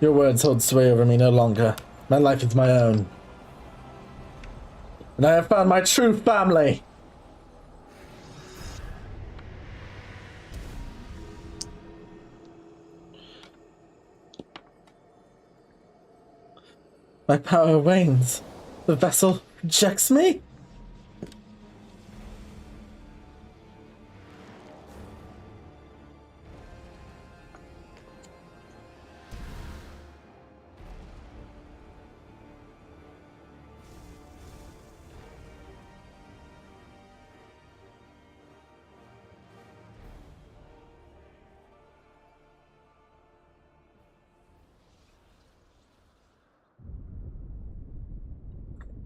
Your words hold sway over me no longer. My life is my own. And I have found my true family! My power wanes. The vessel rejects me?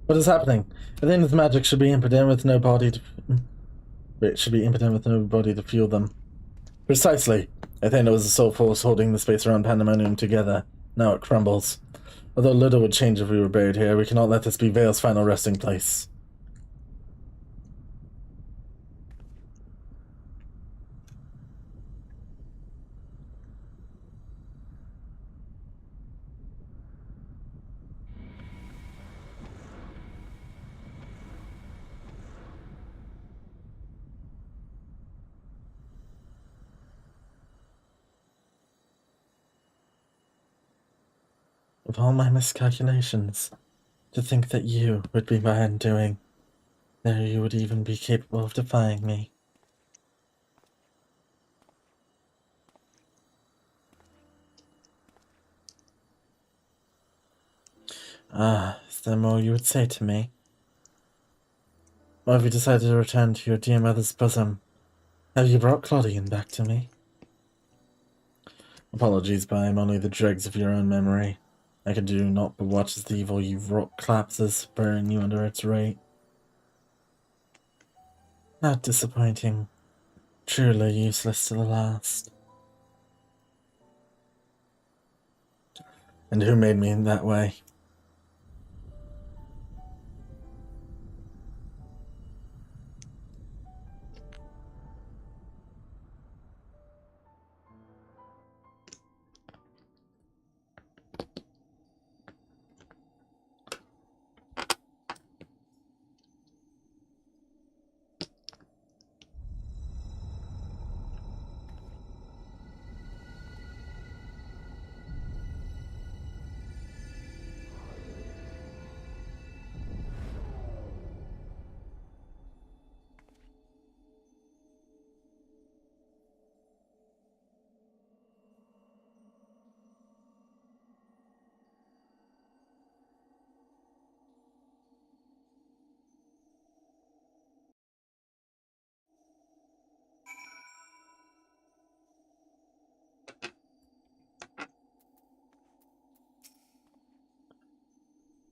What is happening? Athena's magic should be impotent with no body to... It should be impotent with no body to fuel them. Precisely. Athena was the sole force holding the space around Pandemonium together. Now it crumbles. Although little would change if we were buried here, we cannot let this be Vale's final resting place. Of all my miscalculations, to think that you would be my undoing, that you would even be capable of defying me. Ah, is there more you would say to me? Or have you decided to return to your dear mother's bosom? Have you brought Claudian back to me? Apologies, but I am only the dregs of your own memory. I can do naught but watch as the evil you've wrought collapses, burying you under its weight. How disappointing. Truly useless to the last. And who made me in that way?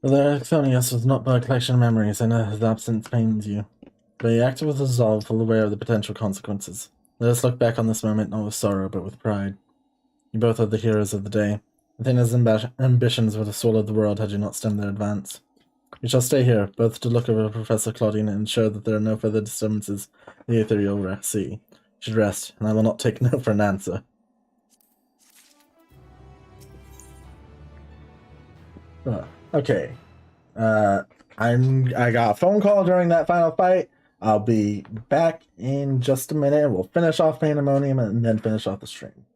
Although Xonius was not but a collection of memories, I know his absence pains you. But he acted with resolve, full aware of the potential consequences. Let us look back on this moment not with sorrow, but with pride. You both are the heroes of the day. Athena's ambitions would have swallowed the world had you not stemmed their advance. We shall stay here, both to look over Professor Claudine and ensure that there are no further disturbances in the ethereal sea. You should rest, and I will not take no for an answer. Okay. I got a phone call during that final fight. I'll be back in just a minute. We'll finish off Pandemonium and then finish off the stream.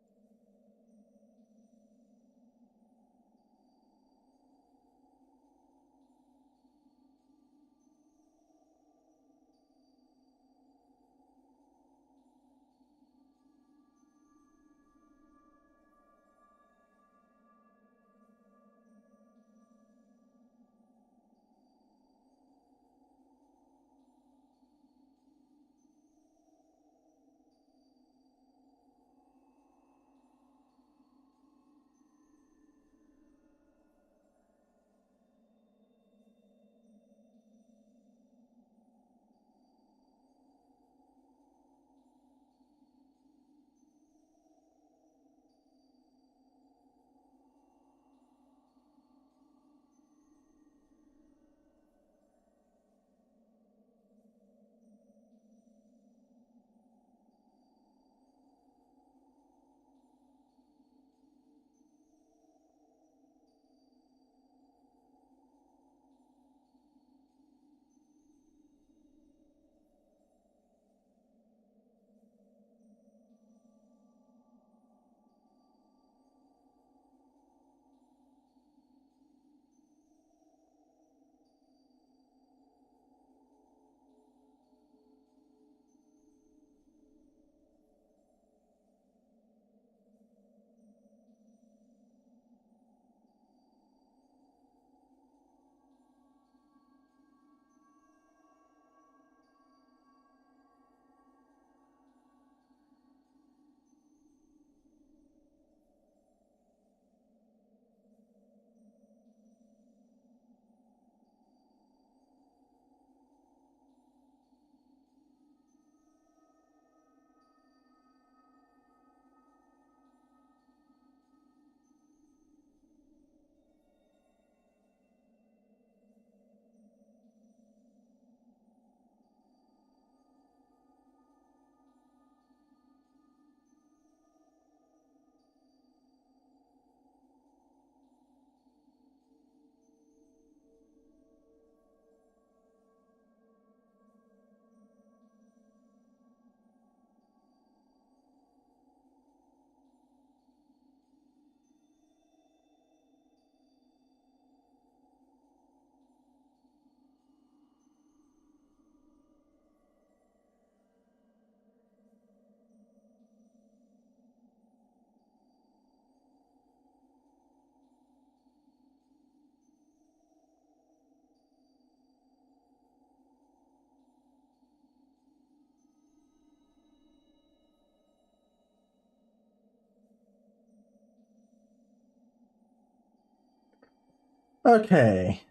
Okay.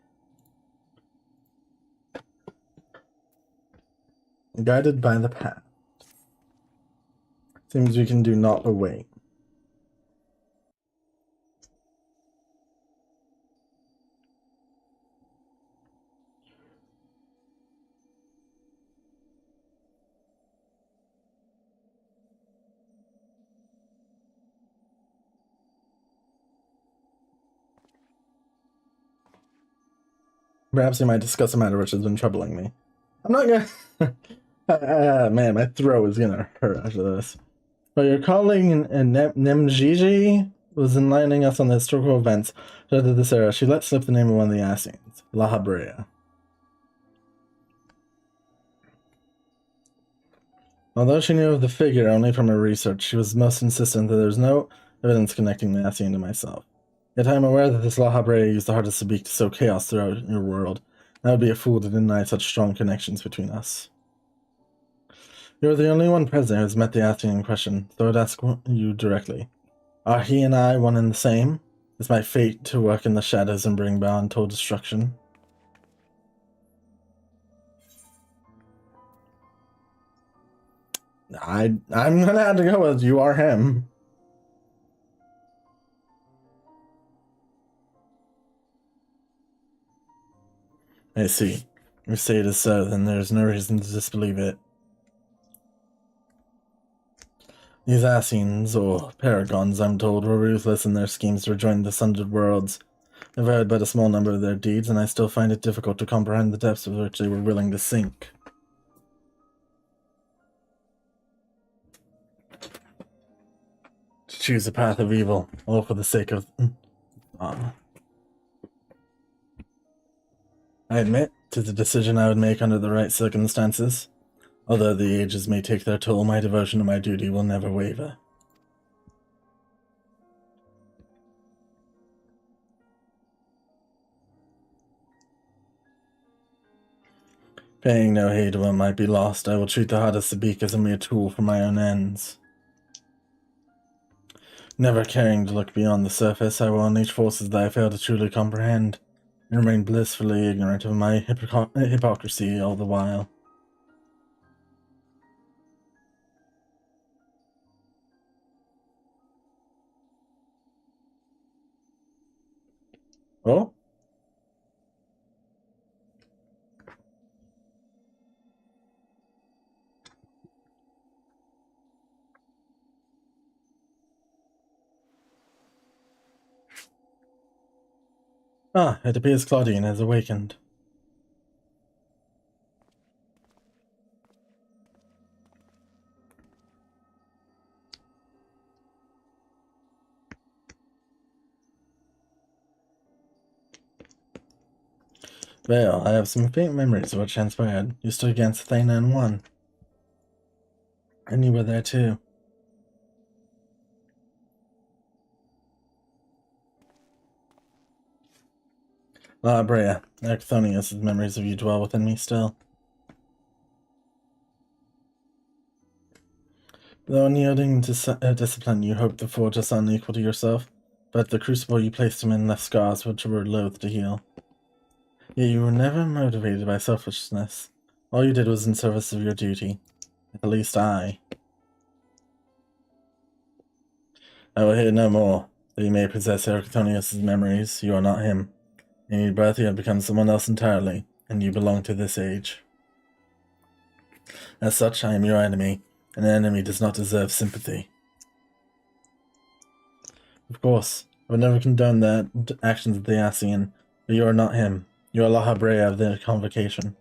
Guided by the path. Seems we can do naught but wait. Perhaps we might discuss a matter which has been troubling me. I'm not gonna... man, my throat is gonna hurt after this. But your colleague Nemjiji was enlightening us on the historical events of this era. She let slip the name of one of the Ascians, La Habrea. Although she knew of the figure only from her research, she was most insistent that there was no evidence connecting the Ascian to myself. Yet I am aware that this La Habrea used the heart of Sabik to sow chaos throughout your world. I would be a fool to deny such strong connections between us. You are the only one present who has met the Ascian in question, so I'd ask you directly. Are he and I one and the same? Is my fate to work in the shadows and bring about untold destruction? I'm gonna have to go with you are him. I see. If you say it is so, then there is no reason to disbelieve it. These Ascians, or Paragons, I'm told, were ruthless in their schemes to rejoin the Sundered Worlds. I've heard but a small number of their deeds, and I still find it difficult to comprehend the depths of which they were willing to sink. To choose a path of evil, all for the sake of... I admit, 'tis a decision I would make under the right circumstances. Although the ages may take their toll, my devotion to my duty will never waver. Paying no heed to what might be lost, I will treat the heart of Sabik as a mere tool for my own ends. Never caring to look beyond the surface, I will unleash forces that I fail to truly comprehend, and remain blissfully ignorant of my hypocrisy all the while. Oh? Ah, it appears Claudine has awakened. Well, I have some faint memories of what transpired. You stood against Athena and won. And you were there too. La Brea, Erchthonius' memories of you dwell within me still. Though unyielding discipline, you hoped to forge a son equal to yourself, but the crucible you placed him in left scars which were loath to heal. Yet you were never motivated by selfishness. All you did was in service of your duty. At least I. I will hear no more. That you may possess Erchthonius' memories, you are not him. In your birth you have become someone else entirely, and you belong to this age. As such, I am your enemy, and an enemy does not deserve sympathy. Of course, I would never condone the actions of the Ascian, but you are not him. You are La Habrea of the Convocation.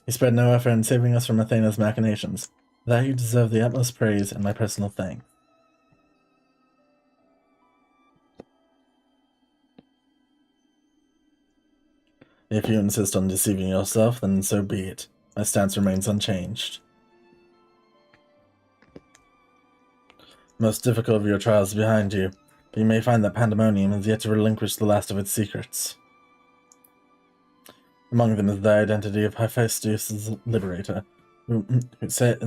You spared no effort in saving us from Athena's machinations. For that you deserve the utmost praise and my personal thanks. If you insist on deceiving yourself, then so be it. My stance remains unchanged. Most difficult of your trials is behind you, but you may find that Pandemonium has yet to relinquish the last of its secrets. Among them is the identity of Hephaestus' liberator, who set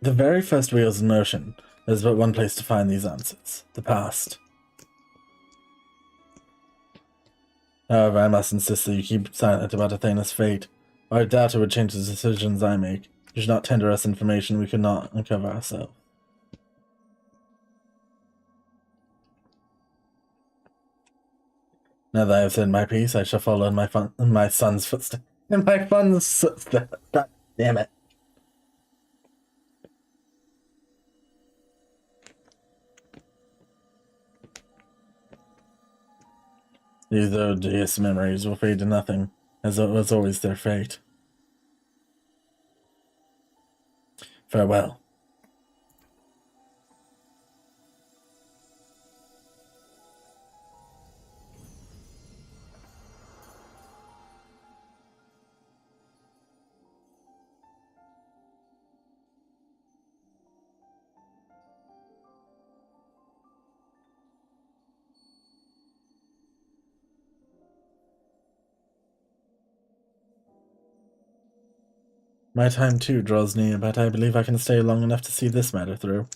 the very first wheels in motion. There's but one place to find these answers: the past. However, I must insist that you keep silent about Athena's fate, or I doubt it would change the decisions I make. You should not tender us information we could not uncover ourselves. Now that I have said my piece, I shall follow in my son's footsteps. In my son's footsteps. God damn it. These odious memories will fade to nothing, as it was always their fate. Farewell. My time too draws near, but I believe I can stay long enough to see this matter through.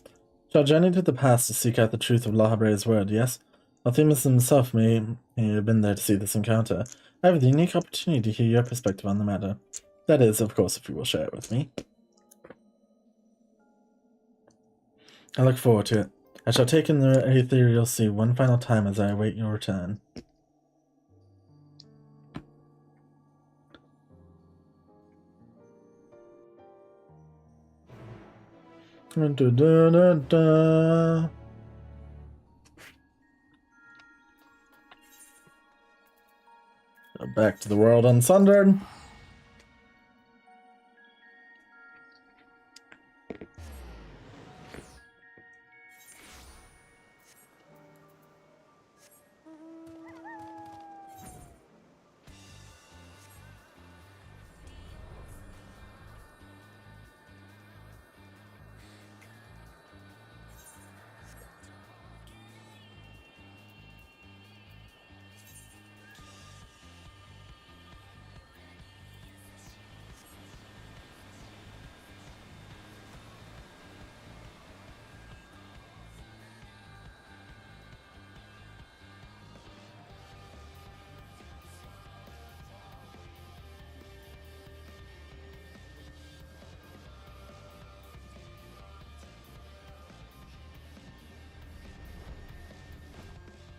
Shall journey to the past to seek out the truth of Lahabre's word, yes? Althimus himself may have been there to see this encounter. I have the unique opportunity to hear your perspective on the matter. That is, of course, if you will share it with me. I look forward to it. I shall take in the ethereal sea one final time as I await your return. Back to the world unsundered.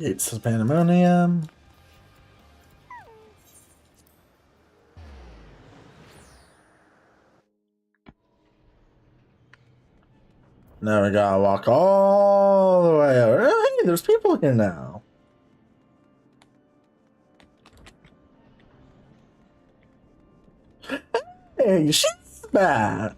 Gates of Pandemonium. Now we gotta walk all the way over. Hey, there's people here now. Hey, she's back.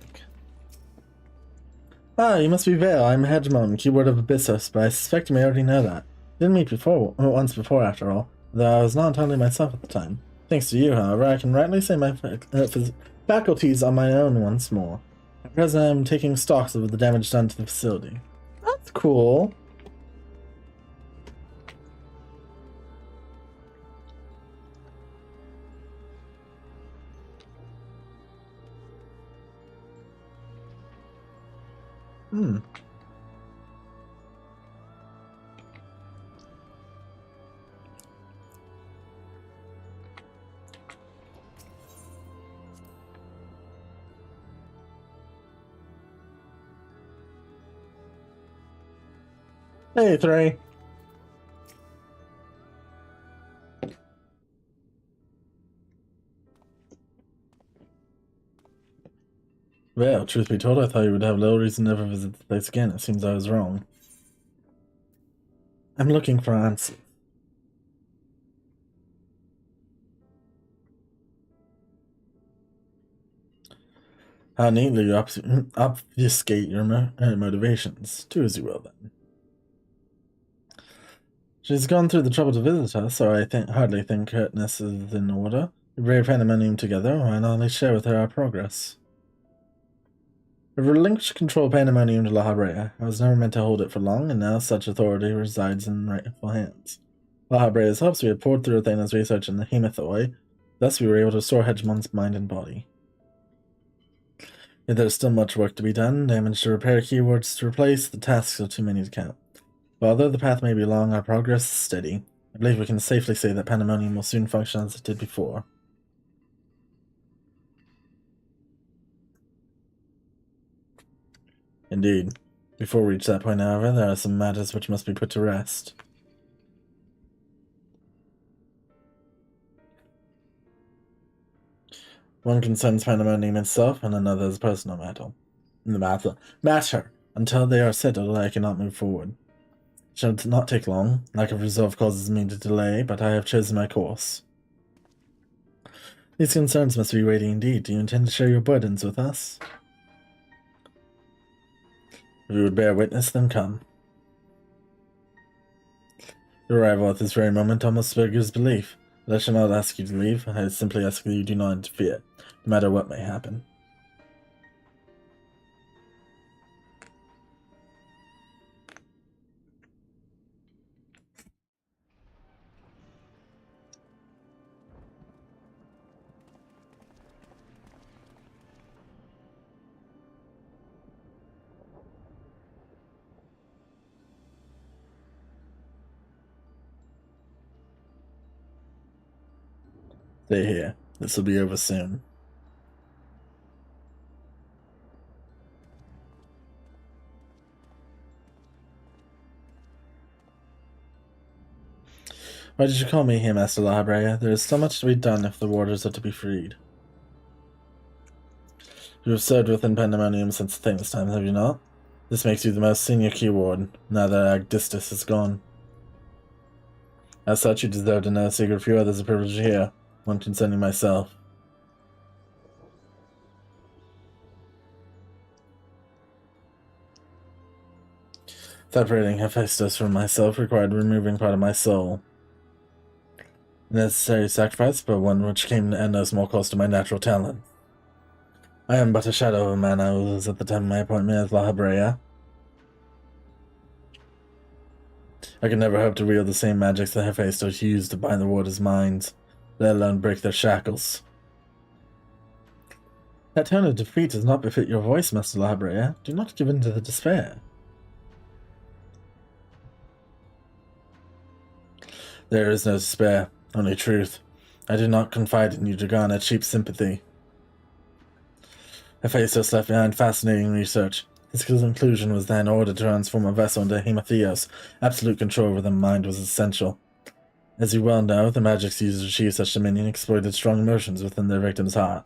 Ah, you must be Vale. I'm Hegemon, keyword of Abyssos, but I suspect you may already know that. Didn't meet once before, after all, though I was not entirely myself at the time. Thanks to you, however, I can rightly say my faculties on my own once more. At present, I am taking stocks of the damage done to the facility. That's cool. Hmm. Hey, Three. Well, truth be told, I thought you would have little reason to ever visit the place again. It seems I was wrong. I'm looking for answers. How neatly you obfuscate your motivations. Do as you will, then. She's gone through the trouble to visit us, so I hardly think curtness is in order. We brave Pandemonium together, why not at least share with her our progress? We've relinquished control of Pandemonium to Lahabrea. I was never meant to hold it for long, and now such authority resides in rightful hands. Lahabrea's helps we have poured through Athena's research in the Hemathoi, thus we were able to restore Hegemon's mind and body. Yet there is still much work to be done, damage to repair, keywords to replace, the tasks are too many to count. But although the path may be long, our progress is steady. I believe we can safely say that Pandemonium will soon function as it did before. Indeed. Before we reach that point, however, there are some matters which must be put to rest. One concerns Pandemonium itself, and another is personal matter. Matter! Until they are settled, I cannot move forward. It shall not take long. Lack of resolve causes me to delay, but I have chosen my course. These concerns must be weighty indeed. Do you intend to share your burdens with us? If you would bear witness, then come. Your arrival at this very moment almost beggars belief. But I shall not ask you to leave. I simply ask that you do not interfere, no matter what may happen. Stay here. This will be over soon. Why did you call me here, Master La Habrea? There is so much to be done if the warders are to be freed. You have served within Pandemonium since the famous times, have you not? This makes you the most senior key ward, now that Agdistis is gone. As such, you deserve to know a secret few others are privileged here. One concerning myself. Separating Hephaestus from myself required removing part of my soul. A necessary sacrifice, but one which came at no small cost to my natural talent. I am but a shadow of a man I was at the time of my appointment as La Habrea. I could never hope to wield the same magics that Hephaestus used to bind the warders' minds, let alone break their shackles. That tone of defeat does not befit your voice, Master La Habrea. Do not give in to the despair. There is no despair, only truth. I do not confide in you to garner cheap sympathy. Hephaestus left behind fascinating research. His conclusion was that in order to transform a vessel into Hemotheos, absolute control over the mind was essential. As you well know, the magics used to achieve such dominion exploited strong emotions within their victim's heart.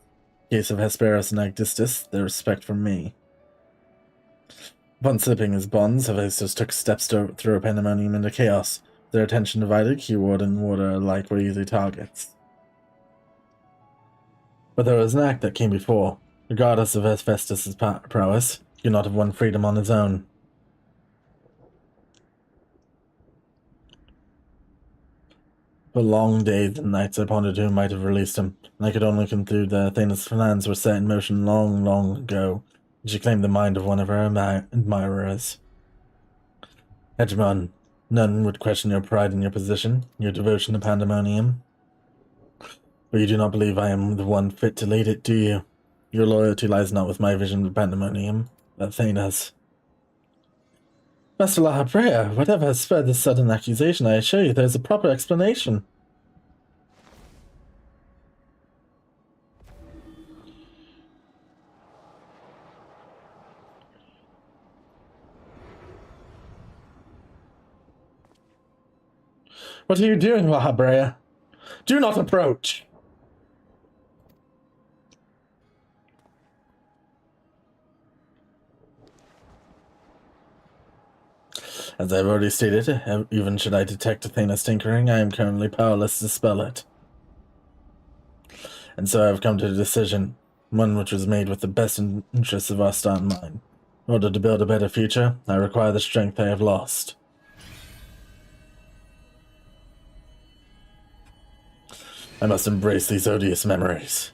In the case of Hesperus and Agdistis, their respect for me. Upon slipping his bonds, Hephaestus took steps to throw Pandemonium into chaos. Their attention divided, Keyword and Warder alike were easy targets. But there was an act that came before. Regardless of Hephaestus' prowess, he could not have won freedom on his own. For long days and nights I pondered who might have released him, and I could only conclude that Athena's plans were set in motion long, long ago, and she claimed the mind of one of her admirers. Hegemon, none would question your pride in your position, your devotion to Pandemonium. But you do not believe I am the one fit to lead it, do you? Your loyalty lies not with my vision of Pandemonium, but Athena's. Master La Habrea, whatever has spurred this sudden accusation, I assure you there is a proper explanation. What are you doing, La Habrea? Do not approach! As I've already stated, even should I detect Athena's tinkering, I am currently powerless to dispel it. And so I have come to a decision, one which was made with the best interests of our star in mind. In order to build a better future, I require the strength I have lost. I must embrace these odious memories.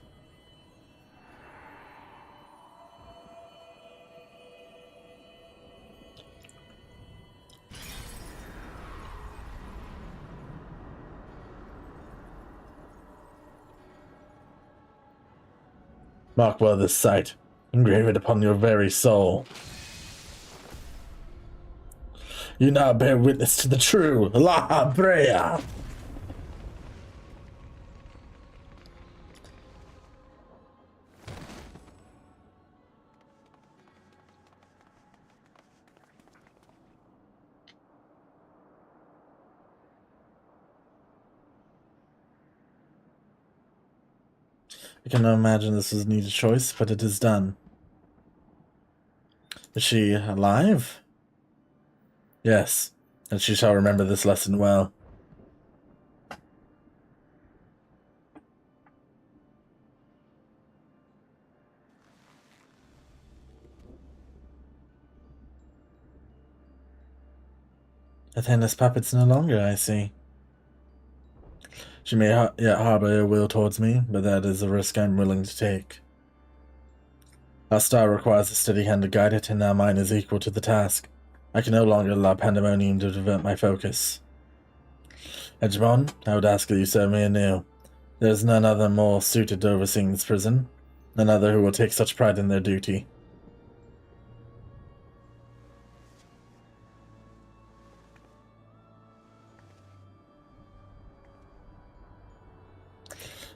Mark well this sight, engrave it upon your very soul. You now bear witness to the true La Habrea. I cannot imagine this was a needed choice, but it is done. Is she alive? Yes, and she shall remember this lesson well. Athena's puppet's no longer, I see. She may yet harbor ill will towards me, but that is a risk I'm willing to take. Our star requires a steady hand to guide it, and now mine is equal to the task. I can no longer allow pandemonium to divert my focus. Edgemon, I would ask that you serve me anew. There is none other more suited to overseeing this prison, none other who will take such pride in their duty.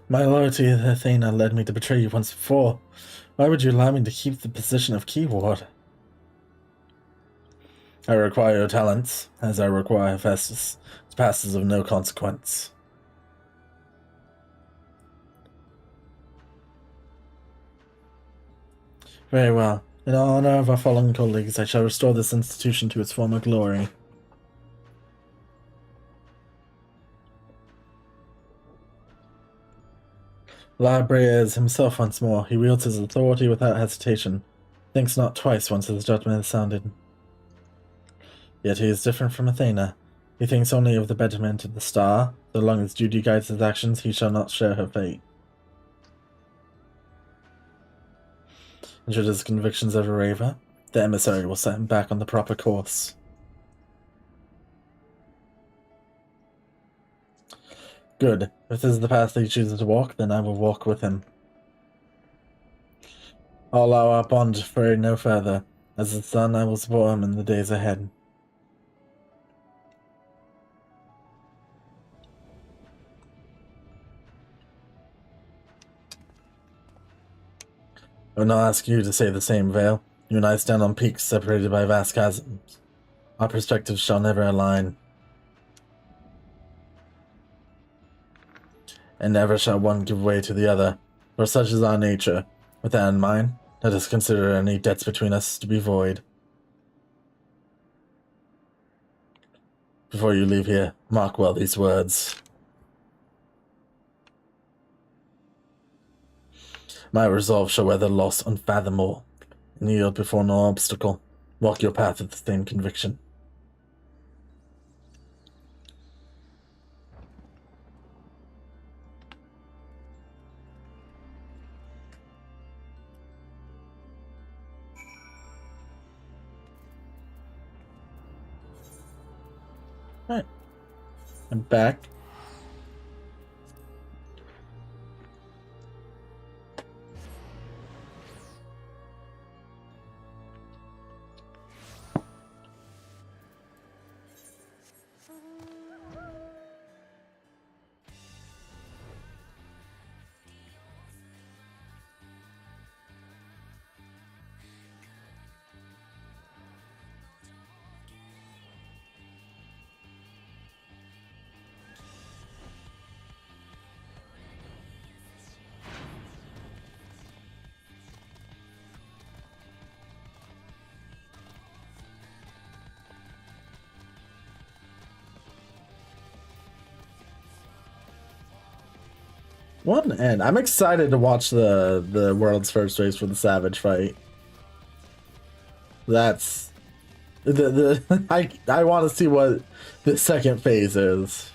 My loyalty to Athena led me to betray you once before. Why would you allow me to keep the position of key ward? I require your talents, as I require Hephaestus' passes of no consequence. Very well. In honor of our fallen colleagues, I shall restore this institution to its former glory. La Brea is himself once more. He wields his authority without hesitation. Thinks not twice once his judgment is sounded. Yet he is different from Athena. He thinks only of the betterment of the star. So long as duty guides his actions, he shall not share her fate. And should his convictions ever waver, the emissary will set him back on the proper course. Good. If this is the path that he chooses to walk, then I will walk with him. I'll allow our bond to fray no further. As his son, I will support him in the days ahead. I will not ask you to say the same, Vale. You and I stand on peaks separated by vast chasms. Our perspectives shall never align. And never shall one give way to the other, for such is our nature. With that in mind, let us consider any debts between us to be void. Before you leave here, mark well these words. My resolve shall weather loss unfathomable, and yield before no obstacle. Walk your path with the same conviction. Alright. I'm back. What an end. I'm excited to watch the world's first race for the Savage fight. That's I want to see what the second phase is.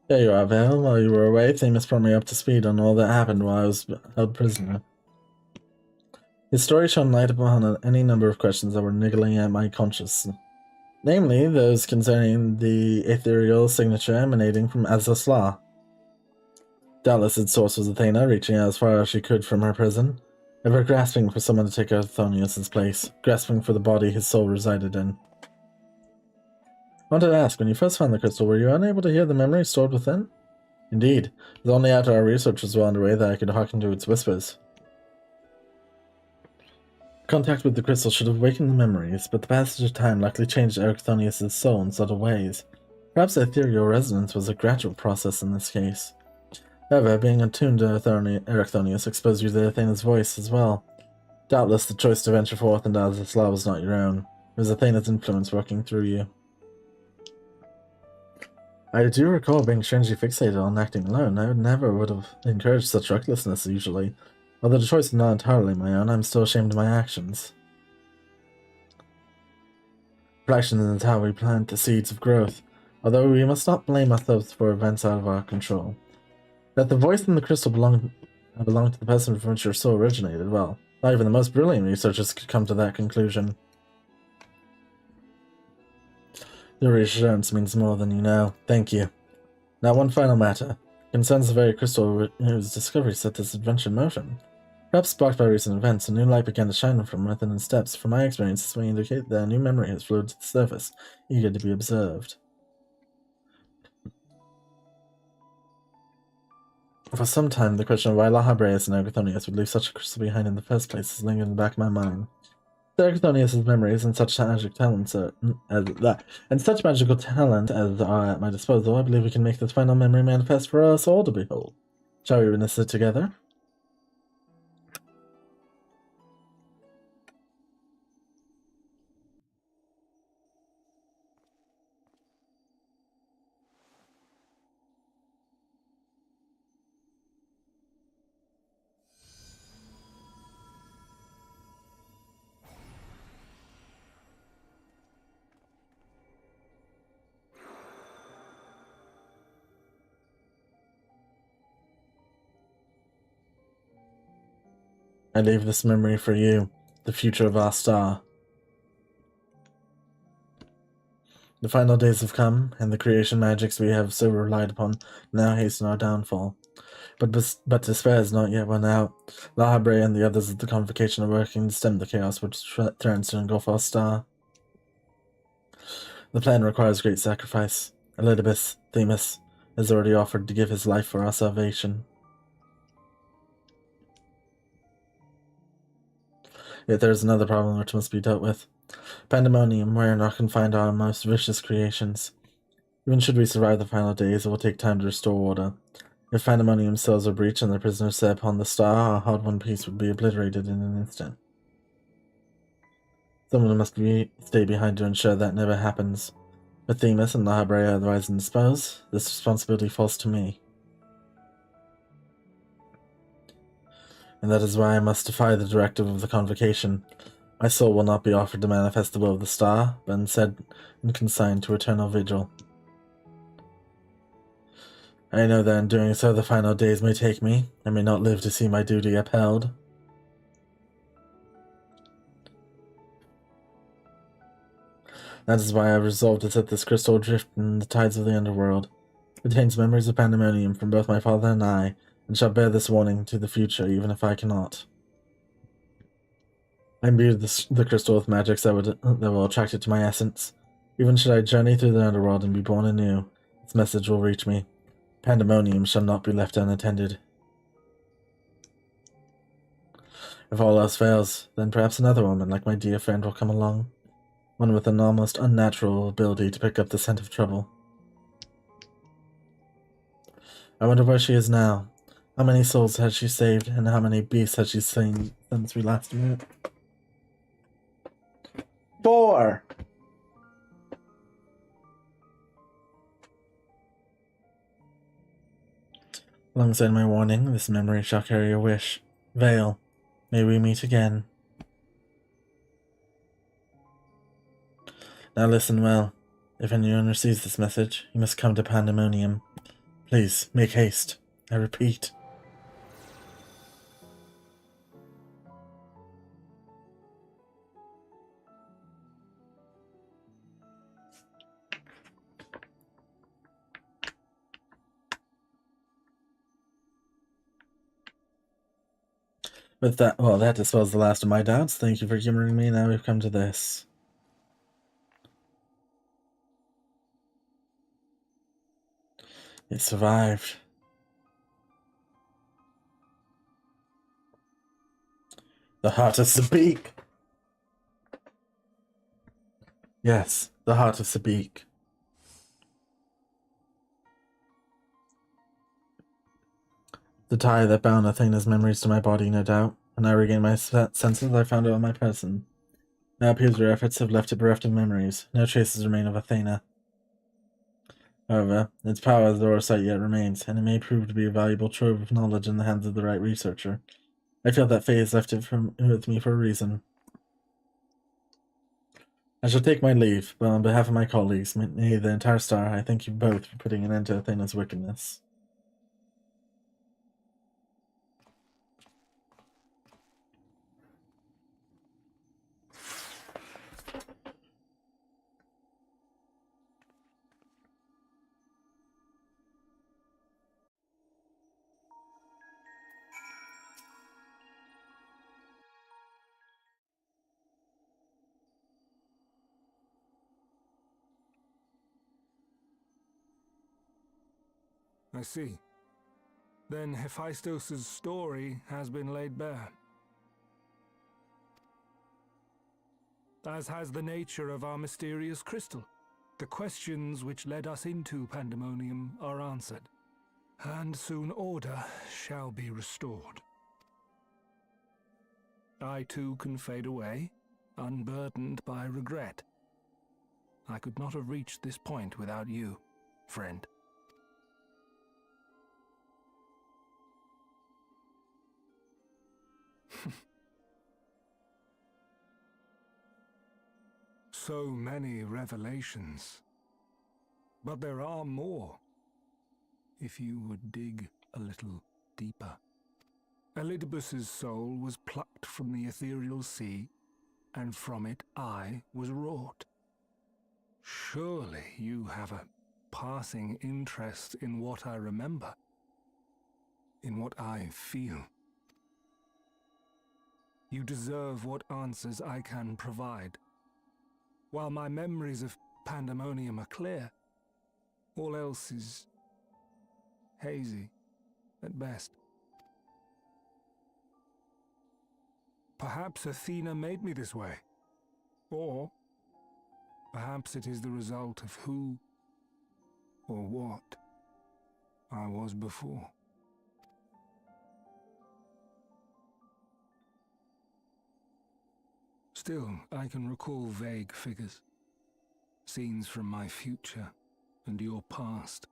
There you are, Vale. While you were away, Themis brought me up to speed on all that happened while I was held prisoner. His story shone light upon any number of questions that were niggling at my conscience. Namely, those concerning the ethereal signature emanating from Azos Law. Doubtless its source was Athena, reaching out as far as she could from her prison, ever grasping for someone to take Arthonius' place, grasping for the body his soul resided in. I wanted to ask, when you first found the crystal, were you unable to hear the memory stored within? Indeed, it was only after our research was well underway that I could hearken to its whispers. Contact with the crystal should have awakened the memories, but the passage of time likely changed Arthonius' soul in subtle ways. Perhaps the ethereal resonance was a gradual process in this case. However, being attuned to Arthonius exposed you to Athena's voice as well. Doubtless the choice to venture forth into Azos Law was not your own. It was Athena's influence working through you. I do recall being strangely fixated on acting alone. I would have encouraged such recklessness usually. Although the choice is not entirely my own, I'm still ashamed of my actions. Reflection is how we plant the seeds of growth, although we must not blame ourselves for events out of our control. That the voice in the crystal belonged to the person from which your soul originated, well, not even the most brilliant researchers could come to that conclusion. Your reassurance means more than you know. Thank you. Now one final matter. It concerns the very crystal whose discovery set this adventure in motion. Perhaps sparked by recent events, a new light began to shine from within its depths. From my experience, this may indicate that a new memory has flowed to the surface, eager to be observed. For some time, the question of why Lahabreus and Agathonius would leave such a crystal behind in the first place has lingered in the back of my mind. Agathonius' memories and such magical talents are at my disposal, I believe we can make this final memory manifest for us all to behold. Shall we witness it together? I leave this memory for you, the future of our star. The final days have come, and the creation magics we have so relied upon now hasten our downfall. But despair is not yet won out. Lahabre and the others of the Convocation are working to stem the chaos which threatens to engulf our star. The plan requires great sacrifice. Elidibus, Themis, has already offered to give his life for our salvation. Yet there is another problem which must be dealt with. Pandemonium, wherein are confined our most vicious creations. Even should we survive the final days, it will take time to restore order. If Pandemonium's cells are breached and the prisoners set upon the star, our hard-won peace would be obliterated in an instant. Someone must stay behind to ensure that never happens. With Themis and Lahabre otherwise indisposed, this responsibility falls to me. And that is why I must defy the directive of the Convocation. My soul will not be offered to manifest the will of the star, but instead consigned to eternal vigil. I know that in doing so the final days may take me. I may not live to see my duty upheld. That is why I have resolved to set this crystal adrift in the tides of the underworld. It contains memories of Pandemonium from both my father and I, and shall bear this warning to the future, even if I cannot. I imbued the crystal with magics that will attract it to my essence. Even should I journey through the underworld and be born anew, its message will reach me. Pandemonium shall not be left unattended. If all else fails, then perhaps another woman like my dear friend will come along. One with an almost unnatural ability to pick up the scent of trouble. I wonder where she is now. How many souls has she saved, and how many beasts has she slain since we last met? 4! Alongside my warning, this memory shall carry a wish. Vale, may we meet again. Now listen well. If anyone receives this message, you must come to Pandemonium. Please, make haste. I repeat. With that, well, that dispels the last of my doubts. Thank you for humoring me. Now we've come to this. It survived. The heart of Sabik. Yes, the heart of Sabik. The tie that bound Athena's memories to my body, no doubt. When I regained my senses, I found it on my person. Now it appears your efforts have left it bereft of memories. No traces remain of Athena. However, its power as the Orsight yet remains, and it may prove to be a valuable trove of knowledge in the hands of the right researcher. I feel that fate has left it with me for a reason. I shall take my leave, but on behalf of my colleagues, may the entire Star, I thank you both for putting an end to Athena's wickedness. I see. Then Hephaestus' story has been laid bare. As has the nature of our mysterious crystal. The questions which led us into Pandemonium are answered, and soon order shall be restored. I too can fade away, unburdened by regret. I could not have reached this point without you, friend. So many revelations. But there are more, if you would dig a little deeper. Elidibus's soul was plucked from the ethereal sea, and from it I was wrought. Surely you have a passing interest in what I remember, in what I feel. You deserve what answers I can provide. While my memories of Pandemonium are clear, all else is hazy at best. Perhaps Athena made me this way. Or perhaps it is the result of who or what I was before. Still, I can recall vague figures, scenes from my future and your past.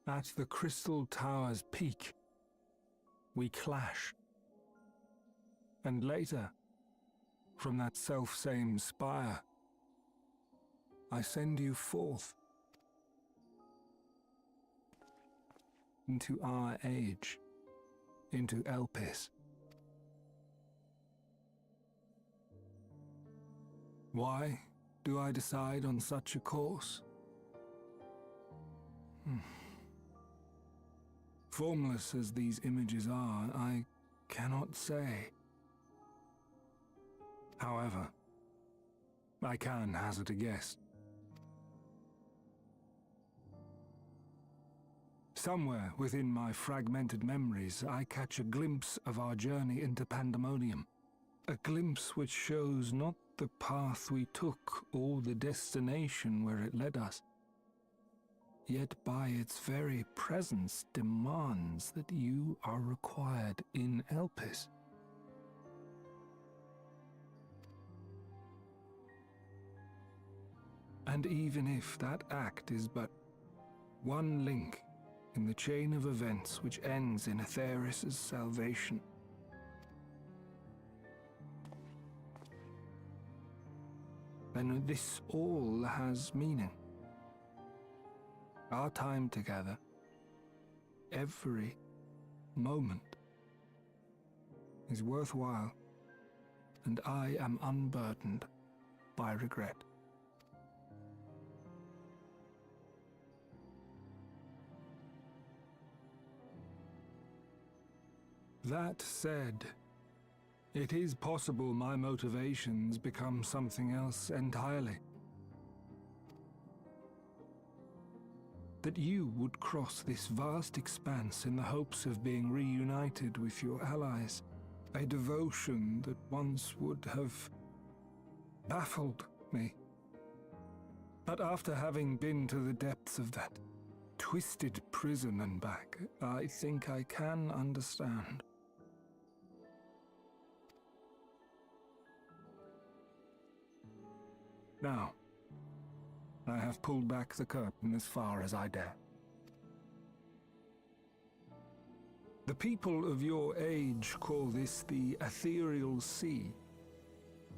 At the Crystal Tower's peak, we clash. And later, from that self-same spire, I send you forth into our age, into Elpis. Why do I decide on such a course? Formless as these images are, I cannot say. However, I can hazard a guess. Somewhere within my fragmented memories, I catch a glimpse of our journey into Pandemonium. A glimpse which shows not the path we took or the destination where it led us, yet by its very presence demands that you are required in Elpis. And even if that act is but one link in the chain of events which ends in Atheris' salvation, then this all has meaning. Our time together, every moment, is worthwhile, and I am unburdened by regret. That said, it is possible my motivations become something else entirely. That you would cross this vast expanse in the hopes of being reunited with your allies. A devotion that once would have baffled me. But after having been to the depths of that twisted prison and back, I think I can understand. Now, I have pulled back the curtain as far as I dare. The people of your age call this the Ethereal Sea,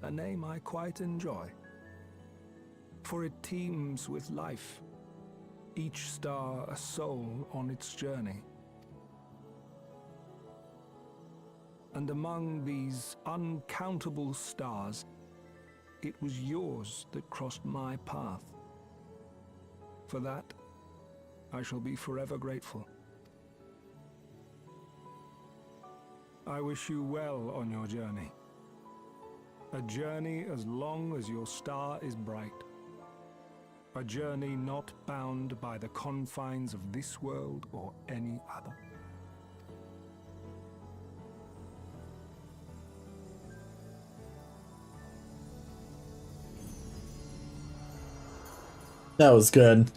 a name I quite enjoy, for it teems with life, each star a soul on its journey. And among these uncountable stars, it was yours that crossed my path. For that, I shall be forever grateful. I wish you well on your journey. A journey as long as your star is bright. A journey not bound by the confines of this world or any other. That was good.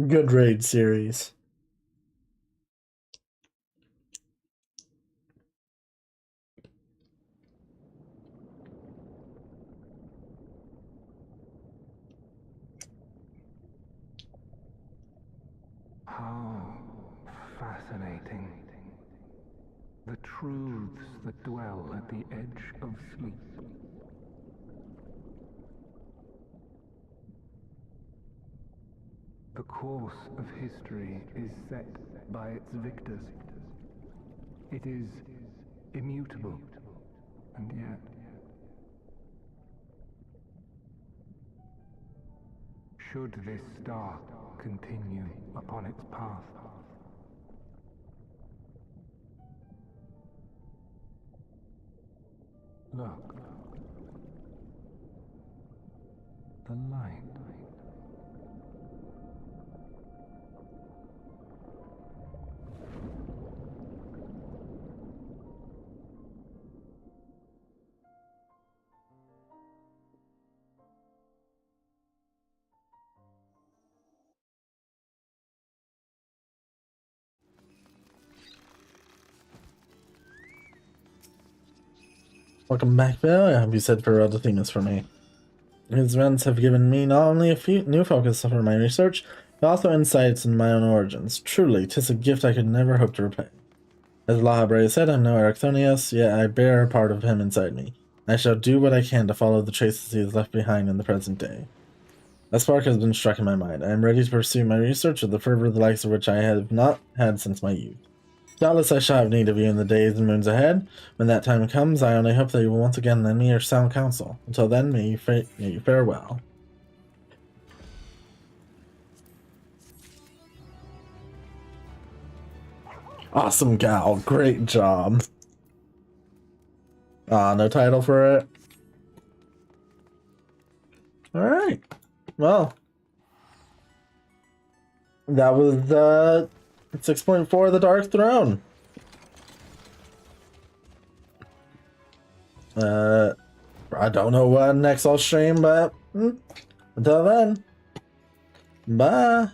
Good raid series. How fascinating. The truths that dwell at the edge of sleep. The course of history is set by its victors. It is immutable, and yet should this star continue upon its path, look, the light. Welcome back, Bill. I hope you said farewell to Themis for me. These events have given me not only a few new focus for my research, but also insights into my own origins. Truly, 'tis a gift I could never hope to repay. As Lahabre said, I'm no Erichthonius, yet I bear a part of him inside me. I shall do what I can to follow the traces he has left behind in the present day. A spark has been struck in my mind. I am ready to pursue my research with the fervor the likes of which I have not had since my youth. Doubtless I shall have need of you in the days and moons ahead. When that time comes, I only hope that you will once again lend me your sound counsel. Until then, may you fare well. Awesome gal, great job. No title for it. Alright. Well. That was 6.4 The Dark Throne. I don't know what next I'll stream, but until then, bye.